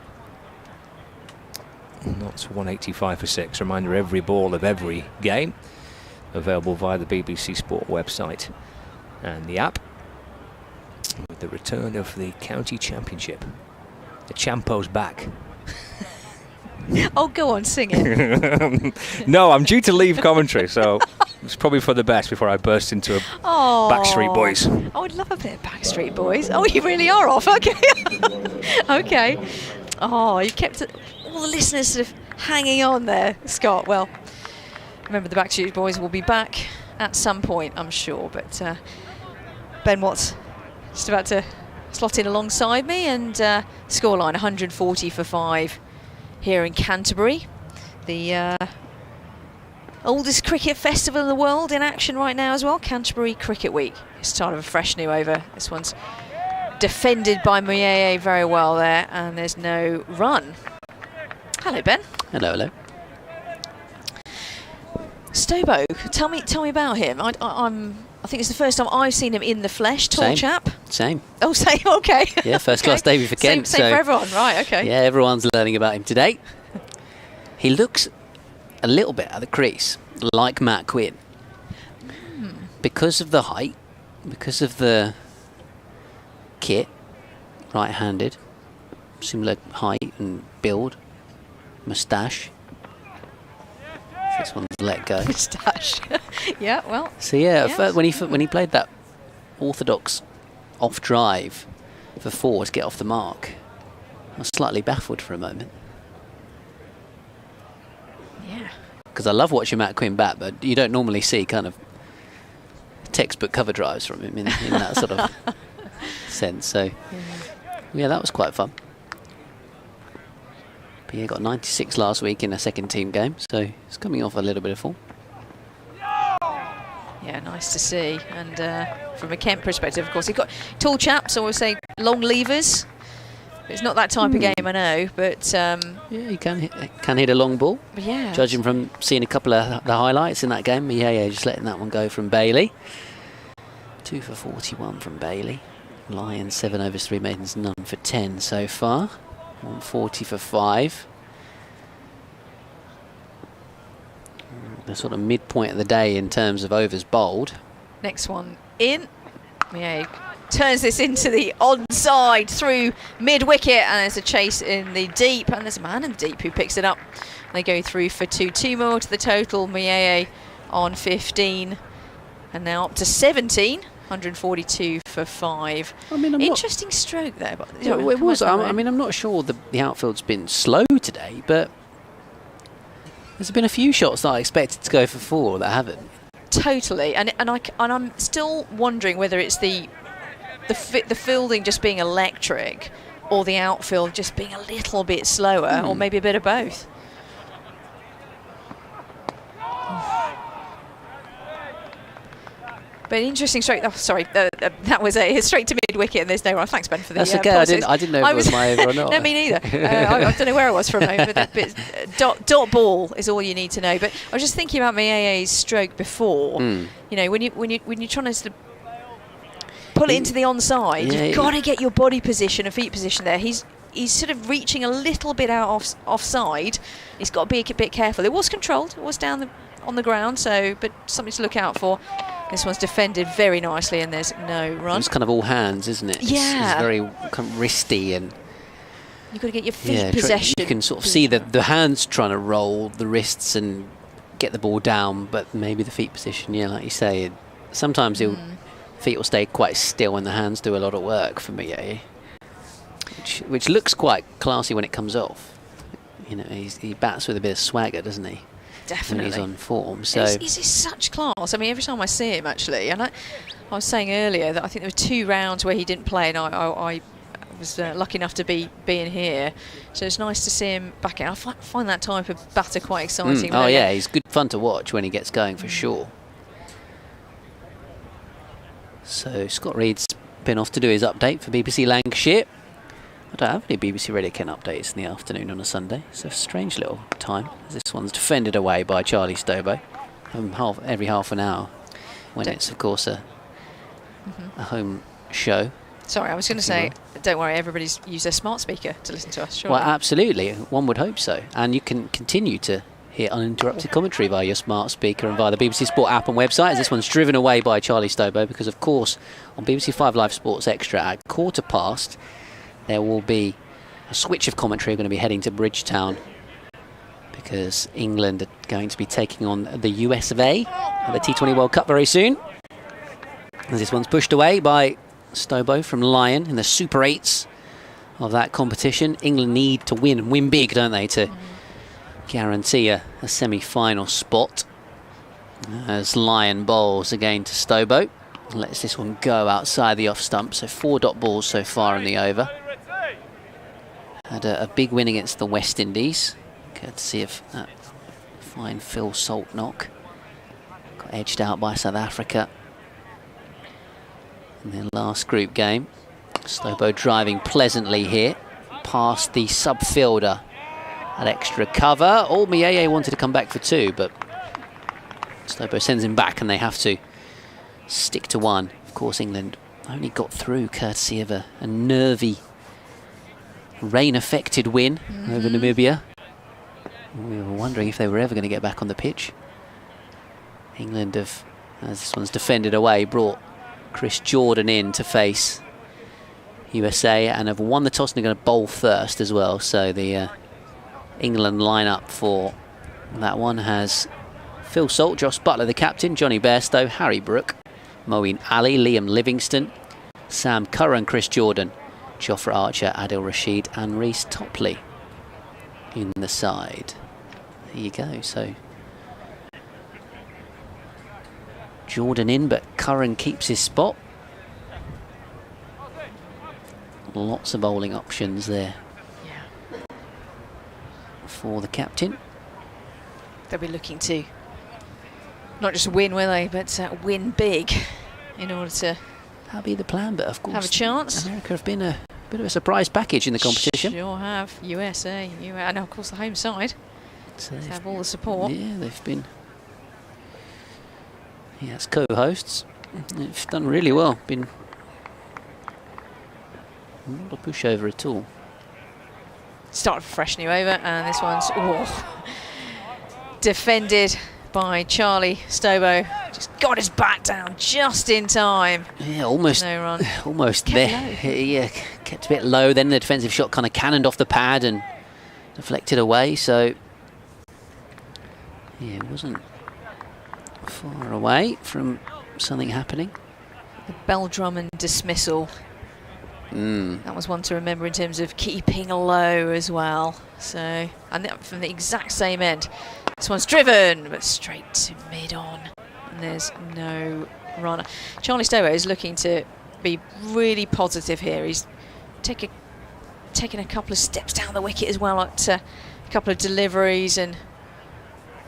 C: Notts 185 for 6. Reminder, every ball of every game available via the BBC Sport website and the app. With the return of the county championship, the Champo's back.
D: Oh, go on, sing it.
C: No, I'm due to leave commentary, so it's probably for the best before I burst into a Backstreet Boys.
D: Oh, I'd love a bit of Backstreet Boys. Oh, you really are off. Okay. Okay. Oh, you've kept all the listeners sort of hanging on there, Scott. Well, remember the Backstreet Boys will be back at some point, I'm sure. But Ben Watts just about to slot in alongside me, and scoreline 140 for 5 here in Canterbury. The oldest cricket festival in the world in action right now as well, Canterbury Cricket Week. It's start of a fresh new over. This one's defended by Mieye very well there, and there's no run. Hello, Ben.
B: Hello.
D: Stobo, tell me about him. I think it's the first time I've seen him in the flesh. Tall chap.
B: Same.
D: Oh, same. Okay.
B: Yeah, first class debut for Kent.
D: Same for everyone, right? Okay.
B: Yeah, everyone's learning about him today. He looks a little bit at the crease, like Matt Quinn. Because of the height, because of the kit, right-handed, similar height and build, moustache. This one's let go.
D: Moustache. Yeah, well.
B: So yeah,
D: yes.
B: when he played that orthodox off drive for 4 to get off the mark, I was slightly baffled for a moment.
D: Yeah.
B: Because I love watching Matt Quinn bat, but you don't normally see kind of textbook cover drives from him in that sort of sense. So yeah, that was quite fun. But yeah, got 96 last week in a second team game, so it's coming off a little bit of form.
D: Yeah, nice to see. And from a Kent perspective, of course, he's got tall chaps, I always say long levers. It's not that type of game, I know, but
B: yeah, he can hit a long ball.
D: But yeah,
B: Judging from seeing a couple of the highlights in that game, yeah, just letting that one go from Bailey. 2 for 41 from Bailey. Lions 7 overs 3 maidens, none for 10 so far. 140 for 5. The sort of midpoint of the day in terms of overs bowled.
D: next one in. Yeah, he turns this into the onside through mid-wicket, and there's a chase in the deep, and there's a man in the deep who picks it up. They go through for 2 more to the total. Mieye on 15, and now up to 17. 142 for 5.
B: I mean,
D: interesting stroke there. But
B: yeah, it was. I mean, I'm not sure the outfield's been slow today, but there's been a few shots that I expected to go for 4 that haven't.
D: Totally, and I'm still wondering whether it's the fielding just being electric, or the outfield just being a little bit slower, or maybe a bit of both. But interesting straight. Oh, sorry, that was a straight to mid wicket, and there's no run. Thanks, Ben, for the.
B: That's okay. I didn't know if it was my over or not.
D: No, me neither. I don't know where I was for a moment. But dot ball is all you need to know. But I was just thinking about Mieye's stroke before. You know, when you're trying to sort of pull it into the onside, you've got to get your body position and feet position there. He's sort of reaching a little bit out offside. He's got to be a bit careful. It was controlled. It was down on the ground. But something to look out for. This one's defended very nicely, and there's no run.
B: It's kind of all hands, isn't it?
D: Yeah.
B: It's very kind of wristy, and
D: you've got to get your feet possession.
B: You can sort of see the hands trying to roll, the wrists, and get the ball down, but maybe the feet position, yeah, like you say. Sometimes feet will stay quite still, and the hands do a lot of work for me, which looks quite classy when it comes off. You know, he bats with a bit of swagger, doesn't he?
D: Definitely.
B: When he's on form. So
D: he's such class. I mean, every time I see him, actually, and I was saying earlier that I think there were 2 rounds where he didn't play, and I was lucky enough to be being here. So it's nice to see him back out. I find that type of batter quite exciting.
B: Oh yeah, he's good fun to watch when he gets going, for sure. So Scott Reed's been off to do his update for BBC Lancashire. I don't have any BBC Radio Kent updates in the afternoon on a Sunday. It's a strange little time. This one's defended away by Charlie Stobo every half an hour, when it's, of course, a home show.
D: Sorry, I was going to say, don't worry, everybody's used their smart speaker to listen to us, sure.
B: Well, absolutely. One would hope so. And you can continue to hear uninterrupted commentary via your smart speaker and via the BBC Sport app and website, as this one's driven away by Charlie Stobo, because, of course, on BBC 5 Live Sports Extra at 1:15, there will be a switch of commentary. We're going to be heading to Bridgetown because England are going to be taking on the US of A at the T20 World Cup very soon. As this one's pushed away by Stobo from Lyon in the Super 8s of that competition. England need to win, and win big, don't they, to guarantee a semi-final spot. As Lyon bowls again to Stobo. Lets this one go outside the off stump. So 4 dot balls so far in the over. Had a big win against the West Indies, courtesy of that fine Phil Salt knock. Got edged out by South Africa in their last group game. Stobo driving pleasantly here, past the sub-fielder at extra cover. Mieye wanted to come back for 2, but Stobo sends him back, and they have to stick to 1. Of course, England only got through courtesy of a nervy, rain-affected win over Namibia. We were wondering if they were ever going to get back on the pitch. England have, as this one's defended away, brought Chris Jordan in to face USA and have won the toss and are going to bowl first as well. So the England lineup for that one has Phil Salt, Josh Butler the captain, Johnny Bairstow, Harry Brook, Moeen Ali, Liam Livingston, Sam Curran, Chris Jordan, Jofra Archer, Adil Rashid and Reece Topley in the side. There you go. So Jordan in, but Curran keeps his spot. Lots of bowling options there for the captain.
D: They'll be looking to not just win, will they, but win big in order to
B: that'll be the plan, but of course
D: have a chance.
B: America have been a bit of a surprise package in the competition.
D: Sure have. USA, and of course the home side.
B: So
D: they have all the support.
B: Yeah, they've been as co-hosts. They've done really well. Been not a pushover at all.
D: Start freshening over, and this one's defended by Charlie Stobo. Just got his bat down just in time.
B: Yeah, almost.
D: No run.
B: Almost
D: kept
B: there. Yeah, kept a bit low. Then the defensive shot kind of cannoned off the pad and deflected away. So yeah, it wasn't far away from something happening.
D: The bell drum and dismissal. That was one to remember in terms of keeping low as well. So, and from the exact same end. This one's driven, but straight to mid-on. And there's no runner. Charlie Stobo is looking to be really positive here. He's taking a couple of steps down the wicket as well at a couple of deliveries and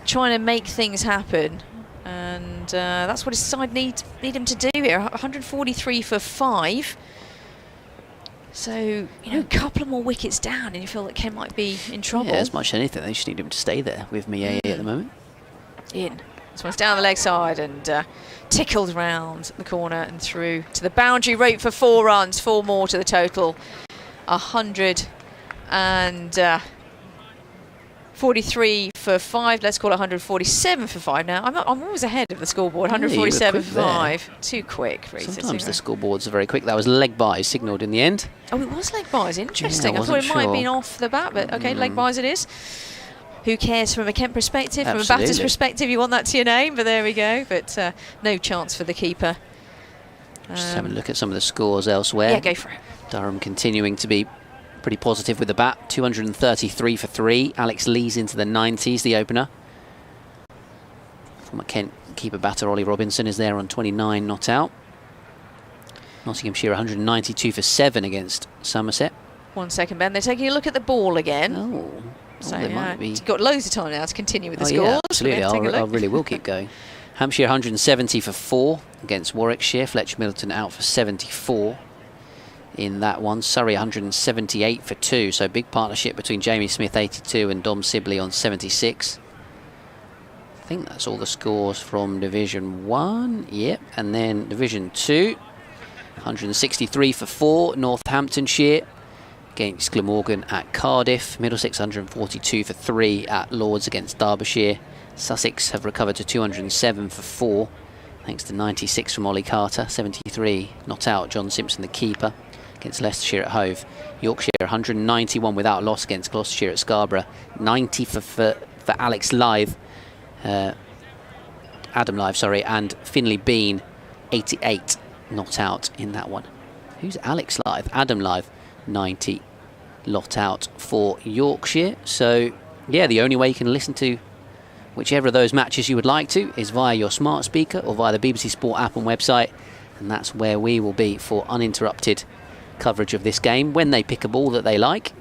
D: trying to make things happen. And that's what his side need him to do here. 143 for 5. So, a couple of more wickets down and you feel that Ken might be in trouble.
B: Yeah, as much as anything, they just need him to stay there with Miei at the moment.
D: In. This one's down the leg side and tickled round the corner and through to the boundary rope for 4 runs, 4 more to the total. 143 for 5. Let's call it 147 for 5 now. I'm always ahead of the scoreboard. 147 for 5. Too quick.
B: Sometimes the scoreboards are very quick. That was leg bys signalled in the end.
D: Oh, it was leg bys. Interesting.
B: Yeah,
D: I thought it might have been off the bat, but okay, leg bys it is. Who cares from a Kent perspective?
B: Absolutely.
D: From a batter's perspective, you want that to your name, but there we go. But no chance for the keeper.
B: Just having a look at some of the scores elsewhere.
D: Yeah, go for it.
B: Durham continuing to be pretty positive with the bat. 233 for 3. Alex Lee's into the 90s, the opener. Former Kent keeper batter Ollie Robinson is there on 29, not out. Nottinghamshire 192 for 7 against Somerset.
D: 1 second, Ben. They're taking a look at the ball again.
B: Oh,
D: so
B: they might be.
D: You've got loads of time now to continue with the scores.
B: Yeah, absolutely. I really will keep going. Hampshire 170 for 4 against Warwickshire. Fletcher Middleton out for 74 in that one. Surrey 178 for 2. So big partnership between Jamie Smith 82 and Dom Sibley on 76. I think that's all the scores from Division 1. Yep. And then Division 2. 163 for 4. Northamptonshire against Glamorgan at Cardiff. Middlesex 142 for 3 at Lords against Derbyshire. Sussex have recovered to 207 for 4 thanks to 96 from Ollie Carter. 73 not out, John Simpson the keeper against Leicestershire at Hove. Yorkshire 191 without loss against Gloucestershire at Scarborough. 90 for Alex Lythe, Adam Lythe, sorry, and Finley Bean 88 not out in that one. Who's Alex Lythe? Adam Lythe 90 lot out for Yorkshire. So yeah, the only way you can listen to whichever of those matches you would like to is via your smart speaker or via the BBC Sport app and website, and that's where we will be for uninterrupted coverage of this game when they pick a ball that they like.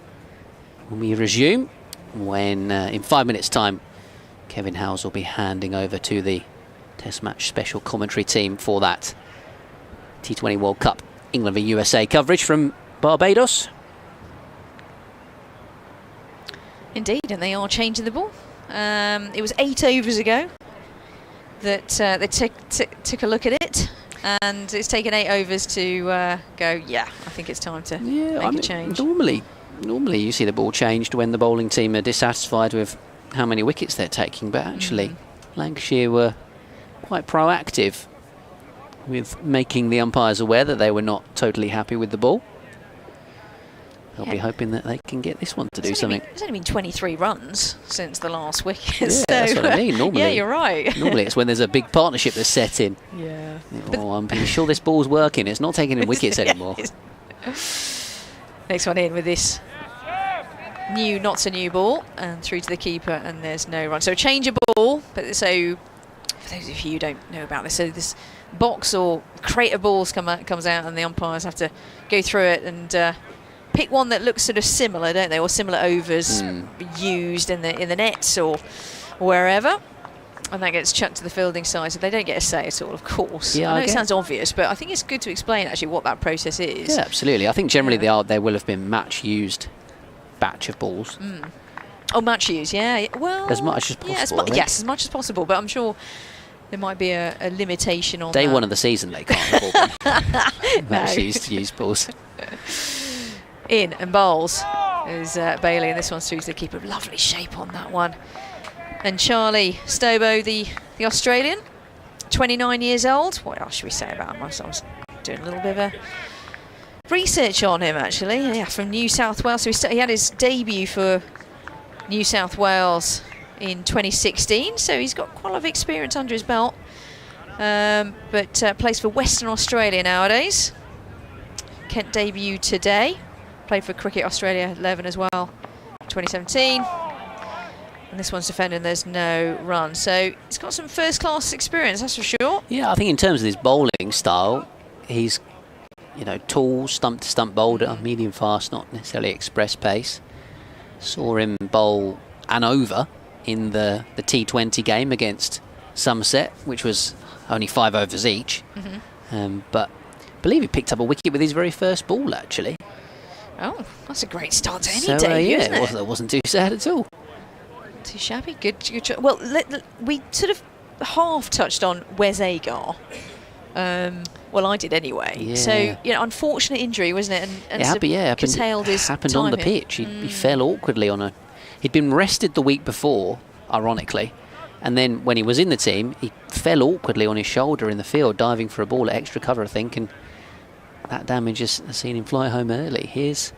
B: When we resume, when in 5 minutes time Kevin Howes will be handing over to the Test Match special commentary team for that T20 World Cup England v USA coverage from Barbados.
D: Indeed, and they are changing the ball. It was 8 overs ago that they took a look at it, and it's taken 8 overs to go, yeah, I think it's time to make a change.
B: Normally you see the ball changed when the bowling team are dissatisfied with how many wickets they're taking, but actually Lancashire were quite proactive with making the umpires aware that they were not totally happy with the ball. They'll be hoping that they can get this one to do something.
D: It's only been 23 runs since the last wicket.
B: Yeah,
D: so,
B: that's what I mean. Normally,
D: yeah, you're right.
B: Normally it's when there's a big partnership that's set in.
D: Yeah.
B: Oh, I'm pretty sure this ball's working. It's not taking in wickets anymore.
D: Next one in with this new, not so new ball, and through to the keeper, and there's no run. So a change of ball, but so for those of you who don't know about this, so this box or crate of balls comes out, and the umpires have to go through it and pick one that looks sort of similar, don't they, or similar overs used in the nets or wherever, and that gets chucked to the fielding side, so they don't get a say at all, of course.
B: Yeah,
D: I know it sounds obvious, but I think it's good to explain actually what that process is.
B: Yeah, absolutely. I think generally there will have been match used batch of balls.
D: Oh, match use, yeah. Well,
B: As much as possible.
D: Yeah, yes, as much as possible, but I'm sure there might be a limitation on
B: Day
D: that.
B: one of the season they can't afford them. Match used balls.
D: In and bowls is Bailey, and this one's through to the keeper. Lovely shape on that one. And Charlie Stobo, the Australian, 29 years old. What else should we say about him? I was doing a little bit of a research on him, actually. Yeah, from New South Wales. So he had his debut for New South Wales in 2016, so he's got quite a lot of experience under his belt. But plays for Western Australia nowadays. Kent debut today. Played for Cricket Australia 11 as well, 2017. And this one's defending, there's no run. So he's got some first-class experience, that's for sure.
B: Yeah, I think in terms of his bowling style, he's, tall, stump-to-stump bowler, medium fast, not necessarily express pace. Saw him bowl an over in the T20 game against Somerset, which was only 5 overs each. But I believe he picked up a wicket with his very first ball, actually.
D: Oh, that's a great start to any day,
B: yeah,
D: isn't it?
B: It wasn't too sad at all.
D: Too shabby. Good. Well, we sort of half touched on Wes Agar. Well, I did anyway.
B: Yeah.
D: So, unfortunate injury, wasn't it? And
B: Happened
D: his
B: happened
D: time
B: on the
D: here.
B: pitch. He fell awkwardly he'd been rested the week before, ironically, and then when he was in the team, he fell awkwardly on his shoulder in the field, diving for a ball at extra cover, I think, and that damage has seen him fly home early. Here's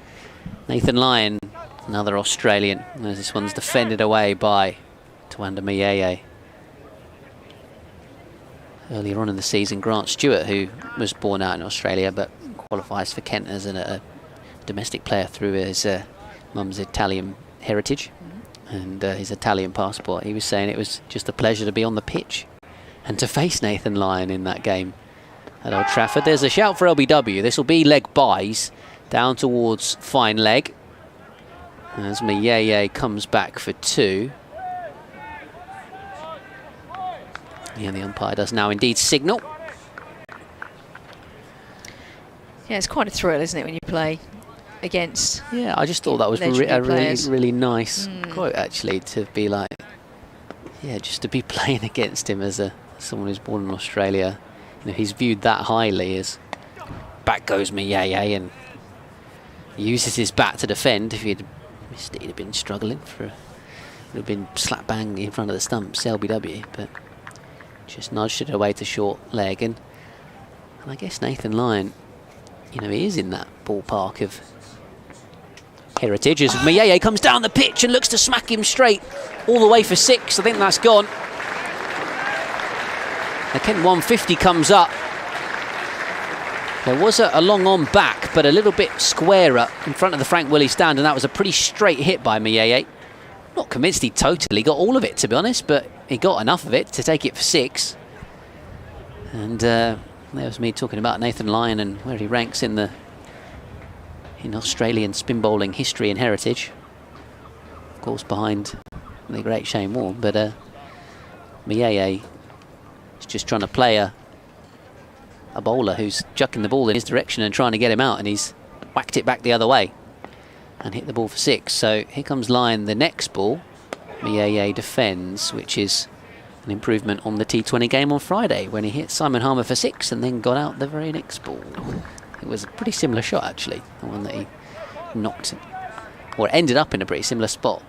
B: Nathan Lyon, another Australian, as this one's defended away by Tawanda Mayeye. Earlier on in the season, Grant Stewart, who was born out in Australia but qualifies for Kent as a domestic player through his mum's Italian heritage and his Italian passport, he was saying it was just a pleasure to be on the pitch and to face Nathan Lyon in that game at Old Trafford. There's a shout for LBW. This will be leg buys down towards fine leg as Mayeye comes back for 2. Yeah, the umpire does now indeed signal.
D: Yeah, it's quite a thrill, isn't it, when you play against...
B: Yeah, I just thought that was a really nice quote, actually, to be like... Yeah, just to be playing against him as someone who's born in Australia. He's viewed that highly as... Back goes Mayeye, and he uses his bat to defend. If he'd missed it, he'd have been struggling would have been slap bang in front of the stumps, LBW, but... Just nudged it away to short leg, and I guess Nathan Lyon, he is in that ballpark of heritage as Mayeye comes down the pitch and looks to smack him straight all the way for 6. I think that's gone. Kent 150 comes up. There was a long on back, but a little bit squarer in front of the Frank Willie stand, and that was a pretty straight hit by Mayeye. Not convinced he totally got all of it, to be honest, but he got enough of it to take it for 6. And there was me talking about Nathan Lyon and where he ranks in Australian spin bowling history and heritage. Of course, behind the great Shane Warne, but Mayeye is just trying to play a bowler who's chucking the ball in his direction and trying to get him out, and he's whacked it back the other way and hit the ball for 6. So here comes Lyon, the next ball. Mayeye defends, which is an improvement on the T20 game on Friday when he hit Simon Harmer for 6 and then got out the very next ball. It was a pretty similar shot, actually, the one that he knocked, or ended up in a pretty similar spot.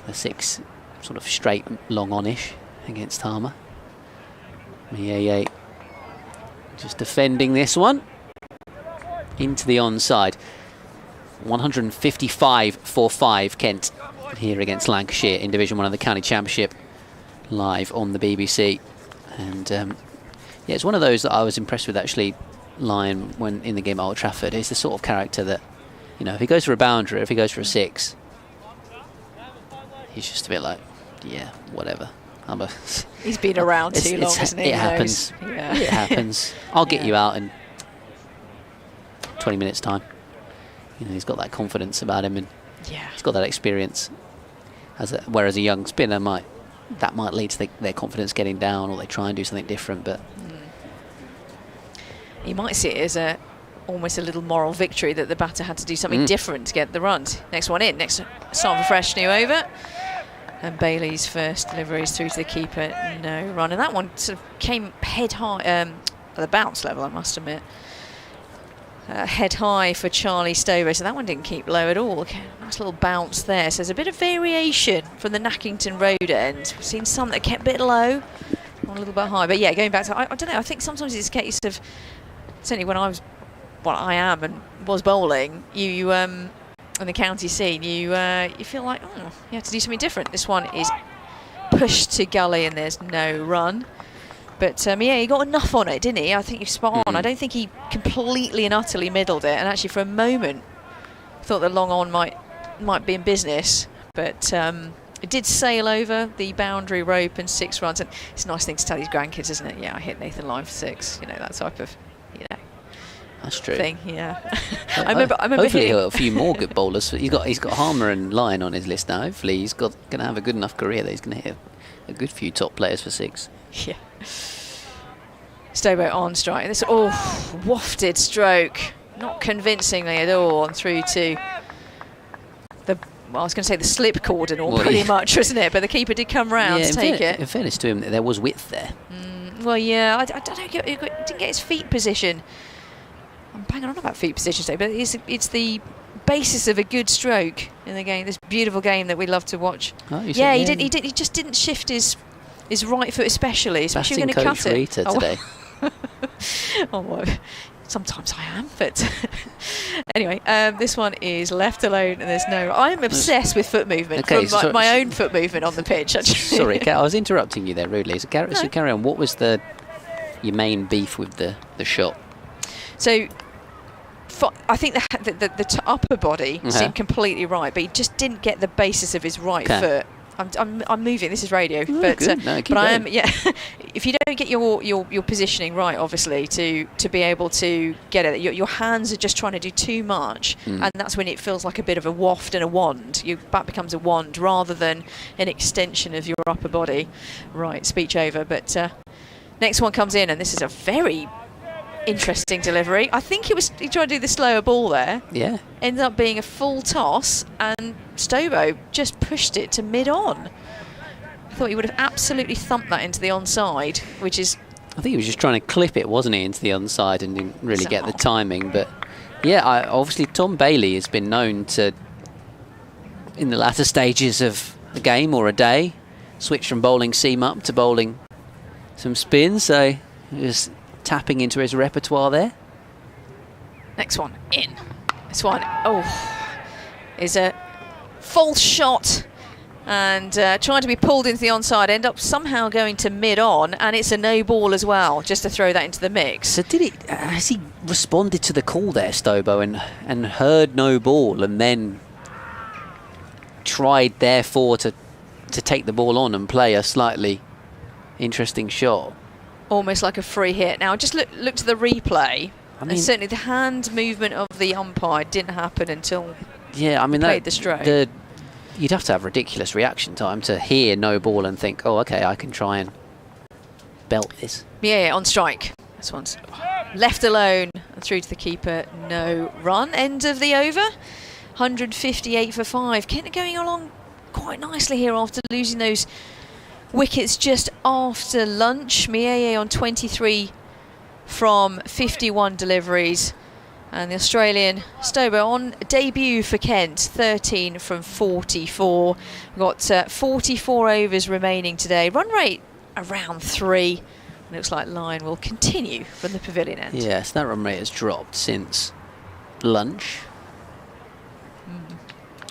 B: The 6 sort of straight long on-ish against Harmer. Mieye just defending this one into the onside. 155 for 5 Kent here against Lancashire in Division 1 of the County Championship, live on the BBC. And yeah, it's one of those that I was impressed with actually, Lyon, when in the game at Old Trafford. He's the sort of character that, you know, if he goes for a boundary, if he goes for a 6, he's just a bit like, yeah, whatever.
D: He's been around too long, hasn't he?
B: It happens.
D: Yeah.
B: It happens. I'll get you out in 20 minutes time. You know, he's got that confidence about him, and he's got that experience. Whereas a young spinner might lead to their confidence getting down, or they try and do something different. But
D: you might see it as almost a little moral victory that the batter had to do something different to get the runs. Next one in. Next start for fresh new over. And Bailey's first delivery is through to the keeper, no run. And that one sort of came head high, at the bounce level, I must admit. Head high for Charlie Stover, so that one didn't keep low at all. Okay, nice little bounce there. So there's a bit of variation from the Nackington Road end. We've seen some that kept a bit low, one a little bit high. But yeah, going back to, I don't know, I think sometimes it's a case of, certainly when I was bowling, you in the county scene, you feel like, oh, you have to do something different. This one is pushed to gully and there's no run. But yeah, he got enough on it, didn't he? I think you're spot on. I don't think he completely and utterly middled it. And actually, for a moment, thought the long on might be in business. But it did sail over the boundary rope and 6 runs. And it's a nice thing to tell his grandkids, isn't it? Yeah, I hit Nathan Lyon for 6. You know, that type of,
B: that's true.
D: Thing, yeah. I remember
B: hopefully he'll have a few more good bowlers. He's got Harmer and Lyon on his list now. Hopefully he's going to have a good enough career that he's going to hit a good few top players for 6.
D: Yeah. Stobo on strike. This wafted stroke, not convincingly at all, and through to the. Well, I was going to say the slip cordon, pretty much, wasn't it? But the keeper did come round to take it.
B: In fairness to him, there was width there.
D: Well, yeah, I don't know. He didn't get his feet position. I'm banging on about feet position today, but it's the basis of a good stroke in the game. This beautiful game that we love to watch.
B: Oh,
D: he just didn't shift his right foot, especially if you're going to cut it.
B: Rita today.
D: Well, sometimes I am, but anyway, this one is left alone and there's no. I'm obsessed with foot movement, from my own foot movement on the pitch. Actually.
B: Sorry, Kat, I was interrupting you there rudely. So carry on. What was your main beef with the shot?
D: So I think the upper body seemed completely right, but he just didn't get the basis of his right foot. I'm moving. This is radio, but I am. Yeah, if you don't get your positioning right, obviously, to be able to get it, your hands are just trying to do too much, and that's when it feels like a bit of a waft and a wand. Your back becomes a wand rather than an extension of your upper body. Right, speech over. But next one comes in, and this is a very interesting delivery. I think he tried to do the slower ball there. Yeah. Ended up being a full toss, and Stobo just pushed it to mid-on. I thought he would have absolutely thumped that into the onside, which is...
B: I think he was just trying to clip it, wasn't he, into the onside, and didn't really get the timing. But yeah, obviously Tom Bailey has been known to, in the latter stages of the game or a day, switch from bowling seam up to bowling some spin. So he was tapping into his repertoire there.
D: Next one in. This one, is a false shot and trying to be pulled into the onside, end up somehow going to mid-on, and it's a no ball as well, just to throw that into the mix.
B: So has he responded to the call there, Stobo, and heard no ball, and then tried therefore to take the ball on and play a slightly interesting shot?
D: Almost like a free hit. Now, just look to the replay. And certainly the hand movement of the umpire didn't happen until played the stroke.
B: You'd have to have ridiculous reaction time to hear no ball and think, oh, okay, I can try and belt this.
D: Yeah, on strike. This one's left alone and through to the keeper. No run. End of the over. 158 for 5. Kent are going along quite nicely here after losing those wickets just after lunch. Mieye on 23 from 51 deliveries. And the Australian Stobo on debut for Kent, 13 from 44. We've got 44 overs remaining today. Run rate around 3. Looks like line will continue from the pavilion end.
B: Yes, that run rate has dropped since lunch.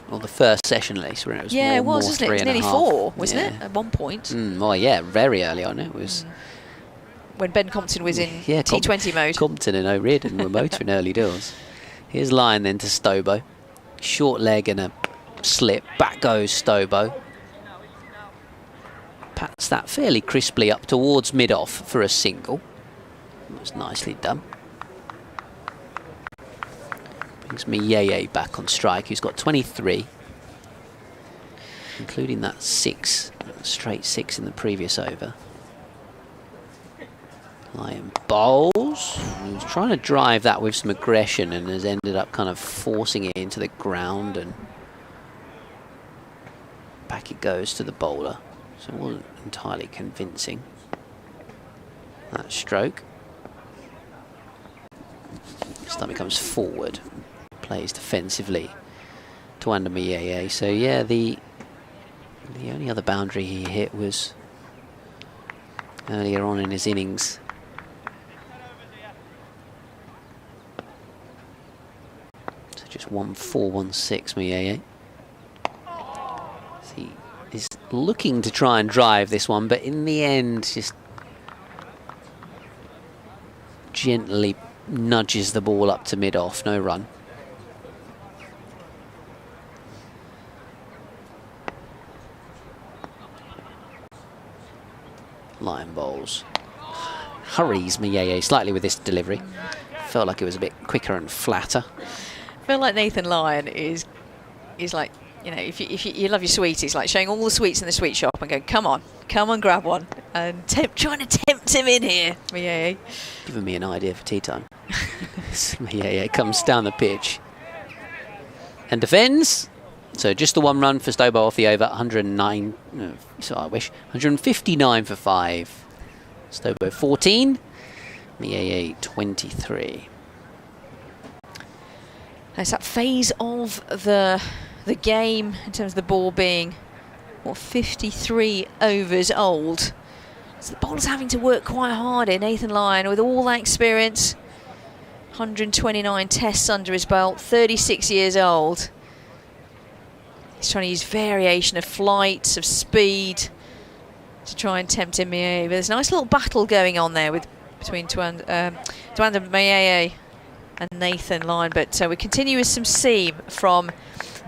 B: Well, the first session at least, when it was
D: yeah, it
B: more,
D: was, wasn't it? It was nearly 4, wasn't it, at one point?
B: Well, yeah, very early on it was.
D: When Ben Compton was in T20 mode.
B: Compton and O'Riordan were motoring early doors. Here's line then to Stobo. Short leg and a slip. Back goes Stobo. Pats that fairly crisply up towards mid-off for a single. That's nicely done. Brings Miyeye back on strike, who's got 23. Including that 6, straight 6 in the previous over. Lion bowls. He was trying to drive that with some aggression and has ended up kind of forcing it into the ground, and back it goes to the bowler. So it wasn't entirely convincing, that stroke. This time he comes forward, plays defensively to Miyeye. So yeah, the only other boundary he hit was earlier on in his innings. Just 1-4-1-6, Miyeye. He is looking to try and drive this one, but in the end, just gently nudges the ball up to mid-off. No run. Lion bowls. Hurries Miyeye slightly with this delivery. Felt like it was a bit quicker and flatter.
D: I feel like Nathan Lyon is like, you know, if you love your sweeties, like showing all the sweets in the sweet shop and going, come on grab one, and trying to tempt him in here. Miyeye.
B: Giving me an idea for tea time. Miyeye comes down the pitch and defends. So just the 1 run for Stobo off the over. 109, no, so I wish, 159 for 5. Stobo 14, Miyeye 23.
D: It's that phase of the game in terms of the ball being 53 overs old. So the bowler's having to work quite hard here. Nathan Lyon, with all that experience, 129 tests under his belt, 36 years old. He's trying to use variation of flight, of speed, to try and tempt him. Miyeye. But there's a nice little battle going on there between Tuanda Miyeye and Nathan Lyon. But we continue with some seam from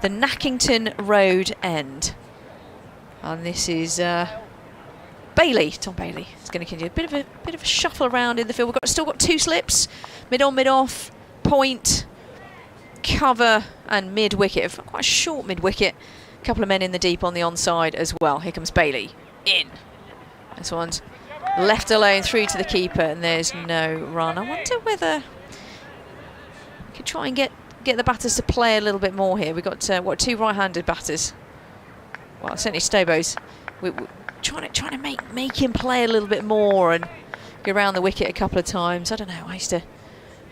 D: the Nackington Road end. And this is Bailey, Tom Bailey. It's going to continue a bit of a shuffle around in the field. We've still got 2 slips, mid on, mid off, point, cover, and mid wicket. Quite a short mid wicket. A couple of men in the deep on the onside as well. Here comes Bailey in. This one's left alone through to the keeper, and there's no run. I wonder whether we could try and get the batters to play a little bit more here. We've got 2 right-handed batters. Well, certainly Stobo's. We're trying to make him play a little bit more and go around the wicket a couple of times. I don't know. I used to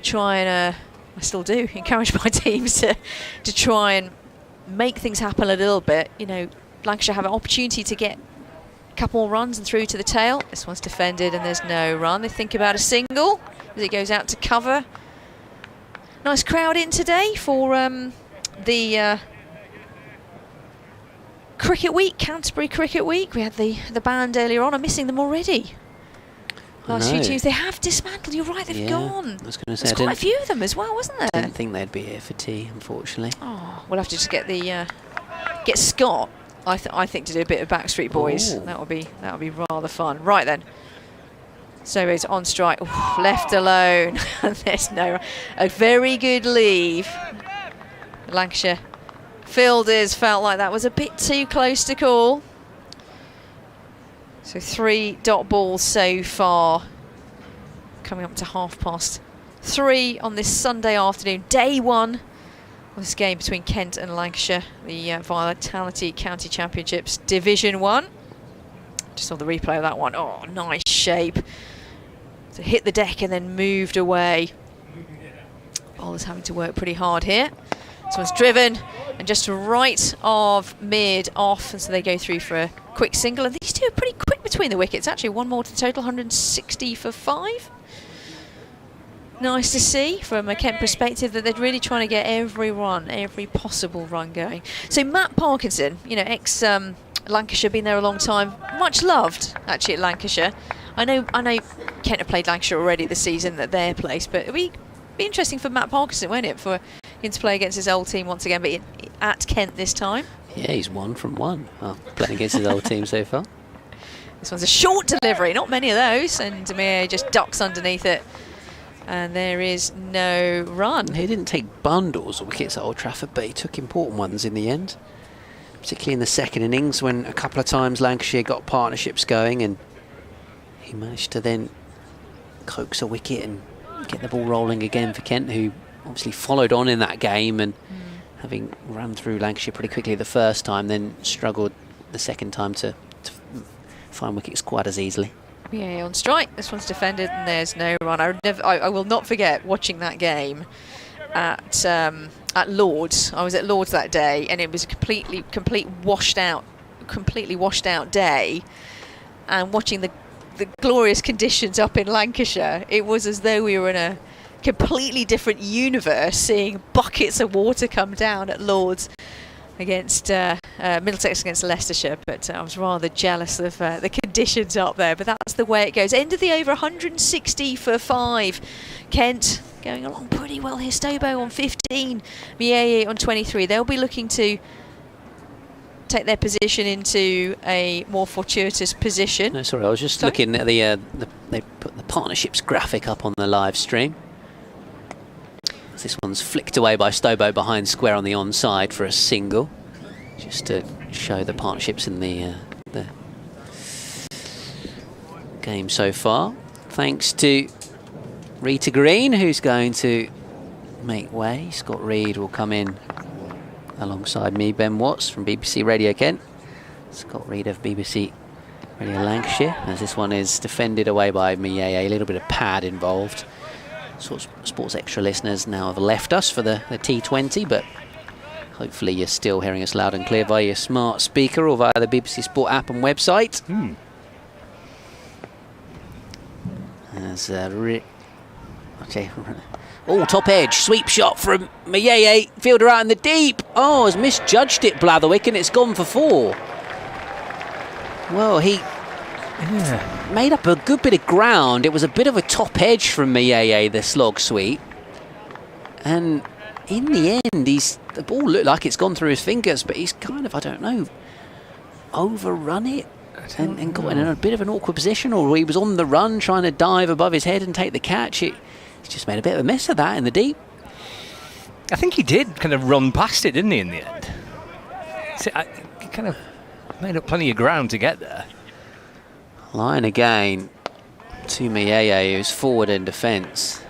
D: try and I still do encourage my teams to try and make things happen a little bit. You know, Lancashire have an opportunity to get a couple more runs and through to the tail. This one's defended and there's no run. They think about a single as it goes out to cover. Nice crowd in today for the Cricket Week, Canterbury Cricket Week. We had the band earlier on. I'm missing them already. Last few teams, they have dismantled. You're right, they've gone.
B: I was going to say,
D: there's quite a few of them as well, wasn't there?
B: I didn't think they'd be here for tea, unfortunately.
D: Oh, we'll have to just get Scott. I think to do a bit of Backstreet Boys.
B: Oh.
D: That would be rather fun. Right then. So it's on strike. Oof, left alone. There's a very good leave. Lancashire fielders felt like that was a bit too close to call. So 3 dot balls so far, coming up to 3:30 on this Sunday afternoon, day 1 of this game between Kent and Lancashire, the Vitality County Championships Division 1. Just saw the replay of that one. Oh, nice shape. To hit the deck and then moved away. bowler's having to work pretty hard here. This one's driven and just right of mid off, and so they go through for a quick single. And these two are pretty quick between the wickets. Actually, one more to the total, 160 for 5. Nice to see from a Kent perspective that they're really trying to get every possible run going. So Matt Parkinson, you know, ex Lancashire, been there a long time, much loved actually at Lancashire. I know Kent have played Lancashire already this season at their place, but it'd be interesting for Matt Parkinson, won't it, for him to play against his old team once again, but at Kent this time.
B: Yeah, he's 1 from 1 playing against his old team so far.
D: This one's a short delivery, not many of those, and Demir just ducks underneath it. And there is no run.
B: He didn't take bundles of wickets at Old Trafford, but he took important ones in the end. Particularly in the second innings, when a couple of times Lancashire got partnerships going, and he managed to then coax a wicket and get the ball rolling again for Kent, who obviously followed on in that game, and having run through Lancashire pretty quickly the first time, then struggled the second time to find wickets quite as easily.
D: Yeah, on strike. This one's defended, and there's no run. I will not forget watching that game at Lord's. I was at Lord's that day, and it was a completely washed out day. And watching the glorious conditions up in Lancashire, it was as though we were in a completely different universe, seeing buckets of water come down at Lord's against Middlesex against Leicestershire, but I was rather jealous of the conditions up there. But that's the way it goes. End of the over, 160 for 5. Kent going along pretty well here. Stobo on 15, Mieye on 23. They'll be looking to take their position into a more fortuitous position.
B: No, sorry, I was just looking at they put the partnerships graphic up on the live stream. This one's flicked away by Stobo behind square on the onside for a single, just to show the partnerships in the game so far. Thanks to Rita Green, who's going to make way. Scott Reed will come in alongside me, Ben Watts from BBC Radio Kent. Scott Reed of BBC Radio Lancashire, as this one is defended away by Mieye. A little bit of pad involved. Sports Extra listeners now have left us for the T20, but hopefully you're still hearing us loud and clear via your smart speaker or via the BBC Sport app and website. As top edge, sweep shot from Mieye, fielder out in the deep. Oh, has misjudged it, Blatherwick, and it's gone for 4. Well, he made up a good bit of ground. It was a bit of a top edge from Mieye, the slog sweep. And in the end, the ball looked like it's gone through his fingers, but he's kind of, I don't know, overrun it and got in a bit of an awkward position, or he was on the run trying to dive above his head and take the catch. He's just made a bit of a mess of that in the deep.
C: I think he did kind of run past it, didn't he, in the end? He kind of made up plenty of ground to get there.
B: Line again to Mieye, who's forward in defence.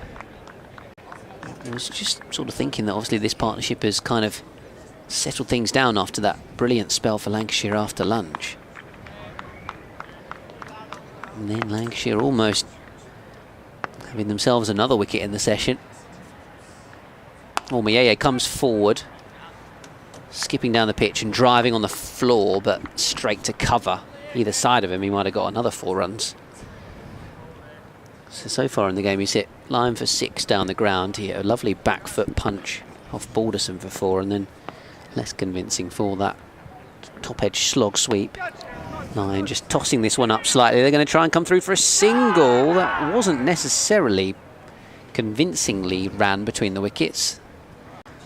B: I was just sort of thinking that obviously this partnership has kind of settled things down after that brilliant spell for Lancashire after lunch. And then Lancashire almost having themselves another wicket in the session. Oh, Mieye comes forward, skipping down the pitch and driving on the floor, but straight to cover. Either side of him, he might have got another 4 runs. So far in the game, he's hit line for 6 down the ground. He hit a lovely back foot punch off Balderson for 4, and then less convincing for that top edge slog sweep. Line just tossing this one up slightly. They're going to try and come through for a single. That wasn't necessarily convincingly ran between the wickets,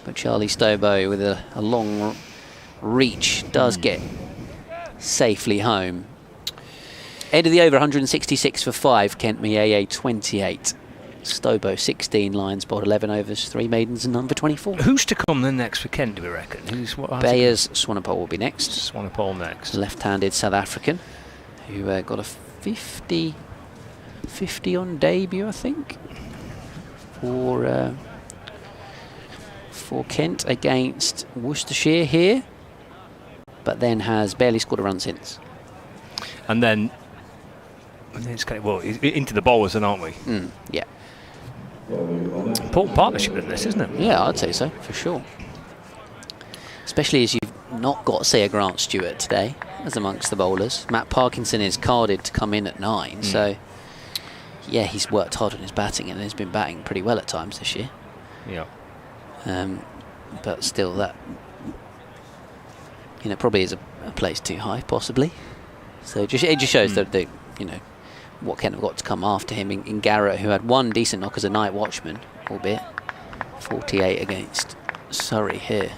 B: but Charlie Stobo with a long reach does get safely home. End of the over, 166 for 5. Kent Mieye 28. Stobo 16 lines, bowled 11 overs, 3 maidens and number 24.
C: Who's to come then next for Kent, do we reckon?
B: Bayers Swanepoel will be next.
C: Swanepoel next.
B: Left-handed South African who got a 50 on debut, I think, for Kent against Worcestershire here, but then has barely scored a run since.
C: And then it's kind of, into the bowlers then, aren't we?
B: Yeah.
C: important partnership in this, isn't it?
B: Yeah, I'd say so, for sure. Especially as you've not got, say, a Grant Stewart today, as amongst the bowlers. Matt Parkinson is carded to come in at 9, so yeah, he's worked hard on his batting and he's been batting pretty well at times this year.
C: Yeah.
B: But still, that probably is a place too high, possibly. So it just shows that what Kent have got to come after him in Garrett, who had one decent knock as a night watchman, albeit 48 against Surrey here.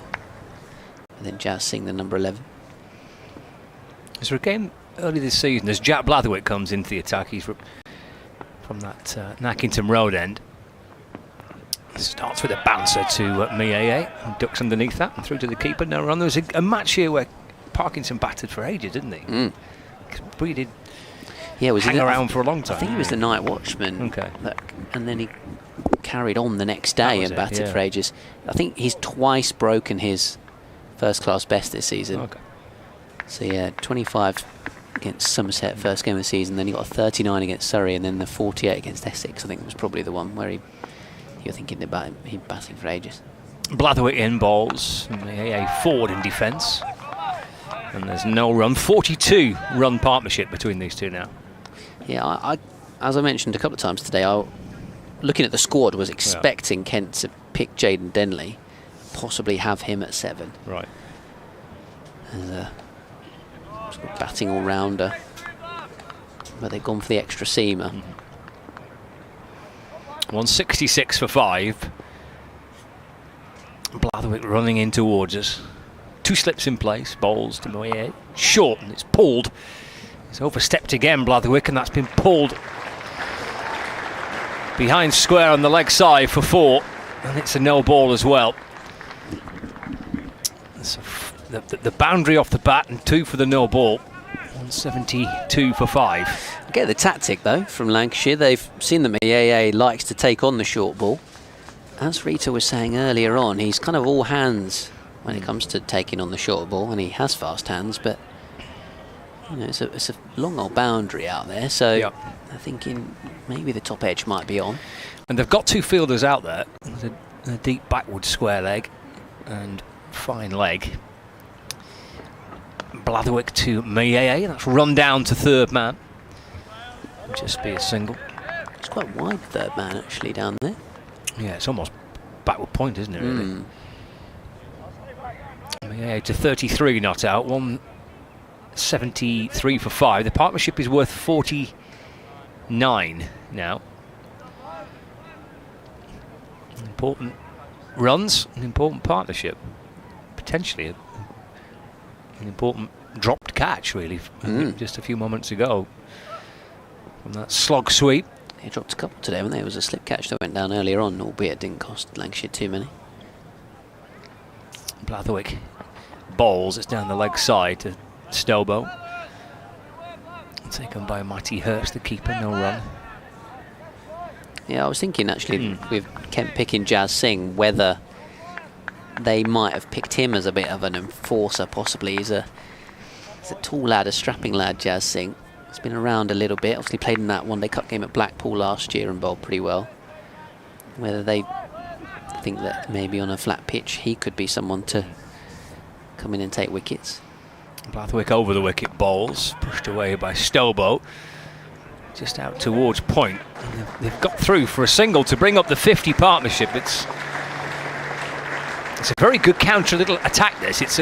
B: And then Jazz Singh, the number 11.
C: Is there a game early this season as Jack Blatherwick comes into the attack? He's from that Nackington Road end. Starts with a bouncer to Mieye, and ducks underneath that and through to the keeper. No run. There was a match here where Parkinson batted for ages, didn't he? Really did.
B: Yeah,
C: hang around for a long time.
B: I think he was the night watchman.
C: Okay.
B: And then he carried on the next day and batted for ages. I think he's twice broken his first-class best this season.
C: Okay.
B: So yeah, 25 against Somerset first game of the season, then he got a 39 against Surrey, and then the 48 against Essex. I think was probably the one where you're thinking about him batting for ages.
C: Blatherwick in bowls, a forward in defence, and there's no run. 42 run partnership between these two now.
B: Yeah, I as I mentioned a couple of times today, looking at the squad, was expecting Kent to pick Jaden Denley, possibly have him at 7.
C: Right.
B: As a sort of batting all-rounder, but they've gone for the extra seamer.
C: 166 for 5. Blatherwick running in towards us. 2 slips in place, bowls to Moyer. Short, and it's pulled. He's overstepped again, Blatherwick, and that's been pulled behind square on the leg side for 4. And it's a no ball as well. So the boundary off the bat and 2 for the no ball. 172 for 5.
B: I get the tactic though from Lancashire. They've seen that Mieye likes to take on the short ball. As Rita was saying earlier on, he's kind of all hands when it comes to taking on the short ball, and he has fast hands, but it's a long old boundary out there, so I'm thinking maybe the top edge might be on.
C: And they've got 2 fielders out there with a deep backward square leg and fine leg. Blatherwick to Mieye, that's run down to third man. Just be a single.
B: It's quite wide third man actually down there.
C: Yeah, it's almost backward point, isn't it, really? Mieye to 33 not out, 173 for 5. The partnership is worth 49 now. Important runs, an important partnership. Potentially an important dropped catch, really, just a few moments ago from that slog sweep.
B: They dropped a couple today, haven't they? It was a slip catch that went down earlier on, albeit it didn't cost Lancashire too many.
C: Blatherwick bowls, it's down the leg side to Stobo. Taken by Matty Hurst, the keeper, no run.
B: Yeah, I was thinking actually with Kent picking Jazz Singh, whether they might have picked him as a bit of an enforcer, possibly. He's a tall lad, a strapping lad, Jazz Singh. He's been around a little bit, obviously played in that One Day Cup game at Blackpool last year and bowled pretty well. Whether they think that maybe on a flat pitch he could be someone to come in and take wickets.
C: Blatherwick over the wicket bowls, pushed away by Stobo. Just out towards point. And they've got through for a single to bring up the 50 partnership. It's a very good counter little attack. This it's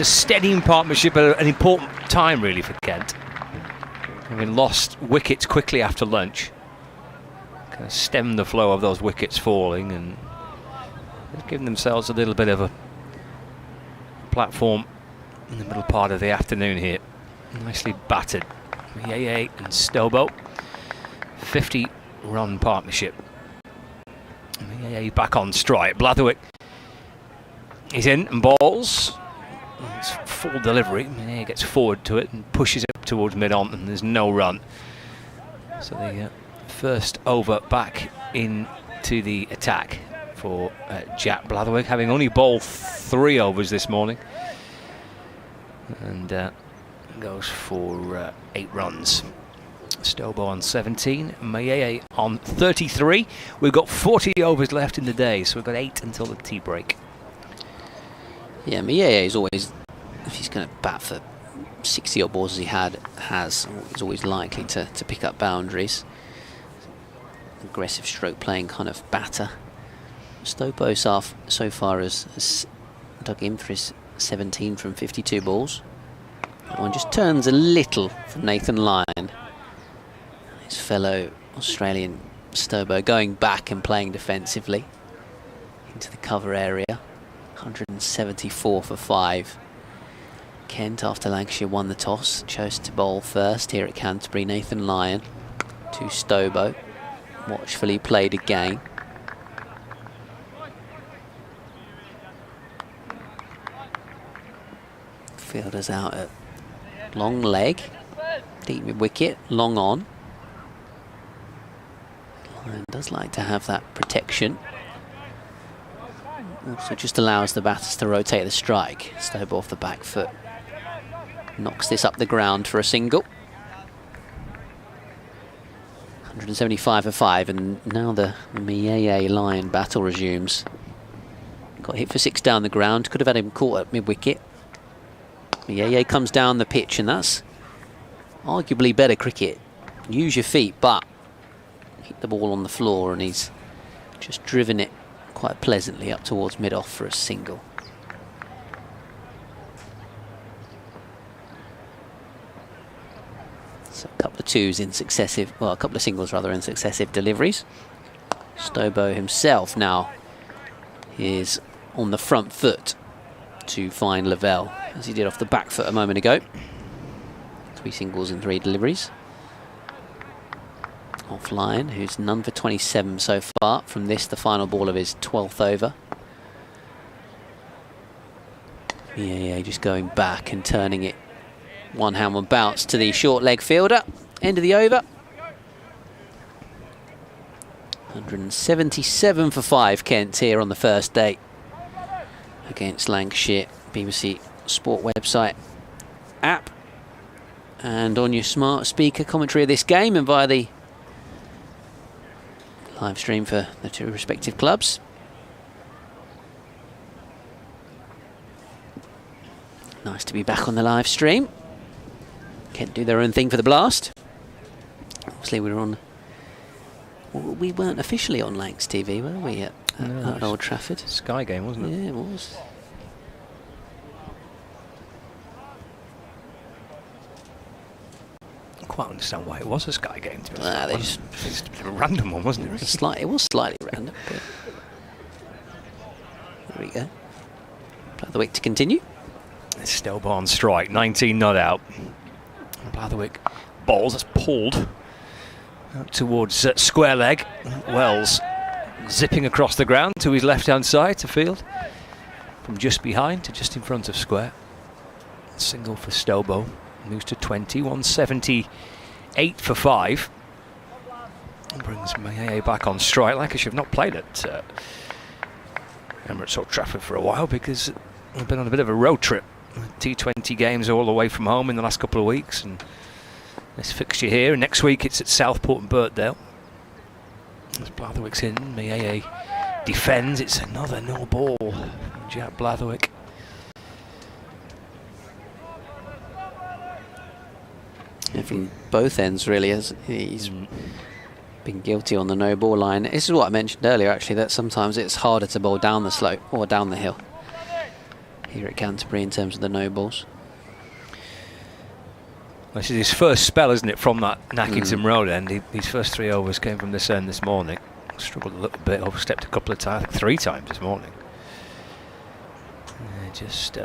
C: a steadying partnership at an important time really for Kent. Having lost wickets quickly after lunch, kind of stem the flow of those wickets falling, and they've given themselves a little bit of a platform in the middle part of the afternoon here. Nicely battered. Mieye and Stobo. 50 run partnership. Mieye back on strike. Blatherwick is in and bowls. It's full delivery. Mieye gets forward to it and pushes it up towards mid-on, and there's no run. So the first over back into the attack for Jack Blatherwick, having only bowled 3 overs this morning, and goes for 8 runs. Stobo on 17, Mayeye on 33. We've got 40 overs left in the day, so we've got 8 until the tea break.
B: Yeah, Mayeye is always, if he's going to bat for 60 odd balls as he has, he's always likely to pick up boundaries. Aggressive stroke playing kind of batter. Stobo so far has dug in for his 17 from 52 balls. That one just turns a little from Nathan Lyon. His fellow Australian Stobo going back and playing defensively into the cover area. 174 for 5. Kent, after Lancashire won the toss, chose to bowl first here at Canterbury. Nathan Lyon to Stobo. Watchfully played again. Fielders out at long leg, deep mid wicket, long on. Lyon does like to have that protection. Also just allows the batters to rotate the strike. Stobo off the back foot. Knocks this up the ground for a single. 175 for 5, and now the Mayeye Lyon battle resumes. Got hit for 6 down the ground. Could have had him caught at mid wicket. Mayeye comes down the pitch, and that's arguably better cricket. Use your feet, but hit the ball on the floor, and he's just driven it quite pleasantly up towards mid-off for a single. So a couple of twos in successive, well, a couple of singles rather in successive deliveries. Stobo himself now is on the front foot to find Lavelle, as he did off the back foot a moment ago. 3 singles and 3 deliveries. Off Lyon, who's none for 27 so far. From this, the final ball of his 12th over. Yeah, just going back and turning it. One hand, one bounce to the short leg fielder. End of the over. 177 for 5, Kent, here on the first day against Lancashire. BBC Sport website app. And on your smart speaker commentary of this game, and via the live stream for the 2 respective clubs. Nice to be back on the live stream. Kent do their own thing for the blast. Obviously we were on... We weren't officially on Lancs TV, were we, at Old Trafford?
C: Sky game, wasn't it?
B: Yeah, it was.
C: Quite understand why it was a Sky game, to be honest. It's a random one, wasn't it?
B: It was slightly random, but there we go. Blatherwick to continue.
C: Still on strike, 19 not out. Blatherwick bowls, that's pulled out towards square leg. Wells zipping across the ground to his left hand side to field. From just behind to just in front of square. Single for Stobo. Moves to 20, 178 for 5. Brings Mayeye back on strike. Lancashire have not played at Emirates Old Trafford for a while because they've been on a bit of a road trip. T20 games all away from home in the last couple of weeks, and this fixture here. Next week it's at Southport and Birkdale. As Blatherwick's in, Mayeye defends. It's another no ball from Jack Blatherwick.
B: Yeah, from both ends, really, as he's been guilty on the no ball line. This is what I mentioned earlier, actually, that sometimes it's harder to bowl down the slope or down the hill here at Canterbury in terms of the no balls.
C: This is his first spell, isn't it, from that Nackington Road end. His first 3 overs came from this end this morning. Struggled a little bit, overstepped a couple of times, I think 3 times this morning. Just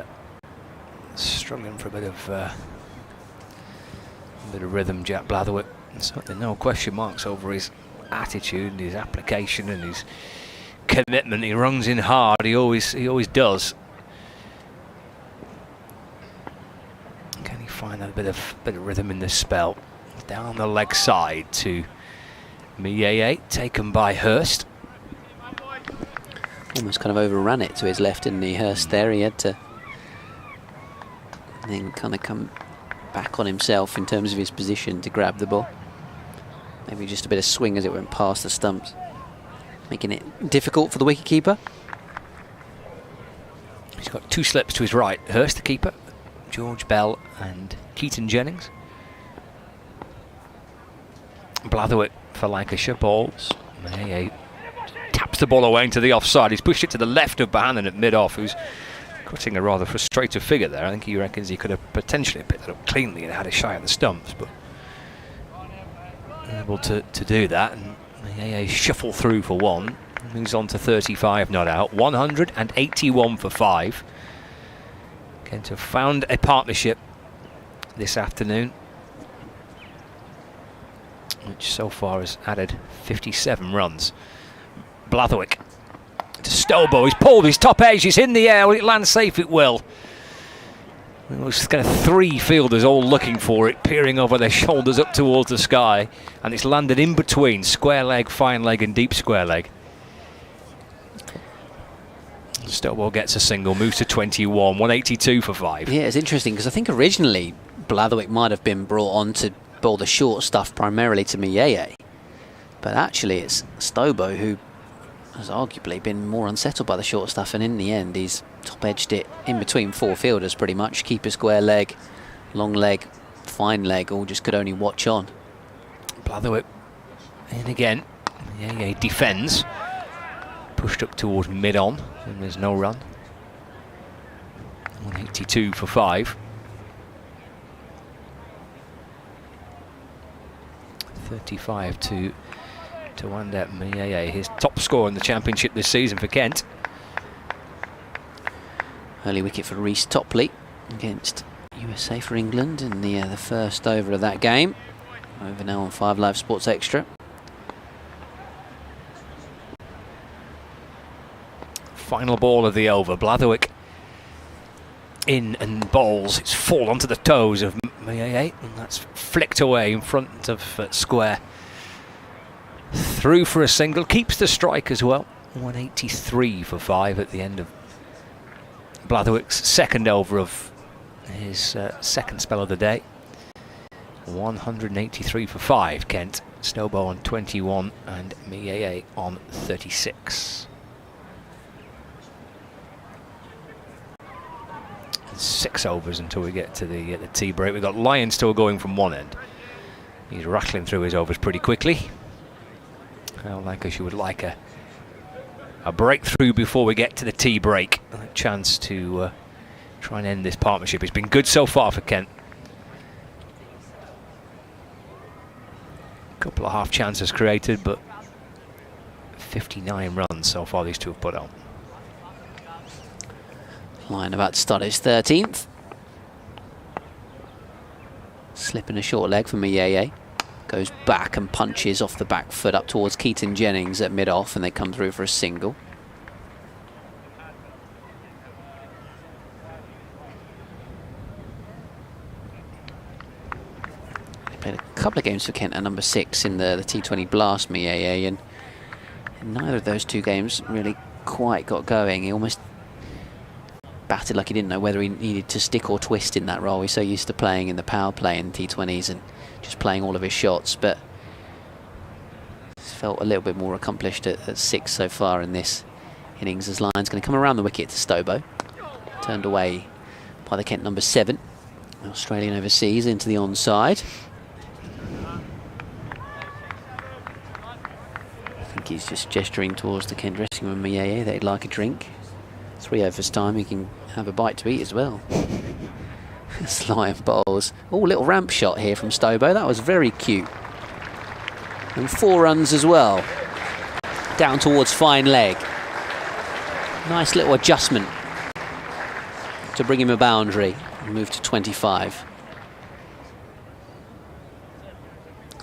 C: struggling for a bit of rhythm, Jack Blatherwick. Certainly no question marks over his attitude and his application and his commitment. He runs in hard. He always does. Can he find that bit of rhythm in this spell? Down the leg side to Mayeye, taken by Hurst.
B: Almost kind of overran it to his left, didn't he, Hurst there? He had to then kind of come back on himself in terms of his position to grab the ball. Maybe just a bit of swing as it went past the stumps, making it difficult for the wicketkeeper.
C: He's got 2 slips to his right. Hurst, the keeper, George Bell and Keaton Jennings. Blatherwick for Lancashire balls. Mayay taps the ball away into the offside. He's pushed it to the left of Bohannon at mid-off, who's cutting a rather frustrated figure there. I think he reckons he could have potentially picked it up cleanly and had a shy at the stumps, but able to do that. And Mayay shuffle through for 1. Moves on to 35 not out. 181 for 5. Kent have found a partnership this afternoon, which so far has added 57 runs. Blatherwick to Stobo. He's pulled his top edge. He's in the air. Will it land safe? It will. There's kind of 3 fielders all looking for it, peering over their shoulders up towards the sky, and it's landed in between square leg, fine leg and deep square leg. Stobo gets a single, moves to 21, 182 for 5.
B: Yeah, it's interesting because I think originally Blatherwick might have been brought on to bowl the short stuff primarily to Mayay, but actually it's Stobo who has arguably been more unsettled by the short stuff, and in the end he's top edged it in between 4 fielders pretty much. Keeper square leg, long leg, fine leg, all just could only watch on.
C: Blatherwick in again. Mayay defends, pushed up towards mid-on, and there's no run. 182 for 5. 35 to Wanda Mayay, his top scorer in the championship this season for Kent.
B: Early wicket for Reece Topley against USA for England in the first over of that game. Over now on 5 Live Sports Extra.
C: Final ball of the over. Blatherwick in and bowls. It's fall onto the toes of Mayay, and that's flicked away in front of square. Through for a single, keeps the strike as well. 183 for 5 at the end of Blatherwick's second over of his second spell of the day. 183 for 5, Kent. Stobo on 21 and Mayay on 36. 6 overs until we get to the tea break. We've got Lyon still going from one end. He's rattling through his overs pretty quickly. Lancashire would like a breakthrough before we get to the tea break. A chance to try and end this partnership. It's been good so far for Kent. A couple of half chances created, but 59 runs so far these two have put out.
B: Lyon about to start his 13th. Slipping a short leg for Mayay. Goes back and punches off the back foot up towards Keaton Jennings at mid-off, and they come through for a single. He played a couple of games for Kent at number 6 in the T20 Blast, Mayay, and neither of those 2 games really quite got going. He almost batted like he didn't know whether he needed to stick or twist in that role. He's so used to playing in the power play in T20s and just playing all of his shots, but felt a little bit more accomplished at 6 so far in this innings, as Lyon's going to come around the wicket to Stobo. Turned away by the Kent number 7. Australian overseas into the onside. I think he's just gesturing towards the Kent dressing room, Mayay, that he'd like a drink. 3 overs time, he can have a bite to eat as well. Lyon bowls. Oh, little ramp shot here from Stobo. That was very cute. And 4 runs as well. Down towards fine leg. Nice little adjustment to bring him a boundary and move to 25.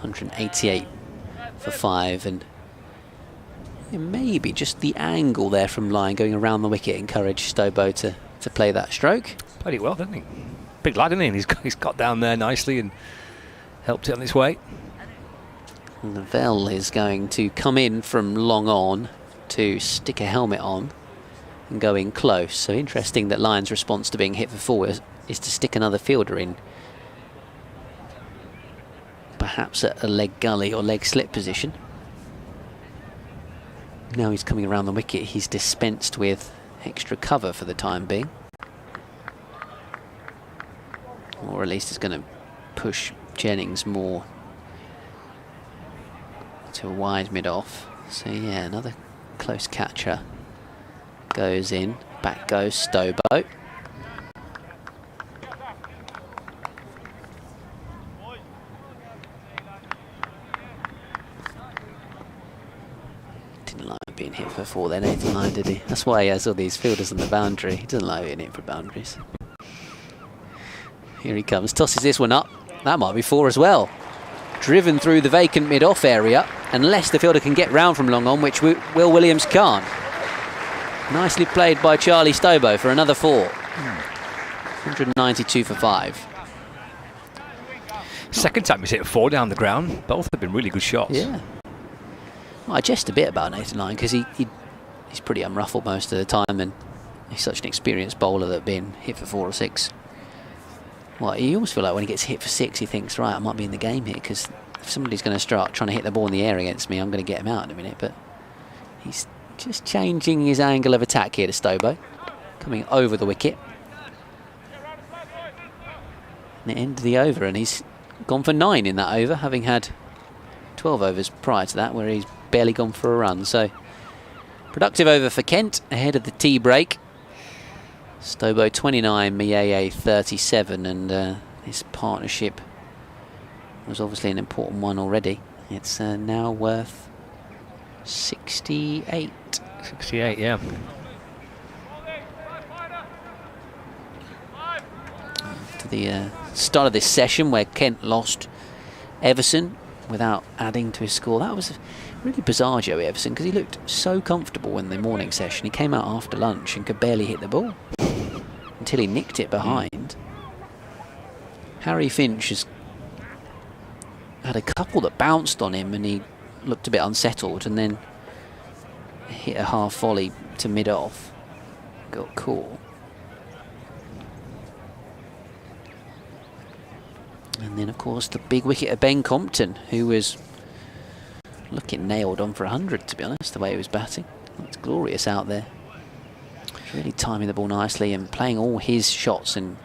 B: 188 for 5, and maybe just the angle there from Lyon going around the wicket encouraged Stobo to play that stroke.
C: Played it well, didn't he? Big lad, isn't he? He's got down there nicely and helped it on its way.
B: And the Vell is going to come in from long on to stick a helmet on and go in close. So interesting that Lyon's response to being hit for 4 is to stick another fielder in. perhaps at a leg gully or leg slip position. Now he's coming around the wicket, he's dispensed with extra cover for the time being. Or at least it's going to push Jennings more to a wide mid-off. So yeah, another close catcher goes in. Back goes Stobo. Didn't like being hit for 4 then, Nathan Lyon, did he? That's why he has all these fielders on the boundary. He doesn't like being hit for boundaries. Here he comes, tosses this one up. That might be 4 as well. Driven through the vacant mid-off area, unless the fielder can get round from long on, which Will Williams can't. Nicely played by Charlie Stobo for another 4. 192 for 5.
C: Second time he's hit 4 down the ground. Both have been really good shots.
B: Yeah. Well, I jest a bit about Nathan Lyon because he's pretty unruffled most of the time, and he's such an experienced bowler that being hit for 4 or 6. Well, you almost feel like when he gets hit for 6, he thinks, right, I might be in the game here, because if somebody's going to start trying to hit the ball in the air against me, I'm going to get him out in a minute. But he's just changing his angle of attack here to Stobo, coming over the wicket. And the end of the over, and he's gone for 9 in that over, having had 12 overs prior to that, where he's barely gone for a run. So, productive over for Kent, ahead of the tea break. Stobo 29, Mieye 37, and this partnership was obviously an important one already. It's now worth 68.
C: 68, yeah.
B: To the start of this session where Kent lost Everson without adding to his score. That was really bizarre, Joey Everson, because he looked so comfortable in the morning session. He came out after lunch and could barely hit the ball until he nicked it behind. Harry Finch has had a couple that bounced on him and he looked a bit unsettled, and then hit a half volley to mid-off. Got caught. And then, of course, the big wicket of Ben Compton, who was looking nailed on for 100, to be honest, the way he was batting. It's glorious out there. Really timing the ball nicely and playing all his shots and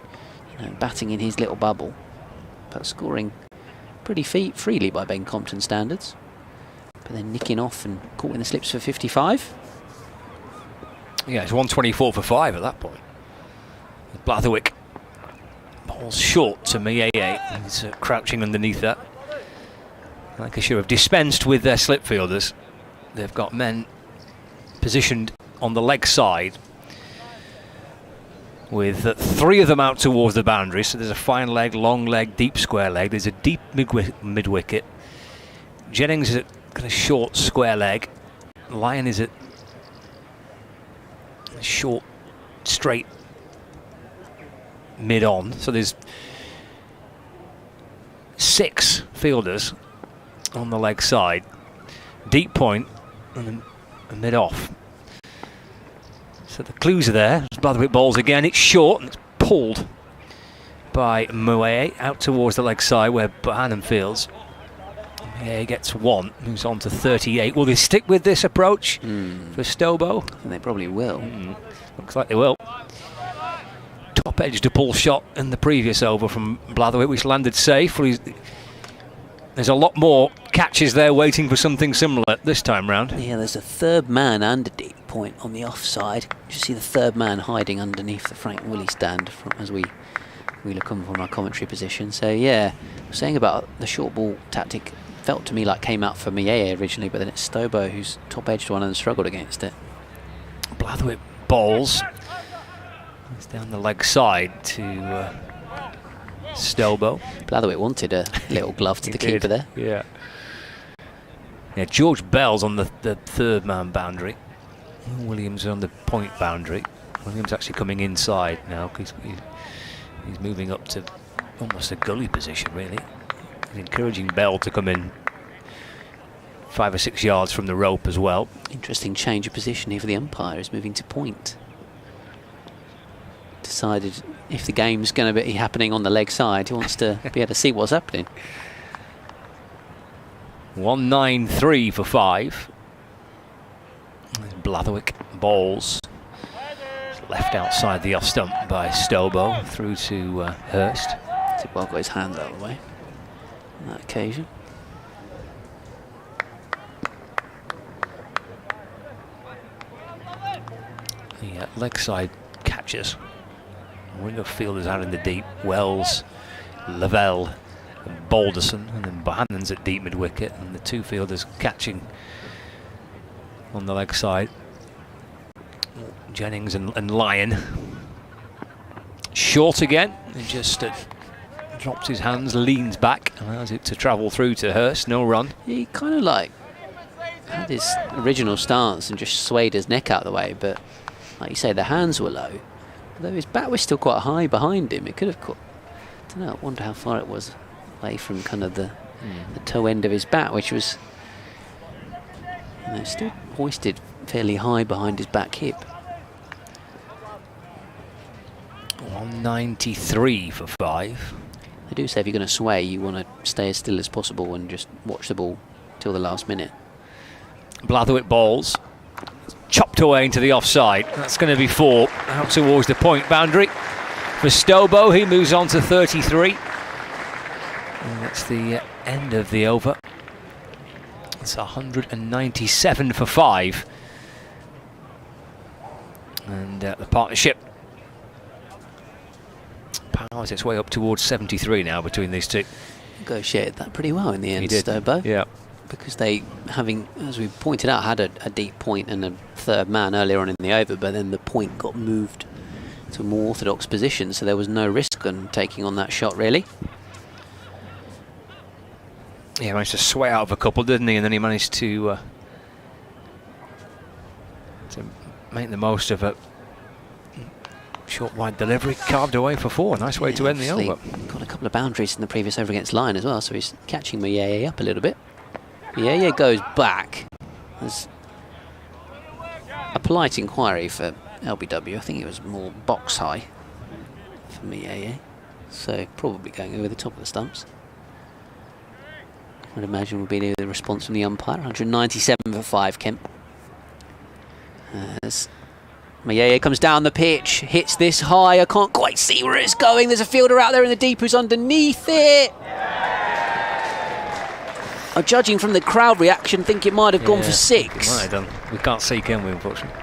B: batting in his little bubble, but scoring pretty freely by Ben Compton standards. But then nicking off and caught in the slips for 55.
C: Yeah, it's 124 for 5 at that point. Blatherwick ball's short to Mieye. He's crouching underneath that. Lancashire have dispensed with their slip fielders. They've got men positioned on the leg side, with 3 of them out towards the boundary. So there's a fine leg, long leg, deep square leg. There's a deep mid-wicket. Jennings is at kind of short square leg. Lyon is at short, straight mid-on. So there's 6 fielders on the leg side. Deep point and mid-off. So the clues are there. Blatherwick bowls again. It's short and it's pulled by Mieye out towards the leg side where Bohannon fields. Mieye gets 1, moves on to 38. Will they stick with this approach for Stobo?
B: And they probably will.
C: Looks like they will. Top edge to pull shot in the previous over from Blatherwick, which landed safe. There's a lot more catches there waiting for something similar this time round.
B: Yeah, there's a third man under deep point on the offside. You see the third man hiding underneath the Frank Willie stand as we look on from our commentary position. So yeah, saying about the short ball tactic, felt to me like came out for Mieye originally, but then it's Stobo who's top edged one and struggled against it.
C: Blatherwick bowls. It's down the leg side to Stobo.
B: Blatherwick wanted a little glove to the keeper there.
C: Yeah. Yeah, George Bell's on the third man boundary. Williams on the point boundary. Williams actually coming inside now because he's moving up to almost a gully position, really. He's encouraging Bell to come in 5 or 6 yards from the rope as well.
B: Interesting change of position here for the umpire. He's moving to point. Decided if the game's going to be happening on the leg side, he wants to be able to see what's happening.
C: 193 for 5. Blatherwick bowls. Left outside the off stump by Stobo through to Hurst.
B: Well got his hands out of the way on that occasion.
C: The leg side catches. Window fielders out in the deep. Wells, Lavelle, and Balderson, and then Bohannon's at deep mid wicket, and the two fielders catching on the leg side. Jennings and Lyon. Short again, and just drops his hands, leans back, allows it to travel through to Hurst. No run.
B: He kind of like had his original stance and just swayed his neck out of the way, but like you say, the hands were low. Although his bat was still quite high behind him, it could have caught. I don't know, I wonder how far it was away from kind of the toe end of his bat, which was, you know, still hoisted fairly high behind his back hip.
C: 193 for 5.
B: They do say if you're going to sway, you want to stay as still as possible and just watch the ball till the last minute.
C: Blatherwick bowls. Chopped away into the offside. That's going to be 4 out towards the point boundary for Stobo. He moves on to 33. And that's the end of the over. It's 197 for 5. And the partnership powers its way up towards 73 now between these two.
B: Negotiated that pretty well in the end,
C: He did.
B: Stobo.
C: Yeah.
B: Because they, having, as we pointed out, had a deep point and a third man earlier on in the over, but then the point got moved to a more orthodox position, so there was no risk in taking on that shot, really.
C: Yeah, managed to sway out of a couple, didn't he? And then he managed to make the most of a short wide delivery, carved away for 4. Nice way to end the over.
B: Got a couple of boundaries in the previous over against Lyon as well, so he's catching Mayeye up a little bit. Mayeye goes back. There's a polite inquiry for LBW. I think it was more box high for Mayeye, so probably going over the top of the stumps. I'd imagine would be the response from the umpire. 197 for 5, Kemp. As Mayeye comes down the pitch, hits this high. I can't quite see where it's going. There's a fielder out there in the deep who's underneath it. Judging from the crowd reaction, think it might have gone for 6.
C: Might have done. We can't see, can we, unfortunately?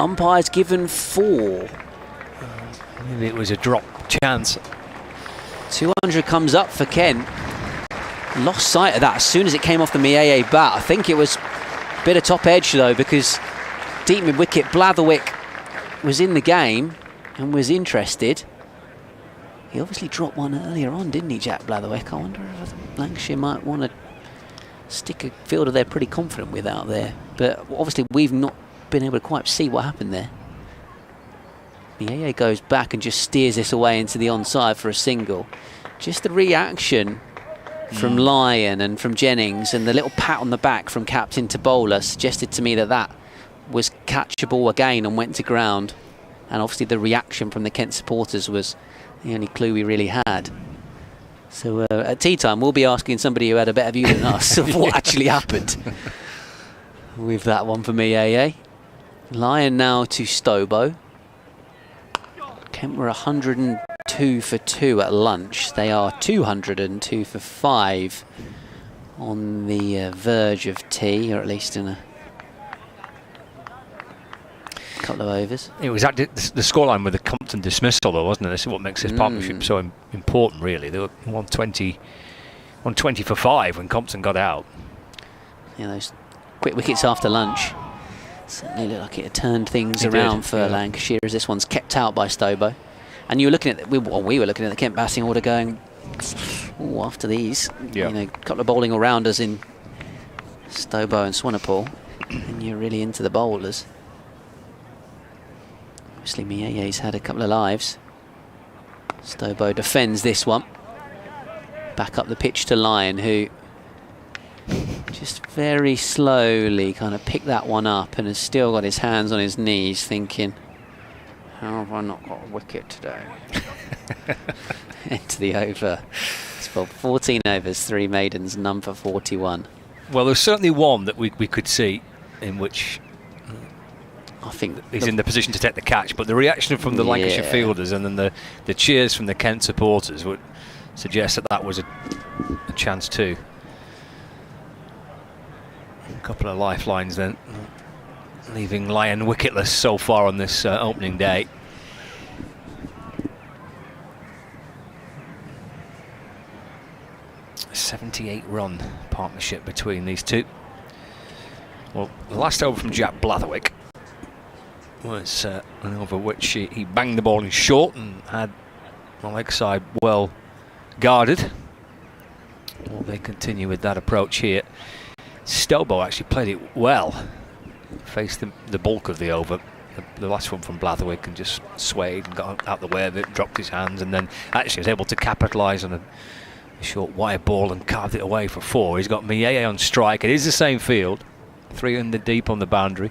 B: Umpire's given 4.
C: Maybe it was a drop chance.
B: 200 comes up for Kent. Lost sight of that as soon as it came off the Mayeye bat. I think it was a bit of top edge though, because deep mid wicket Blatherwick was in the game and was interested. He obviously dropped one earlier on, didn't he, Jack Blatherwick? I wonder if Lancashire might want to stick a fielder they're pretty confident with out there. But obviously we've not been able to quite see what happened there. Mayeye goes back and just steers this away into the onside for a single. Just the reaction from Lyon and from Jennings and the little pat on the back from captain to bowler suggested to me that that was catchable again and went to ground. And obviously the reaction from the Kent supporters was the only clue we really had. So at tea time we'll be asking somebody who had a better view than us of what actually happened with that one for Mayeye. Lyon now to Stobo. Kent were 102 for 2 at lunch. They are 202 for 5 on the verge of tea, or at least in a couple of overs.
C: It was the scoreline with the Compton dismissal, though, wasn't it? This is what makes this partnership so important, really. They were 120 for 5 when Compton got out.
B: Yeah, those quick wickets after lunch certainly looked like it had turned things around for Lancashire, as this one's kept out by Stobo. And you were looking at we were looking at the Kent batting order, going, "Oh, after these, you know, a couple of bowling all-rounders in Stobo and Swanepoel, and you're really into the bowlers." Obviously, Mayeye's had a couple of lives. Stobo defends this one. Back up the pitch to Lyon, who just very slowly kind of picked that one up and has still got his hands on his knees, thinking, how have I not got a wicket today? Into the over. It's Well, 14 overs, 3 maidens, none for 41.
C: Well, there's certainly one that we could see in which
B: I think
C: he's in the position to take the catch, but the reaction from the Lancashire fielders and then the cheers from the Kent supporters would suggest that was a chance too. A couple of lifelines then, leaving Lyon wicketless so far on this opening day. A 78-run partnership between these two. Well, the last over from Jack Blatherwick was an over which he banged the ball in short and had the leg side well guarded. Well, they continue with that approach here. Stobo actually played it well, faced the bulk of the over. The last one from Blatherwick and just swayed and got out the way of it, dropped his hands, and then actually was able to capitalise on a short wide ball and carved it away for 4. He's got Mieye on strike. It is the same field, 300 deep on the boundary.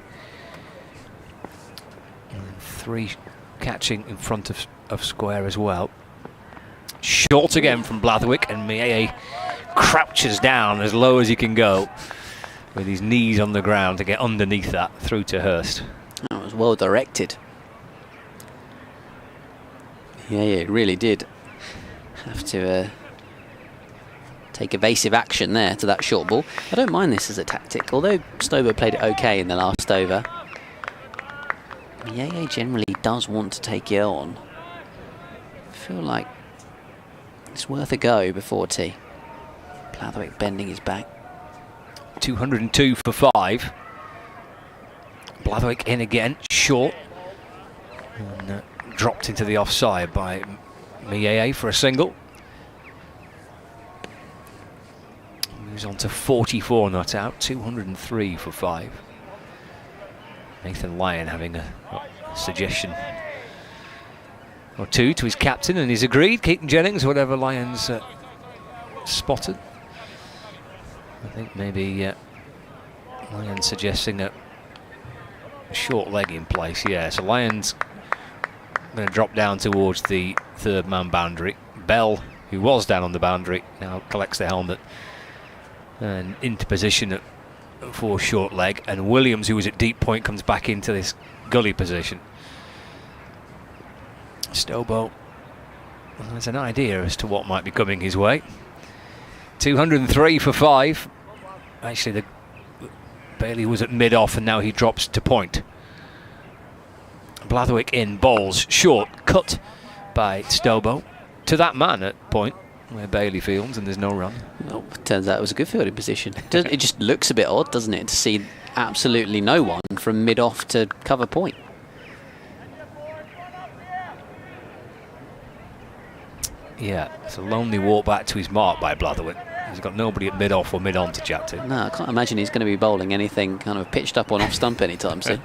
C: And 3 catching in front of square as well. Short again from Blatherwick, and Mieye crouches down as low as he can go with his knees on the ground to get underneath that through to Hurst.
B: That was well directed. Yeah, it really did have to take evasive action there to that short ball. I don't mind this as a tactic, although Stobo played it okay in the last over. Mieye generally does want to take it on. I feel like it's worth a go before tea. Blatherwick bending his back.
C: 202 for 5. Blatherwick in again, short. And, dropped into the offside by Mieye for a single. Moves on to 44 not out, 203 for 5. Nathan Lyon having a suggestion or two to his captain, and he's agreed. Keaton Jennings, whatever Lyon's spotted. I think maybe Lyon's suggesting a short leg in place. Yeah, so Lyon's going to drop down towards the third man boundary. Bell, who was down on the boundary, now collects the helmet and into position for short leg, and Williams, who was at deep point, comes back into this gully position. Stobo has an idea as to what might be coming his way. 203 for 5. Actually, Bailey was at mid-off and now he drops to point. Blatherwick in, bowls short, cut by Stobo to that man at point where Bailey fields, and there's no run.
B: Well, turns out it was a good fielding position. It just looks a bit odd, doesn't it, to see absolutely no one from mid-off to cover point.
C: Yeah, it's a lonely walk back to his mark by Blatherwick. He's got nobody at mid-off or mid-on to chat to.
B: No, I can't imagine he's going to be bowling anything kind of pitched up on off-stump anytime soon.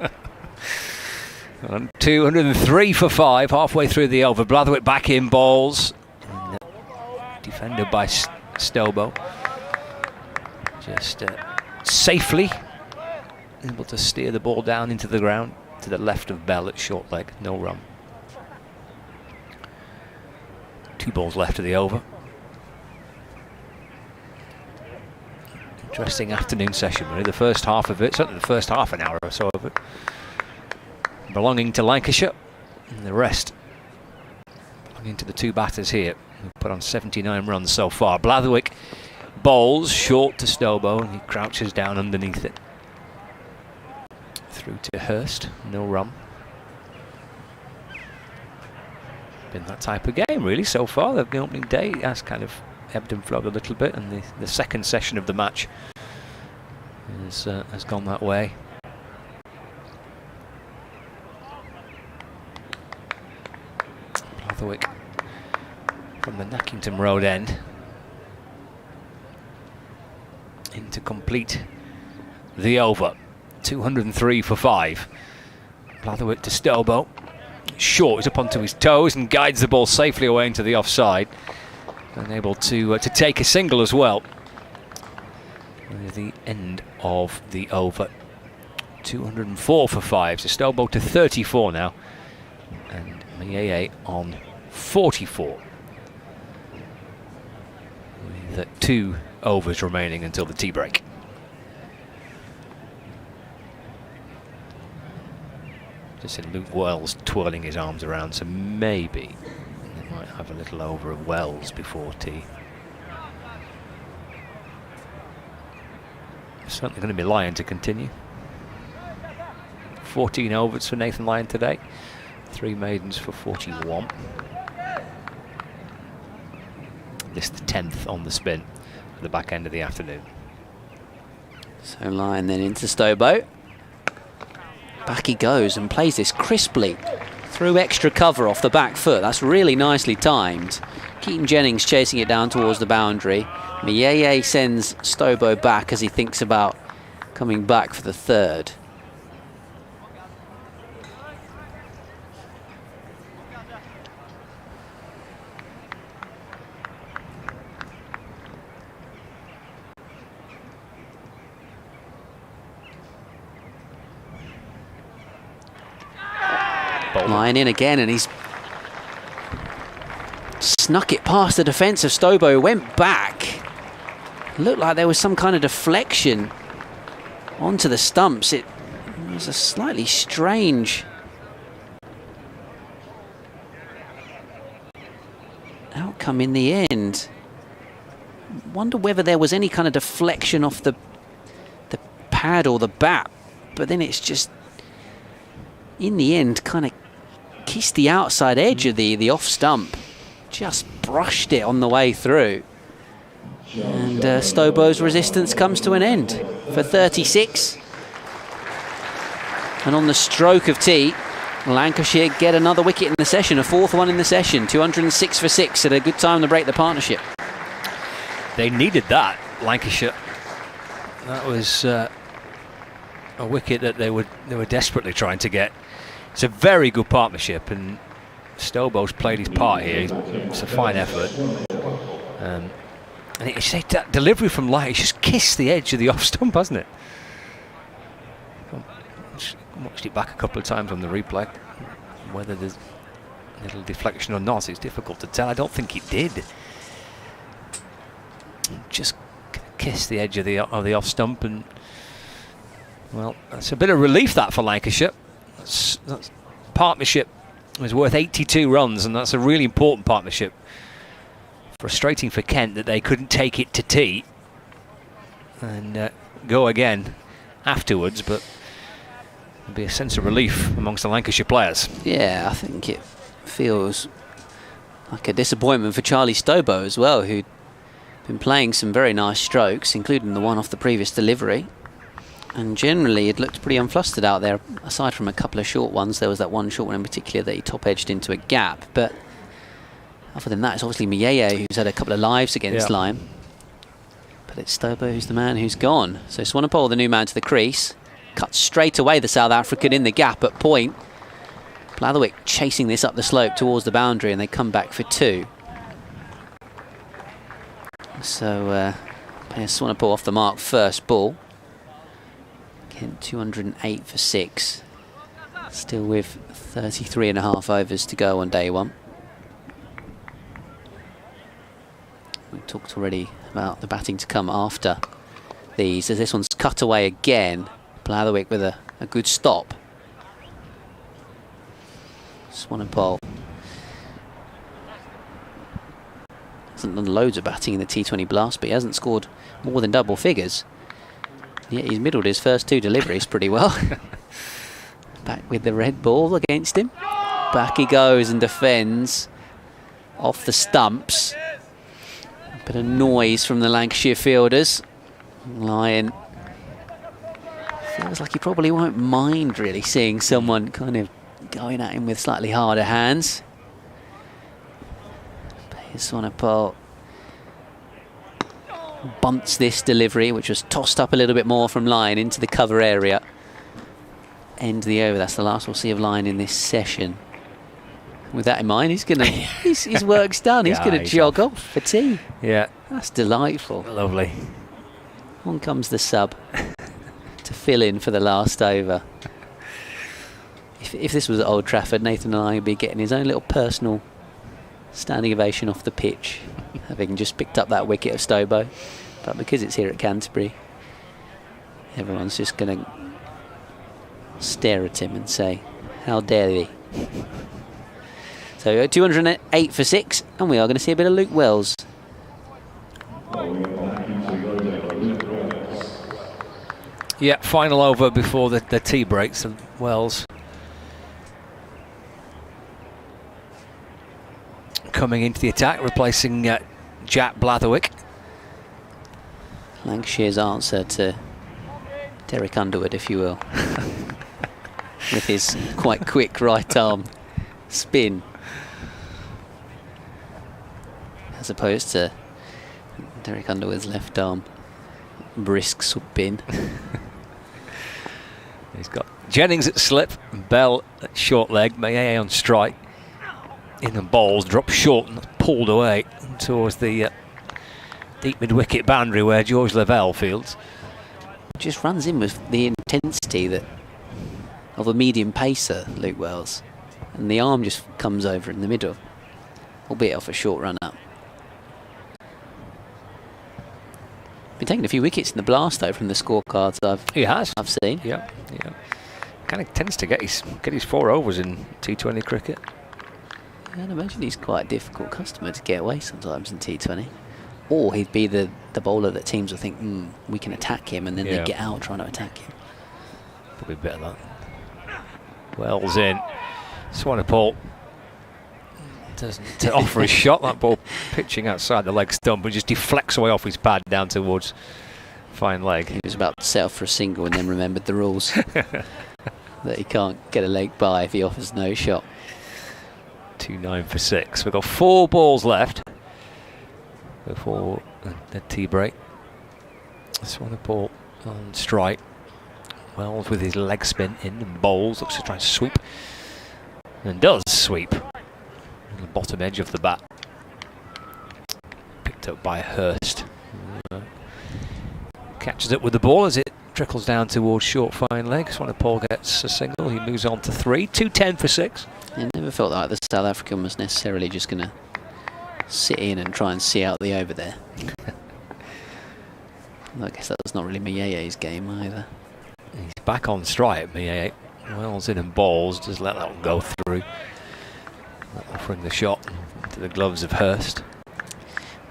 C: 203 for 5, halfway through the over. Blatherwick back in, bowls. And, defended by Stobo. Just safely able to steer the ball down into the ground to the left of Bell at short leg. No run. 2 balls left of the over. Interesting afternoon session, really. The first half of it, certainly the first half an hour or so of it, belonging to Lancashire, and the rest belonging to the 2 batters here, who put on 79 runs so far. Blatherwick bowls short to Stobo, and he crouches down underneath it. Through to Hurst, no run. Been that type of game, really, so far. The opening day has kind of ebbed and flowed a little bit, and the second session of the match has gone that way. Blatherwick from the Nackington Road end in to complete the over. 203 for 5. Blatherwick to Stobo. Short, he's up onto his toes and guides the ball safely away into the offside. And able to take a single as well. Near the end of the over. 204 for 5. So Stobo to 34 now. And Mieye on 44. with 2 overs remaining until the tea break. Just see Luke Wells twirling his arms around, so maybe they might have a little over of Wells before tea. Certainly going to be Lyon to continue. 14 overs for Nathan Lyon today. 3 maidens for 41. This the 10th on the spin at the back end of the afternoon.
B: So Lyon then into Stobo. Back he goes and plays this crisply through extra cover off the back foot. That's really nicely timed. Keaton Jennings chasing it down towards the boundary. Mieye sends Stobo back as he thinks about coming back for the third. Lyon in again, and he's snuck it past the defence of Stobo, went back. Looked like there was some kind of deflection onto the stumps. It was a slightly strange outcome in the end. Wonder whether there was any kind of deflection off the pad or the bat, but then it's just, in the end, kind of kissed the outside edge of the off stump. Just brushed it on the way through. And Stobo's resistance comes to an end for 36. And on the stroke of tea, Lancashire get another wicket in the session, a 4th one in the session. 206 for 6 at a good time to break the partnership.
C: They needed that, Lancashire. That was a wicket that they were desperately trying to get. It's a very good partnership, and Stobo's played his part here. It's a fine effort. And it's that delivery from Light, it's just kissed the edge of the off stump, hasn't it? Watched it back a couple of times on the replay. Whether there's a little deflection or not, it's difficult to tell. I don't think it did. Just kissed the edge of the off stump, and well, that's a bit of relief that for Lancashire. That's partnership was worth 82 runs, and that's a really important partnership. Frustrating for Kent that they couldn't take it to tea and go again afterwards, but there'll be a sense of relief amongst the Lancashire players.
B: Yeah, I think it feels like a disappointment for Charlie Stobo as well, who'd been playing some very nice strokes, including the one off the previous delivery. And generally it looked pretty unflustered out there, aside from a couple of short ones. There was that one short one in particular that he top-edged into a gap. But other than that, it's obviously Mieye who's had a couple of lives against Lyon. But it's Stobo who's the man who's gone. So Swanepoel, the new man to the crease, cuts straight away the South African in the gap at point. Blatherwick chasing this up the slope towards the boundary, and they come back for 2. So Swanepoel off the mark first ball. 208 for 6. Still with 33.5 overs to go on day 1. We talked already about the batting to come after these, as this one's cut away again. Blatherwick with a good stop. Swanepoel hasn't done loads of batting in the T20 Blast, but he hasn't scored more than double figures. Yeah, he's middled his first 2 deliveries pretty well. Back with the red ball against him. Back he goes and defends off the stumps. A bit of noise from the Lancashire fielders. Lyon feels like he probably won't mind really seeing someone kind of going at him with slightly harder hands. But here's Swanepoel. Bunts this delivery, which was tossed up a little bit more from Lyon into the cover area. End the over. That's the last we'll see of Lyon in this session. With that in mind, he's gonna his work's done. He's gonna jog off for tea.
C: Yeah,
B: that's delightful.
C: Lovely.
B: On comes the sub to fill in for the last over. If this was at Old Trafford, Nathan Lyon would be getting his own little personal standing ovation off the pitch. having just picked up that wicket of Stobo. But because it's here at Canterbury, everyone's just going to stare at him and say, how dare he? So 208 for 6, and we are going to see a bit of Luke Wells.
C: Yeah, final over before the tea breaks, and Wells coming into the attack, replacing Jack Blatherwick.
B: Lancashire's answer to Derek Underwood, if you will, with his quite quick right arm spin, as opposed to Derek Underwood's left arm brisk spin.
C: He's got Jennings at slip, Bell at short leg, Mayay on strike. In the bowls, dropped short and pulled away towards the deep mid-wicket boundary where George Lavelle fields.
B: Just runs in with the intensity that of a medium pacer, Luke Wells, and the arm just comes over in the middle, albeit off a short run up. Been taking a few wickets in the blast though from the scorecards I've seen.
C: Yeah. Kind of tends to get his 4 overs in T20 cricket.
B: I'd imagine he's quite a difficult customer to get away sometimes in T20. Or he'd be the bowler that teams will think, we can attack him, and then they get out trying to attack him.
C: Probably a bit of that. Wells in. Swanepoel doesn't offer a shot. That ball pitching outside the leg stump, but just deflects away off his pad down towards fine leg.
B: He was about to set off for a single and then remembered the rules. That he can't get a leg by if he offers no shot.
C: 2-9 for 6. We've got 4 balls left before the tea break. Swanepoel on strike. Wells with his leg spin in and bowls. Looks to try and sweep. And does sweep. On the bottom edge of the bat. Picked up by Hurst. Catches it with the ball as it trickles down towards short fine leg. Swanepoel gets a single. He moves on to 3. 2-10 for 6.
B: It never felt like the South African was necessarily just going to sit in and try and see out the over there. I guess that's not really Miyeye's game either.
C: He's back on strike, Miyeye. Wells in and balls. Just let that one go through. Not offering the shot to the gloves of Hurst.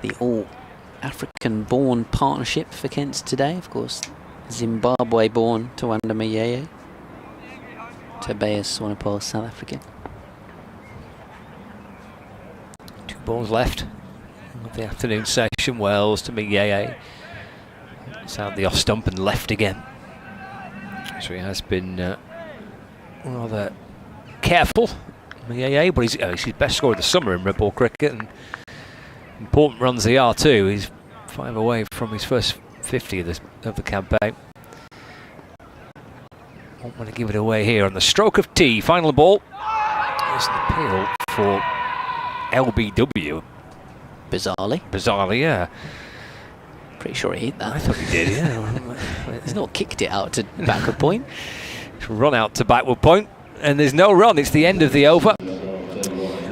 B: The all-African-born partnership for Kent today, of course. Zimbabwe-born Tawanda Miyeye. Tobias Swanepoel, South African.
C: 2 balls left of the afternoon session. Wells to Miyeye. It's out the off stump and left again. So he has been rather careful, Miyeye, but he's his best scorer of the summer in red ball cricket, and important runs they are too. He's 5 away from his first 50 of the campaign. Won't want to give it away here on the stroke of tea. Final ball. There's an appeal for LBW.
B: Bizarrely,
C: yeah.
B: Pretty sure he hit that.
C: I thought he did, yeah.
B: He's not kicked it out to backward point.
C: Run out to backward point, and there's no run. It's the end of the over.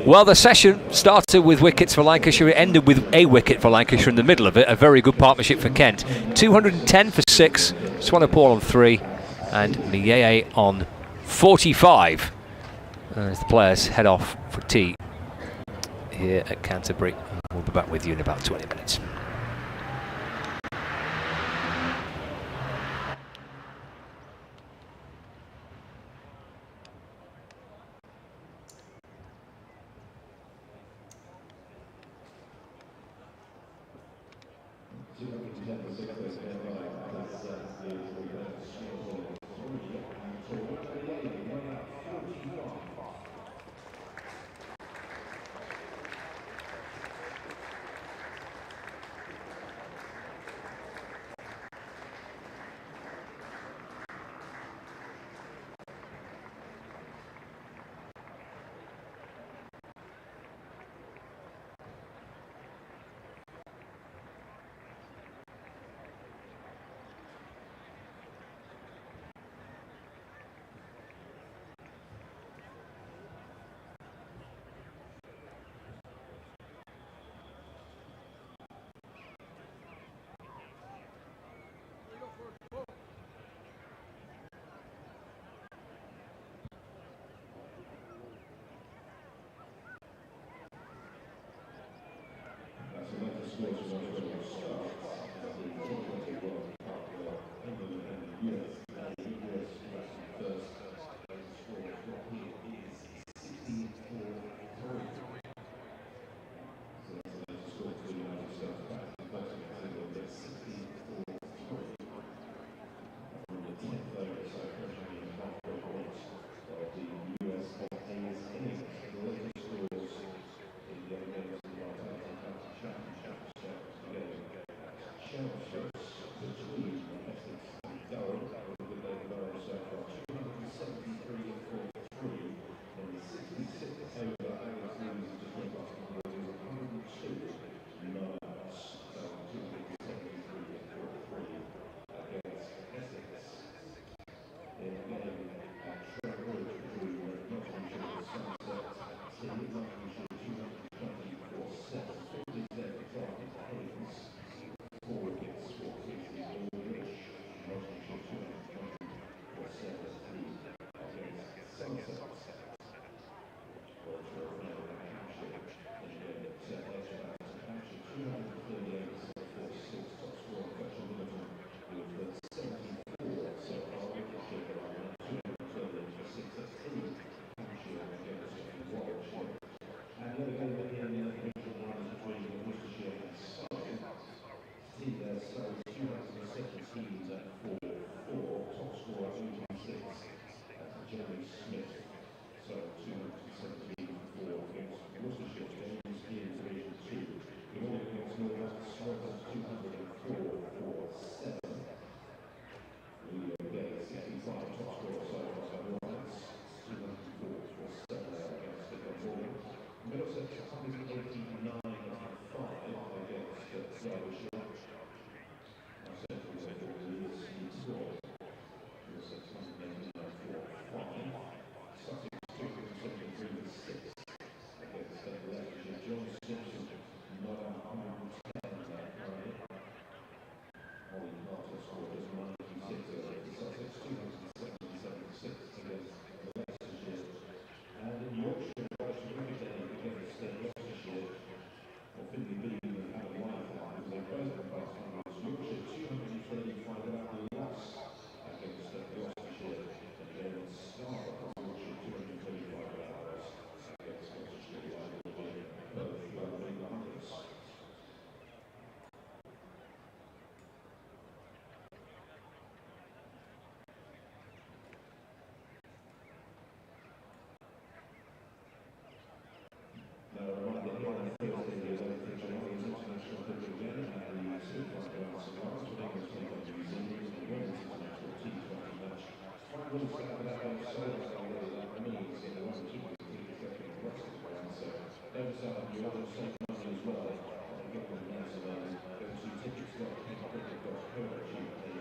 C: Well, the session started with wickets for Lancashire. It ended with a wicket for Lancashire in the middle of it. A very good partnership for Kent. 210 for 6. Swanepoel on 3. And Miyeye on 45. As the players head off for tea here at Canterbury. We'll be back with you in about 20 minutes.
A: So that's the scores from those World Cup. The T20 World Cup, where England and the US, the US first score from here is 64-3. So that's the score to the United States back to England at 64-3. From the 10th over, so approaching the halfway point of the US innings. The latest scores in the other games of the County Championships together. Championships between Essex and Durham, with the David Durham so far 273 for 3, and the 66 over Alex Williams just went up to 102 9 so 273 for 3 against Essex. In a game at Trent Bridge between Nottinghamshire and Somerset, Steve Lancashire 224-7, 50 left target Haynes, 4 wickets for Casey Aldrich, Nottinghamshire 224-7 against Somerset. Well, for Lancashire, in the set extra Lancashire 238 for 6, top scorer Fletcher Middleton with 74 so far, wicket shaker on 238 for 6, that's 3 Lancashire against Warwickshire. And the other game in the division one is between Worcestershire and Surrey. Steve there, Surrey 217 at 4-4, top scorer 86 at Jeremy Smith. So 217 for against Worcestershire. Games in Division 2. The all against Northwest 204 for 7. We get 65 top scorer so far by Northwest 204 for 7 against the Middlesex 189 and 5 against Derbyshire. Central Central is scored. Middlesex 189 for 5. Sussex 273 for 6 against Lancashire. John Simpson not 110 that Friday. Ollie Carter scored as 96 against Sussex, 277 for 6 against Lancashire. And in Yorkshire, against Gloucestershire, or Finley Bean and Adam White, because they both have past hundreds. Yorkshire 235 without a loss against Gloucestershire, and then Scarborough, Yorkshire 235 without a loss against Gloucestershire, both in the hundreds. Now, a reminder here on Thursday, the 11th of July, is International Cricket again at the Spitfire Ground in London, with England taking New Zealand in the Women's International T20 match. Frank Willis said that game so already that means in the one keepers to the second Brussels ground, so Everside, you have save money as well. I'll get them now, so go to tickets.cricket.co.uk.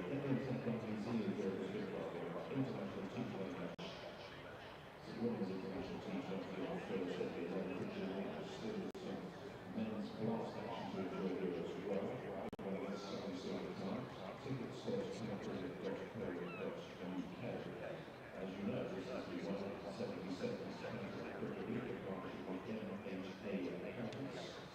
A: England take on New Zealand during the Spitfire International T20 match. Women's International T20 on Thursday, there's still some men's blast action to enjoy here as well. Against Surrey Silver time. Tickets cricket.co.uk. As you know, this is the 177th Canterbury Cricket League partnership with MHA Accountants.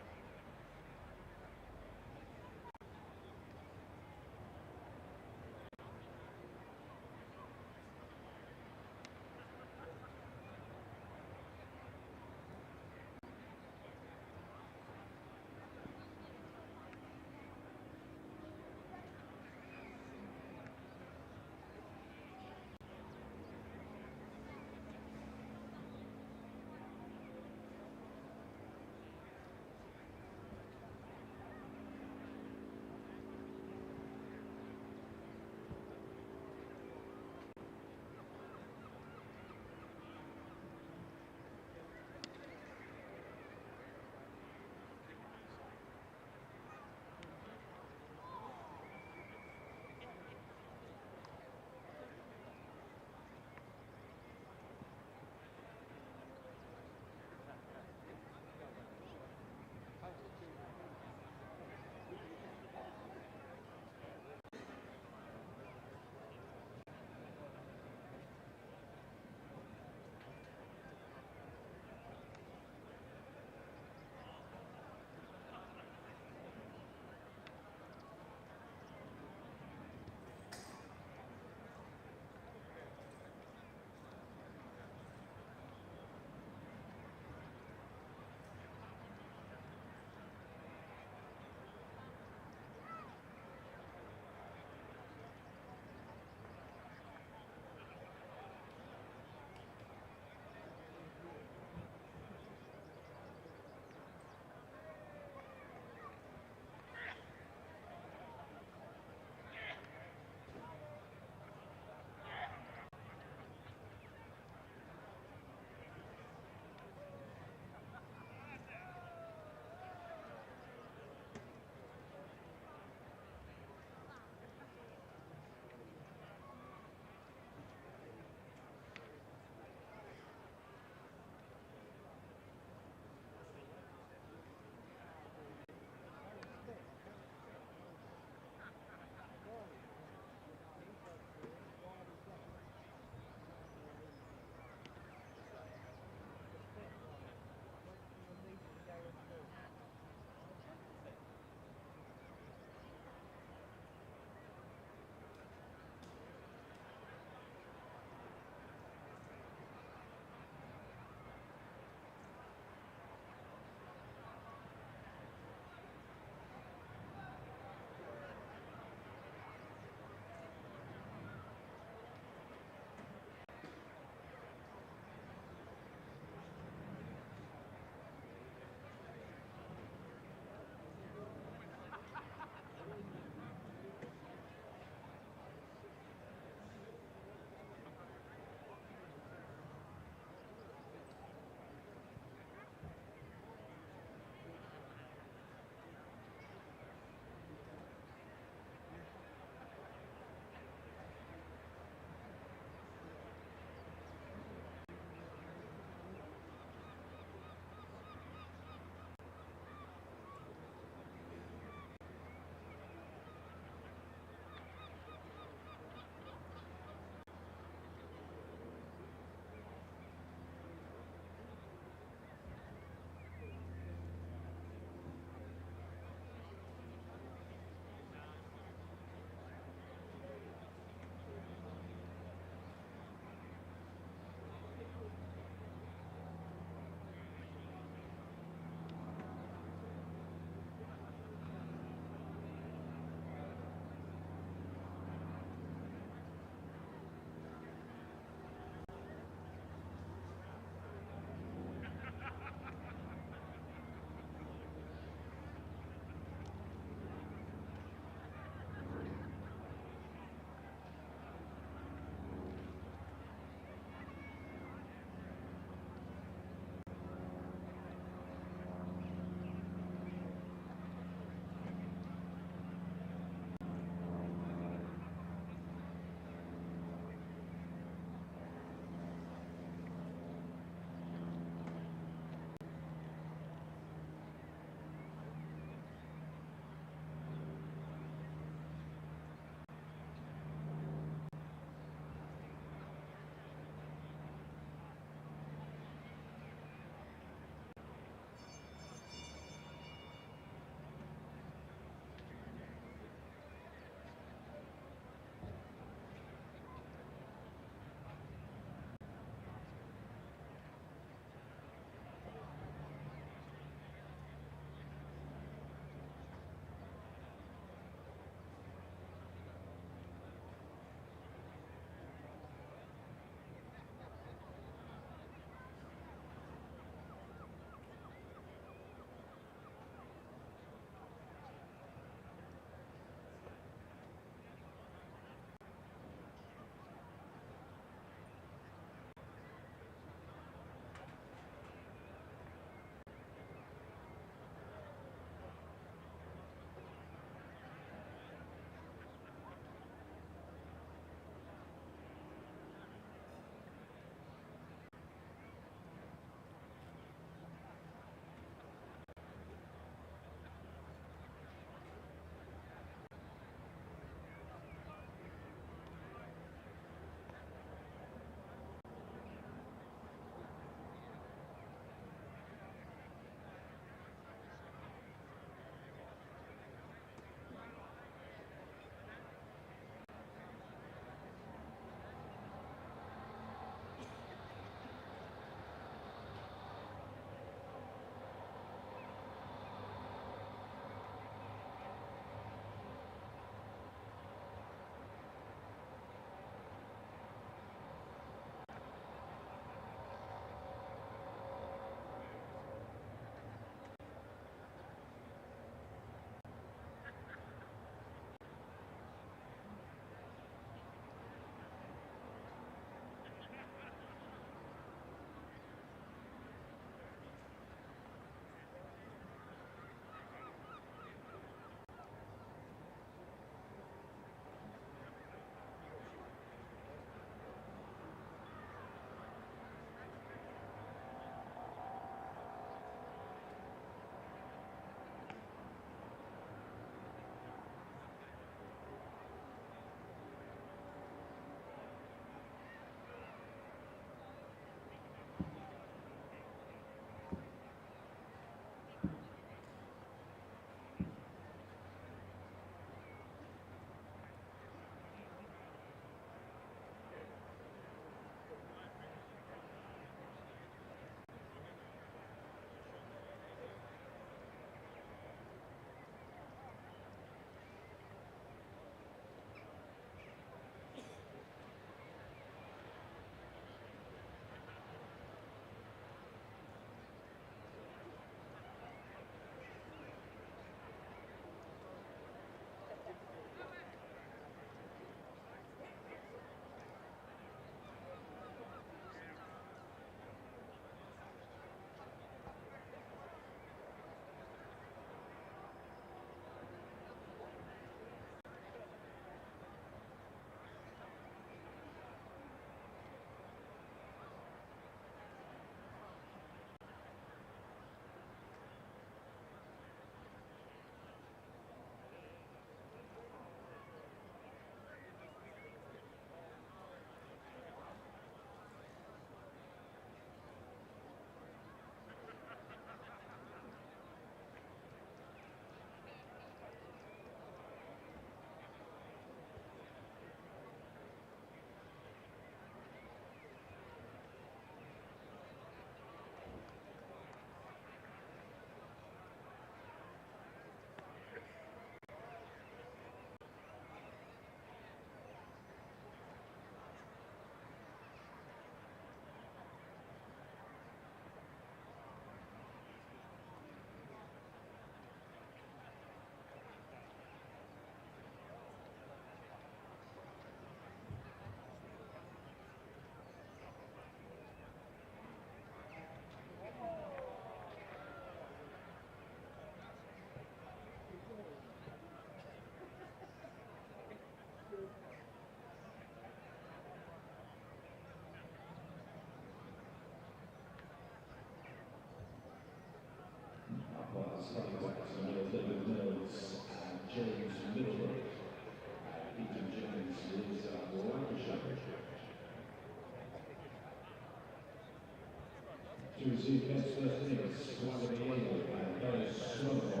A: to receive Kent's first innings, and that is Swinford.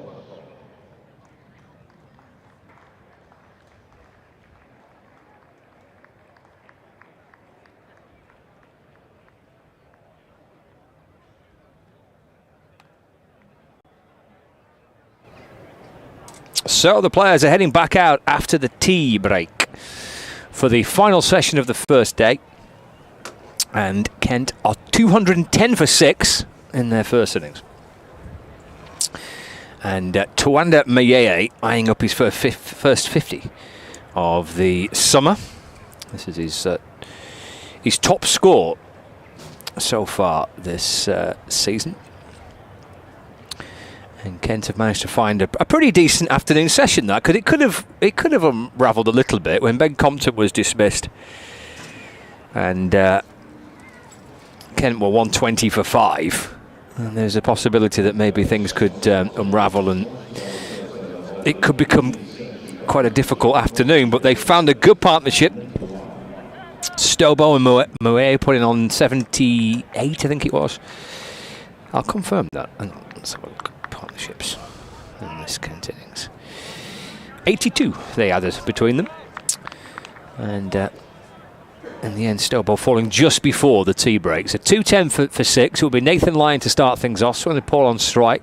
C: So the players are heading back out after the tea break for the final session of the first day. And Kent are 210 for 6 in their first innings. And Tawanda Mayeye eyeing up his first 50 of the summer. This is his top score so far this season. And Kent have managed to find a pretty decent afternoon session that because it could have unravelled a little bit when Ben Compton was dismissed, and Kent were 120 for 5, and there's a possibility that maybe things could unravel and it could become quite a difficult afternoon. But they found a good partnership. Stobo and Moe putting on 78, I think it was. I'll confirm that. And let's have a look. Partnerships in this Kent innings. 82 they added between them, and in the end Stobo falling just before the tea break. So 210 for 6. It will be Nathan Lyon to start things off. Swanepoel on strike.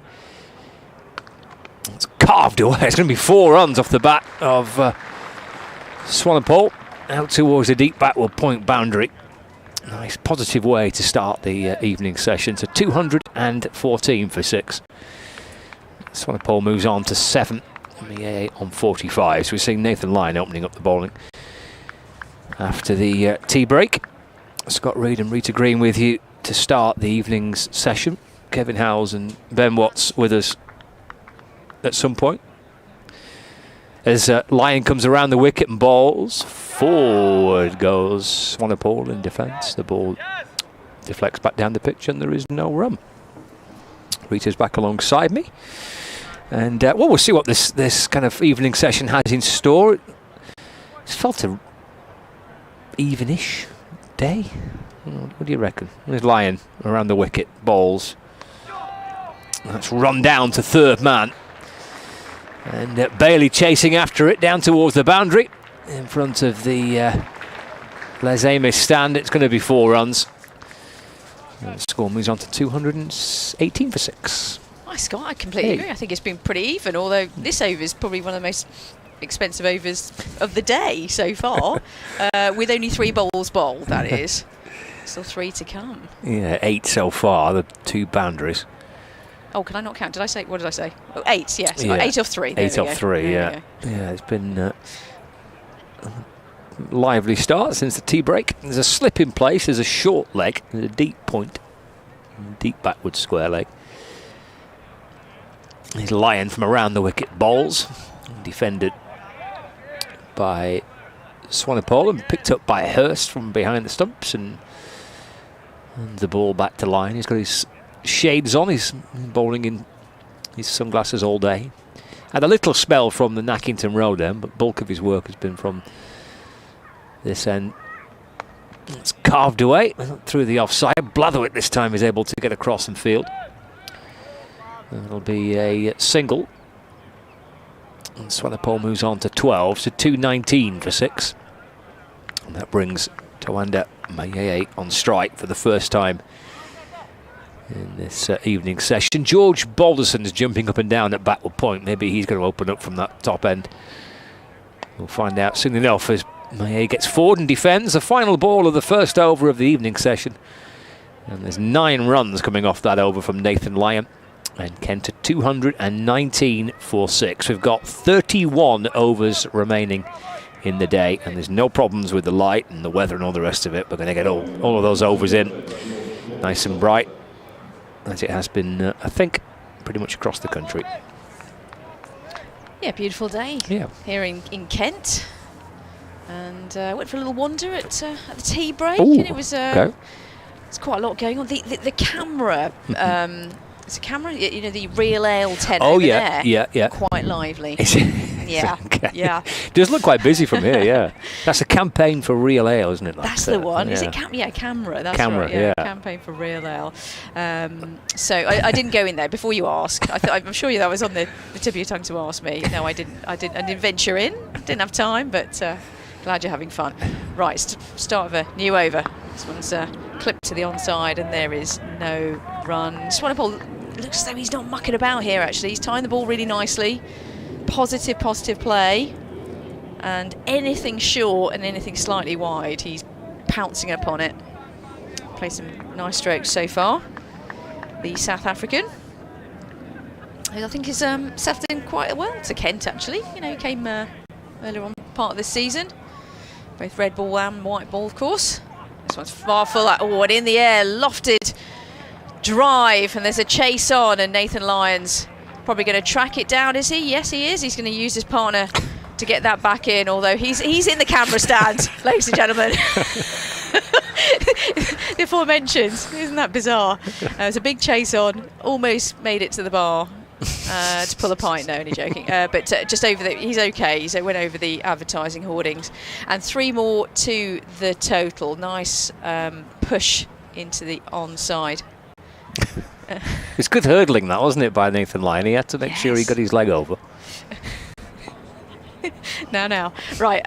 C: It's carved away. It's going to be 4 runs off the bat of Swanepoel out towards the deep backward point boundary. Nice positive way to start the evening session. So 214 for 6. Swanepoel moves on to 7. Mayeye on 45. So we're seeing Nathan Lyon opening up the bowling after the tea break. Scott Reed and Rita Green with you to start the evening's session. Kevin Howells and Ben Watts with us at some point. As Lyon comes around the wicket and bowls, forward goes Swanepoel in defence. The ball deflects back down the pitch and there is no run. Rita's back alongside me. And well, we'll see what this kind of evening session has in store. It's felt a evenish day. What do you reckon? There's Lyon around the wicket, bowls. That's run down to third man. And Bailey chasing after it down towards the boundary. In front of the Les Amis stand, it's going to be 4 runs. And the score moves on to 218 for 6.
D: Hi, Scott, I completely agree. I think it's been pretty even, although this over is probably one of the most expensive overs of the day so far, with only 3 balls bowled, that is. Still 3 to come. Yeah,
C: 8 so far, the 2 boundaries.
D: Oh, can I not count? Did I say, what did I say? Oh, 8, yes.
C: Yeah.
D: 8 of 3.
C: 8 of 3, yeah. Yeah, it's been a lively start since the tea break. There's a slip in place, there's a short leg, there's a deep point, deep backward square leg. He's Lyon from around the wicket bowls, defended by Swanepoel and picked up by Hurst from behind the stumps, and the ball back to Lyon. He's got his shades on, he's bowling in his sunglasses all day. Had a little spell from the Nackington Road end, but bulk of his work has been from this end. It's carved away through the offside. Blatherwick this time is able to get across and field. It'll be a single. And Swanepoel moves on to 12, so 219 for 6. And that brings Tawanda Mayeye on strike for the first time in this evening session. George Balderson's jumping up and down at backward point. Maybe he's going to open up from that top end. We'll find out soon enough as Mayeye gets forward and defends the final ball of the first over of the evening session. And there's 9 runs coming off that over from Nathan Lyon. And Kent at 219 for 6. We've got 31 overs remaining in the day, and there's no problems with the light and the weather and all the rest of it. We're going to get all of those overs in nice and bright, as it has been, I think, pretty much across the country.
D: Yeah, beautiful day here in Kent. And went for a little wander at the tea break.
C: Ooh,
D: and it was it's quite a lot going on. The camera... It's a camera, you know, the real ale tent over there.
C: Yeah.
D: Quite lively.
C: Is it?
D: Yeah,
C: Okay.
D: yeah.
C: Does look quite busy from here, yeah. That's a campaign for real ale, isn't it?
D: That's the one.
C: Yeah.
D: Is it Camera? That's
C: Camera,
D: right. Yeah,
C: yeah.
D: campaign for real ale. So I didn't go in there before you asked. I'm sure that was on the tip of your tongue to ask me. No, I didn't. I didn't venture in. Didn't have time, but glad you're having fun. Right, start of a new over. This one's clipped to the onside, and there is no run. Swanepoel looks as though he's not mucking about here. Actually, he's tying the ball really nicely. Positive play. And anything short and anything slightly wide, he's pouncing upon it. Played some nice strokes so far. The South African, who I think has settled in quite well to Kent, actually. You know, he came earlier on part of this season. Both red ball and white ball, of course. This one's far full. Oh, and in the air, lofted drive. And there's a chase on, and Nathan Lyons probably going to track it down, is he? Yes, he is. He's going to use his partner to get that back in, although he's in the camera stand, ladies and gentlemen. The aforementioned, isn't that bizarre? There's a big chase on, almost made it to the bar to pull a pint. No, only joking. But just over he's okay. So went over the advertising hoardings, and 3 more to the total. Nice push into the onside.
C: It's good hurdling, that, wasn't it, by Nathan Lyon? He had to make sure he got his leg over.
D: Now. Right,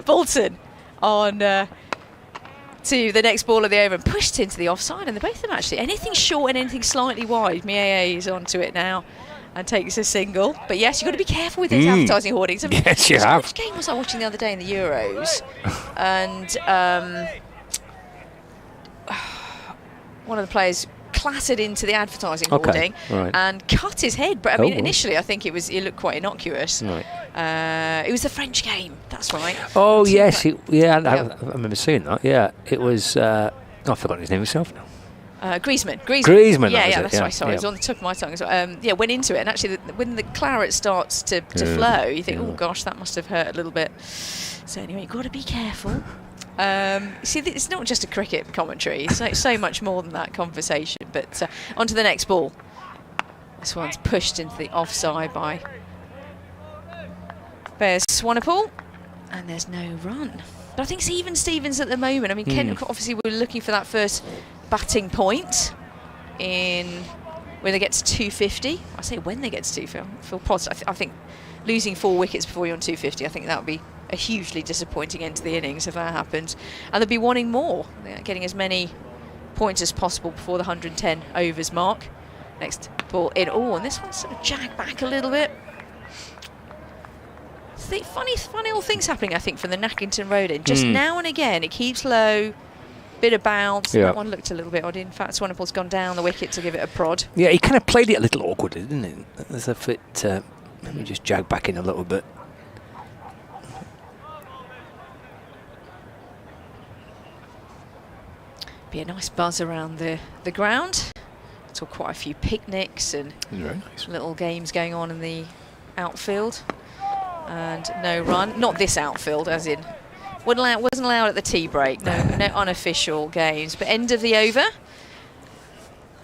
D: Bolton on to the next ball of the over and pushed into the offside, and both of them actually. Anything short and anything slightly wide. Miei is onto it now and takes a single. But yes, you've got to be careful with those advertising hoardings.
C: Yes, you have.
D: Which game was I watching the other day in the Euros? And one of the players clattered into the advertising hoarding and cut his head. But I mean, initially I think it looked quite innocuous. Right. It was the French game. That's right.
C: Oh yes, I remember seeing that. Yeah, it was. I've forgotten his name myself now.
D: Griezmann.
C: Yeah,
D: that's right. Sorry, it was on the tip of my tongue as well. Went into it, and actually, when the claret starts to flow, you think, oh gosh, that must have hurt a little bit. So anyway, you've got to be careful. See, it's not just a cricket commentary. It's so much more than that conversation. But on to the next ball. This one's pushed into the offside by Bears Swanepoel, and there's no run. But I think it's even Stevens at the moment. I mean, Kent obviously we're looking for that first batting point when they get to 250. I say when they get to 250. I feel positive. I think losing 4 wickets before you're on 250, I think that would be a hugely disappointing end to the innings if that happened. And they'll be wanting more, getting as many points as possible before the 110 overs mark. Next ball in. Oh, and this one's sort of jagged back a little bit. Funny all things happening, I think, from the Nackington Road end. Just now and again, it keeps low, bit of bounce. That one looked a little bit odd. In fact, Swanepoel's gone down the wicket to give it a prod. Yeah,
C: he kind of played it a little awkwardly, didn't he? There's a bit. Let me just jag back in a little bit.
D: Be a nice buzz around the ground. Saw quite a few picnics and little games going on in the outfield. And no run. Not this outfield, as in wasn't allowed at the tea break. No unofficial games. But end of the over.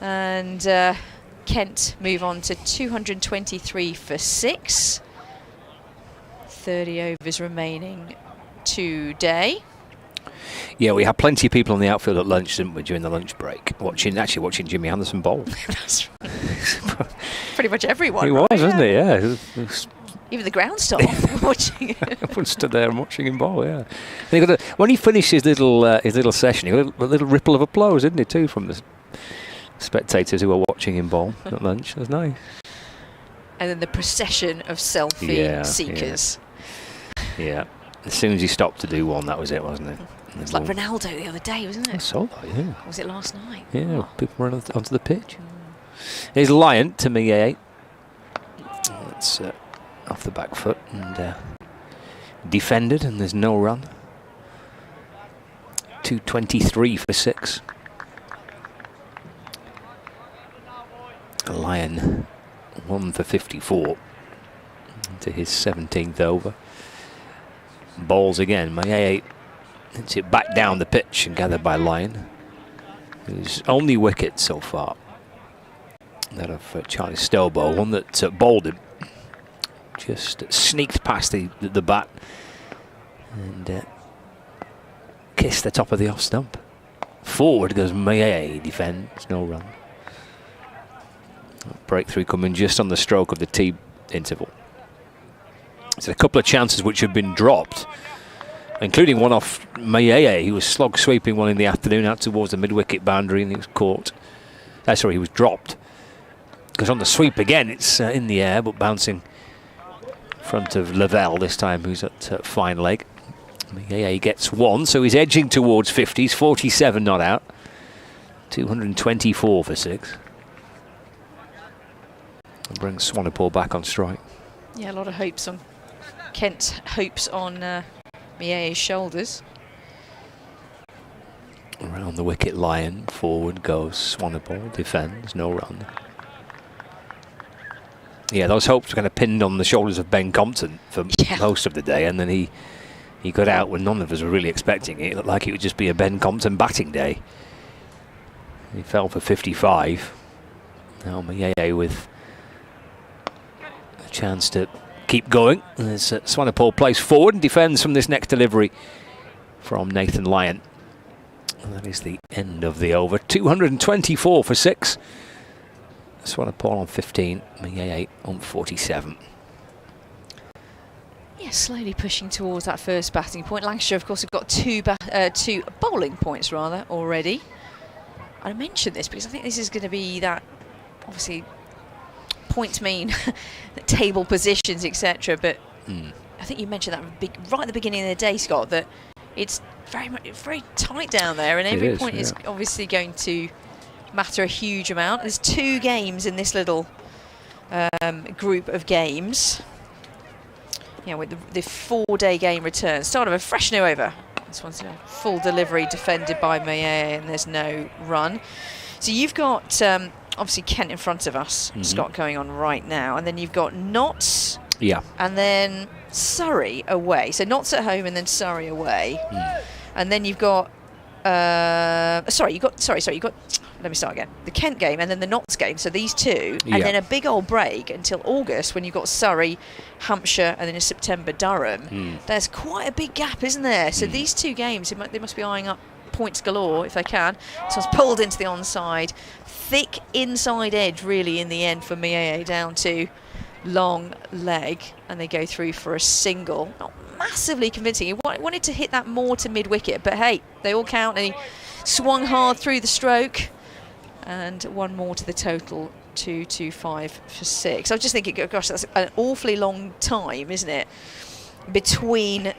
D: And Kent move on to 223 for 6. 30 overs remaining today.
C: Yeah, we had plenty of people on the outfield at lunch, didn't we, during the lunch break, watching Jimmy Anderson bowl.
D: That's right. Pretty much everyone.
C: He was, wasn't he? Yeah.
D: Even the ground staff watching.
C: Everyone stood there and watching him bowl. Yeah. And when he finished his little session, he got a little ripple of applause, didn't he, too, from the spectators who were watching him bowl at lunch. It was nice.
D: And then the procession of selfie seekers.
C: Yeah. As soon as he stopped to do one, that was it, wasn't it?
D: It's like Ronaldo the other day, wasn't it?
C: I saw that, yeah.
D: Or was it last night?
C: Yeah, people ran onto the pitch. Here's Lyon to Miei. That's off the back foot and defended, and there's no run. 223 for 6. Lyon 1 for 54 to his 17th over. Balls again. Miei hits it back down the pitch and gathered by Lyon, whose only wicket so far. That of Charlie Stowball, one that bowled him just sneaked past the bat and kissed the top of the off stump. Forward goes Mayay, defends, no run. Breakthrough coming just on the stroke of the tee interval. So a couple of chances which have been dropped, including one off Mayeye. He was slog sweeping one in the afternoon out towards the mid-wicket boundary and he was caught. Sorry, he was dropped. Because on the sweep again, it's in the air but bouncing in front of Lavelle this time, who's at fine leg. Mayeye gets one, so he's edging towards 50. He's 47 not out. 224 for 6. And brings Swanepoel back on strike.
D: Yeah, a lot of hopes on Kent's hopes on Mie's shoulders.
C: Around the wicket line, forward goes Swanepoel, defends, no run. Yeah, those hopes were kind of pinned on the shoulders of Ben Compton for most of the day, and then he got out when none of us were really expecting it. It looked like it would just be a Ben Compton batting day. He fell for 55. Now Mayeye with a chance to keep going. As Swanepoel plays forward and defends from this next delivery from Nathan Lyon. And that is the end of the over. 224 for 6. Swanepoel on 15, Mayeye on 47.
D: Yeah, slowly pushing towards that first batting point. Lancashire, of course, have got two bowling points rather already. I mentioned this because I think this is going to be that, obviously, points mean table positions, etc. But I think you mentioned that right at the beginning of the day, Scott, that it's very tight down there, and every point is obviously going to matter a huge amount. There's 2 games in this little group of games. Yeah, with the 4-day game return. Start of a fresh new over. This one's a full delivery defended by Maye, and there's no run. So you've got obviously Kent in front of us, Scott, going on right now, and then you've got Notts, and then Surrey away. So Notts at home and then Surrey away, and then you've got let me start again. The Kent game and then the Notts game. So these 2, and then a big old break until August when you've got Surrey, Hampshire, and then in September Durham. There's quite a big gap, isn't there? So these 2 games, they must be eyeing up points galore if they can. So it's pulled into the onside. Thick inside edge, really, in the end for Mie, down to long leg, and they go through for a single. Not massively convincing. He wanted to hit that more to mid-wicket, but hey, they all count, and he swung hard through the stroke. And one more to the total, 225 for 6. I was just thinking, gosh, that's an awfully long time, isn't it? Between the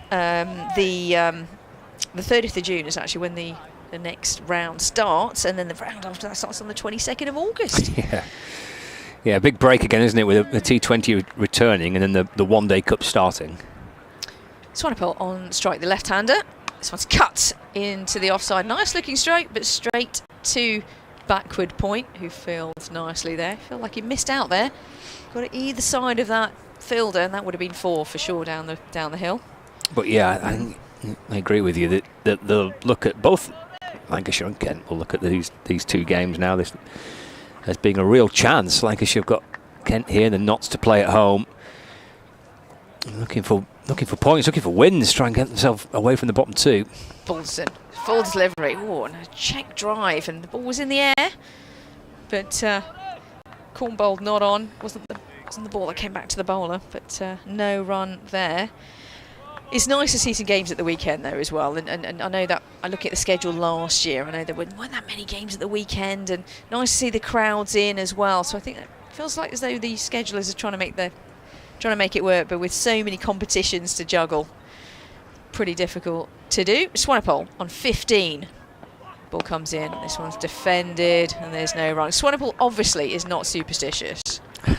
D: 30th of June is actually when the next round starts, and then the round after that starts on the 22nd of August.
C: Yeah, a big break again, isn't it, with the T20 returning and then the one-day cup starting.
D: Swanepoel on strike, the left-hander. This one's cut into the offside. Nice looking stroke, but straight to backward point, who fields nicely there. Feel like he missed out there. Got it either side of that fielder, and that would have been 4 for sure down the hill. But yeah,
C: I agree with you that they'll look at both Lancashire and Kent. Will look at these 2 games now this as being a real chance. Lancashire have got Kent here, the Notts to play at home. Looking for points, looking for wins, try and get themselves away from the bottom 2.
D: Balderson, full delivery. Oh, and a check drive, and the ball was in the air, but Cornbold not on. Wasn't the ball that came back to the bowler, but no run there. It's nice to see some games at the weekend though as well, and I know that I look at the schedule last year. I know there weren't that many games at the weekend, and nice to see the crowds in as well. So I think it feels like as though the schedulers are trying to make it work, but with so many competitions to juggle, pretty difficult to do. Swanepoel on 15. Ball comes in. This one's defended, and there's no run. Swanepoel obviously is not superstitious. Do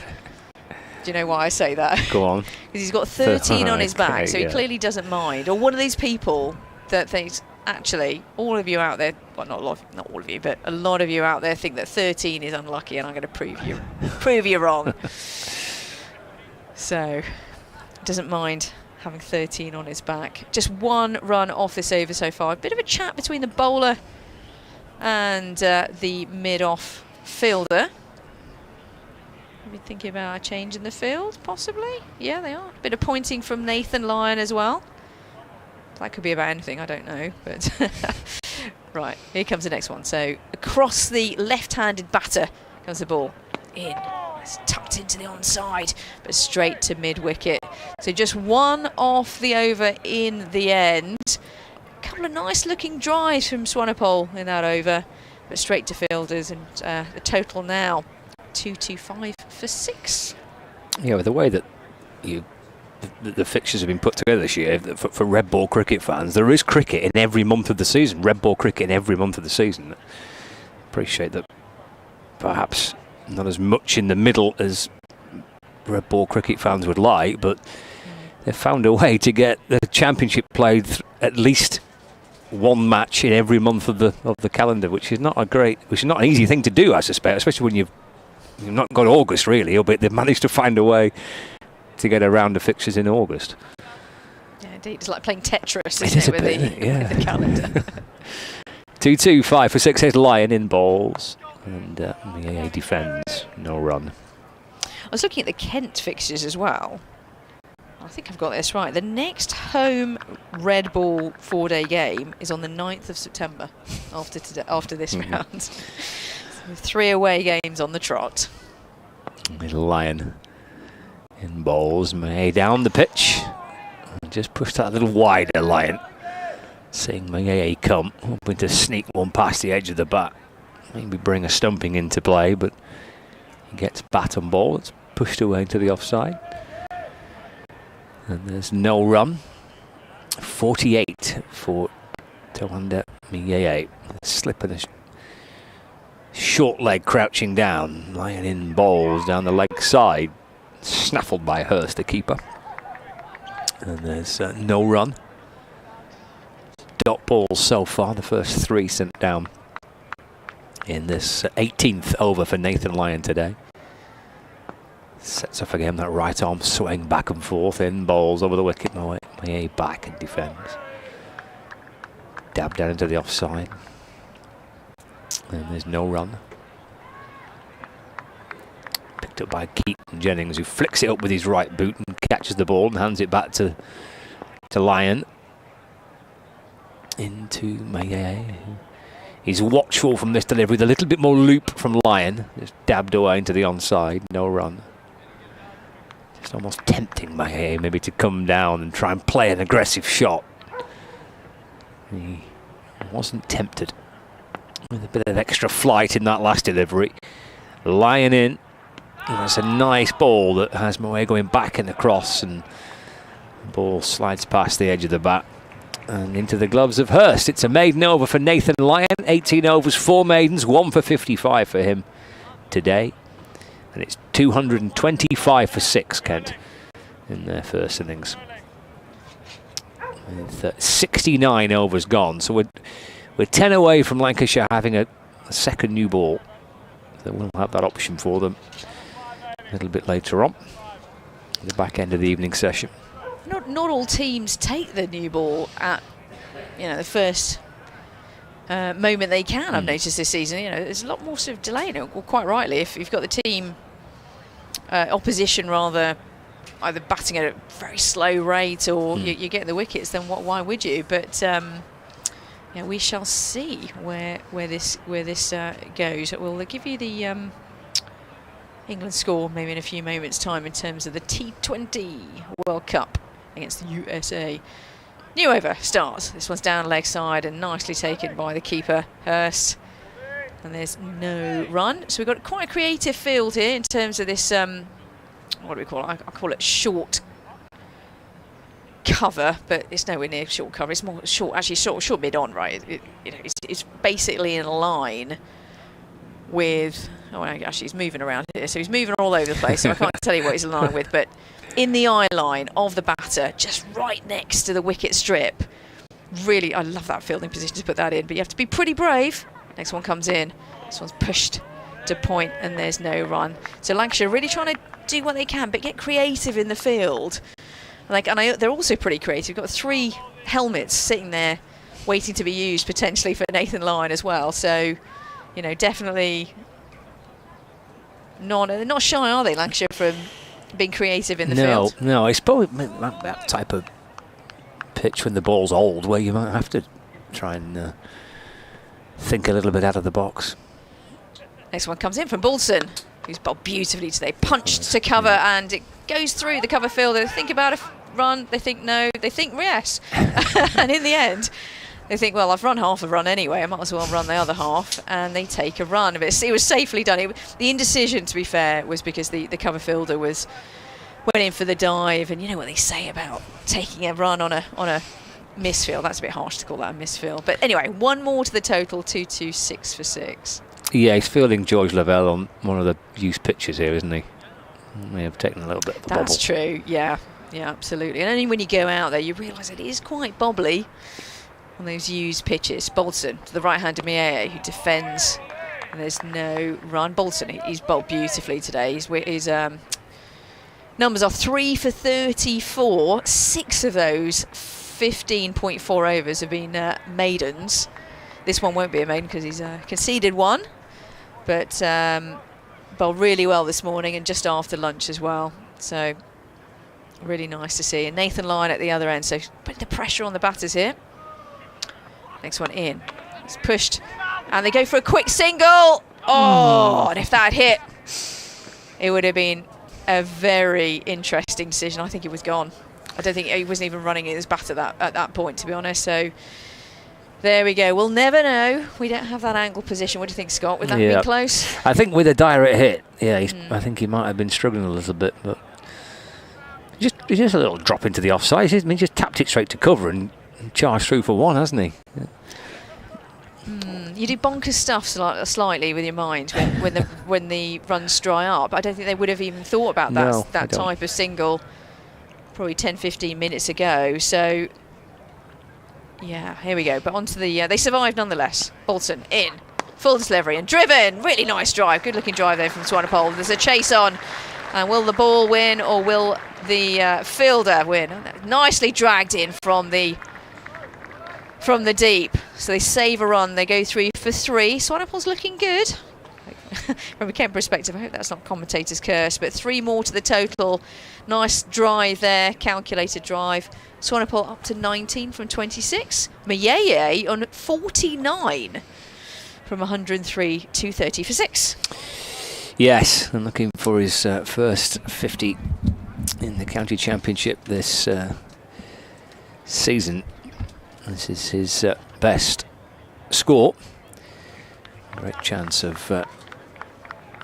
D: you know why I say that?
C: Go on.
D: Because he's got 13 on his back, so he clearly doesn't mind. Or one of these people that thinks, actually, all of you out there, well, not all of you, but a lot of you out there think that 13 is unlucky, and I'm going to prove you wrong. So, doesn't mind having 13 on his back. Just 1 run off this over so far. A bit of a chat between the bowler and the mid-off fielder. Maybe thinking about a change in the field, possibly. Yeah, they are. Bit of pointing from Nathan Lyon as well. That could be about anything, I don't know. But right, here comes the next one. So across the left-handed batter comes the ball. In. It's tucked into the onside, but straight to mid-wicket. So just one off the over in the end. A couple of nice-looking drives from Swanepoel in that over, but straight to fielders. And the total now 225 for 6.
C: Yeah, with the way that the fixtures have been put together this year for red ball cricket fans, there is cricket in every month of the season. Red ball cricket in every month of the season. Appreciate that. Perhaps not as much in the middle as red ball cricket fans would like, but they've found a way to get the championship played at least one match in every month of the calendar, which is not an easy thing to do, I suspect, especially when you've not got August really, but they've managed to find a way to get a round of fixtures in August.
D: Yeah, indeed, it's like playing Tetris, isn't it, with the calendar.
C: 2-2-5 for 6. Here's Lyon in balls. And Mie defends, no run.
D: I was looking at the Kent fixtures as well. I think I've got this right. The next home red ball 4-day game is on the 9th of September after this round. So 3 away games on the trot.
C: Lyon in balls. Mie down the pitch. Just pushed that a little wider, Lyon. Seeing Mie come, hoping to sneak one past the edge of the bat. Maybe bring a stumping into play, but he gets bat on ball. It's pushed away to the offside. And there's no run. 48 for Tawanda Mie. Slip of the short leg crouching down. Lyon in balls down the leg side. Snaffled by Hurst, the keeper. And there's no run. Dot balls so far, the first 3 sent down in this 18th over for Nathan Lyon today. Sets off again that right arm swing back and forth, in balls over the wicket. Mie back and defends. Dab down into the offside. And there's no run. Picked up by Keaton Jennings, who flicks it up with his right boot and catches the ball and hands it back to Lyon. Into Mie. He's watchful from this delivery, with a little bit more loop from Lyon. Just dabbed away into the onside, no run. Just almost tempting Mie maybe to come down and try and play an aggressive shot. He wasn't tempted. With a bit of extra flight in that last delivery. Lyon in. And that's a nice ball that has Mie going back and across, and the ball slides past the edge of the bat and into the gloves of Hurst. It's a maiden over for Nathan Lyon. 18 overs, 4 maidens, 1 for 55 for him today. And it's 225 for 6, Kent, in their first innings. With 69 overs gone. So we're 10 away from Lancashire having a second new ball. So we'll have that option for them a little bit later on, at the back end of the evening session.
D: Not all teams take the new ball at the first moment they can. I've noticed this season. There's a lot more sort of delay. Well, quite rightly, if you've got the team opposition rather either batting at a very slow rate or you get the wickets, then why would you? But we shall see where this goes. We'll give you the England score maybe in a few moments' time in terms of the T20 World Cup against the USA. New over starts. This one's down leg side and nicely taken by the keeper, Hurst. And there's no run. So we've got quite a creative field here in terms of this, what do we call it? I call it short cover, but it's nowhere near short cover. It's more short, actually short mid-on, right? It's basically in line with, actually he's moving around here. So he's moving all over the place, so I can't tell you what he's in line with, but in the eye line of the batter, just right next to the wicket strip. Really, I love that fielding position to put that in, but you have to be pretty brave. Next one comes in. This one's pushed to point, and there's no run. So Lancashire really trying to do what they can, but get creative in the field. They're also pretty creative. We've got 3 helmets sitting there waiting to be used potentially for Nathan Lyon as well. So, definitely they're not shy, are they, Lancashire, from being creative in the field?
C: No, it's probably that type of pitch when the ball's old where you might have to try and think a little bit out of the box.
D: Next one comes in from Balson, who's bowled beautifully today. Punched to cover, and it goes through the cover fielder. They think about a run, they think no, they think yes. And in the end, they think, well, I've run half a run anyway, I might as well run the other half, and they take a run. But it was safely done. The indecision, to be fair, was because the cover fielder went in for the dive, and you know what they say about taking a run on a misfield. That's a bit harsh to call that a misfield. But anyway, one more to the total, 2-2-6 for 6.
C: Yeah, he's fielding George Lavelle on one of the used pitches here, isn't he? May have taken a little bit of a bobble.
D: That's true, yeah, absolutely. And only when you go out there, you realise it is quite bobbly on those used pitches. Bolton to the right-hander Mieye, who defends, and there's no run. Bolton, he's bowled beautifully today. His numbers are 3 for 34. 6 of those 15.4 overs have been maidens. This one won't be a maiden because he's conceded one, but bowled really well this morning and just after lunch as well. So really nice to see. And Nathan Lyon at the other end, so putting the pressure on the batters here. Next one in. It's pushed, and they go for a quick single. Oh, and if that had hit, it would have been a very interesting decision. I think it was gone. I don't think he wasn't even running his bat at that point, to be honest. So there we go. We'll never know. We don't have that angle position. What do you think, Scott? Would that be close?
C: I think with a direct hit, I think he might have been struggling a little bit, but just a little drop into the offside. I mean, just tapped it straight to cover and charged through for one, hasn't he? Yeah.
D: You do bonkers stuff slightly with your mind when the runs dry up. I don't think they would have even thought about that type of single probably 10-15 minutes ago. So yeah, here we go. But onto the they survived nonetheless. Bolton in, full delivery and driven. Really nice drive, good looking drive there from Swanepoel. There's a chase on, and will the ball win or will the fielder win? Nicely dragged in from the deep. So they save a run. They go 3 for 3. Swanepoel's looking good. From a Kent perspective, I hope that's not commentator's curse, but 3 more to the total. Nice drive there, calculated drive. Swanepoel up to 19 from 26. Mieye on 49 from 103, 230 for 6.
C: Yes, and looking for his first 50 in the county championship this season. This is his best score. Great chance of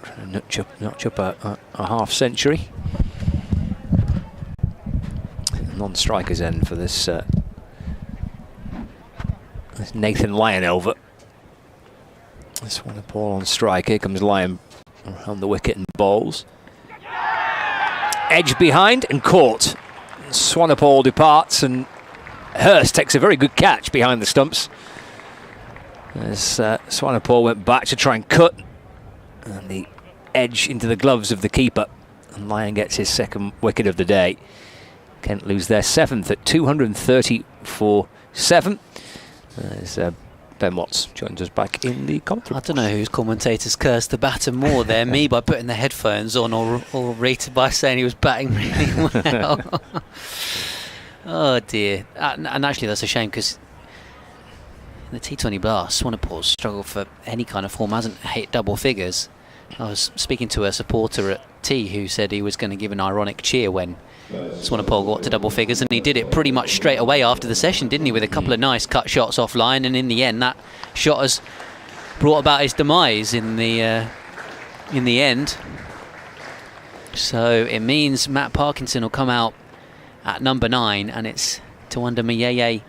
C: trying to notch up a half century. Non-striker's end for this Nathan Lyon over. This one a ball on strike. Here comes Lyon around the wicket and bowls. Edge behind and caught. Swanepoel departs and Hurst takes a very good catch behind the stumps. As Swanepoel went back to try and cut, and the edge into the gloves of the keeper, and Lyon gets his second wicket of the day. Kent lose their 7th at 230 for 7. There's Ben Watts joins us back in the commentary.
B: I don't know whose commentators cursed the batter more there, me by putting the headphones on, or Rita by saying he was batting really well. Oh dear. And actually that's a shame, because in the T20 Blast, Swanepoel's struggled for any kind of form, hasn't hit double figures. I was speaking to a supporter at T who said he was going to give an ironic cheer when Swanepoel got to double figures, and he did it pretty much straight away after the session, didn't he, with a couple of nice cut shots offline, and in the end that shot has brought about his demise in the end. So it means Matt Parkinson will come out at number 9, and it's Tawanda Mieye,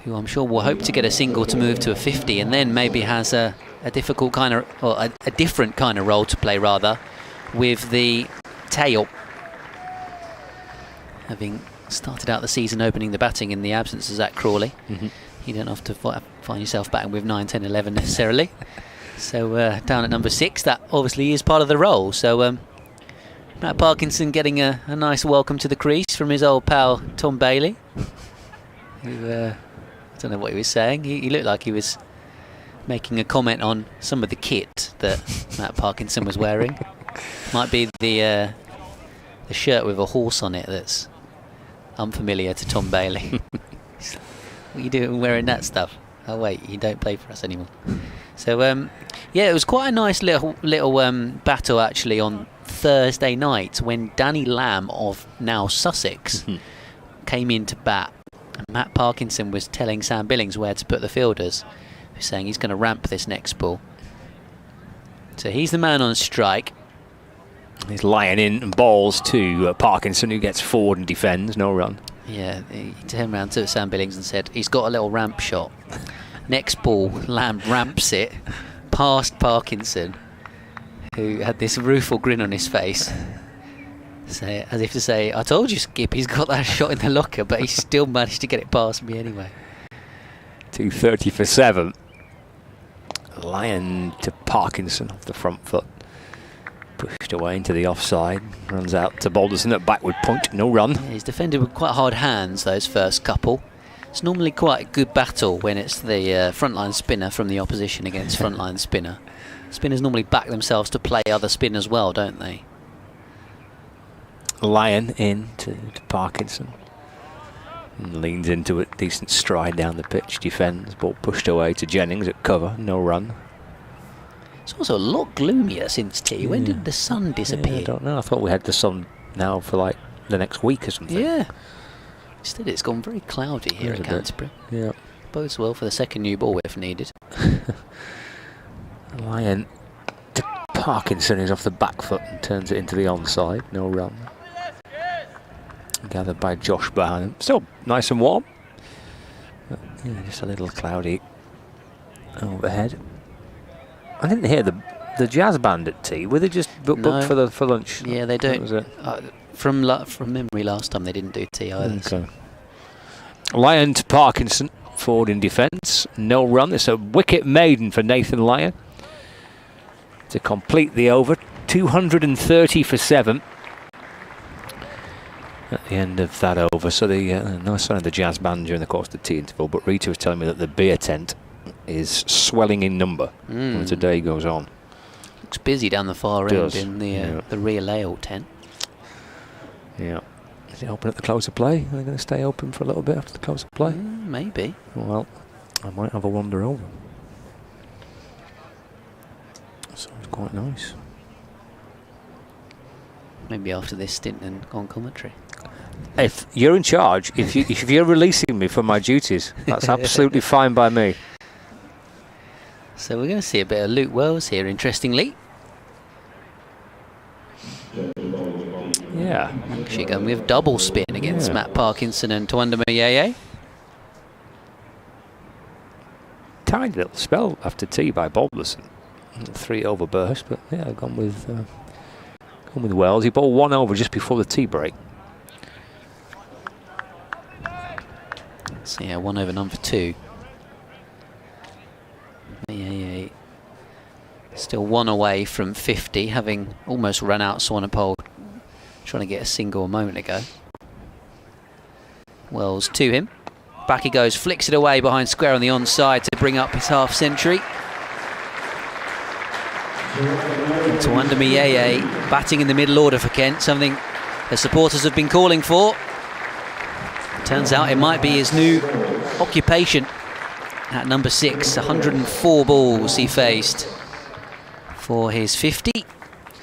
B: who I'm sure will hope to get a single to move to a 50, and then maybe has a difficult kind of, or a different kind of role to play rather, with the tail. Having started out the season opening the batting in the absence of Zach Crawley. You don't have to find yourself batting with 9, 10, 11 necessarily. So down at number 6, that obviously is part of the role. So Matt Parkinson getting a nice welcome to the crease from his old pal Tom Bailey, who I don't know what he was saying. He looked like he was making a comment on some of the kit that Matt Parkinson was wearing. Might be the shirt with a horse on it that's unfamiliar to Tom Bailey. What are you doing wearing that stuff? Oh wait, you don't play for us anymore. So yeah, it was quite a nice little battle actually on Thursday night when Danny Lamb of now Sussex came into bat. And Matt Parkinson was telling Sam Billings where to put the fielders. He was saying he's going to ramp this next ball. So he's the man on strike.
C: He's lying in and balls to Parkinson, who gets forward and defends, no run.
B: Yeah, he turned around to Sam Billings and said he's got a little ramp shot. Next ball, Lamb ramps it past Parkinson, who had this rueful grin on his face. So, as if to say, I told you, Skip, he's got that shot in the locker, but he still managed to get it past me anyway.
C: 230 for 7. Lyon to Parkinson off the front foot. Pushed away into the offside. Runs out to Balderson at backward point. No run.
B: Yeah, he's defended with quite hard hands, those first couple. It's normally quite a good battle when it's the frontline spinner from the opposition against frontline spinner. Spinners normally back themselves to play other spinners well, don't they?
C: Lyon in to Parkinson. And leans into a decent stride down the pitch. Defends. Ball pushed away to Jennings at cover. No run.
B: It's also a lot gloomier since tea. When did the sun disappear?
C: Yeah, I don't know. I thought we had the sun now for like the next week or something.
B: Yeah. Instead, it's gone very cloudy here at Canterbury.
C: Yeah.
B: Bodes well for the second new ball if needed.
C: Lyon to Parkinson, who's off the back foot and turns it into the onside. No run. Gathered by Josh Barham. Still nice and warm. But, yeah, just a little cloudy overhead. I didn't hear the jazz band at tea. Were they just booked for lunch?
B: Yeah, they don't.
C: Was it?
B: From memory, last time they didn't do tea either.
C: Okay. Lyon to Parkinson, forward in defence. No run. It's a wicket maiden for Nathan Lyon to complete the over. 230 for 7 at the end of that over. So the nice sign of the jazz band during the course of the tea interval. But Rita was telling me that the beer tent is swelling in number as the day goes on.
B: Looks busy down the far end in the rear ale tent.
C: Yeah. Is it open at the close of play? Are they going to stay open for a little bit after the close of play?
B: Maybe.
C: Well, I might have a wander over. Sounds quite nice.
B: Maybe after this stint on commentary.
C: If you're in charge, if you're releasing me from my duties, that's absolutely fine by me.
B: So we're going to see a bit of Luke Wells here, interestingly.
C: Yeah.
B: Actually going with double spin against Matt Parkinson and Tawanda Mayeye.
C: Tiny little spell after tea by Balderson. 3 over burst, but yeah, I've gone with Wells. He bowled 1 over just before the tea break.
B: So yeah, 1 over none for 2. Mayeye still 1 away from 50, having almost run out Swanepoel, trying to get a single a moment ago. Wells to him. Back he goes, flicks it away behind square on the onside to bring up his half century. Tawanda Mayeye batting in the middle order for Kent, something the supporters have been calling for. Turns out it might be his new occupation at number 6. 104 balls he faced for his 50.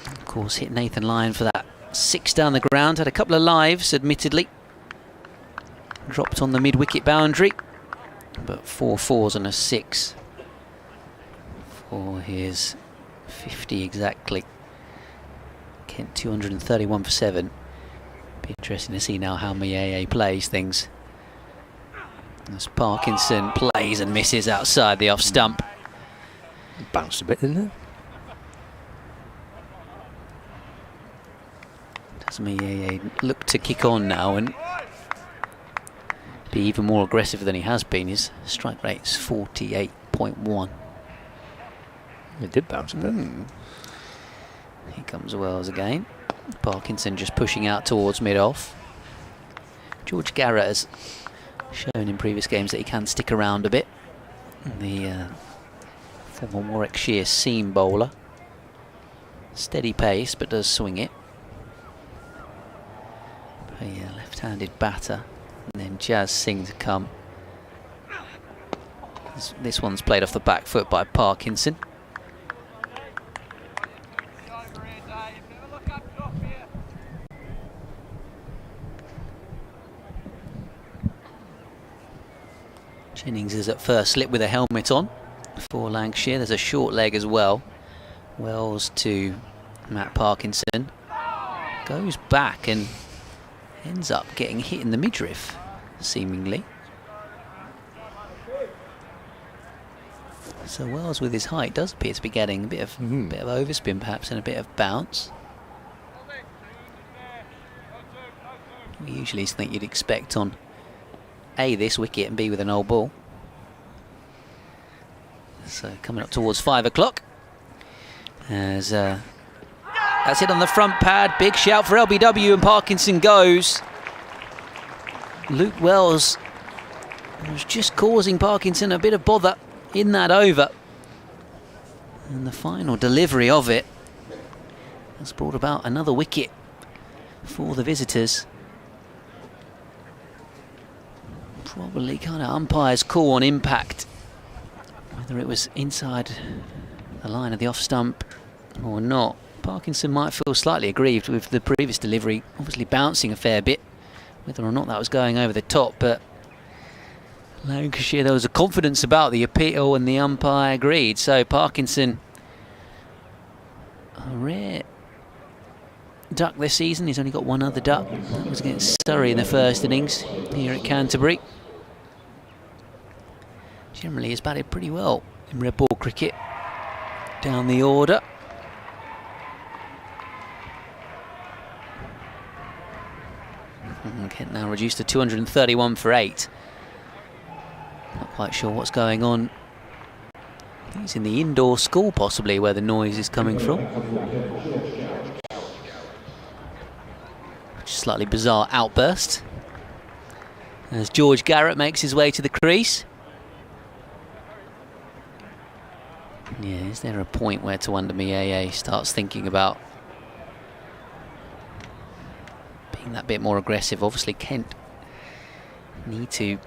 B: Of course, hit Nathan Lyon for that 6 down the ground. Had a couple of lives, admittedly. Dropped on the mid-wicket boundary, but 4 fours and a 6 for his 50 exactly. Kent 231 for 7. Be interesting to see now how Mayeye plays things. As Parkinson plays and misses outside the off stump.
C: Bounced a bit, didn't it?
B: Does Mayeye look to kick on now and be even more aggressive than he has been? His strike rate's 48.1.
C: It did bounce a bit.
B: Here comes Wells again. Parkinson just pushing out towards mid-off. George Garrett has shown in previous games that he can stick around a bit. The Former Warwickshire seam bowler. Steady pace, but does swing it. A left-handed batter. And then Jazz Singh to come. This one's played off the back foot by Parkinson. Jennings is at first slip with a helmet on for Lancashire. There's a short leg as well. Wells to Matt Parkinson. Goes back and ends up getting hit in the midriff, seemingly. So Wells, with his height, does appear to be getting a bit of overspin perhaps and a bit of bounce. Usually something you'd expect on A, this wicket, and B, with an old ball. So coming up towards 5 o'clock. As that's it on the front pad. Big shout for LBW, and Parkinson goes. Luke Wells was just causing Parkinson a bit of bother in that over. And the final delivery of it has brought about another wicket for the visitors. Probably kind of umpire's call on impact, whether it was inside the line of the off stump or not. Parkinson might feel slightly aggrieved with the previous delivery, obviously bouncing a fair bit, whether or not that was going over the top, but Lancashire, there was a confidence about the appeal and the umpire agreed. So Parkinson, a rare duck this season. He's only got one other duck. That was against Surrey in the first innings here at Canterbury. Generally has batted pretty well in red ball cricket down the order. Kent now reduced to 231 for 8. Not quite sure what's going on. He's in the indoor school possibly where the noise is coming from. Slightly bizarre outburst as George Garrett makes his way to the crease. Yeah, is there a point where Tuandami AA starts thinking about being that bit more aggressive? Obviously Kent need to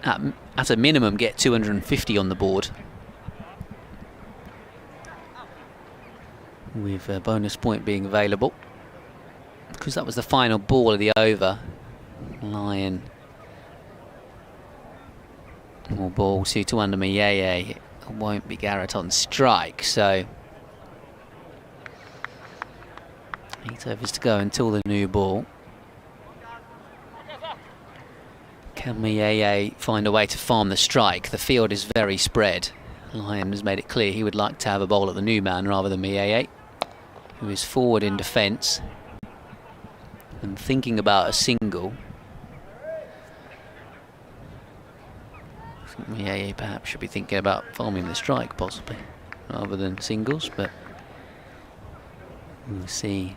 B: at a minimum get 250 on the board, with a bonus point being available, because that was the final ball of the over. Lion more ball to Tuandami Yeye. It won't be Garrett on strike, so 8 overs to go until the new ball. Can Yeye find a way to farm the strike? The field is very spread. Lion has made it clear he would like to have a bowl at the new man rather than Yeye, who is forward in defence and thinking about a single. I think Yeye perhaps should be thinking about farming the strike possibly rather than singles, but we'll see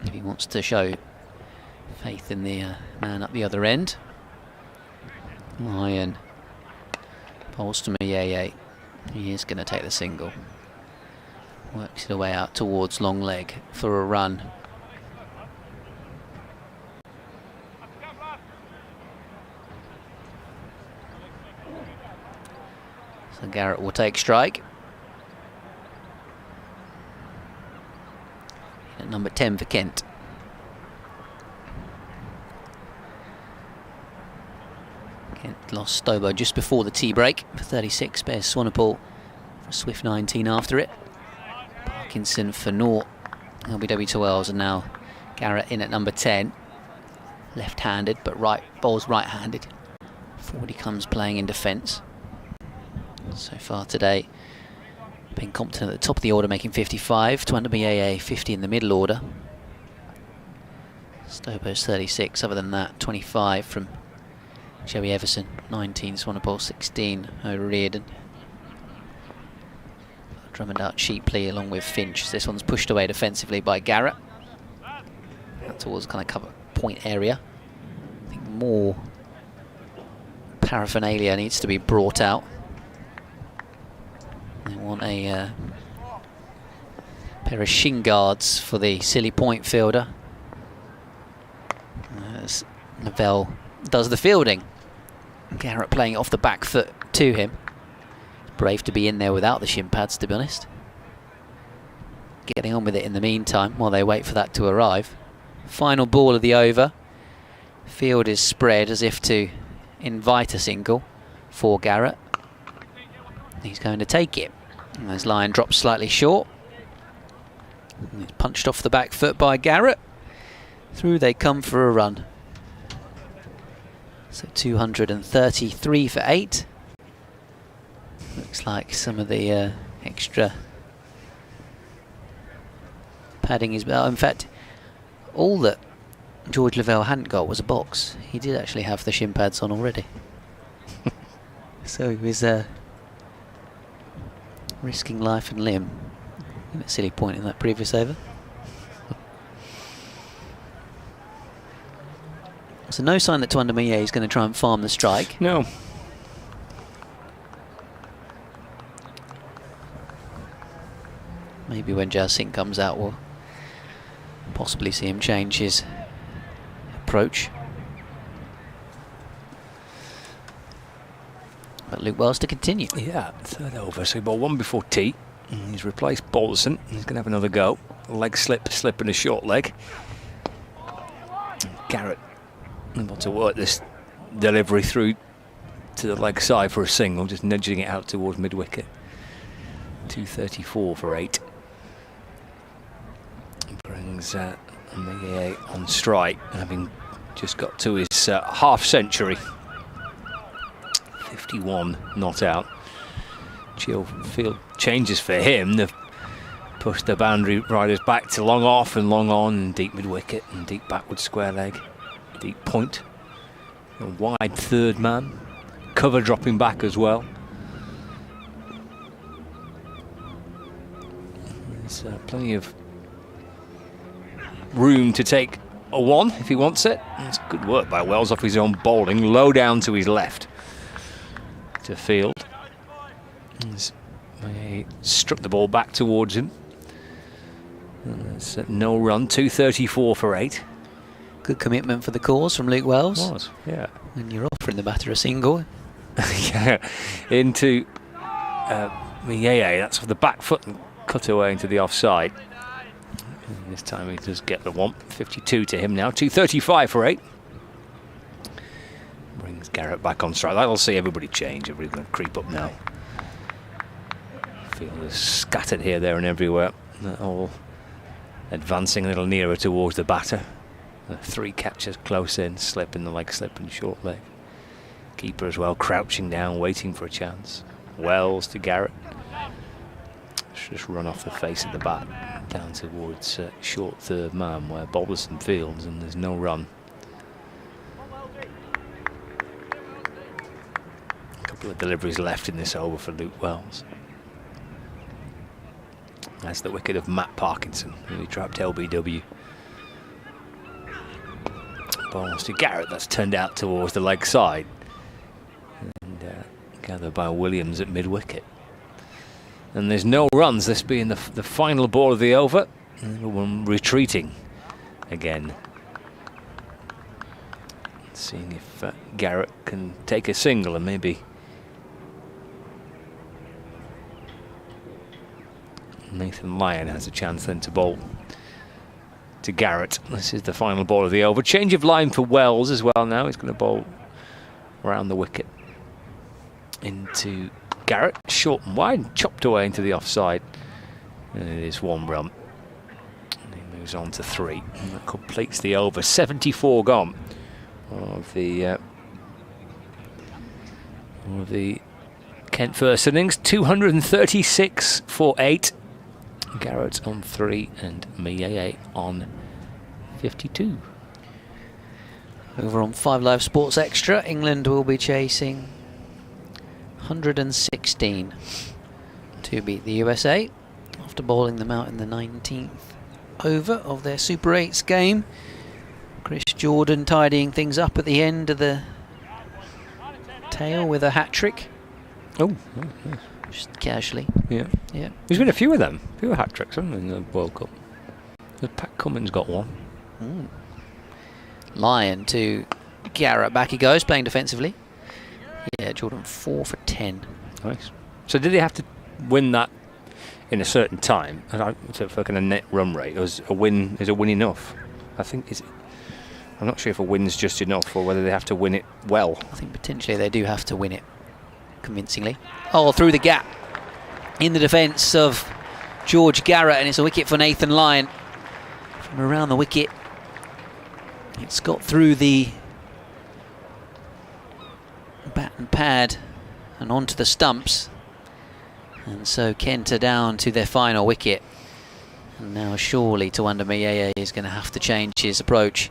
B: if he wants to show faith in the man up the other end. Lion pulls to Yeye. He is going to take the single. Works it away out towards long leg for a run. So Garrett will take strike. At number 10 for Kent. Kent lost Stobo just before the tea break for 36. Spares Swanepoel for a swift 19 after it. Parkinson for naught. LBW to Wells, and now Garrett in at number 10. Left-handed, but bowls right-handed. Forward he comes playing in defence. So far today, being competent at the top of the order, making 55. Tuandami AA 50 in the middle order. Stobo's 36. Other than that, 25 from Joey Everson, 19 Swanepoel, 16 O'Riordan. Drummond out cheaply along with Finch. This one's pushed away defensively by Garrett. Out towards kind of cover point area. I think more paraphernalia needs to be brought out. They want a pair of shin guards for the silly point fielder. As Lavelle does the fielding. Garrett playing it off the back foot to him. Brave to be in there without the shin pads, to be honest. Getting on with it in the meantime while they wait for that to arrive. Final ball of the over. Field is spread as if to invite a single for Garrett. He's going to take it. And his line drops slightly short. And it's punched off the back foot by Garrett. Through they come for a run. So 233 for 8. Looks like some of the extra padding is... in fact, all that George Lavelle hadn't got was a box. He did actually have the shin pads on already. So he was risking life and limb. A silly point in that previous over. So no sign that Tuanda Millet is going to try and farm the strike.
C: No.
B: Maybe when Jazz Singh comes out, we'll possibly see him change his approach. But Luke Wells to continue.
C: Yeah, third over. So he bowled one before tea. And he's replaced Balderson. He's going to have another go. Leg slip and a short leg. Garrett able to work this delivery through to the leg side for a single, just nudging it out towards mid-wicket. 234 for 8. Brings Millet on strike, having just got to his half century. 51 not out. Field changes for him. They've pushed the boundary riders back to long off and long on, and deep mid-wicket and deep backward square leg. Deep point. A wide third man. Cover dropping back as well. There's plenty of room to take a one if he wants it. It's good work by Wells off his own bowling. Low down to his left to field. He struck the ball back towards him. And there's no run. 234 for 8.
B: Good commitment for the cause from Luke Wells.
C: Was, yeah.
B: And you're offering the batter a single.
C: Yeah, into Millet. That's off the back foot and cut away into the offside. And this time he does get the one. 52 to him now. 235 for 8. Brings Garrett back on strike. That'll see everybody change. Everybody's going to creep up now. Field is scattered here, there, and everywhere. They're all advancing a little nearer towards the batter. 3 catches close in, slip in the leg, slip and short leg. Keeper as well, crouching down, waiting for a chance. Wells to Garrett. Just run off the face of the bat, down towards short third man where Balderson fields, and there's no run. A couple of deliveries left in this over for Luke Wells. That's the wicket of Matt Parkinson, who trapped LBW. Balls to Garrett, that's turned out towards the leg side. And gathered by Williams at mid-wicket. And there's no runs, this being the final ball of the over. And everyone retreating again. Seeing if Garrett can take a single and maybe Nathan Lyon has a chance then to bowl to Garrett. This is the final ball of the over. Change of line for Wells as well now. He's going to bowl around the wicket into Garrett. Short and wide, chopped away into the offside. And it is 1 run. And he moves on to 3. And that completes the over. 74 gone of the Kent first innings. 236 for 8. Garrett on 3 and Millet on 52.
B: Over on 5 Live Sports Extra, England will be chasing 116 to beat the USA after bowling them out in the 19th over of their Super 8s game. Chris Jordan tidying things up at the end of the tail with a hat-trick.
C: Oh,
B: just casually.
C: Yeah.
B: Yeah.
C: There's been a few of them. A few hat-tricks, haven't there, in the World Cup? Pat Cummins got one.
B: Lyon to Garrett. Back he goes, playing defensively. Yeah, Jordan 4 for 10.
C: Nice. So did they have to win that in a certain time? So for kind of net run rate, is a win enough? I think I'm not sure if a win's just enough or whether they have to win it well.
B: I think potentially they do have to win it convincingly. Oh, through the gap in the defence of George Garrett, and it's a wicket for Nathan Lyon. From around the wicket, it's got through the bat and pad and onto the stumps. And so Kent are down to their final wicket. And now surely Tuandamayeye is going to have to change his approach.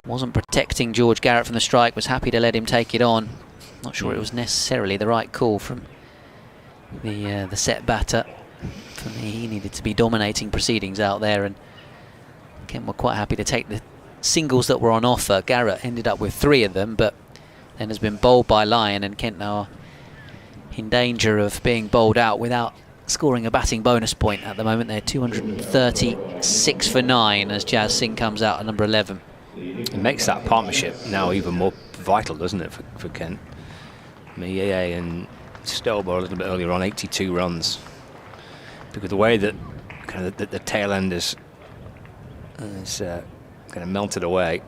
B: Wasn't protecting George Garrett from the strike, was happy to let him take it on. Not sure it was necessarily the right call from the set batter. For me, he needed to be dominating proceedings out there, and Kent were quite happy to take the singles that were on offer. Garrett ended up with 3 of them, but then has been bowled by Lyon, and Kent now are in danger of being bowled out without scoring a batting bonus point at the moment. They're 236 for 9 as Jazz Singh comes out at number 11.
C: It makes that partnership now even more vital, doesn't it, for Kent? Mayeye and Stolber a little bit earlier on, 82 runs. Because the way that kind of the tail end is kind of melted away.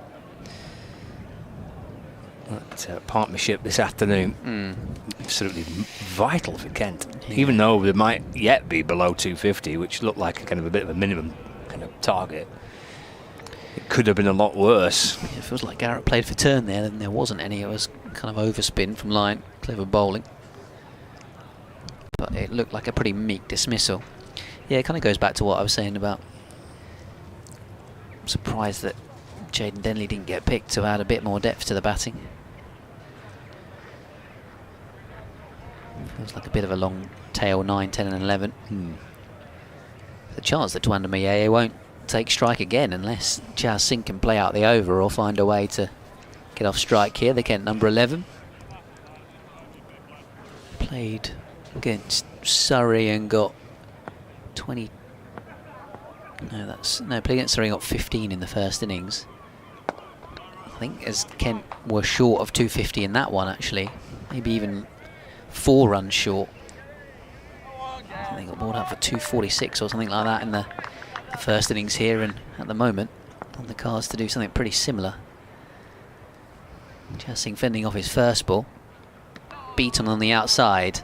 C: That partnership this afternoon, absolutely vital for Kent. Yeah. Even though they might yet be below 250, which looked like a bit of a minimum kind of target. It could have been a lot worse.
B: Yeah, it feels like Garrett played for turn there, and there wasn't any. It was kind of overspin from Lyon, clever bowling. But it looked like a pretty meek dismissal. Yeah, it kind of goes back to what I was saying about. I'm surprised that Jaden Denley didn't get picked to add a bit more depth to the batting. Feels like a bit of a long tail, 9, 10 and 11. The chance that Tuandamayeye won't take strike again unless Jazz Singh can play out the over or find a way to get off strike here. The Kent number 11. Played against Surrey and got 20. Played against Surrey and got 15 in the first innings. I think as Kent were short of 250 in that one actually. Maybe even 4 runs short. I think they got balled up for 246 or something like that in the first innings here, and at the moment on the cards to do something pretty similar. Jazz Singh fending off his first ball. Beaton on the outside.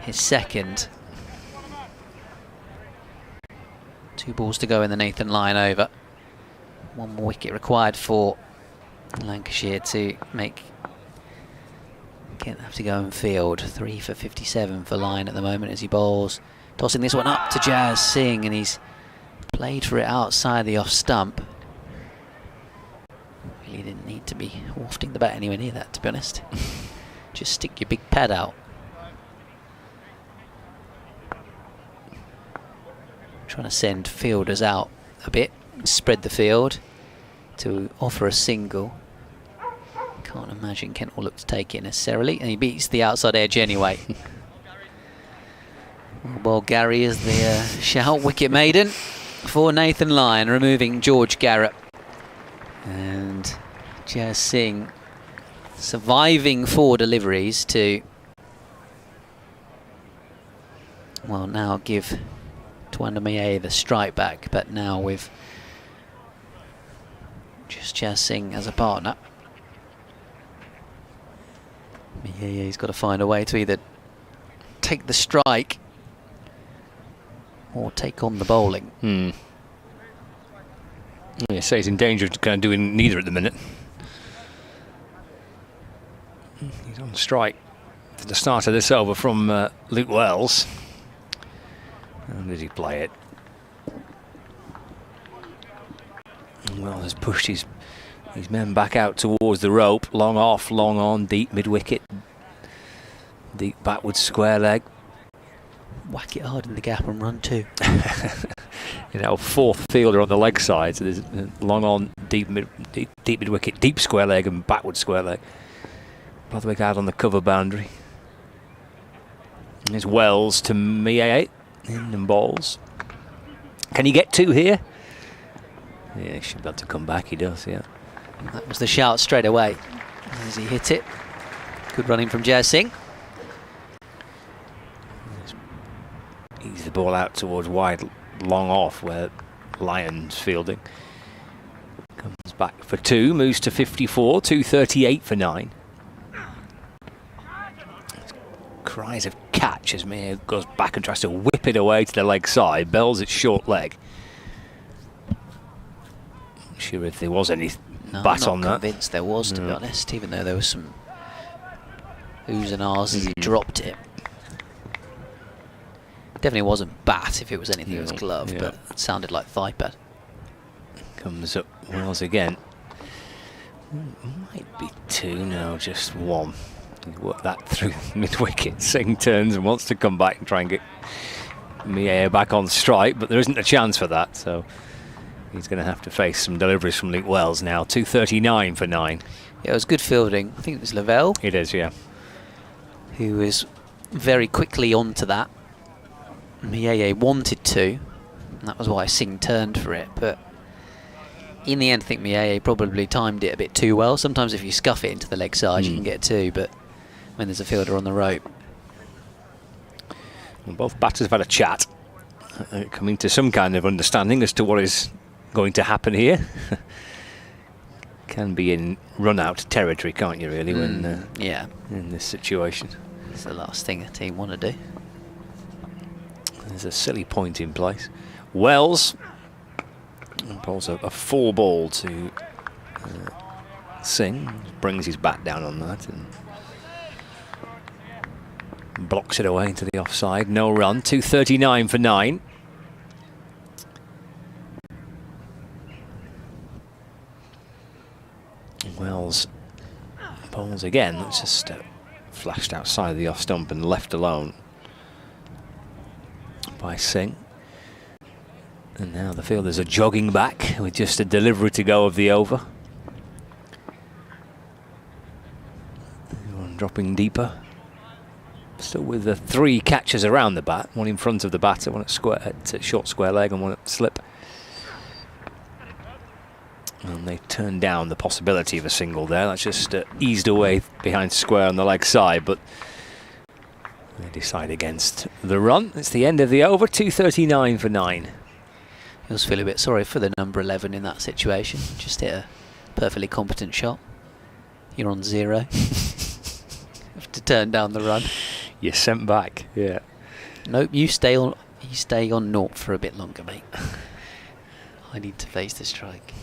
B: His second. 2 balls to go in the Nathan Lyon over. 1 more wicket required for Lancashire to make Kent have to go and field. 3 for 57 for Lyon at the moment as he bowls. Tossing this one up to Jazz Singh, and he's played for it outside the off stump. Really didn't need to be wafting the bat anywhere near that, to be honest. Just stick your big pad out. Trying to send fielders out a bit, spread the field to offer a single. Can't imagine Kent will look to take it necessarily, and he beats the outside edge anyway. Well, Gary is the shout wicket maiden for Nathan Lyon, removing George Garrett. And Jazz Singh surviving 4 deliveries to, well, now give Tuandamayeye the strike back, but now with just Jazz Singh as a partner. He's got to find a way to either take the strike or take on the bowling.
C: Yeah, so he's in danger of kind of doing neither at the minute. He's on strike to the start of this over from Luke Wells. How did he play it? Wells has pushed his men back out towards the rope. Long off, long on, deep mid-wicket. Deep backwards square leg.
B: Whack it hard in the gap and run 2.
C: You know, 4th fielder on the leg side. So there's long on, deep mid-wicket, deep square leg and backward square leg. Bloodwick out on the cover boundary. There's Wells to Mieye in and balls. Can he get 2 here? Yeah, he should be able to come back. He does, yeah.
B: That was the shout straight away as he hit it. Good running from Jazz Singh.
C: Ease the ball out towards wide, long off where Lyon's fielding. Comes back for 2, moves to 54, 238 for 9. Cries of catch as Mia goes back and tries to whip it away to the leg side. Bells its short leg. Not sure if there was any bat on that.
B: I'm not convinced there was, to be honest, even though there was some oohs and ahs as he dropped it. Definitely wasn't bat. If it was anything, it was glove, but it sounded like thigh pad.
C: Comes up Wells again. Might be 2 now, just 1. Work that through mid-wicket. Singh turns and wants to come back and try and get Mieye back on strike, but there isn't a chance for that, so he's going to have to face some deliveries from Luke Wells now. 239 for 9.
B: Yeah, it was good fielding. I think it was Lavelle.
C: It is, yeah.
B: Who was very quickly onto that. Mieye wanted to, and that was why Singh turned for it, but in the end I think Mieye probably timed it a bit too well. Sometimes if you scuff it into the leg side you can get 2, but when there's a fielder on the rope.
C: Well, both batters have had a chat, coming to some kind of understanding as to what is going to happen here. Can be in run-out territory, can't you, really, when in this situation.
B: It's the last thing a team want to do.
C: There's a silly point in place. Wells pulls a 4 ball to Singh, brings his bat down on that and blocks it away into the offside. No run. 239 for 9. Wells bowls again. That's just flashed outside of the off stump and left alone by Singh. And now the fielders are jogging back with just a delivery to go of the over. Everyone dropping deeper. Still with the 3 catchers around the bat, one in front of the batter, one at short square leg and one at slip. And they turned down the possibility of a single there. That's just eased away behind square on the leg side, but they decide against the run. It's the end of the over, 239 for 9.
B: I always feel a bit sorry for the number 11 in that situation. Just hit a perfectly competent shot. You're on 0. Have to turn down the run.
C: You're sent back, yeah.
B: Nope, you stay on 0 for a bit longer, mate. I need to face the strike.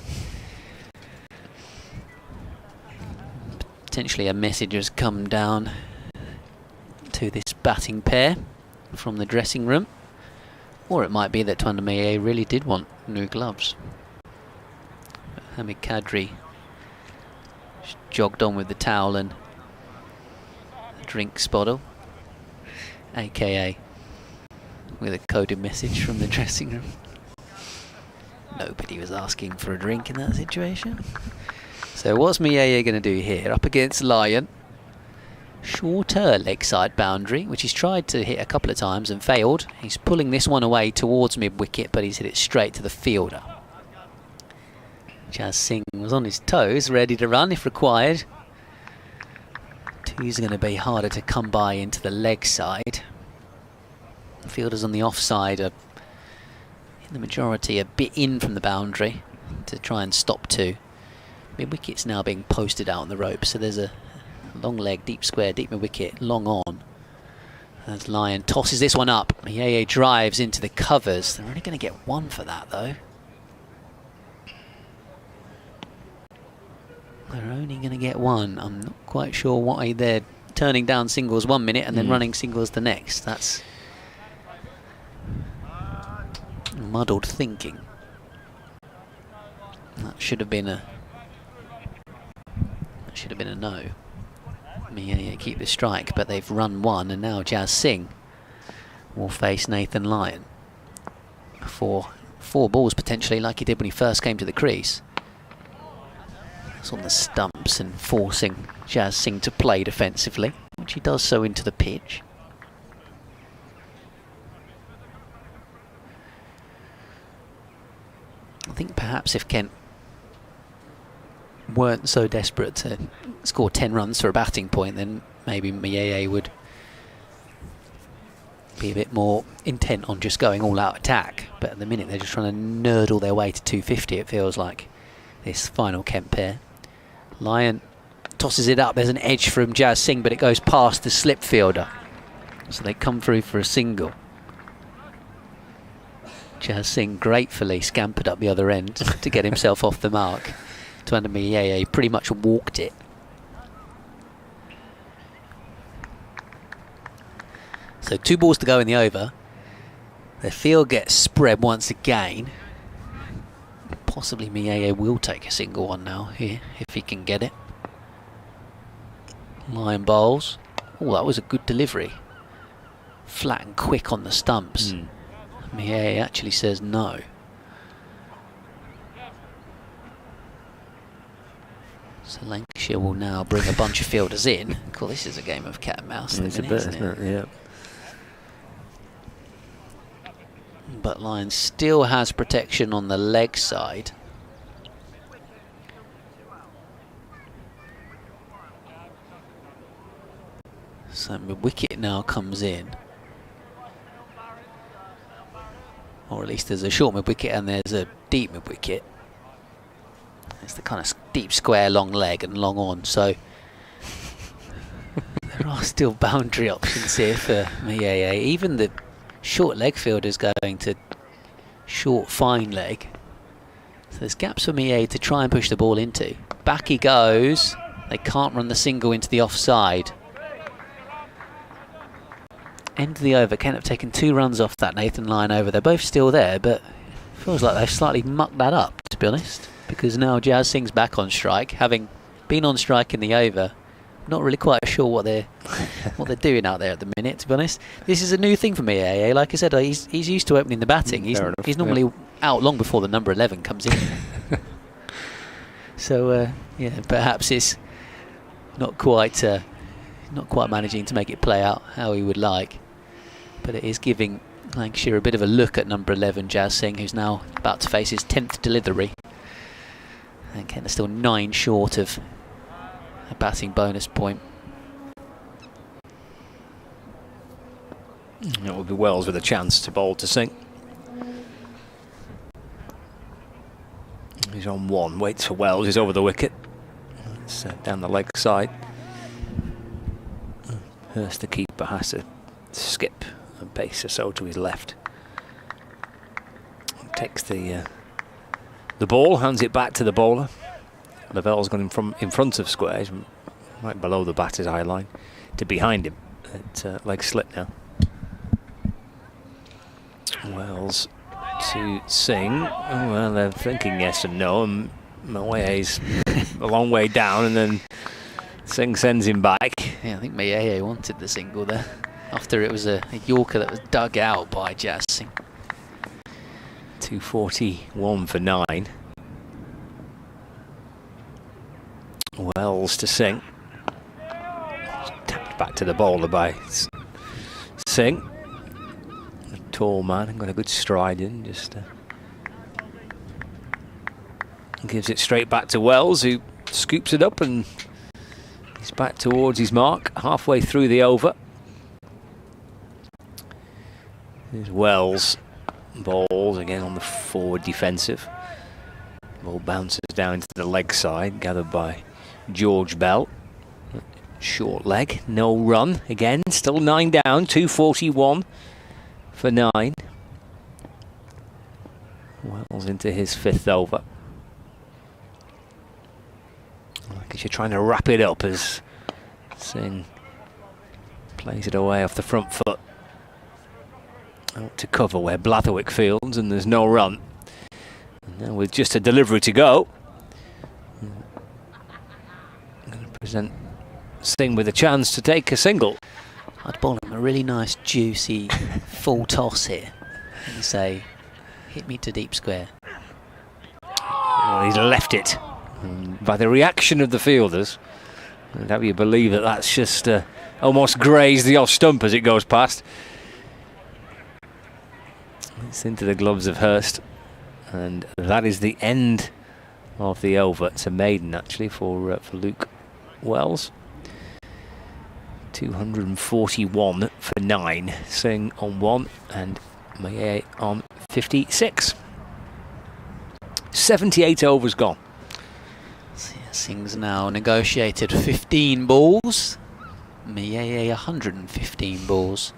B: Potentially a message has come down to this batting pair from the dressing room. Or it might be that Twanda Mieye really did want new gloves. But Hamid Kadri jogged on with the towel and a drinks bottle, aka with a coded message from the dressing room. Nobody was asking for a drink in that situation. So what's Mieye going to do here? Up against Lyon. Shorter leg side boundary, which he's tried to hit a couple of times and failed. He's pulling this one away towards mid-wicket, but he's hit it straight to the fielder. Jazz Singh was on his toes, ready to run if required. 2's going to be harder to come by into the leg side. Fielders on the offside are, in the majority, a bit in from the boundary to try and stop 2. Mid-wicket's now being posted out on the rope, so there's a long leg, deep square, deep mid-wicket, long on. As Lyon tosses this one up. Mieye drives into the covers. They're only going to get 1 for that, though. They're only going to get 1. I'm not quite sure why they're turning down singles 1 minute and then running singles the next. That's muddled thinking. That should have been a no. Mieye keep the strike, but they've run 1, and now Jazz Singh will face Nathan Lyon for 4 balls potentially, like he did when he first came to the crease. It's on the stumps and forcing Jazz Singh to play defensively, which he does so into the pitch. I think perhaps if Kent weren't so desperate to score 10 runs for a batting point, then maybe Mieye would be a bit more intent on just going all out attack. But at the minute they're just trying to nerdle their way to 250, it feels like, this final Kent pair. Lyon tosses it up. There's an edge from Jazz Singh, but it goes past the slip fielder. So they come through for a single. Jazz Singh gratefully scampered up the other end to get himself off the mark. Tuanda Mieye pretty much walked it. So 2 balls to go in the over. The field gets spread once again. Possibly Mieye will take a single one now here, if he can get it. Lyon bowls. Oh, that was a good delivery. Flat and quick on the stumps. Mieye actually says no. So Lancashire will now bring a bunch of fielders in. Cool, this is a game of cat and mouse.
C: It's a bit, isn't it? Yeah.
B: But Lyon still has protection on the leg side. So mid-wicket now comes in. Or at least there's a short mid-wicket and there's a deep mid-wicket. It's the kind of deep square, long leg and long on. So there are still boundary options here for Mieye. Even the short leg fielder's going to short fine leg. So there's gaps for Mieye to try and push the ball into. Back he goes. They can't run the single into the offside. End of the over. Kent have taken 2 runs off that Nathan Lyon over. They're both still there, but it feels like they've slightly mucked that up, to be honest. Because now Jazz Singh's back on strike, having been on strike in the over. Not really quite sure what they're doing out there at the minute, to be honest. This is a new thing for me, AA. Like I said, he's used to opening the batting. He's normally normally out long before the number 11 comes in. So yeah, perhaps it's not quite managing to make it play out how he would like. But it is giving Lancashire a bit of a look at number 11, Jazz Singh, who's now about to face his 10th delivery. And Kent are still 9 short of a batting bonus point.
C: It will be Wells with a chance to bowl to Singh. He's on 1, waits for Wells, he's over the wicket. It's down the leg side. Hurst, the keeper, has to skip a pace or so to his left. Takes the ball, hands it back to the bowler. Lavell's gone in front of squares, right below the batter's eye line, to behind him at leg slip now. Wells to Singh. Oh, well, they're thinking yes and no, and Miye's a long way down, and then Singh sends him back.
B: Yeah, I think Mieye wanted the single there, after it was a Yorker that was dug out by Jazz Singh.
C: 241 for 9. Wells to Singh. Tapped back to the bowler by Singh. A tall man and got a good stride in. Just gives it straight back to Wells, who scoops it up and he's back towards his mark halfway through the over. Here's Wells. Balls again on the forward defensive. Ball bounces down into the leg side, gathered by George Bell. Short leg, no run again, still 9 down, 241 for 9. Wells into his 5th over. I guess you're trying to wrap it up as Singh plays it away off the front foot. Out to cover where Blatherwick fields, and there's no run. And now with just a delivery to go, I'm going to present Singh with a chance to take a single.
B: I'd bowl him a really nice, juicy, full toss here and say, hit me to deep square.
C: Well, he's left it. And by the reaction of the fielders, I'd have you believe that that's just almost grazed the off stump as it goes past. It's into the gloves of Hurst. And that is the end of the over. It's a maiden actually for Luke Wells. 241 for 9. Singh on 1 and Maye on 56. 78 overs gone.
B: Singh's now negotiated 15 balls. Maye 115 balls.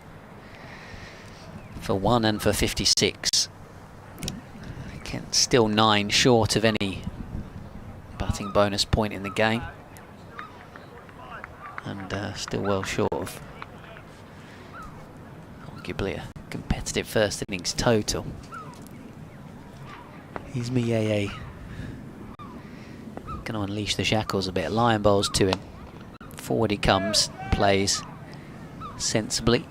B: For 1 and for 56. Again, still 9 short of any batting bonus point in the game. And still well short of arguably a competitive first innings total. He's Maye going to unleash the shackles a bit. Lion bowls to him. Forward he comes, plays sensibly,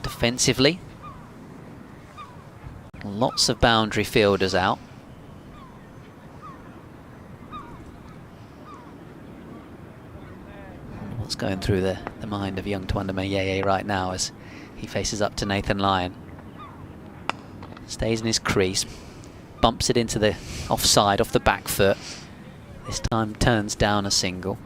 B: defensively. Lots of boundary fielders out. What's going through the mind of young Twanda Mayeye right now as he faces up to Nathan Lyon. Stays in his crease, bumps it into the offside, off the back foot. This time turns down a single.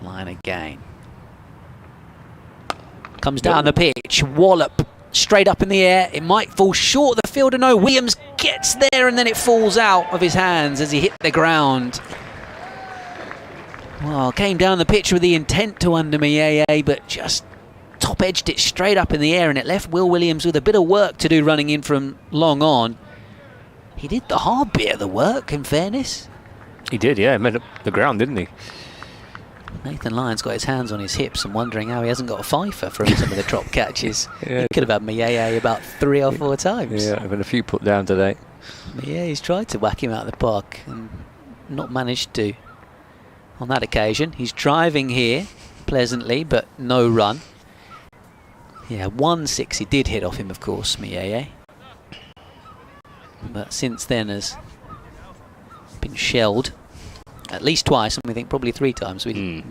B: Lyon again. Comes down the pitch, wallop straight up in the air. It might fall short. The fielder, no. Williams gets there and then it falls out of his hands as he hit the ground. Well, came down the pitch with the intent to under Mayeye, but just top edged it straight up in the air, and it left Will Williams with a bit of work to do running in from long on. He did the hard bit of the work, in fairness.
C: He did, yeah. He made up the ground, didn't he?
B: Nathan Lyon's got his hands on his hips and wondering how he hasn't got a fifer from some of the drop catches.
C: Yeah.
B: He could have had Mayeye about 3 or 4 times.
C: Yeah, I've had a few put down today.
B: Mayeye's tried to whack him out of the park and not managed to. On that occasion, he's driving here pleasantly, but no run. Yeah, 1-6 he did hit off him, of course, Mayeye. But since then has been shelled at least twice, and we think probably 3 times. We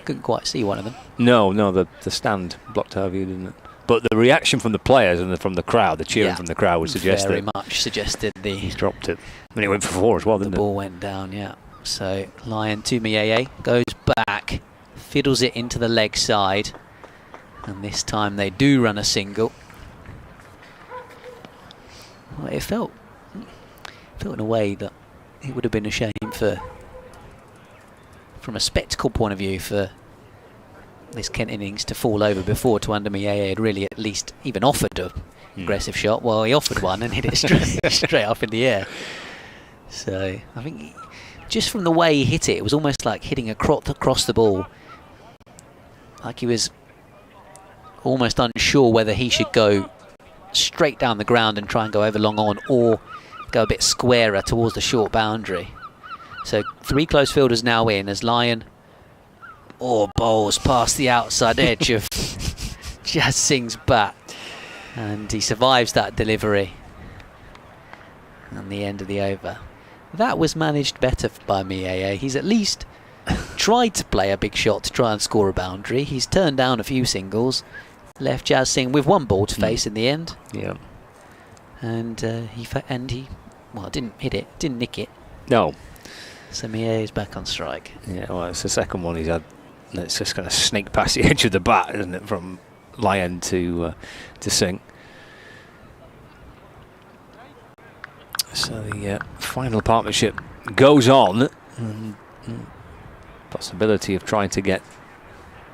B: couldn't quite see one of them.
C: No, the stand blocked our view, didn't it? But the reaction from the players and from the crowd, the cheering from the crowd would suggest
B: very
C: that
B: much suggested
C: he's dropped it. I mean, it went for 4 as well, didn't
B: the ball went down, yeah. So Lyon to Mayeye, goes back, fiddles it into the leg side, and this time they do run a single. Well, it felt in a way that it would have been a shame from a spectacle point of view, for this Kent innings to fall over before Twanda Mayeye had really at least even offered an aggressive shot. Well, he offered one and hit it straight up in the air. So I think just from the way he hit it, it was almost like hitting a crop across the ball. Like he was almost unsure whether he should go straight down the ground and try and go over long on, or go a bit squarer towards the short boundary. So 3 close fielders now in as Lyon bowls past the outside edge of Jazz Singh's bat, and he survives that delivery and the end of the over. That was managed better by Mayeye. He's at least tried to play a big shot to try and score a boundary. He's turned down a few singles, left Jazz Singh with 1 ball to face in the end. Yeah, and he didn't hit it, didn't nick it.
C: No.
B: So Mayeye is back on strike.
C: Yeah, well, it's the second one he's had. It's just going to snake past the edge of the bat, isn't it, from Lyon to Singh. So the final partnership goes on, and possibility of trying to get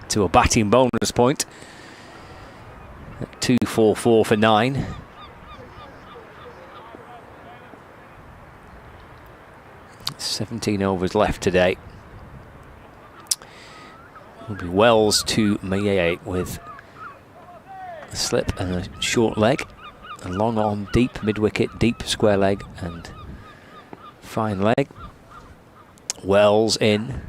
C: to a batting bonus point at 2-4-4 for 9. $17 overs left today. Will be Wells to Mayeye with a slip and a short leg. A long on, deep mid-wicket, deep square leg and fine leg. Wells in.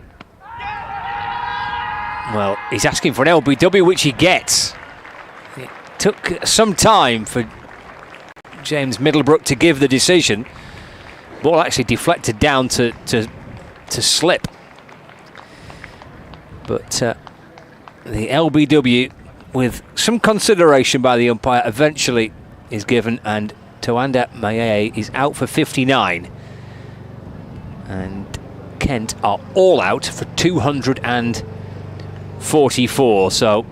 C: Well, he's asking for an LBW, which he gets. It took some time for James Middlebrook to give the decision. Ball actually deflected down to to slip. But the LBW, with some consideration by the umpire, eventually is given, and Tawanda Mayeye is out for 59. And Kent are all out for 244. So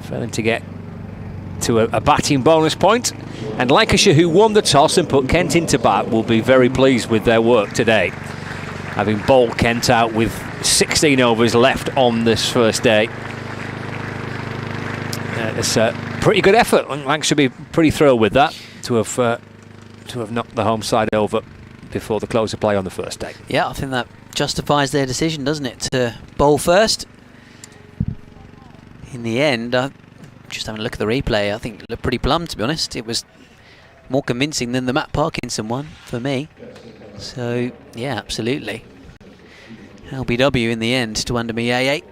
C: failing to get to a batting bonus point. And Lancashire, who won the toss and put Kent into bat, will be very pleased with their work today, having bowled Kent out with 16 overs left on this first day. It's a pretty good effort. Lancashire should be pretty thrilled with that, to have knocked the home side over before the close of play on the first day.
B: Yeah, I think that justifies their decision, doesn't it, to bowl first. In the end, just having a look at the replay, I think it looked pretty plumb, to be honest. It was more convincing than the Matt Parkinson one for me. So, yeah, absolutely. LBW in the end to under Mayeye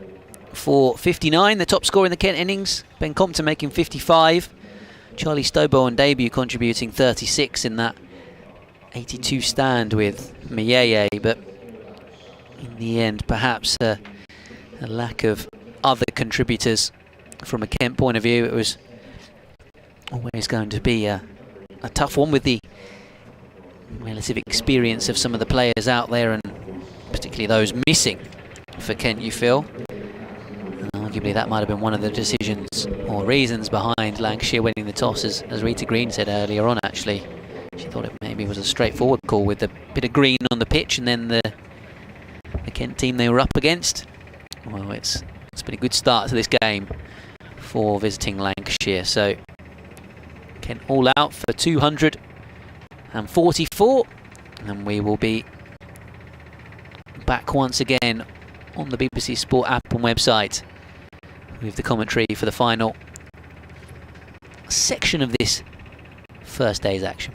B: for 59, the top scorer in the Kent innings. Ben Compton making 55. Charlie Stobo on debut contributing 36 in that 82 stand with Mayeye. But in the end, perhaps a lack of other contributors. From a Kent point of view, it was always going to be a tough one with the relative experience of some of the players out there, and particularly those missing for Kent, you feel. And arguably that might have been one of the decisions or reasons behind Lancashire winning the toss, as Rita Green said earlier on, actually. She thought it maybe was a straightforward call with a bit of green on the pitch and then the Kent team they were up against. Well, it's been a good start to this game for visiting Lancashire. So Kent all out for 244, and we will be back once again on the BBC Sport app and website with the commentary for the final section of this first day's action.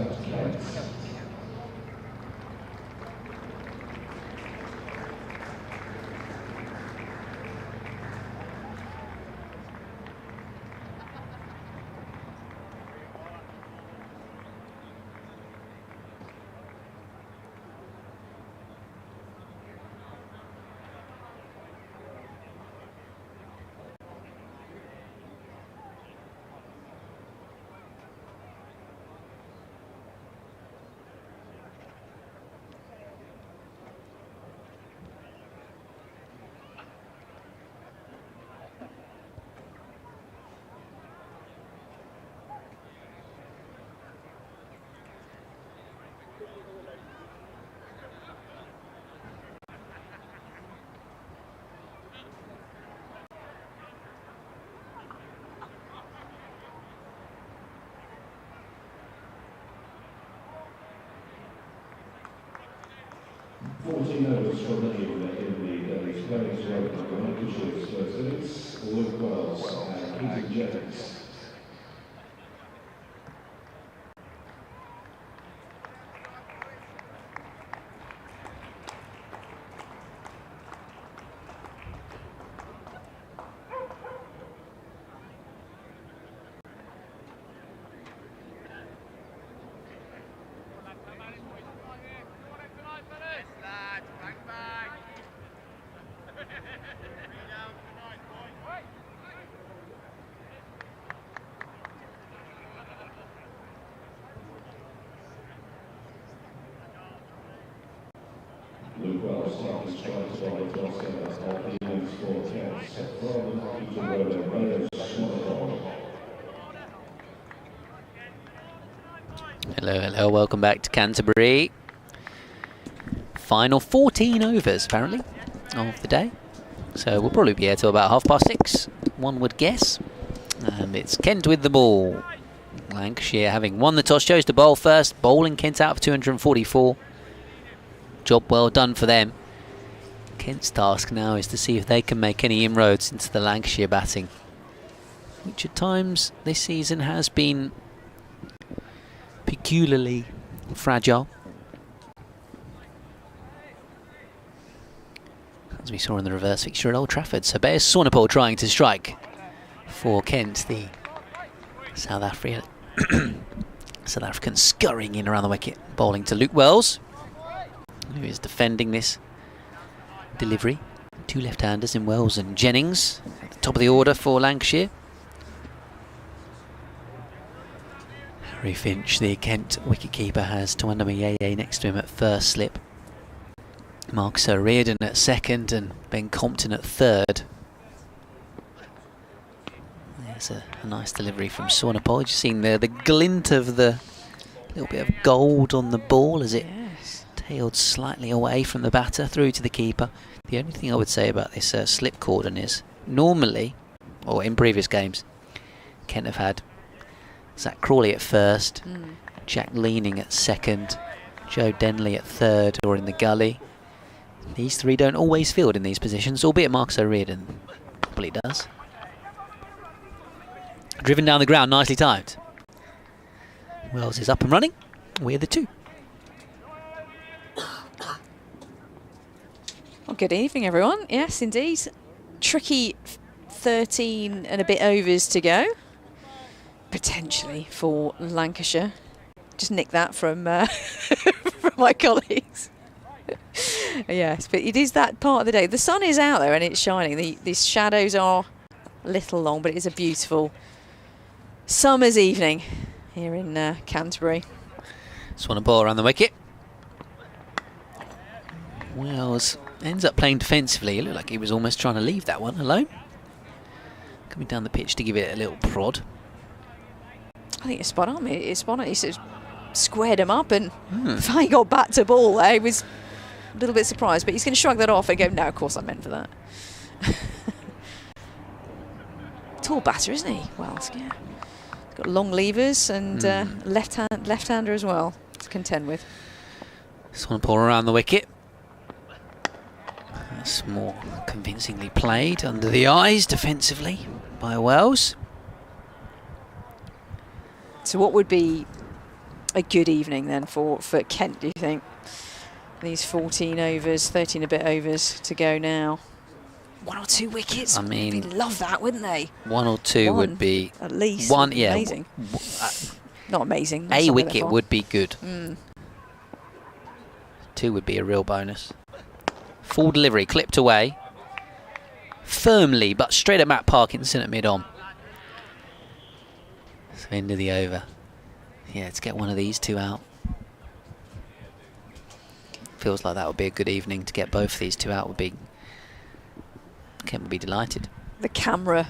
A: at Kent. 14 overs from the in the day's players road for Lancashire's first innings, Luke Wells and Keaton Jennings. Luke Wells starting strikes by the crossover of the innings for Kent from Keaton Road and Meadows Swanton.
B: Hello, hello, welcome back to Canterbury. Final 14 overs, apparently, of the day. So we'll probably be here till about 6:30, one would guess. And it's Kent with the ball. Lancashire, having won the toss, chose to bowl first. Bowling Kent out for 244. Job well done for them. Kent's task now is to see if they can make any inroads into the Lancashire batting, which at times this season has been peculiarly fragile, as we saw in the reverse fixture at Old Trafford. So there's Swanepoel trying to strike for Kent, the South African scurrying in around the wicket, bowling to Luke Wells, who is defending this delivery. Two left-handers in Wells and Jennings at the top of the order for Lancashire. Harry Finch, the Kent wicketkeeper, has Tawanda Yeye next to him at first slip. Marcus O'Riordan at second and Ben Compton at third. There's a nice delivery from Swanepoel. You've seen there the glint of the little bit of gold on the ball as it tailed slightly away from the batter through to the keeper. The only thing I would say about this slip cordon is normally, or in previous games, Kent have had Zach Crawley at first, Jack Leaning at second, Joe Denley at third or in the gully. These three don't always field in these positions, albeit Marcus O'Riordan probably does. Driven down the ground, nicely timed. Wells is up and running. We're the two.
D: Well, good evening, everyone. Yes, indeed. Tricky 13 and a bit overs to go, potentially, for Lancashire. Just nick that from, from my colleagues. Yes, but it is that part of the day. The sun is out there and it's shining. These shadows are a little long, but it is a beautiful summer's evening here in Canterbury.
B: Swanepoel around the wicket. Wells ends up playing defensively. It looked like he was almost trying to leave that one alone. Coming down the pitch to give it a little prod.
D: I think it's spot on. It's spot on. He sort of squared him up and finally got back to ball there. He was a little bit surprised, but he's going to shrug that off and go, no, of course I meant for that. Tall batter, isn't he? Wells, yeah. He's got long levers and left-hander as well to contend with.
B: Swanepoel around the wicket. That's more convincingly played under the eyes defensively by Wells.
D: So what would be a good evening then for Kent, do you think? These 14 overs, 13 a bit overs to go now. 1 or 2 wickets.
B: I mean,
D: they'd love that, wouldn't they?
B: 1 or 2 would be
D: at least.
B: one. Yeah,
D: amazing. Not amazing.
B: A wicket would be good. 2 would be a real bonus. Full delivery, clipped away. Firmly, but straight at Matt Parkinson at mid-on. So end of the over. Yeah, let's get one of these 2 out. Feels like that would be a good evening to get both of these 2 out. Kent would be delighted.
D: The camera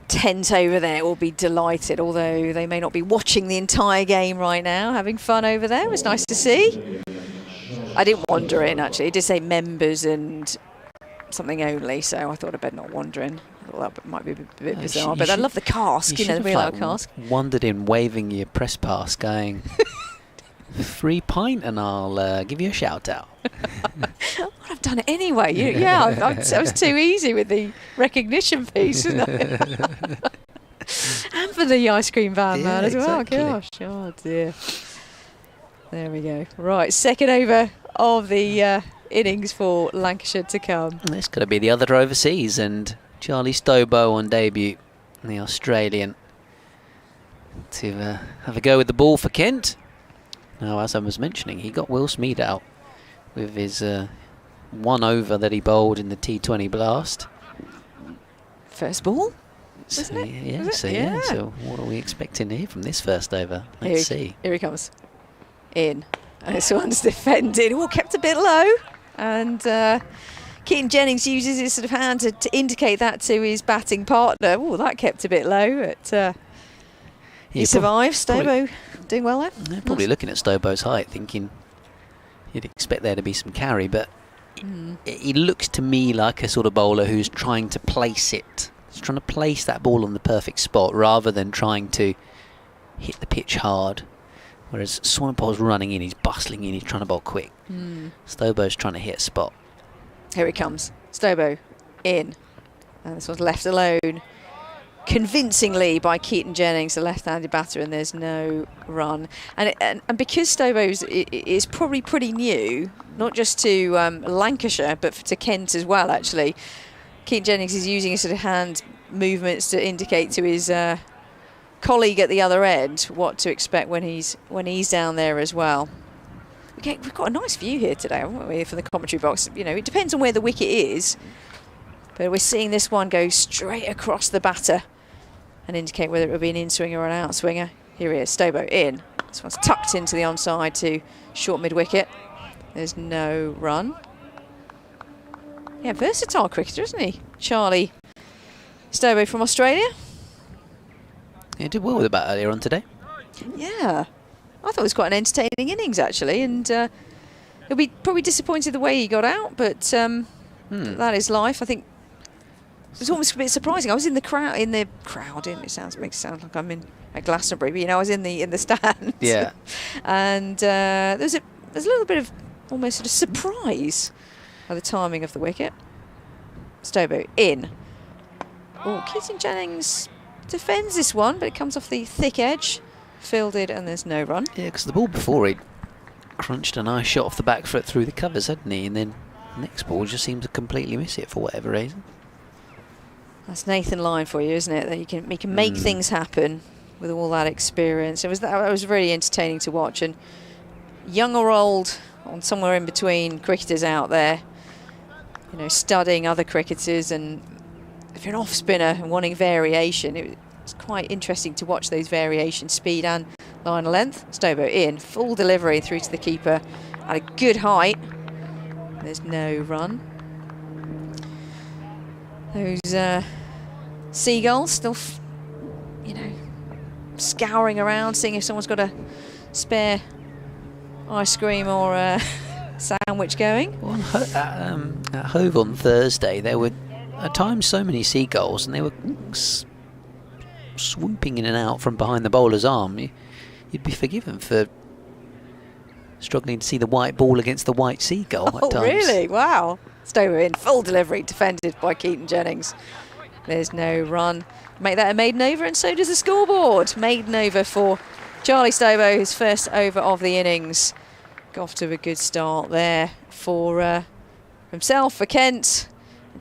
D: tent over there will be delighted, although they may not be watching the entire game right now, having fun over there. It was nice to see. I didn't wander in, actually. It did say members and something only, so I thought I'd better not wander in. I thought that might be a bit bizarre, but I love the cask, you know, the real out cask.
B: Wandered in waving your press pass going, free pint and I'll give you a shout out.
D: Well, I've done it anyway. I was too easy with the recognition piece, isn't it? And for the ice cream van man as well.
B: Exactly.
D: Gosh, oh dear. There we go. Right, second over of the innings for Lancashire to come.
B: This could be the other overseas, and Charlie Stobo on debut, the Australian, to have a go with the ball for Kent. Now, as I was mentioning, he got Will Smead out with his 1 over that he bowled in the T20 Blast.
D: First ball,
B: So,
D: isn't it?
B: So what are we expecting here from this first over? Let's see.
D: Here he comes. In. And this one's defended. Oh, kept a bit low. And Keaton Jennings uses his sort of hand to indicate that to his batting partner. Oh, that kept a bit low. But he survived. Stobo doing well there.
B: Yeah, probably looking at Stobo's height, thinking you'd expect there to be some carry, but he looks to me like a sort of bowler who's trying to place it. He's trying to place that ball on the perfect spot rather than trying to hit the pitch hard. Whereas Swanepoel's running in, he's bustling in, he's trying to bowl quick. Stobo's trying to hit a spot.
D: Here he comes. Stobo in. And this one's left alone convincingly by Keaton Jennings, the left-handed batter, and there's no run. And because Stobo is probably pretty new, not just to Lancashire, but to Kent as well, actually, Keaton Jennings is using his sort of hand movements to indicate to his colleague at the other end what to expect when he's down there as well. We've got a nice view here today, haven't we, for the commentary box. You know, it depends on where the wicket is, but we're seeing this one go straight across the batter and indicate whether it will be an in-swinger or an out-swinger. Here he is, Stobo in. This one's tucked into the onside to short mid-wicket. There's no run. Yeah, versatile cricketer, isn't he? Charlie Stobo from Australia.
B: He did well with the bat earlier on today.
D: Yeah, I thought it was quite an entertaining innings, actually, and he'll be probably disappointed the way he got out, but that is life. I think it was almost a bit surprising. I was in the crowd. Makes it sound like I'm at Glastonbury, but I was in the stand.
B: Yeah.
D: And there's a little bit of almost sort of surprise by the timing of the wicket. Stobo in. Oh, Keaton Jennings defends this one, but it comes off the thick edge, fielded, and there's no run.
B: Yeah, because the ball before he crunched a nice shot off the back foot through the covers, hadn't he? And then the next ball just seemed to completely miss it for whatever reason.
D: That's Nathan Lyon for you, isn't it? That he can make things happen with all that experience. That was really entertaining to watch, and young or old, on somewhere in between cricketers out there, studying other cricketers, and if you're an off spinner and wanting variation, it's quite interesting to watch those variations, speed and line of length. Stobo in, full delivery through to the keeper at a good height. There's no run. Those seagulls still, scouring around, seeing if someone's got a spare ice cream or a sandwich going.
B: Well, at Hove on Thursday, there were at times so many seagulls, and they were swooping in and out from behind the bowler's arm. You'd be forgiven for struggling to see the white ball against the white seagull at times.
D: Oh, really? Wow. Stobo in, full delivery, defended by Keaton Jennings. There's no run. Make that a maiden over, and so does the scoreboard. Maiden over for Charlie Stobo, his first over of the innings. Got off to a good start there for himself, for Kent.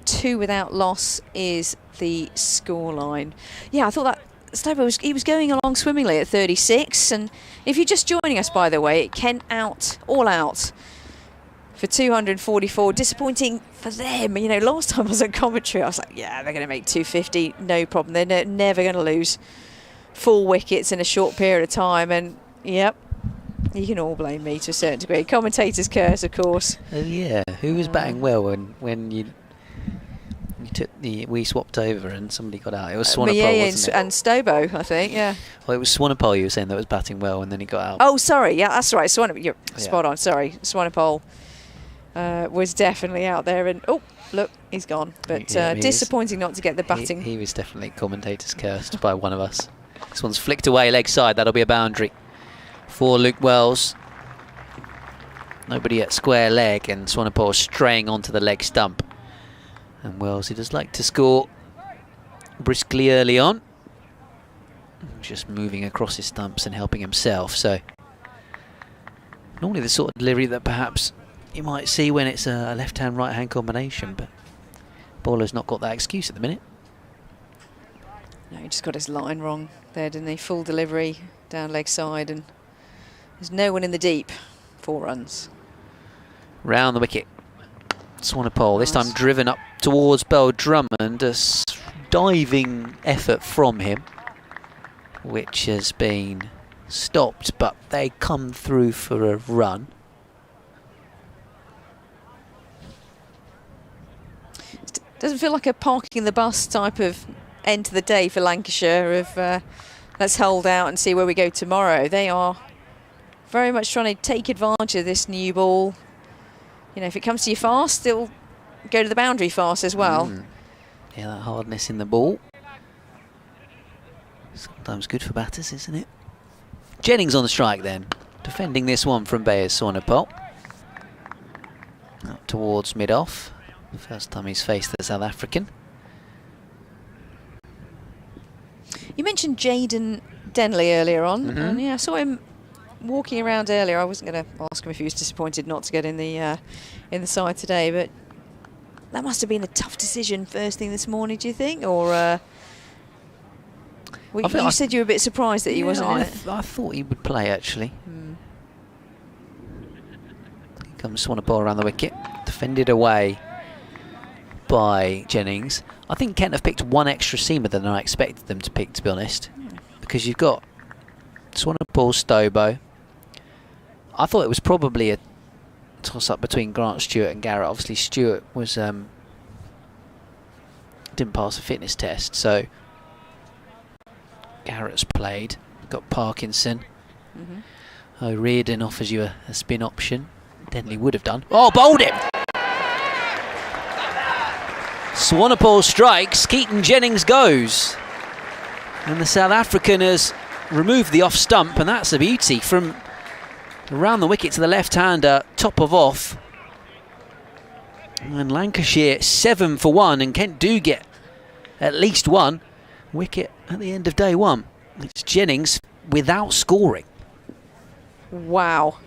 D: 2 without loss is the scoreline. Yeah, I thought that Stobo was going along swimmingly at 36. And if you're just joining us, by the way, Kent out, all out for 244. Disappointing for them. You know, last time I was at commentary, I was like, yeah, they're going to make 250, no problem. They're never going to lose 4 wickets in a short period of time. And, yep, you can all blame me to a certain degree. Commentator's curse, of course.
B: Oh, yeah. Who was batting well when you took we swapped over and somebody got out? It was Swanepoel, wasn't it?
D: And Stobo, I think, yeah.
B: Well, it was Swanepoel you were saying that was batting well and then he got out.
D: Oh, sorry, yeah, that's right. You're spot on, sorry. Swanepoel was definitely out there, and oh, look, he's gone. But disappointing not to get the batting.
B: He was definitely commentator's cursed by one of us. This one's flicked away leg side. That'll be a boundary for Luke Wells. Nobody at square leg, and Swanepoel straying onto the leg stump. And Wells, he does like to score briskly early on. Just moving across his stumps and helping himself. So normally the sort of delivery that perhaps you might see when it's a left-hand, right-hand combination, but bowler's not got that excuse at the minute.
D: No, he just got his line wrong there, didn't he? Full delivery down leg side, and there's no one in the deep. 4 runs.
B: Round the wicket. Swanepoel, this time driven up towards Beau Drummond. A diving effort from him, which has been stopped, but they come through for a run.
D: Doesn't feel like a parking the bus type of end to the day for Lancashire of let's hold out and see where we go tomorrow. They are very much trying to take advantage of this new ball. You know, if it comes to you fast, it'll go to the boundary fast as well.
B: Yeah, that hardness in the ball. Sometimes good for batters, isn't it? Jennings on the strike then. Defending this one from Bayers Swanepoel. Up towards mid-off. First time he's faced the South African.
D: You mentioned Jaden Denley earlier on. And yeah, I saw him walking around earlier. I wasn't going to ask him if he was disappointed not to get in the side today, but that must have been a tough decision first thing this morning, do you think? Or you said you were a bit surprised that he wasn't in it.
B: I thought he would play, actually. Here comes Swanepoel around the wicket. Defended away by Jennings. I think Kent have picked one extra seamer than I expected them to pick, to be honest. Because you've got Swanepoel, Stobo. I thought it was probably a toss-up between Grant Stewart and Garrett. Obviously, Stewart was didn't pass a fitness test, so Garrett's played. Got Parkinson. O'Riordan offers you a spin option. Denley would have done. Oh, bowled him! Swanepoel strikes, Keaton Jennings goes. And the South African has removed the off stump, and that's a beauty from around the wicket to the left-hander, top of off. And Lancashire 7 for 1, and Kent do get at least one wicket at the end of day one. It's Jennings without scoring.
D: Wow.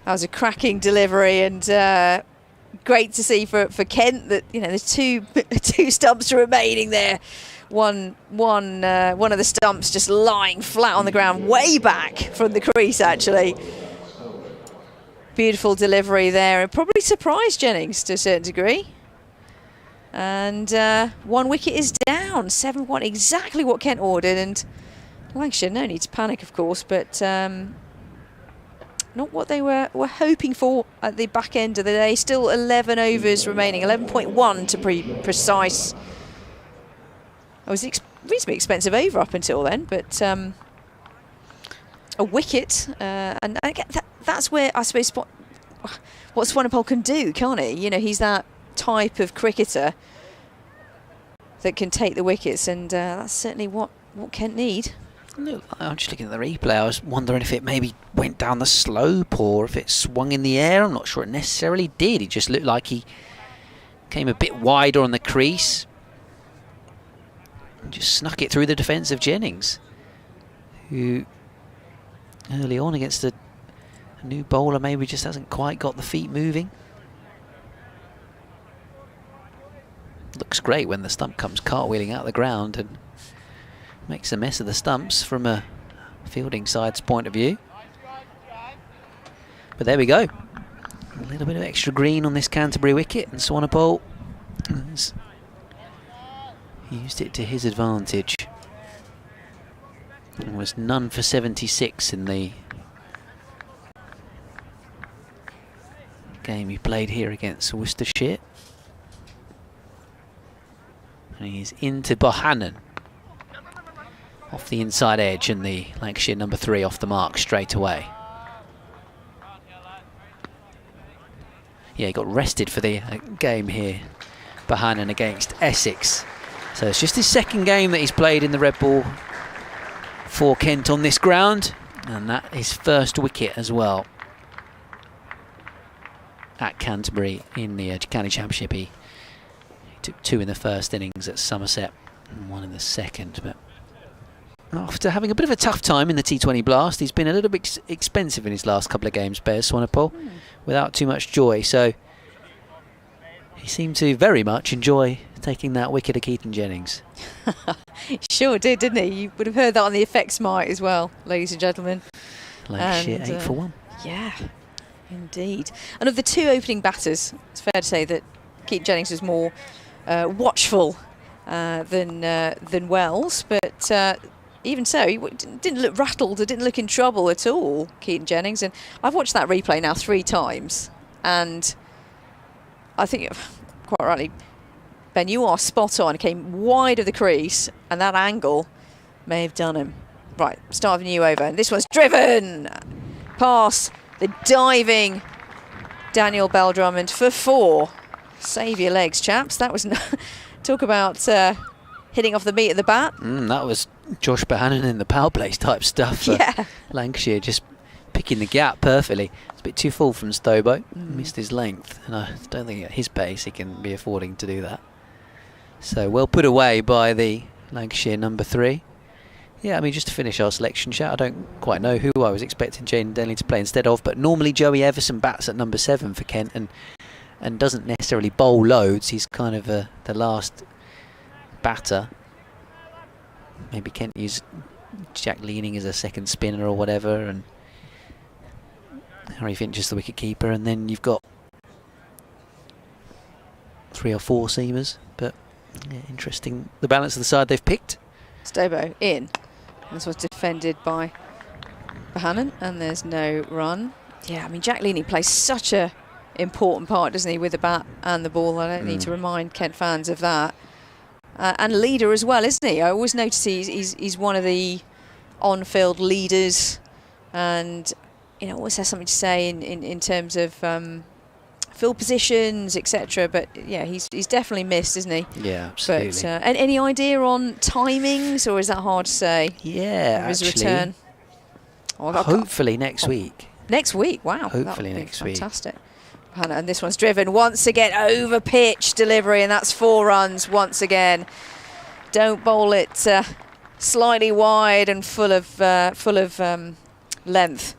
D: That was a cracking delivery, and great to see for Kent that, you know, there's two stumps remaining there. One of the stumps just lying flat on the ground, way back from the crease, actually. Beautiful delivery there, and probably surprised Jennings to a certain degree. And 1 wicket is down, 7-1, exactly what Kent ordered. And Lancashire, no need to panic, of course, but not what they were hoping for at the back end of the day. Still 11 overs remaining, 11.1 to be precise. It was a reasonably expensive over up until then, but a wicket, and again, that's where I suppose what Swanepoel can do, can't he? You know, he's that type of cricketer that can take the wickets, and that's certainly what Kent need.
B: Look, I'm just looking at the replay. I was wondering if it maybe went down the slope or if it swung in the air. I'm not sure it necessarily did. It just looked like he came a bit wider on the crease. Just snuck it through the defence of Jennings, who early on against a new bowler maybe just hasn't quite got the feet moving. Looks great when the stump comes cartwheeling out of the ground and makes a mess of the stumps from a fielding side's point of view. But there we go. A little bit of extra green on this Canterbury wicket, and Swanepoel has used it to his advantage. And was none for 76 in the game he played here against Worcestershire. And he's into Bohannon off the inside edge, and the Lancashire number 3 off the mark straight away. Yeah, he got rested for the game here, Bohannon against Essex. So it's just his second game that he's played in the red ball for Kent on this ground, and that his first wicket as well at Canterbury in the County Championship. He took 2 in the first innings at Somerset and 1 in the second. But after having a bit of a tough time in the T20 Blast, he's been a little bit expensive in his last couple of games, Bears Swanepoel, without too much joy. So he seemed to very much enjoy taking that wicket at Keaton Jennings.
D: Sure did, didn't he? You would have heard that on the effects mic as well, ladies and gentlemen.
B: Lancashire 8 for 1.
D: Yeah, indeed. And of the 2 opening batters, it's fair to say that Keaton Jennings was more watchful than Wells, but even so, he didn't look rattled or didn't look in trouble at all, Keaton Jennings. And I've watched that replay now 3 times, and I think, quite rightly, Ben, you are spot on. Came wide of the crease, and that angle may have done him. Right, start of a new over, and this one's driven past the diving Daniel Bell-Drummond for 4. Save your legs, chaps. That was talk about hitting off the meat of the bat.
B: That was Josh Bohannon in the power plays type stuff.
D: Yeah.
B: Lancashire just picking the gap perfectly. It's a bit too full from Stobo. Missed his length, and I don't think at his pace he can be affording to do that. So well put away by the Lancashire number 3. Yeah, I mean, just to finish our selection chat, I don't quite know who I was expecting Jane Denley to play instead of, but normally Joey Everson bats at number 7 for Kent and doesn't necessarily bowl loads. He's kind of the last batter. Maybe Kent use Jack Leaning as a second spinner or whatever, and Harry Finch is the wicket keeper, and then you've got 3 or 4 seamers. But yeah, interesting the balance of the side they've picked.
D: Stobo in. This was defended by Bohannon, and there's no run. Yeah, I mean, Jack Leaning plays such a important part, doesn't he, with the bat and the ball. I don't need to remind Kent fans of that. And leader as well, isn't he? I always notice he's one of the on-field leaders, and always has something to say in terms of field positions, etc. But yeah, he's definitely missed, isn't he?
B: Yeah, absolutely.
D: But and any idea on timings, or is that hard to say?
B: Yeah,
D: his
B: actually,
D: return.
B: Hopefully next week.
D: Next week, wow.
B: Hopefully next week.
D: Fantastic. And this one's driven once again over pitch delivery, and that's 4 runs once again. Don't bowl it slightly wide and full of length.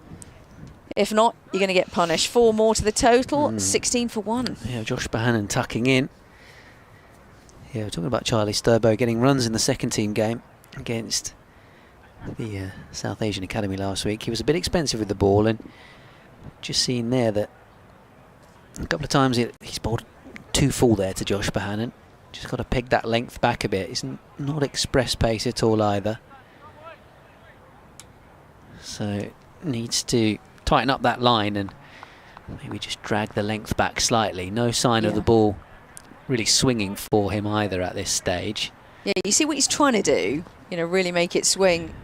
D: If not, you're going to get punished. 4 more to the total, 16 for 1.
B: Yeah, Josh Bohannon tucking in. Yeah, we're talking about Charlie Sturbo getting runs in the second team game against the South Asian Academy last week. He was a bit expensive with the ball, and just seeing there that a couple of times he's bowled too full there to Josh Bohannon. Just got to peg that length back a bit. He's not express pace at all either. So needs to tighten up that line and maybe just drag the length back slightly. No sign of the ball really swinging for him either at this stage.
D: Yeah, you see what he's trying to do, really make it swing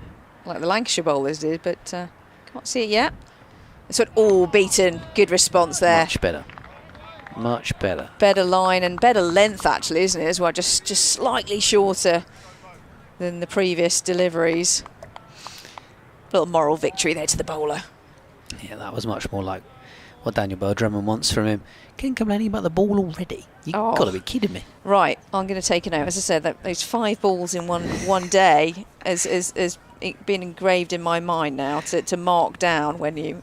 D: like the Lancashire bowlers did, but can't see it yet. It's all beaten. Good response there.
B: Much better. Much better.
D: Better line and better length, actually, isn't it, as well? Just slightly shorter than the previous deliveries. Little moral victory there to the bowler.
B: Yeah, that was much more like what Daniel Bell-Drummond wants from him. Getting complaining about the ball already. You've got to be kidding me.
D: Right, I'm going to take a note. As I said, those 5 balls in one day has been engraved in my mind now to mark down when you...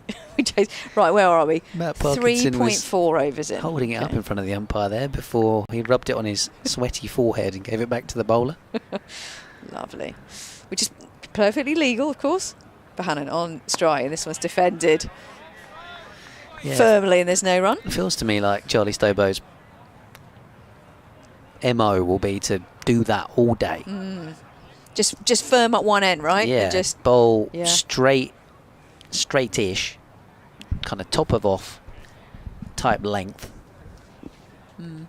D: Right, where are we?
B: Matt Parkinson
D: 3.4 overs in.
B: holding it up in front of the umpire there before he rubbed it on his sweaty forehead and gave it back to the bowler.
D: Lovely. Which is perfectly legal, of course. Bohannon on strike, and this one's defended firmly, and there's no run.
B: It feels to me like Charlie Stobow's MO will be to do that all day.
D: Just firm up one end, right?
B: Yeah,
D: And just
B: bowl straight-ish, kind of top of off type length.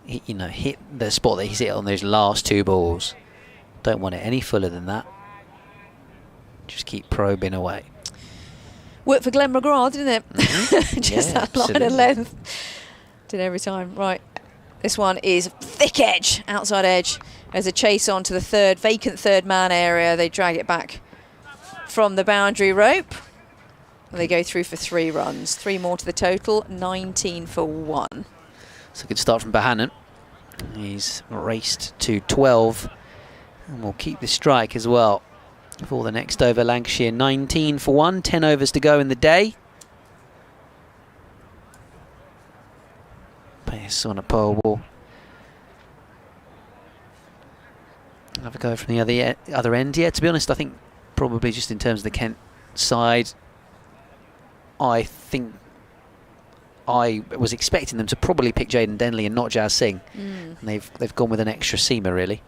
B: Hit the spot that he's hit on those last 2 balls. Don't want it any fuller than that. Just keep probing away.
D: Worked for Glenn McGrath, didn't it? Just
B: Yeah,
D: that line
B: absolutely.
D: of length. Did every time. Right. This one is thick edge, outside edge. There's a chase on to the vacant third man area. They drag it back from the boundary rope. They go through for 3 runs. 3 more to the total, 19 for 1.
B: It's a good start from Bohannon. He's raced to 12 and will keep the strike as well for the next over. Lancashire 19 for 1, 10 overs to go in the day. Pace on a pole ball. Have a go from the other end. Yeah, to be honest, I think probably just in terms of the Kent side, I think I was expecting them to probably pick Jaden Denley and not Jazz Singh. And they've gone with an extra seamer, really.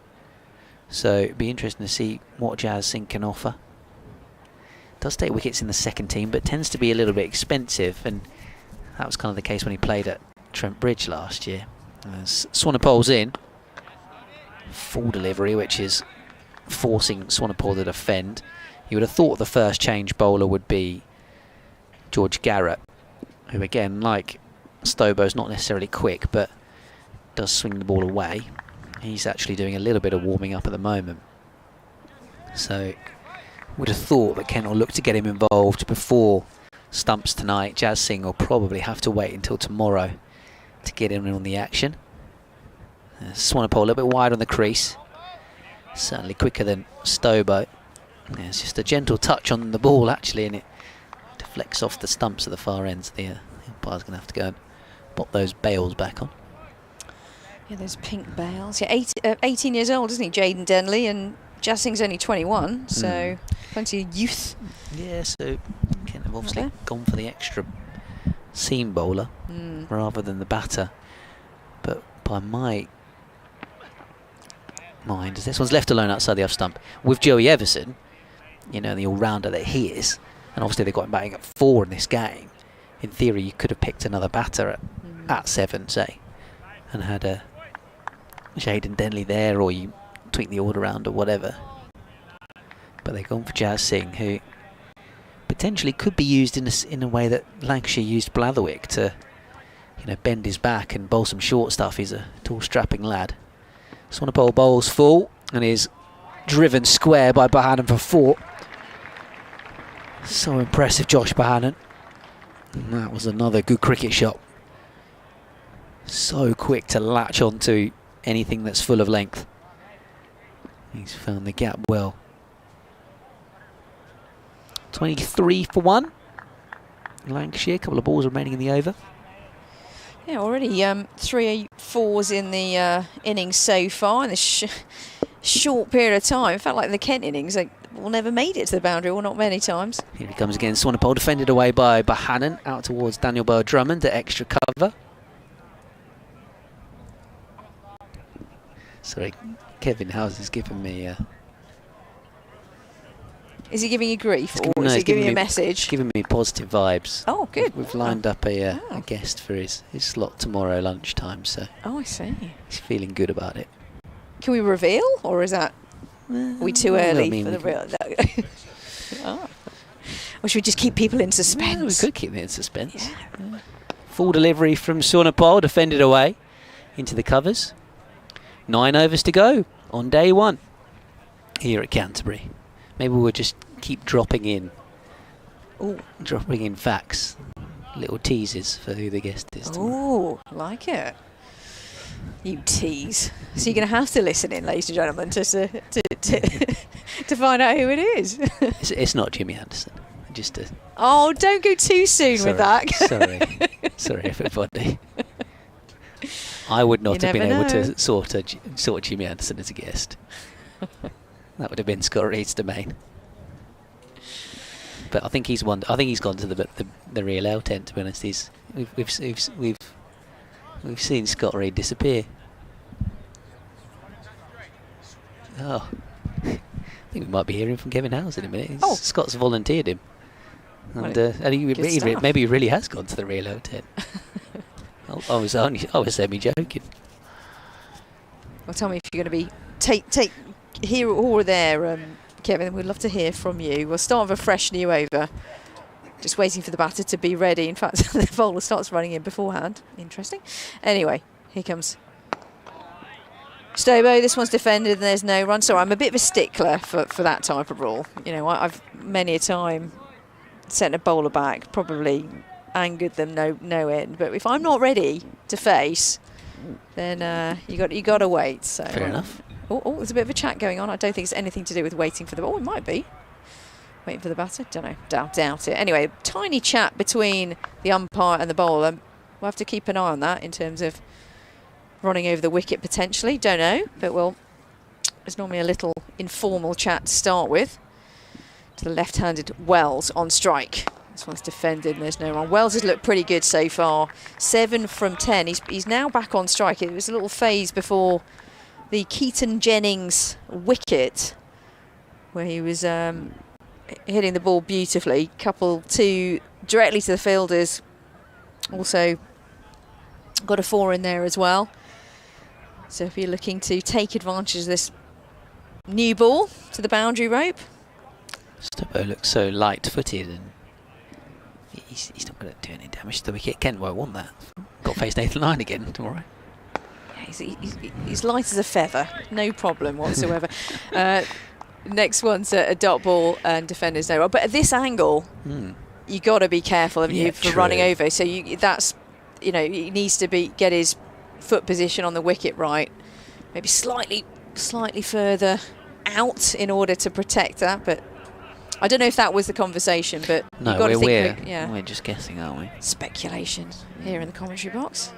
B: So it'd be interesting to see what Jazz Singh can offer. Does take wickets in the second team, but tends to be a little bit expensive, and that was kind of the case when he played at Trent Bridge last year. Swanepoel's in. Full delivery, which is forcing Swanepoel to defend. You would have thought the first change bowler would be George Garrett, who again, like Stobow's, not necessarily quick, but does swing the ball away. He's actually doing a little bit of warming up at the moment. So would have thought that Kent will look to get him involved before stumps tonight. Jazz Singh will probably have to wait until tomorrow to get in on the action. Swanepoel a little bit wide on the crease. Certainly quicker than Stobow. It's just a gentle touch on the ball actually, and it deflects off the stumps at the far ends. The umpire's going to have to go and pop those bails back on.
D: Yeah, those pink bails. Yeah, 18 years old, isn't he, Jaden Denley? And Jazz Singh's only 21, so plenty of youth.
B: Yeah, so Kent have obviously gone for the extra seam bowler rather than the batter. But by my mind, as this one's left alone outside the off stump with Joey Everson, the all-rounder that he is, and obviously they've got him batting at 4 in this game. In theory, you could have picked another batter at 7, say, and had a Jaden Denley there, or you tweak the order around or whatever. But they've gone for Jazz Singh, who potentially could be used in a way that Lancashire used Blatherwick to, bend his back and bowl some short stuff. He's a tall, strapping lad. Swanepoel bowls full and is driven square by Bohannon for 4. So impressive, Josh Bohannon. And that was another good cricket shot. So quick to latch onto anything that's full of length. He's found the gap well. 23 for 1. Lancashire, a couple of balls remaining in the over.
D: Yeah, already 3 4s in the innings so far in this short period of time. It felt like in the Kent innings, they all never made it to the boundary, or not many times.
B: Here he comes again. Swanepoel defended away by Bohannon, out towards Daniel Bowyer-Drummond at extra cover. Sorry, Kevin Howes is giving me...
D: Is he giving you grief, or is he giving you a message?
B: He's giving me positive vibes.
D: Oh, good.
B: We've lined up a guest for his slot tomorrow lunchtime, so...
D: Oh, I see.
B: He's feeling good about it.
D: Can we reveal, or is that... Are we too early for the real... Oh. Or should we just keep people in suspense?
B: Yeah, we could keep them in suspense. Yeah. Full delivery from Swanepoel, defended away into the covers. 9 overs to go on day 1 here at Canterbury. Maybe we'll just keep dropping in facts, little teases for who the guest is tomorrow.
D: Oh, like it. You tease. So you're going to have to listen in, ladies and gentlemen, to find out who it is.
B: It's not Jimmy Anderson. Just
D: oh, don't go too soon with that.
B: Sorry, everybody. I would not have been able to sort Jimmy Anderson as a guest. That would have been Scott Reed's domain. But I think he's won. I think he's gone to the real L tent. To be honest, we've seen Scott Reed disappear. Oh, I think we might be hearing from Kevin Howes in a minute.
D: Oh.
B: Scott's volunteered him, and maybe he really has gone to the real L tent. I was semi-joking.
D: Well, tell me if you're going to be here or there, Kevin. We'd love to hear from you. We'll start with a fresh new over. Just waiting for the batter to be ready. In fact, the bowler starts running in beforehand. Interesting. Anyway, here comes Stobo. This one's defended and there's no run. So I'm a bit of a stickler for that type of rule. You know, I've many a time sent a bowler back, probably angered them no end. But if I'm not ready to face, then you got to wait. So
B: fair enough.
D: Oh, there's a bit of a chat going on. I don't think it's anything to do with waiting for the ball. It might be. Waiting for the batter? Don't know. Doubt it. Anyway, tiny chat between the umpire and the bowler. We'll have to keep an eye on that in terms of running over the wicket potentially. Don't know. But there's normally a little informal chat to start with. To the left-handed Wells on strike. This one's defended and there's no run. Wells has looked pretty good so far. 7 from 10. He's now back on strike. It was a little phase before the Keaton Jennings wicket where he was hitting the ball beautifully. Couple directly to the fielders. Also got a 4 in there as well. So if you're looking to take advantage of this new ball to the boundary rope.
B: Stobo looks so light-footed and he's not going to do any damage to the wicket. Kent won't want that. Got to face Nathan Lyon again tomorrow.
D: He's light as a feather, no problem whatsoever. Next one's a dot ball and defenders no. But at this angle, you got to be careful, haven't you, for running over. So he needs to get his foot position on the wicket right, maybe slightly further out in order to protect that. But I don't know if that was the conversation. But
B: no,
D: you've got to think
B: we're just guessing, aren't we?
D: Speculation here in the commentary box.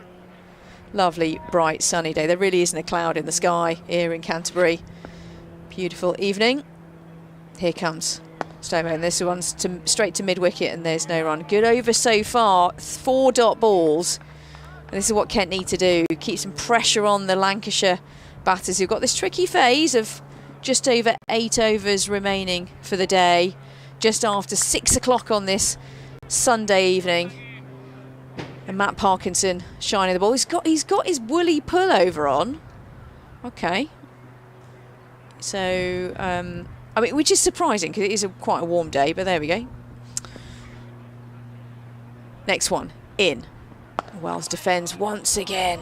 D: Lovely, bright, sunny day. There really isn't a cloud in the sky here in Canterbury. Beautiful evening. Here comes Stobo, and this one's straight to mid-wicket, and there's no run. Good over so far. 4 dot balls. And this is what Kent need to do. Keep some pressure on the Lancashire batters who've got this tricky phase of just over 8 overs remaining for the day. Just after 6 o'clock on this Sunday evening. And Matt Parkinson shining the ball. He's got his woolly pullover on. Okay. So, which is surprising because it is quite a warm day, but there we go. Next one, in. Wells defends once again.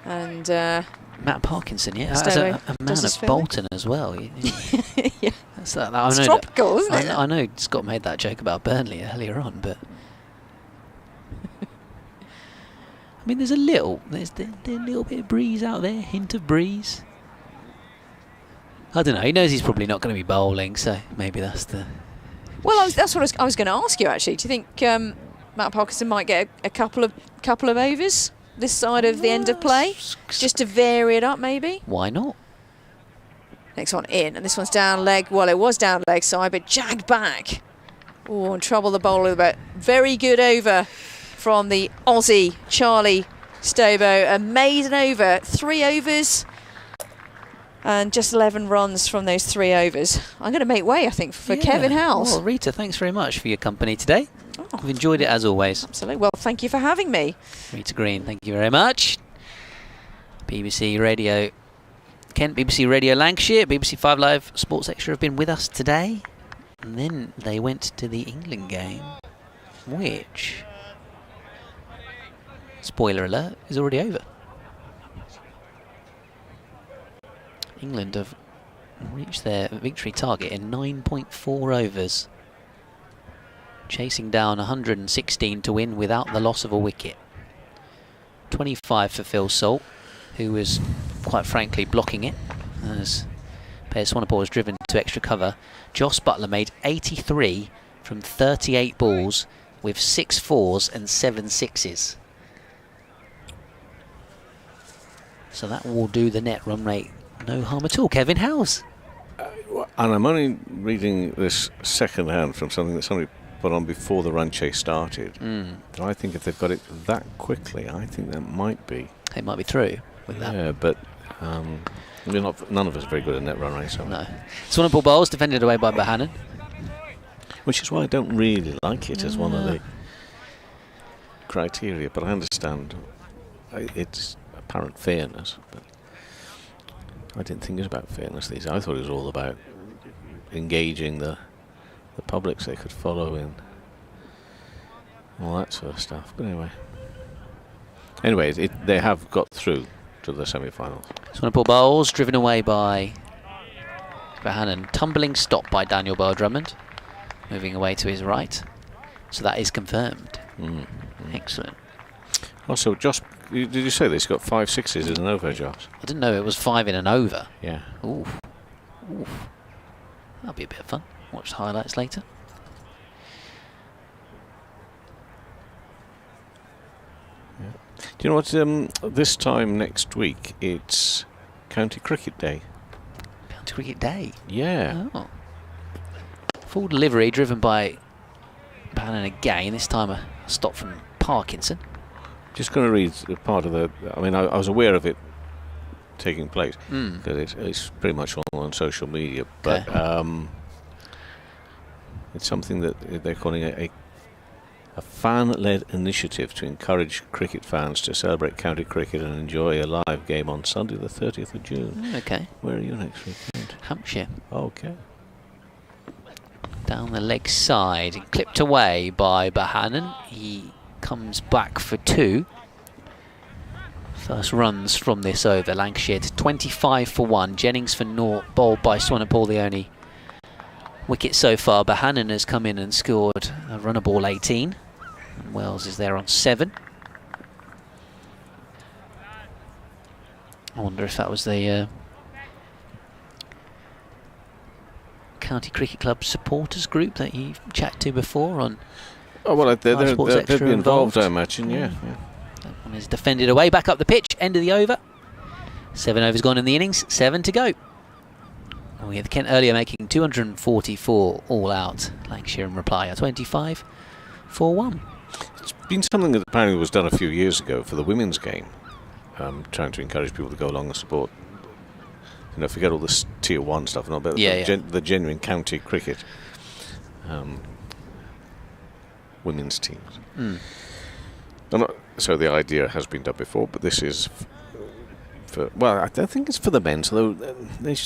D: And
B: Matt Parkinson, yeah, as
D: Stobo
B: a man of Bolton as well.
D: Yeah.
B: That's that.
D: It's tropical, isn't it?
B: I know Scott made that joke about Burnley earlier on, but I mean, there's a little bit of breeze out there, hint of breeze. I don't know. He knows he's probably not going to be bowling, so maybe that's the.
D: Well, that's what I was going to ask you actually. Do you think Matt Parkinson might get a couple of overs this side of the end of play, just to vary it up, maybe?
B: Why not?
D: Next one in, and this one's down leg. Well, it was down leg side, but jagged back. Oh, and trouble the bowler a bit. Very good over from the Aussie Charlie Stobo. A maiden over, 3 overs. And just 11 runs from those 3 overs. I'm going to make way, I think, for Kevin Howes.
B: Well, Rita, thanks very much for your company today.
D: Oh,
B: We've enjoyed it as always.
D: Absolutely. Well, thank you for having me.
B: Rita Green, thank you very much. BBC Radio Kent, BBC Radio Lancashire, BBC 5 Live Sports Extra have been with us today. And then they went to the England game, which, spoiler alert, is already over. England have reached their victory target in 9.4 overs, chasing down 116 to win without the loss of a wicket. 25 for Phil Salt, who was quite frankly blocking it as Piers Swanepoel was driven to extra cover. Joss Butler made 83 from 38 balls with 6 4s and 7 6s. So that will do the net run rate no harm at all. Kevin Howes.
E: And I'm only reading this second hand from something that somebody put on before the run chase started. But I think if they've got it that quickly, I think that might be.
B: It might be through with that.
E: Yeah, but none of us are very good at net run race.
B: No. Swanepoel bowls, defended away by Bohannon.
E: Which is why I don't really like it as one of the criteria, but I understand it's apparent fairness. But I didn't think it was about fairness. I thought it was all about engaging the public so they could follow in all that sort of stuff. But anyway, they have got through to the semi-finals.
B: Swanepoel bowls, driven away by Bohannon. Tumbling stop by Daniel Bell-Drummond. Moving away to his right. So that is confirmed. Excellent.
E: Also, Josh, did you say this? Got 5 6s in an over, Josh?
B: I didn't know it was 5 in an over.
E: Yeah.
B: Oof. That'll be a bit of fun. Watch the highlights later.
E: Yeah. Do you know what? This time next week, it's County Cricket Day.
B: County Cricket Day?
E: Yeah.
B: Oh. Full delivery driven by Bohannon again. This time a stop from Parkinson.
E: Just going to read part of the. I mean, I was aware of it taking place because it's pretty much all on social media. But it's something that they're calling a fan-led initiative to encourage cricket fans to celebrate county cricket and enjoy a live game on Sunday, the 30th of June.
B: Okay.
E: Where are you next weekend?
B: Hampshire.
E: Okay.
B: Down the leg side, clipped away by Bohannon. He comes back for 2. First runs from this over. Lancashire to 25 for 1. Jennings for 0. Bowled by Swanepoel, the only wicket so far. Bohannon has come in and scored a runner ball 18. And Wells is there on 7. I wonder if that was the County Cricket Club supporters group that you chatted to before on.
E: Oh well, they'd
B: Extra
E: be involved, I imagine. Yeah.
B: That one is defended away, back up the pitch, end of the over. 7 overs gone in the innings, 7 to go. And we had Kent earlier making 244 all out. Lancashire in reply, 25 for 1.
E: It's been something that apparently was done a few years ago for the women's game, trying to encourage people to go along and support. You know, forget all this tier 1 stuff and all, but the genuine county cricket women's teams. So the idea has been done before, but this is well, I don't think it's for the men's, although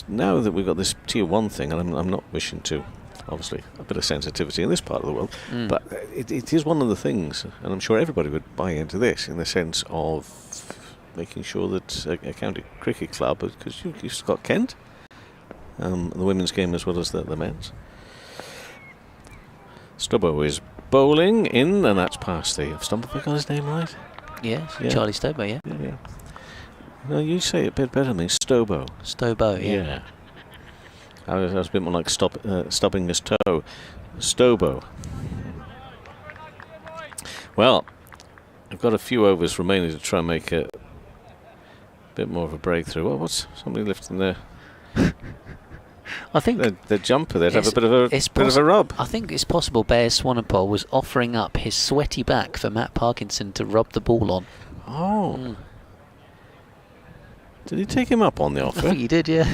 E: now that we've got this tier 1 thing, and I'm not wishing to, obviously, a bit of sensitivity in this part of the world, but it is one of the things, and I'm sure everybody would buy into this, in the sense of making sure that a county cricket club, because you've got Kent, the women's game as well as the men's. Stubbo is bowling in, and that's past the. I've stumbled back on his name right?
B: Yes, yeah. Charlie Stobo, yeah.
E: Yeah. No, you say it a bit better than me. Stobo.
B: Stobo, yeah.
E: I was a bit more like stubbing his toe. Stobo. Well, I've got a few overs remaining to try and make a bit more of a breakthrough. Well, what's somebody lifting there?
B: I think
E: the jumper there have a bit of a rub.
B: I think it's possible Piers Swanepoel was offering up his sweaty back for Matt Parkinson to rub the ball on.
E: Oh. Did he take him up on the offer?
B: I think he did, yeah.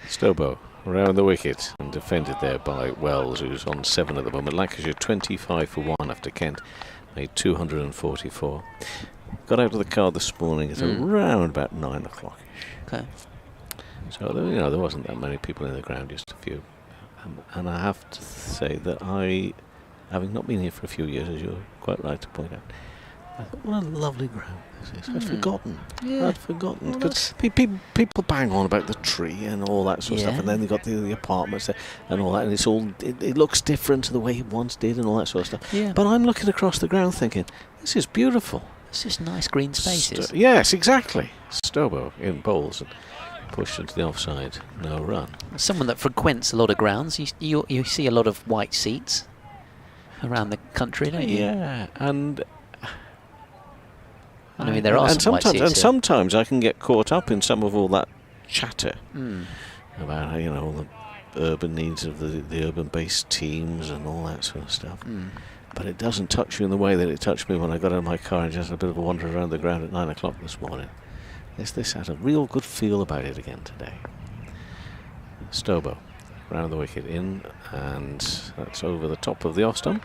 E: Stobo around the wicket and defended there by Wells, who's on 7 at the moment. Lancashire 25 for 1 after Kent made 244. Got out of the car this morning at around about 9 o'clock.
B: Okay.
E: So there wasn't that many people in the ground, just a few. And I have to say that I, having not been here for a few years, as you're quite right to point out, I thought, what a lovely ground this is. I'd forgotten.
B: Yeah.
E: I'd forgotten. Because people bang on about the tree and all that sort of stuff, and then they got the apartments there and all that, and it looks different to the way it once did and all that sort of stuff.
B: Yeah.
E: But I'm looking across the ground thinking, this is beautiful.
B: It's just nice green spaces.
E: Yes, exactly. Stobo in bowls and pushed into the offside. No run.
B: Someone that frequents a lot of grounds, you see a lot of white seats around the country, don't you?
E: Yeah, and
B: I mean, there are some white seats.
E: And sometimes I can get caught up in some of all that chatter about all the urban needs of the urban-based teams and all that sort of stuff. But it doesn't touch you in the way that it touched me when I got out of my car and just had a bit of a wander around the ground at 9 o'clock this morning. This had a real good feel about it again today. Stobo, round the wicket in, and that's over the top of the off stump.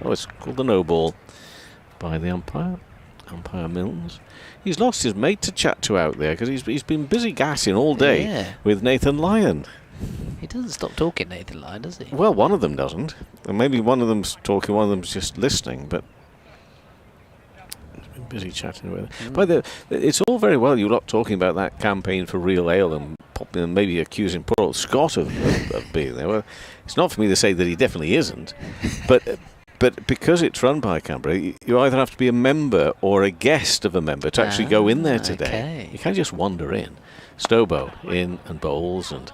E: Oh, it's called the no ball by the umpire Milnes. He's lost his mate to chat to out there because he's been busy gassing all day with Nathan Lyon.
B: He doesn't stop talking, Nathan Lyon, does he?
E: Well, one of them doesn't. And maybe one of them's talking, one of them's just listening, but he's been busy chatting with him. But it's all very well you lot talking about that campaign for real ale and maybe accusing poor old Scott of being there. Well, it's not for me to say that he definitely isn't, but because it's run by Canterbury, you either have to be a member or a guest of a member to actually go in there today.
B: Okay.
E: You can't just wander in. Stobo in and bowls and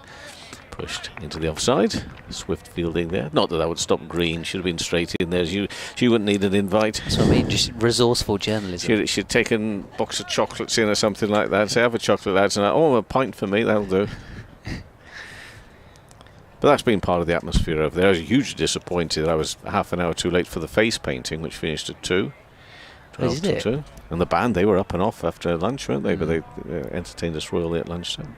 E: pushed into the offside. Swift fielding there. Not that would stop Green. Should have been straight in there. She wouldn't need an invite.
B: That's what I mean. Just resourceful journalism.
E: She'd taken a box of chocolates in or something like that. Say, have a chocolate, lads. And a pint for me. That'll do. But that's been part of the atmosphere over there. I was hugely disappointed that I was half an hour too late for the face painting, which finished at 2. 12 to 2. And the band, they were up and off after lunch, weren't they? But they entertained us royally at lunchtime.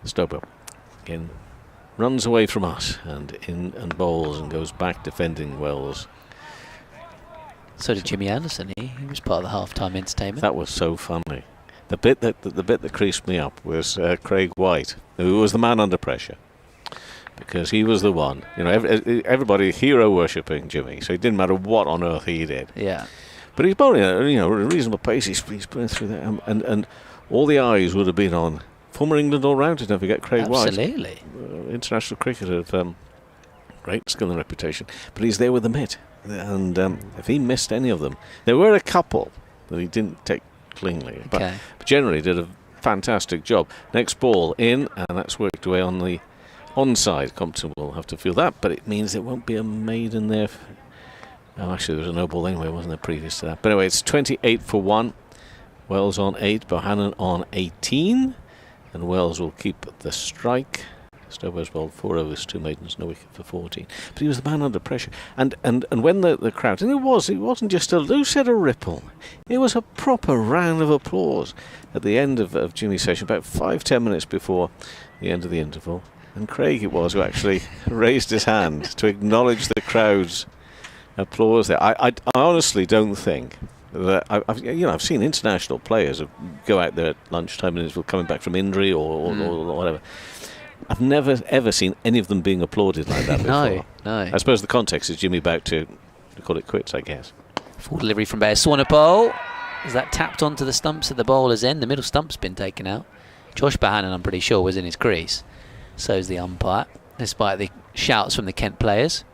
E: Stobo again runs away from us and in and bowls and goes back defending Wells.
B: So did Jimmy Anderson. He was part of the half-time entertainment.
E: That was so funny. The bit that creased me up was Craig White, who was the man under pressure, because he was the one. Everybody hero worshipping Jimmy, so it didn't matter what on earth he did.
B: Yeah.
E: But he's bowling at a reasonable pace. He's putting through there, and all the eyes would have been on former England all-rounder, don't forget Craig White.
B: Absolutely.
E: International cricketer of great skill and reputation. But he's there with the mitt. And if he missed any of them, there were a couple that he didn't take cleanly. But generally did a fantastic job. Next ball in, and that's worked away on the onside. Compton will have to feel that, but it means there won't be a maiden there. Actually, there was a no ball anyway, wasn't there, previous to that? But anyway, it's 28 for 1. Wells on 8, Bohannon on 18. And Wells will keep the strike. Stobo's bowled 4 overs, 2 maidens, no wicket for 14. But he was the man under pressure. And when the crowd, and it wasn't just a loose head of ripple. It was a proper round of applause at the end of Jimmy's session, about 5-10 minutes before the end of the interval. And Craig it was who actually raised his hand to acknowledge the crowd's applause there. I honestly don't think that I've seen international players go out there at lunchtime and coming back from injury or whatever. I've never ever seen any of them being applauded like that before.
B: No.
E: I suppose the context is Jimmy back to call it quits, I guess.
B: Full delivery from Bear. Swanepoel. Is that tapped onto the stumps at the bowler's end? The middle stump's been taken out. Josh Bohannon, I'm pretty sure, was in his crease. So's the umpire, despite the shouts from the Kent players.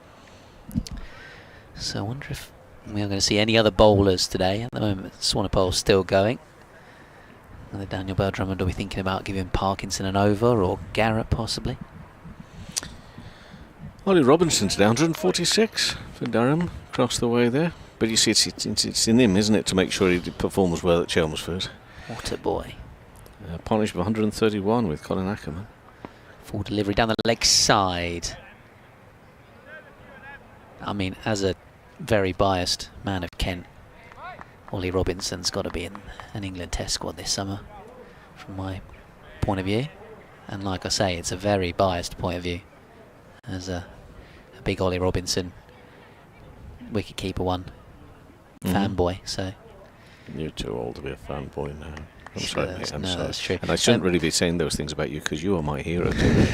B: So I wonder if we are going to see any other bowlers today. At the moment, Swanepoel's still going. Whether Daniel Bell-Drummond will be thinking about giving Parkinson an over, or Garrett possibly.
E: Ollie Robinson's down 146 for Durham, across the way there. But you see, it's in him, isn't it, to make sure he performs well at Chelmsford.
B: What a boy.
E: Polished 131 with Colin Ackerman.
B: Full delivery down the leg side. I mean, as a very biased man of Kent, Ollie Robinson's got to be in an England Test squad this summer, from my point of view. And like I say, it's a very biased point of view, as a big Ollie Robinson wicketkeeper one fanboy. So
E: you're too old to be a fanboy now. I'm
B: sure
E: sorry, mate. I'm sorry.
B: That's true.
E: And I shouldn't really be saying those things about you, because you are my hero today.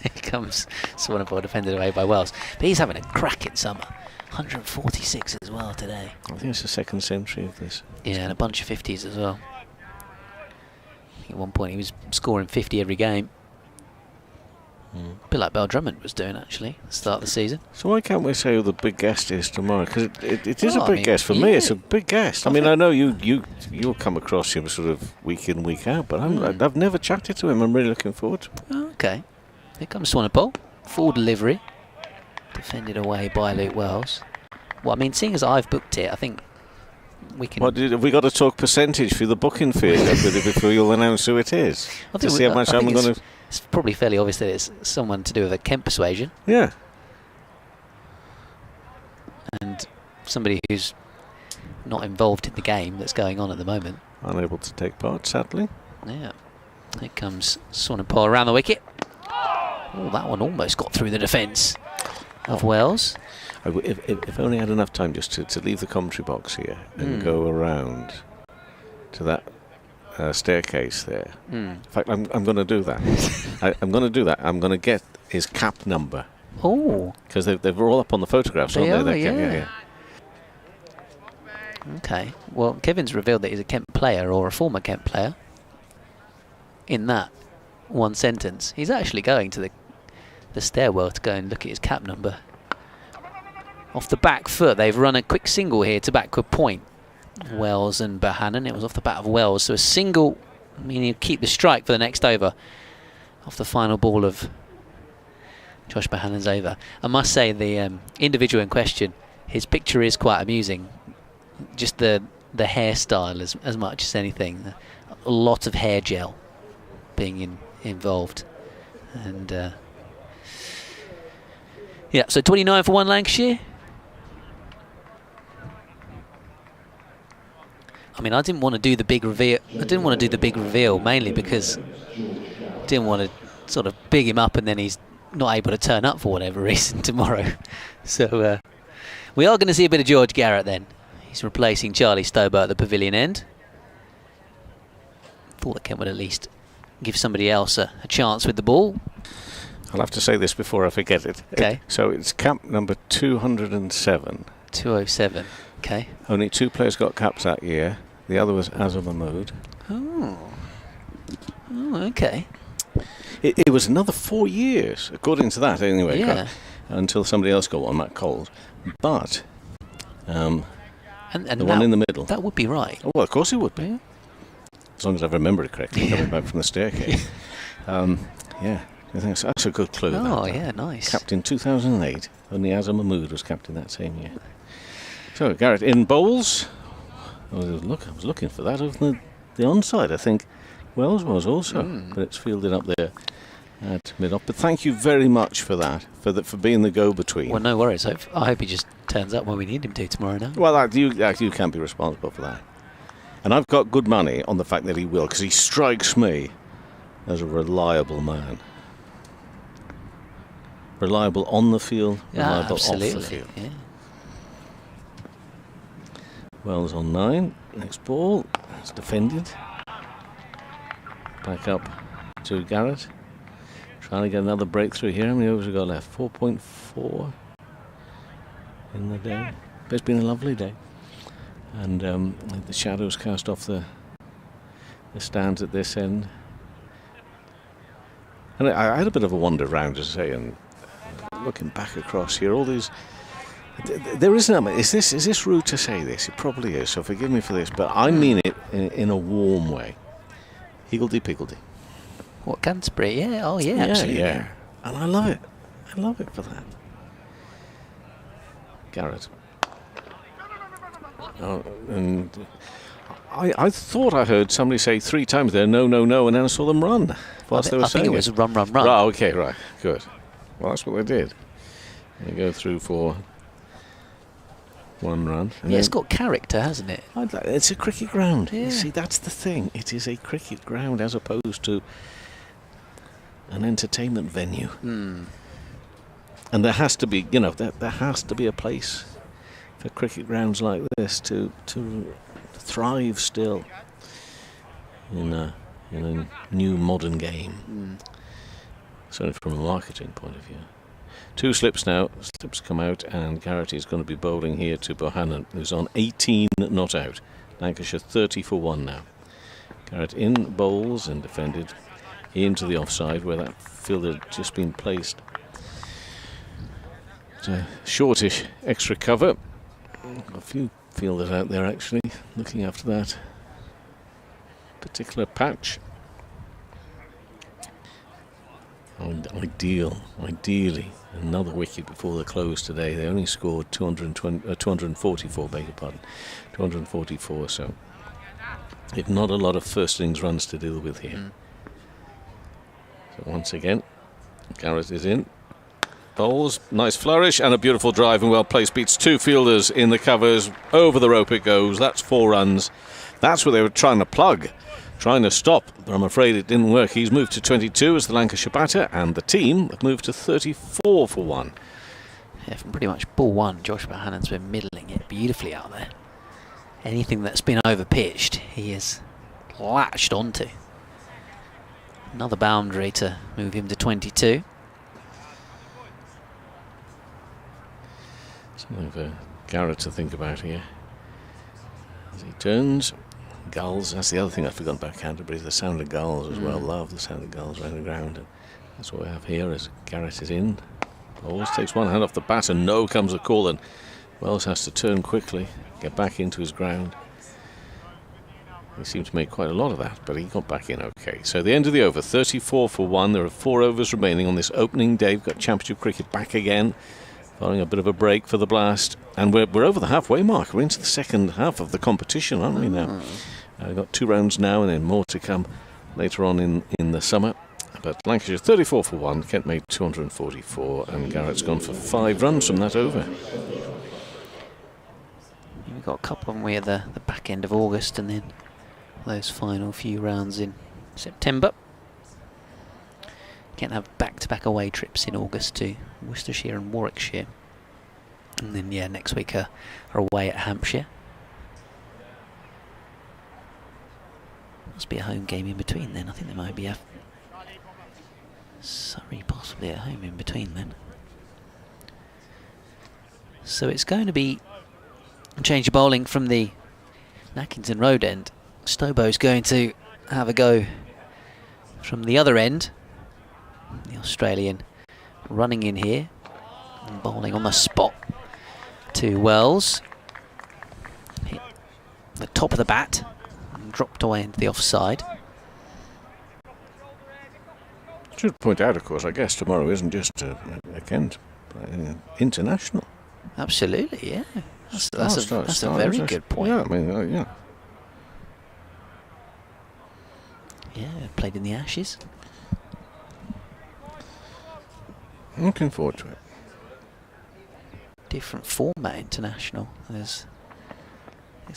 B: Here comes Swanepoel, defended away by Wells. But he's having a cracking summer. 146 as well today.
E: I think it's the second century of this.
B: Yeah, and a bunch of 50s as well. At one point he was scoring 50 every game. A bit like Bell Drummond was doing, actually, at the start of the season.
E: So why can't we say who the big guest is tomorrow? Because it is
B: Well,
E: a big guest. For me,
B: yeah.
E: it's a big guest. I mean, I know you'll come across him sort of week in, week out, but I've never chatted to him. I'm really looking forward to it.
B: Okay. Here comes Swanepoel. Full delivery. Defended away by Luke Wells. Well, I mean, seeing as I've booked it, I think we can...
E: Have we got to talk percentage for the booking fee before you'll announce who it is?
B: I
E: To
B: think
E: see how much I'm going to...
B: It's probably fairly obvious that it's someone to do with a Kent persuasion.
E: Yeah.
B: And somebody who's not involved in the game that's going on at the moment.
E: Unable to take part, sadly.
B: Yeah. Here comes Swanepoel around the wicket. Oh, that one almost got through the defence of Wells.
E: If only I had enough time just to leave the commentary box here and go around to that staircase there. In fact, I'm going to do that. I'm going to do that. I'm going to get his cap number.
B: Oh.
E: Because they're all up on the photographs, aren't they?
B: Yeah. Okay. Well, Kevin's revealed that he's a Kent player or a former Kent player. In that one sentence, he's actually going to the stairwell to go and look at his cap number. Off the back foot, they've run a quick single here to backward point. Wells and Bohannon. It was off the bat of Wells, so a single, meaning you keep the strike for the next over. Off the final ball of Josh Bohannon's over. I must say the individual in question, his picture is quite amusing. Just the hairstyle as much as anything. A lot of hair gel being involved, and yeah. So 29 for 1 Lancashire. I mean, I didn't want to do the big reveal. Mainly because I didn't want to sort of big him up and then he's not able to turn up for whatever reason tomorrow. So we are going to see a bit of George Garrett then. He's replacing Charlie Stober at the pavilion end. Thought that Kent would at least give somebody else a chance with the ball.
E: I'll have to say this before I forget it.
B: Okay.
E: So it's cap number 207.
B: 207. Okay.
E: Only 2 players got caps that year. The other was Azam Mahmood.
B: Oh, okay.
E: It was another 4 years, according to that anyway.
B: Yeah.
E: Until somebody else got one, Matt Coles. But
B: and
E: the one in the middle.
B: That would be right.
E: Oh, well, of course it would be. As long as I remember it correctly, coming back from the staircase. Yeah, I think that's a good clue.
B: Oh, yeah, nice.
E: Captain 2008. Only Azam Mahmood was captain that same year. So, Garrett in bowls. I was looking for that over the onside. I think Wells was also, but it's fielded up there at mid-off. But thank you very much for that, for being the go-between.
B: Well, no worries. I hope he just turns up when we need him to tomorrow night.
E: Well, you can't be responsible for that. And I've got good money on the fact that he will, because he strikes me as a reliable man. Reliable on the field, reliable off the field.
B: Yeah.
E: Wells on 9. Next ball. It's defended. Back up to Garrett. Trying to get another breakthrough here. How many overs have we got left? 4.4 in the day. But it's been a lovely day. And the shadows cast off the stands at this end. And I had a bit of a wander round, as I say, and looking back across here, all these... There is an... Is this rude to say this? It probably is, so forgive me for this, but I mean it in a warm way. Higgledy-piggledy.
B: What, Canterbury? Yeah, oh yeah, absolutely.
E: Yeah. And I love it. I love it for that. Garrett. And I thought I heard somebody say 3 times there, no, no, no, and then I saw them run whilst they were saying
B: I think it was run, run, run.
E: Right, okay, right, good. Well, that's what they did. They go through for 1 run.
B: Yeah, it's got character, hasn't it?
E: It's a cricket ground.
B: Yeah.
E: You see, that's the thing. It is a cricket ground as opposed to an entertainment venue. And there has to be, there has to be a place for cricket grounds like this to thrive still in a new modern game. Certainly from a marketing point of view. 2 slips now. Slips come out, and Garrett is going to be bowling here to Bohannon, who's on 18 not out. Lancashire 30 for 1 now. Garrett in bowls and defended. into the offside where that fielder had just been placed. It's a shortish extra cover. A few fielders out there actually looking after that particular patch. Ideally, another wicket before the close today. They only scored 244, beg your pardon, 244. So, if not a lot of first innings runs to deal with here. So once again, Garrett is in. Bowls, nice flourish and a beautiful drive and well placed. Beats two fielders in the covers. Over the rope it goes. That's 4 runs. That's what they were trying to plug. Trying to stop, but I'm afraid it didn't work. He's moved to 22 as the Lancashire batter, and the team have moved to 34 for 1.
B: Yeah, from pretty much ball one, Josh Bohannon's been middling it beautifully out there. Anything that's been over-pitched, he has latched onto. Another boundary to move him to 22.
E: Something for Garrett to think about here. As he turns, gulls, that's the other thing I forgot about Canterbury, the sound of gulls as well. Love the sound of gulls around the ground. And that's what we have here as Garrett is in. Always takes one hand off the bat and no comes a call, and Wells has to turn quickly, get back into his ground. He seemed to make quite a lot of that, but he got back in okay. So the end of the over, 34 for 1. There are 4 overs remaining on this opening day. We've got Championship Cricket back again, following a bit of a break for the Blast. And we're over the halfway mark. We're into the second half of the competition, aren't we now? We've got 2 rounds now and then more to come later on in the summer. But Lancashire 34 for 1, Kent made 244, and Garrett's gone for 5 runs from that over.
B: We've got a couple of them here the back end of August, and then those final few rounds in September. Kent have back-to-back away trips in August to Worcestershire and Warwickshire. And then, yeah, next week are away at Hampshire. Must be a home game in between then. I think there might be a Surrey possibly at home in between then. So it's going to be a change of bowling from the Nackington Road end. Stobo's going to have a go from the other end. The Australian running in here and bowling on the spot to Wells. Hit the top of the bat and dropped away into the offside.
E: Should point out, of course, I guess tomorrow isn't just a Kent international.
B: Absolutely, yeah. That's a very good point.
E: Yeah, I mean, yeah.
B: Yeah, played in the Ashes.
E: Looking forward to it.
B: Different format international. This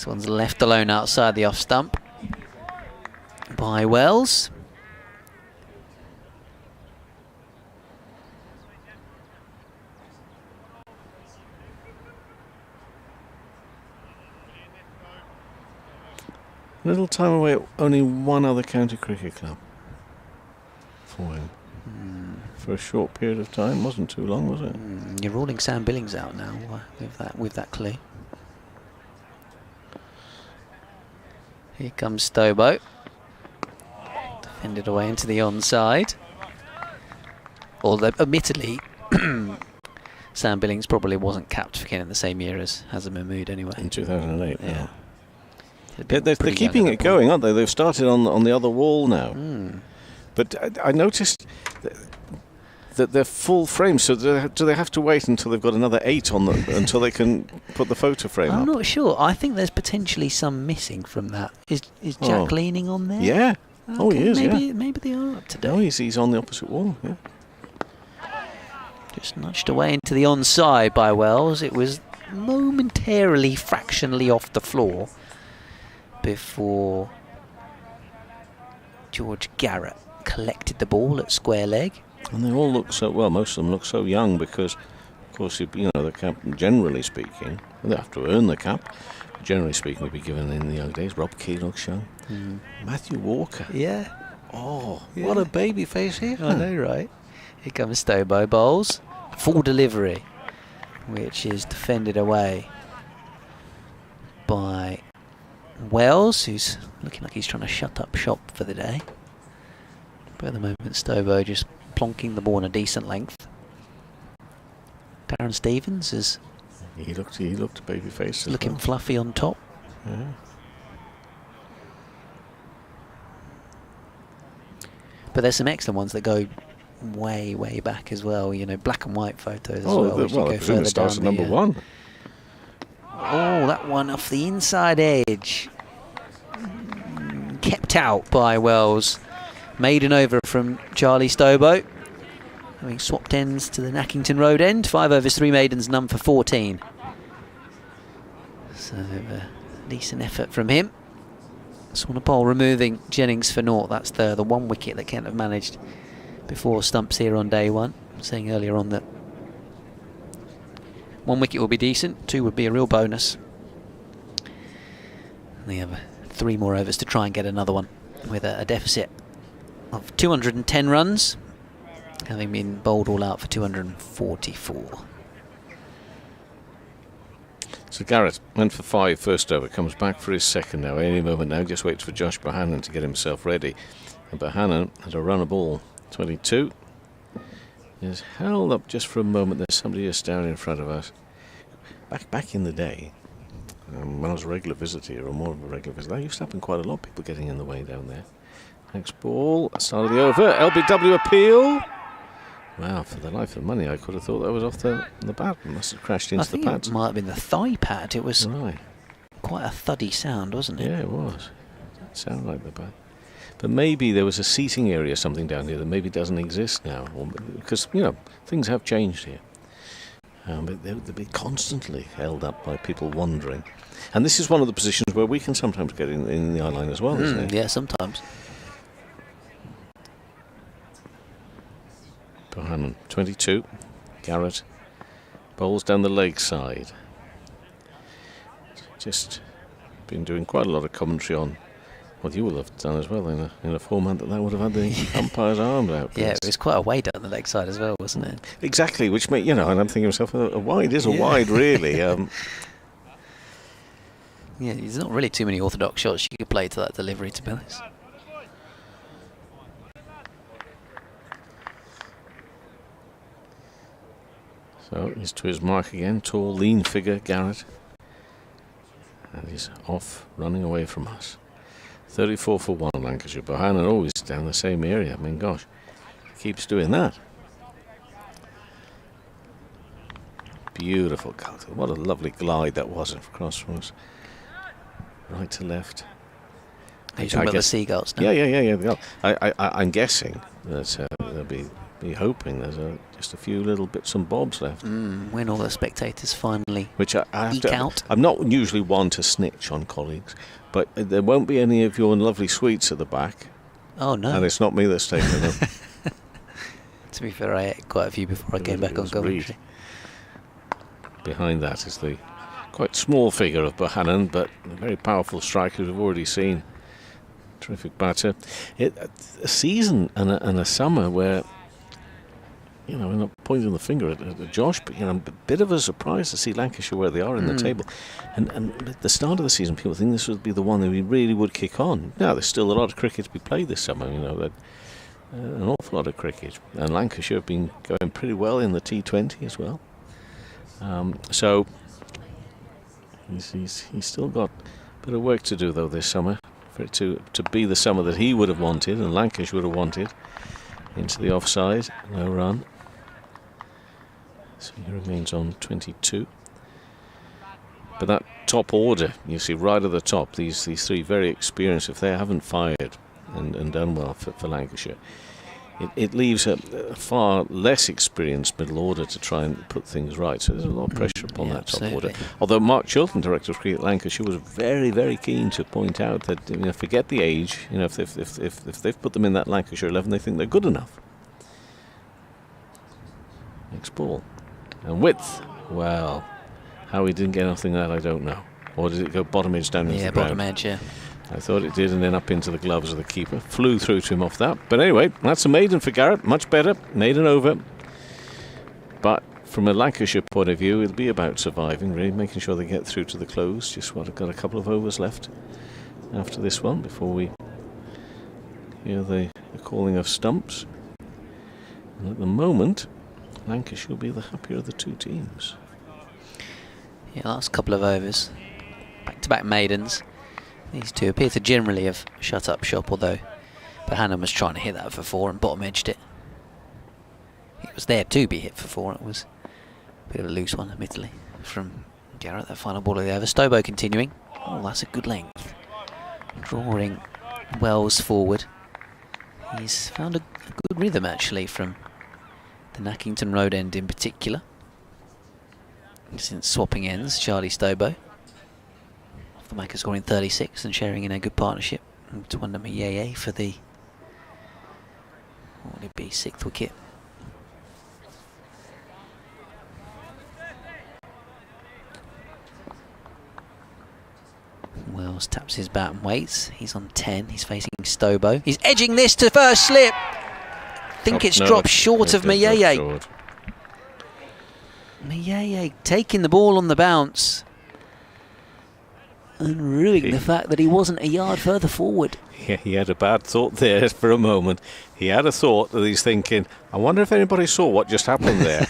B: one's left alone outside the off stump by Wells.
E: Little time away at only one other county cricket club for him. For a short period of time, wasn't too long, was it?
B: You're ruling Sam Billings out now with that clue. Here comes Stobo. Defended away into the onside. Although, admittedly, Sam Billings probably wasn't capped for Kent in the same year as Hazem Mahmood anyway.
E: In 2008,
B: yeah.
E: No. They're keeping it going, aren't they? They've started on the other wall now. But I noticed that they're full frame, so do they have to wait until they've got another 8 on them until they can put the photo frame up?
B: I'm not sure. I think there's potentially some missing from that. Is Jack leaning on there?
E: Yeah.
B: Okay,
E: He is,
B: maybe they are up to date.
E: No, he's on the opposite wall, yeah.
B: Just nudged away into the onside by Wells. It was momentarily, fractionally off the floor before George Garrett collected the ball at square leg.
E: And they all look so, well, most of them look so young because, of course, the cap, generally speaking, they have to earn the cap. Generally speaking, would be given in the young days. Rob Key looks young. Matthew Walker.
B: Yeah.
E: Oh,
B: Yeah.
E: what a baby face here.
B: I know, right? Here comes Stobo bowls. Full delivery, which is defended away by Wells, who's looking like he's trying to shut up shop for the day. But at the moment, Stobo just plonking the ball in a decent length. Darren Stevens is...
E: He looked baby-faced.
B: Looking fluffy on top.
E: Yeah.
B: But there's some excellent ones that go way, way back as well. You know, black and white photos as
E: Oh,
B: well.
E: well, I presume it starts at number one.
B: Oh, that one off the inside edge. Kept out by Wells. Maiden over from Charlie Stobo. Having swapped ends to the Nackington Road end. 5 overs, 3 maidens, none for 14. So a decent effort from him. Swanepoel removing Jennings for naught. That's the one wicket that Kent have managed before stumps here on day one. Saying earlier on that 1 wicket will be decent, 2 would be a real bonus. And they have 3 more overs to try and get another one with a deficit of 210 runs, having been bowled all out for 244. So
E: Garrett went for 5 first over, comes back for his second now. Any moment now, just waits for Josh Bohannon to get himself ready. And Bohannon had a run of ball, 22. Is held up just for a moment. There's somebody just down in front of us. Back in the day, when I was a regular visitor here, or more of a regular visitor, that used to happen quite a lot, people getting in the way down there. Next ball, start of the over, LBW appeal. Wow, for the life of money, I could have thought that was off the bat. It must have crashed into the pads.
B: It might have been the thigh pad. It was
E: right.
B: Quite a thuddy sound, wasn't it?
E: Yeah, it was. It sounded like the bat. But maybe there was a seating area or something down here that maybe doesn't exist now. Because, you know, things have changed here. But they'll be constantly held up by people wandering. And this is one of the positions where we can sometimes get in the eye line as well, isn't it?
B: Yeah, sometimes.
E: Bohannon, 22. Garrett bowls down the leg side. Just been doing quite a lot of commentary on what you will have done as well in a format that would have had the umpire's arms out.
B: Yeah, it was quite a way down the leg side as well, wasn't it?
E: Exactly, which made, you know, and I'm thinking to myself, a wide is a wide, really.
B: Yeah, there's not really too many orthodox shots you could play to that delivery, to be honest.
E: So he's to his mark again, tall, lean figure, Garrett. And he's off, running away from us. 34 for 1, Lancashire. Bohannon always down the same area. I mean, gosh, keeps doing that. Beautiful cut. What a lovely glide that was across from us. Right to left.
B: Are you talking about the seagulls now?
E: Yeah. I'm guessing that they'll be hoping there's just a few little bits and bobs left.
B: When all the spectators finally
E: which I have
B: eke
E: to,
B: out.
E: I'm not usually one to snitch on colleagues, but there won't be any of your lovely sweets at the back.
B: Oh, no.
E: And it's not me that's taking them.
B: To be fair, I ate quite a few before I came back on commentary.
E: Behind that is the quite small figure of Bohannon, but a very powerful striker we've already seen. Terrific batter. A season and a summer where, you know, we're not pointing the finger at Josh, but, you know, a bit of a surprise to see Lancashire where they are in the table. And at the start of the season, people think this would be the one that we really would kick on. Now, there's still a lot of cricket to be played this summer, you know, an awful lot of cricket. And Lancashire have been going pretty well in the T20 as well. So he's still got a bit of work to do, though, this summer, for it to be the summer that he would have wanted and Lancashire would have wanted. Into the offside, no run. So he remains on 22. But that top order, you see right at the top, these 3 very experienced, if they haven't fired and done well for Lancashire, it leaves a far less experienced middle order to try and put things right. So there's a lot of pressure upon that top order. Although Mark Chilton, Director of Cricket at Lancashire, was very, very keen to point out that, you know, forget the age. You know, if they've put them in that Lancashire 11, they think they're good enough. Next ball. And width. Well, how he didn't get anything that, I don't know. Or did it go bottom edge down into the ground?
B: Yeah, bottom edge, yeah.
E: I thought it did, and then up into the gloves of the keeper. Flew through to him off that. But anyway, that's a maiden for Garrett. Much better. Maiden over. But from a Lancashire point of view, it'll be about surviving, really, making sure they get through to the close. Just got a couple of overs left after this one before we hear the calling of stumps. And at the moment, Lancashire will be the happier of the two teams.
B: Yeah, last couple of overs. Back-to-back maidens. These two appear to generally have shut up shop, although Bohannon was trying to hit that for 4 and bottom-edged it. It was there to be hit for 4. It was a bit of a loose one, admittedly, from Garrett, that final ball of the over. Stobo continuing. Oh, that's a good length. Drawing Wells forward. He's found a good rhythm, actually, from the Nackington Road end in particular. Since swapping ends, Charlie Stobo. Off the marker scoring 36 and sharing in a good partnership. And Twanda Mayeye for the, what would it be, 6th wicket. Wells taps his bat and waits. He's on 10. He's facing Stobo. He's edging this to first slip. I think it's dropped short of Mayeye. Mayeye taking the ball on the bounce and ruining the fact that he wasn't a yard further forward.
E: Yeah, he had a bad thought there for a moment. He had a thought that he's thinking, I wonder if anybody saw what just happened there.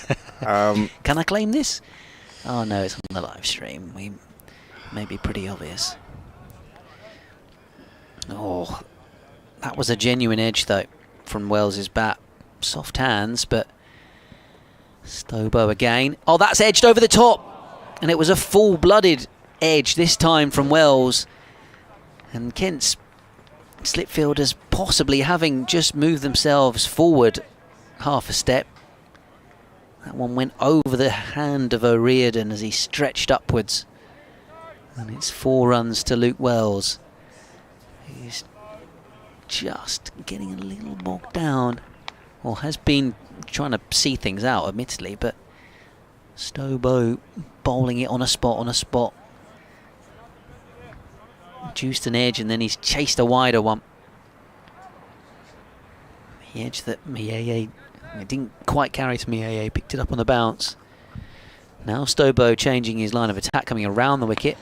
B: Can I claim this? Oh no, it's on the live stream. We may be pretty obvious. Oh, that was a genuine edge though from Wells's bat. Soft hands, but Stobo again. Oh, that's edged over the top, and it was a full-blooded edge this time from Wells. And Kent's slip fielders possibly having just moved themselves forward half a step. That one went over the hand of O'Riordan as he stretched upwards. And it's 4 runs to Luke Wells. He's just getting a little bogged down, or has been trying to see things out, admittedly, but Stobo bowling it on a spot. Juiced an edge and then he's chased a wider one. The edge that Mayeye, it didn't quite carry to Mayeye, picked it up on the bounce. Now Stobo changing his line of attack, coming around the wicket.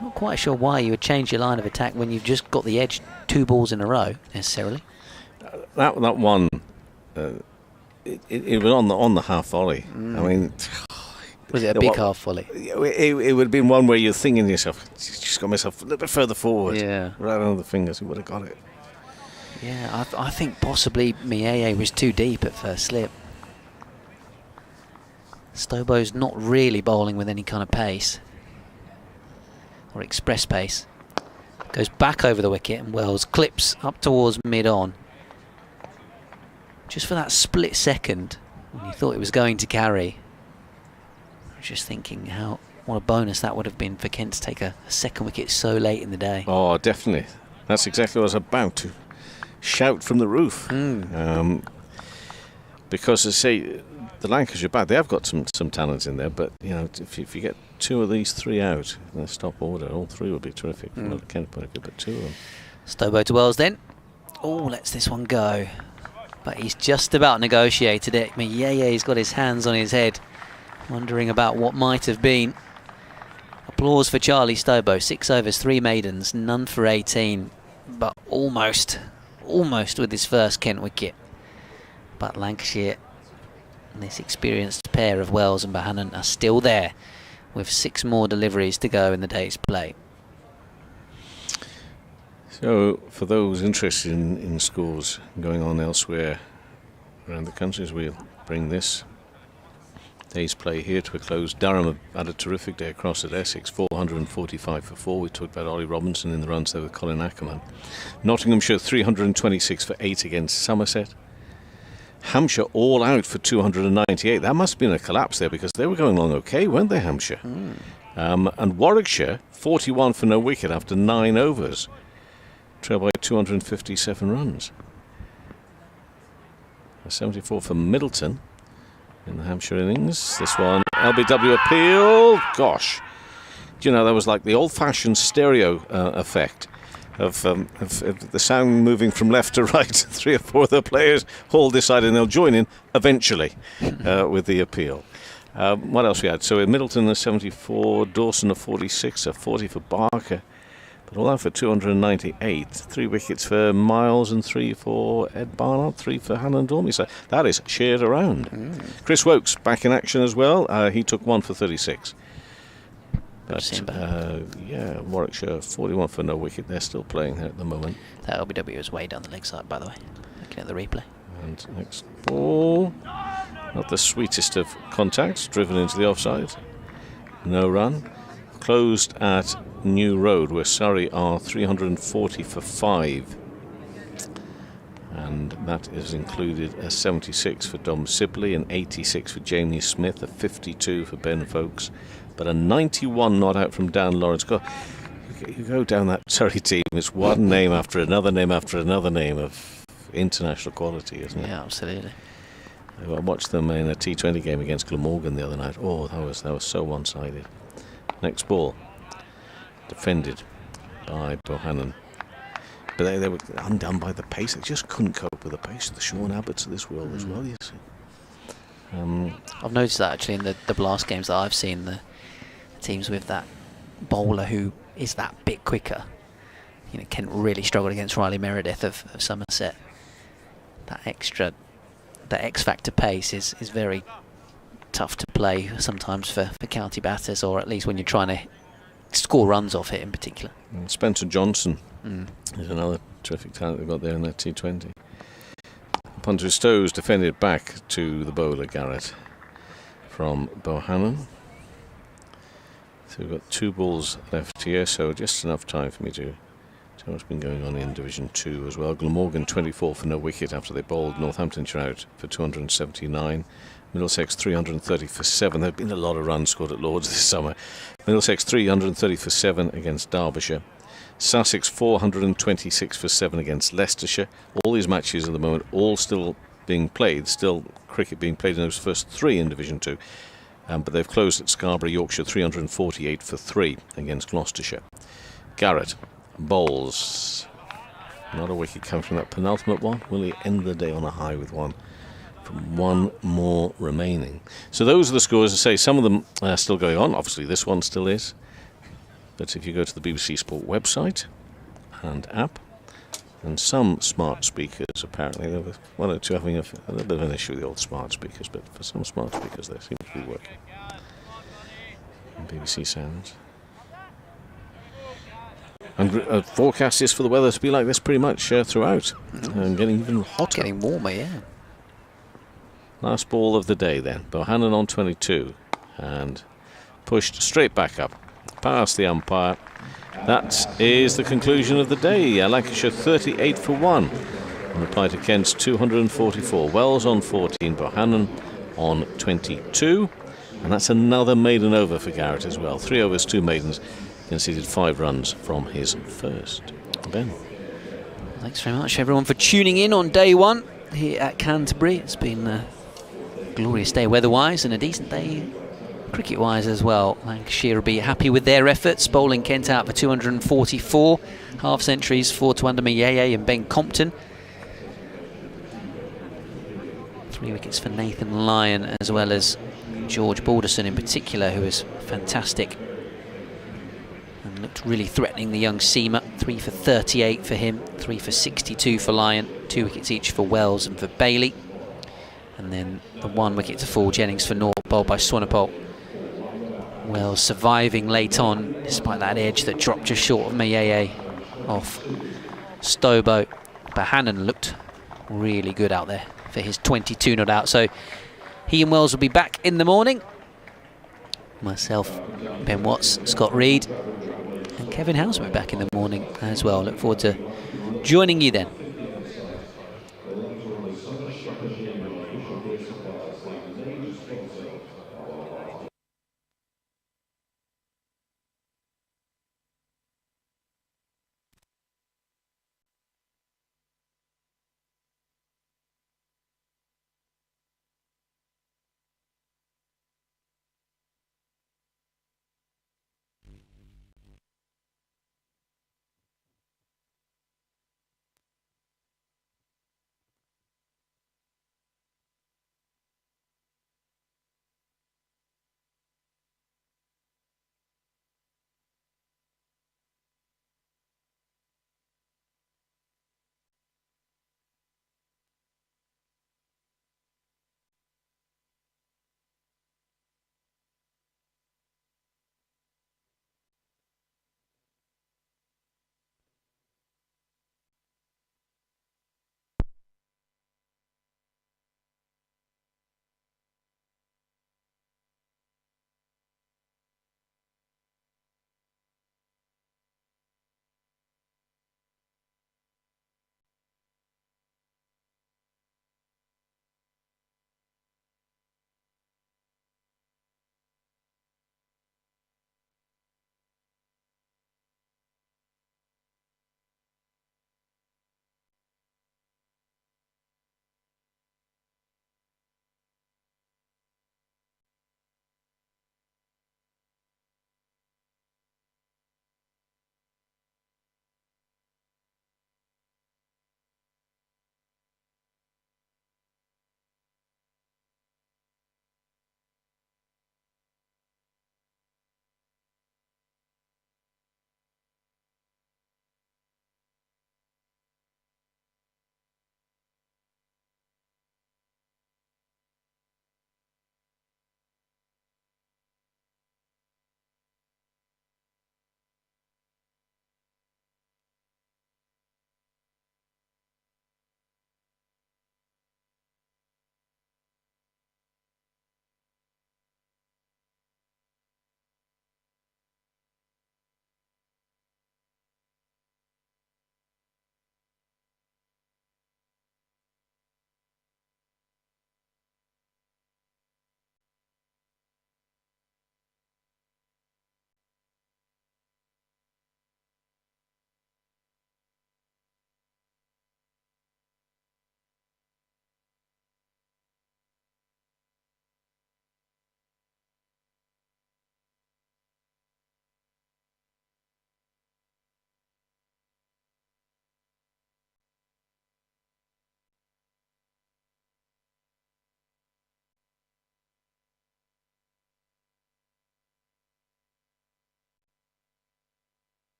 B: Not quite sure why you would change your line of attack when you've just got the edge 2 balls in a row, necessarily.
E: That one, it was on the half volley. I mean,
B: was it a big half volley?
E: It would have been one where you're thinking to yourself, just got myself a little bit further forward.
B: Yeah.
E: Right under the fingers, he would have got it.
B: Yeah, I think possibly Mayeye was too deep at first slip. Stobo's not really bowling with any kind of pace, or express pace. Goes back over the wicket and Wells clips up towards mid-on. Just for that split second when you thought it was going to carry. I was just thinking what a bonus that would have been for Kent to take a second wicket so late in the day.
E: Oh, definitely. That's exactly what I was about to shout from the roof. Because, as I say, the Lancashire bat, they have got some talent in there, but you know, if you get 2 of these 3 out in a stop order, all 3 would be terrific from a Kent point of view, but 2 of them.
B: Stobo to Wells then. Oh, lets this one go. But he's just about negotiated it. Mayeye's got his hands on his head, wondering about what might have been. Applause for Charlie Stobo. 6 overs, 3 maidens, none for 18. But almost with his first Kent wicket. But Lancashire, this experienced pair of Wells and Bohannon, are still there with 6 more deliveries to go in the day's play.
E: So, for those interested in scores going on elsewhere around the country, as we'll bring this day's play here to a close. Durham had a terrific day across at Essex, 445 for 4. We talked about Ollie Robinson in the runs there with Colin Ackerman. Nottinghamshire 326 for 8 against Somerset. Hampshire all out for 298. That must have been a collapse there because they were going along okay, weren't they, Hampshire? And Warwickshire 41 for no wicket after 9 overs. Trail by 257 runs. 74 for Middleton in the Hampshire innings. This one, LBW appeal. Gosh, do you know, that was like the old-fashioned stereo effect of the sound moving from left to right. 3 or 4 of the players all deciding they'll join in eventually with the appeal. What else we had? So Middleton a 74, Dawson a 46, a 40 for Barker. But all that for 298. 3 wickets for Miles and 3 for Ed Barnard, 3 for Hannon Dormy. So that is shared around. Chris Wokes back in action as well. He took 1 for 36. But yeah, Warwickshire 41 for no wicket. They're still playing there at the moment.
B: That LBW is way down the leg side, by the way. Looking at the replay.
E: And next ball, not the sweetest of contacts, driven into the offside. No run. Closed at New Road, where Surrey are 340 for 5. And that is included a 76 for Dom Sibley, an 86 for Jamie Smith, a 52 for Ben Folkes, but a 91 not out from Dan Lawrence. You go down that Surrey team, it's one name after another name after another name of international quality, isn't it?
B: Yeah, absolutely.
E: I watched them in a T20 game against Glamorgan the other night. Oh, that was so one-sided. Next ball, defended by Bohannon. But they were undone by the pace. They just couldn't cope with the pace of the Sean Abbotts of this world as well, you see.
B: I've noticed that actually in the blast games that I've seen, the teams with that bowler who is that bit quicker. You know, Kent really struggled against Riley Meredith of Somerset. That X factor pace is very tough to play sometimes for county batters, or at least when you're trying to score runs off it in particular.
E: And Spencer Johnson is another terrific talent they've got there in their T20. Punter Stows defended back to the bowler Garrett from Bohannon. So we've got 2 balls left here, so just enough time for me to tell what's been going on in Division 2 as well. Glamorgan 24 for no wicket after they bowled Northamptonshire out for 279. Middlesex 330 for 7. There have been a lot of runs scored at Lords this summer. Middlesex 330 for 7 against Derbyshire. Sussex 426 for 7 against Leicestershire. All these matches at the moment, all still being played, still cricket being played in those first 3 in Division 2. But they've closed at Scarborough, Yorkshire 348 for 3 against Gloucestershire. Garrett bowls. Not a wicket coming from that penultimate one. Will he end the day on a high with one? From 1 more remaining. So those are the scores. I say some of them are still going on. Obviously this one still is. But if you go to the BBC Sport website and app, and some smart speakers, apparently, there was 1 or 2 having a little bit of an issue with the old smart speakers, but for some smart speakers they seem to be working. And BBC Sounds. And forecast is for the weather to be like this pretty much throughout, and getting even hotter.
B: Getting warmer, yeah.
E: Last ball of the day then. Bohannon on 22 and pushed straight back up past the umpire. That is the conclusion of the day. Lancashire 38 for 1 in reply to Kent's 244. Wells on 14, Bohannon on 22. And that's another maiden over for Garrett as well. 3 overs, 2 maidens. Conceded 5 runs from his first. Ben.
B: Thanks very much everyone for tuning in on day 1 here at Canterbury. It's been a glorious day weather-wise and a decent day cricket-wise as well. Lancashire will be happy with their efforts, bowling Kent out for 244. Half centuries for Twandama Yeye and Ben Compton. 3 wickets for Nathan Lyon, as well as George Balderson in particular, who was fantastic and looked really threatening, the young seamer. 3 for 38 for him, 3 for 62 for Lyon, 2 wickets each for Wells and for Bailey. And then the 1 wicket to fall Jennings for North, bowled by Swanepoel. Wells surviving late on, despite that edge that dropped just short of Mayeye off Stobo. Bohannon looked really good out there for his 22 not out. So he and Wells will be back in the morning. Myself, Ben Watts, Scott Reed, and Kevin House will be back in the morning as well. Look forward to joining you then.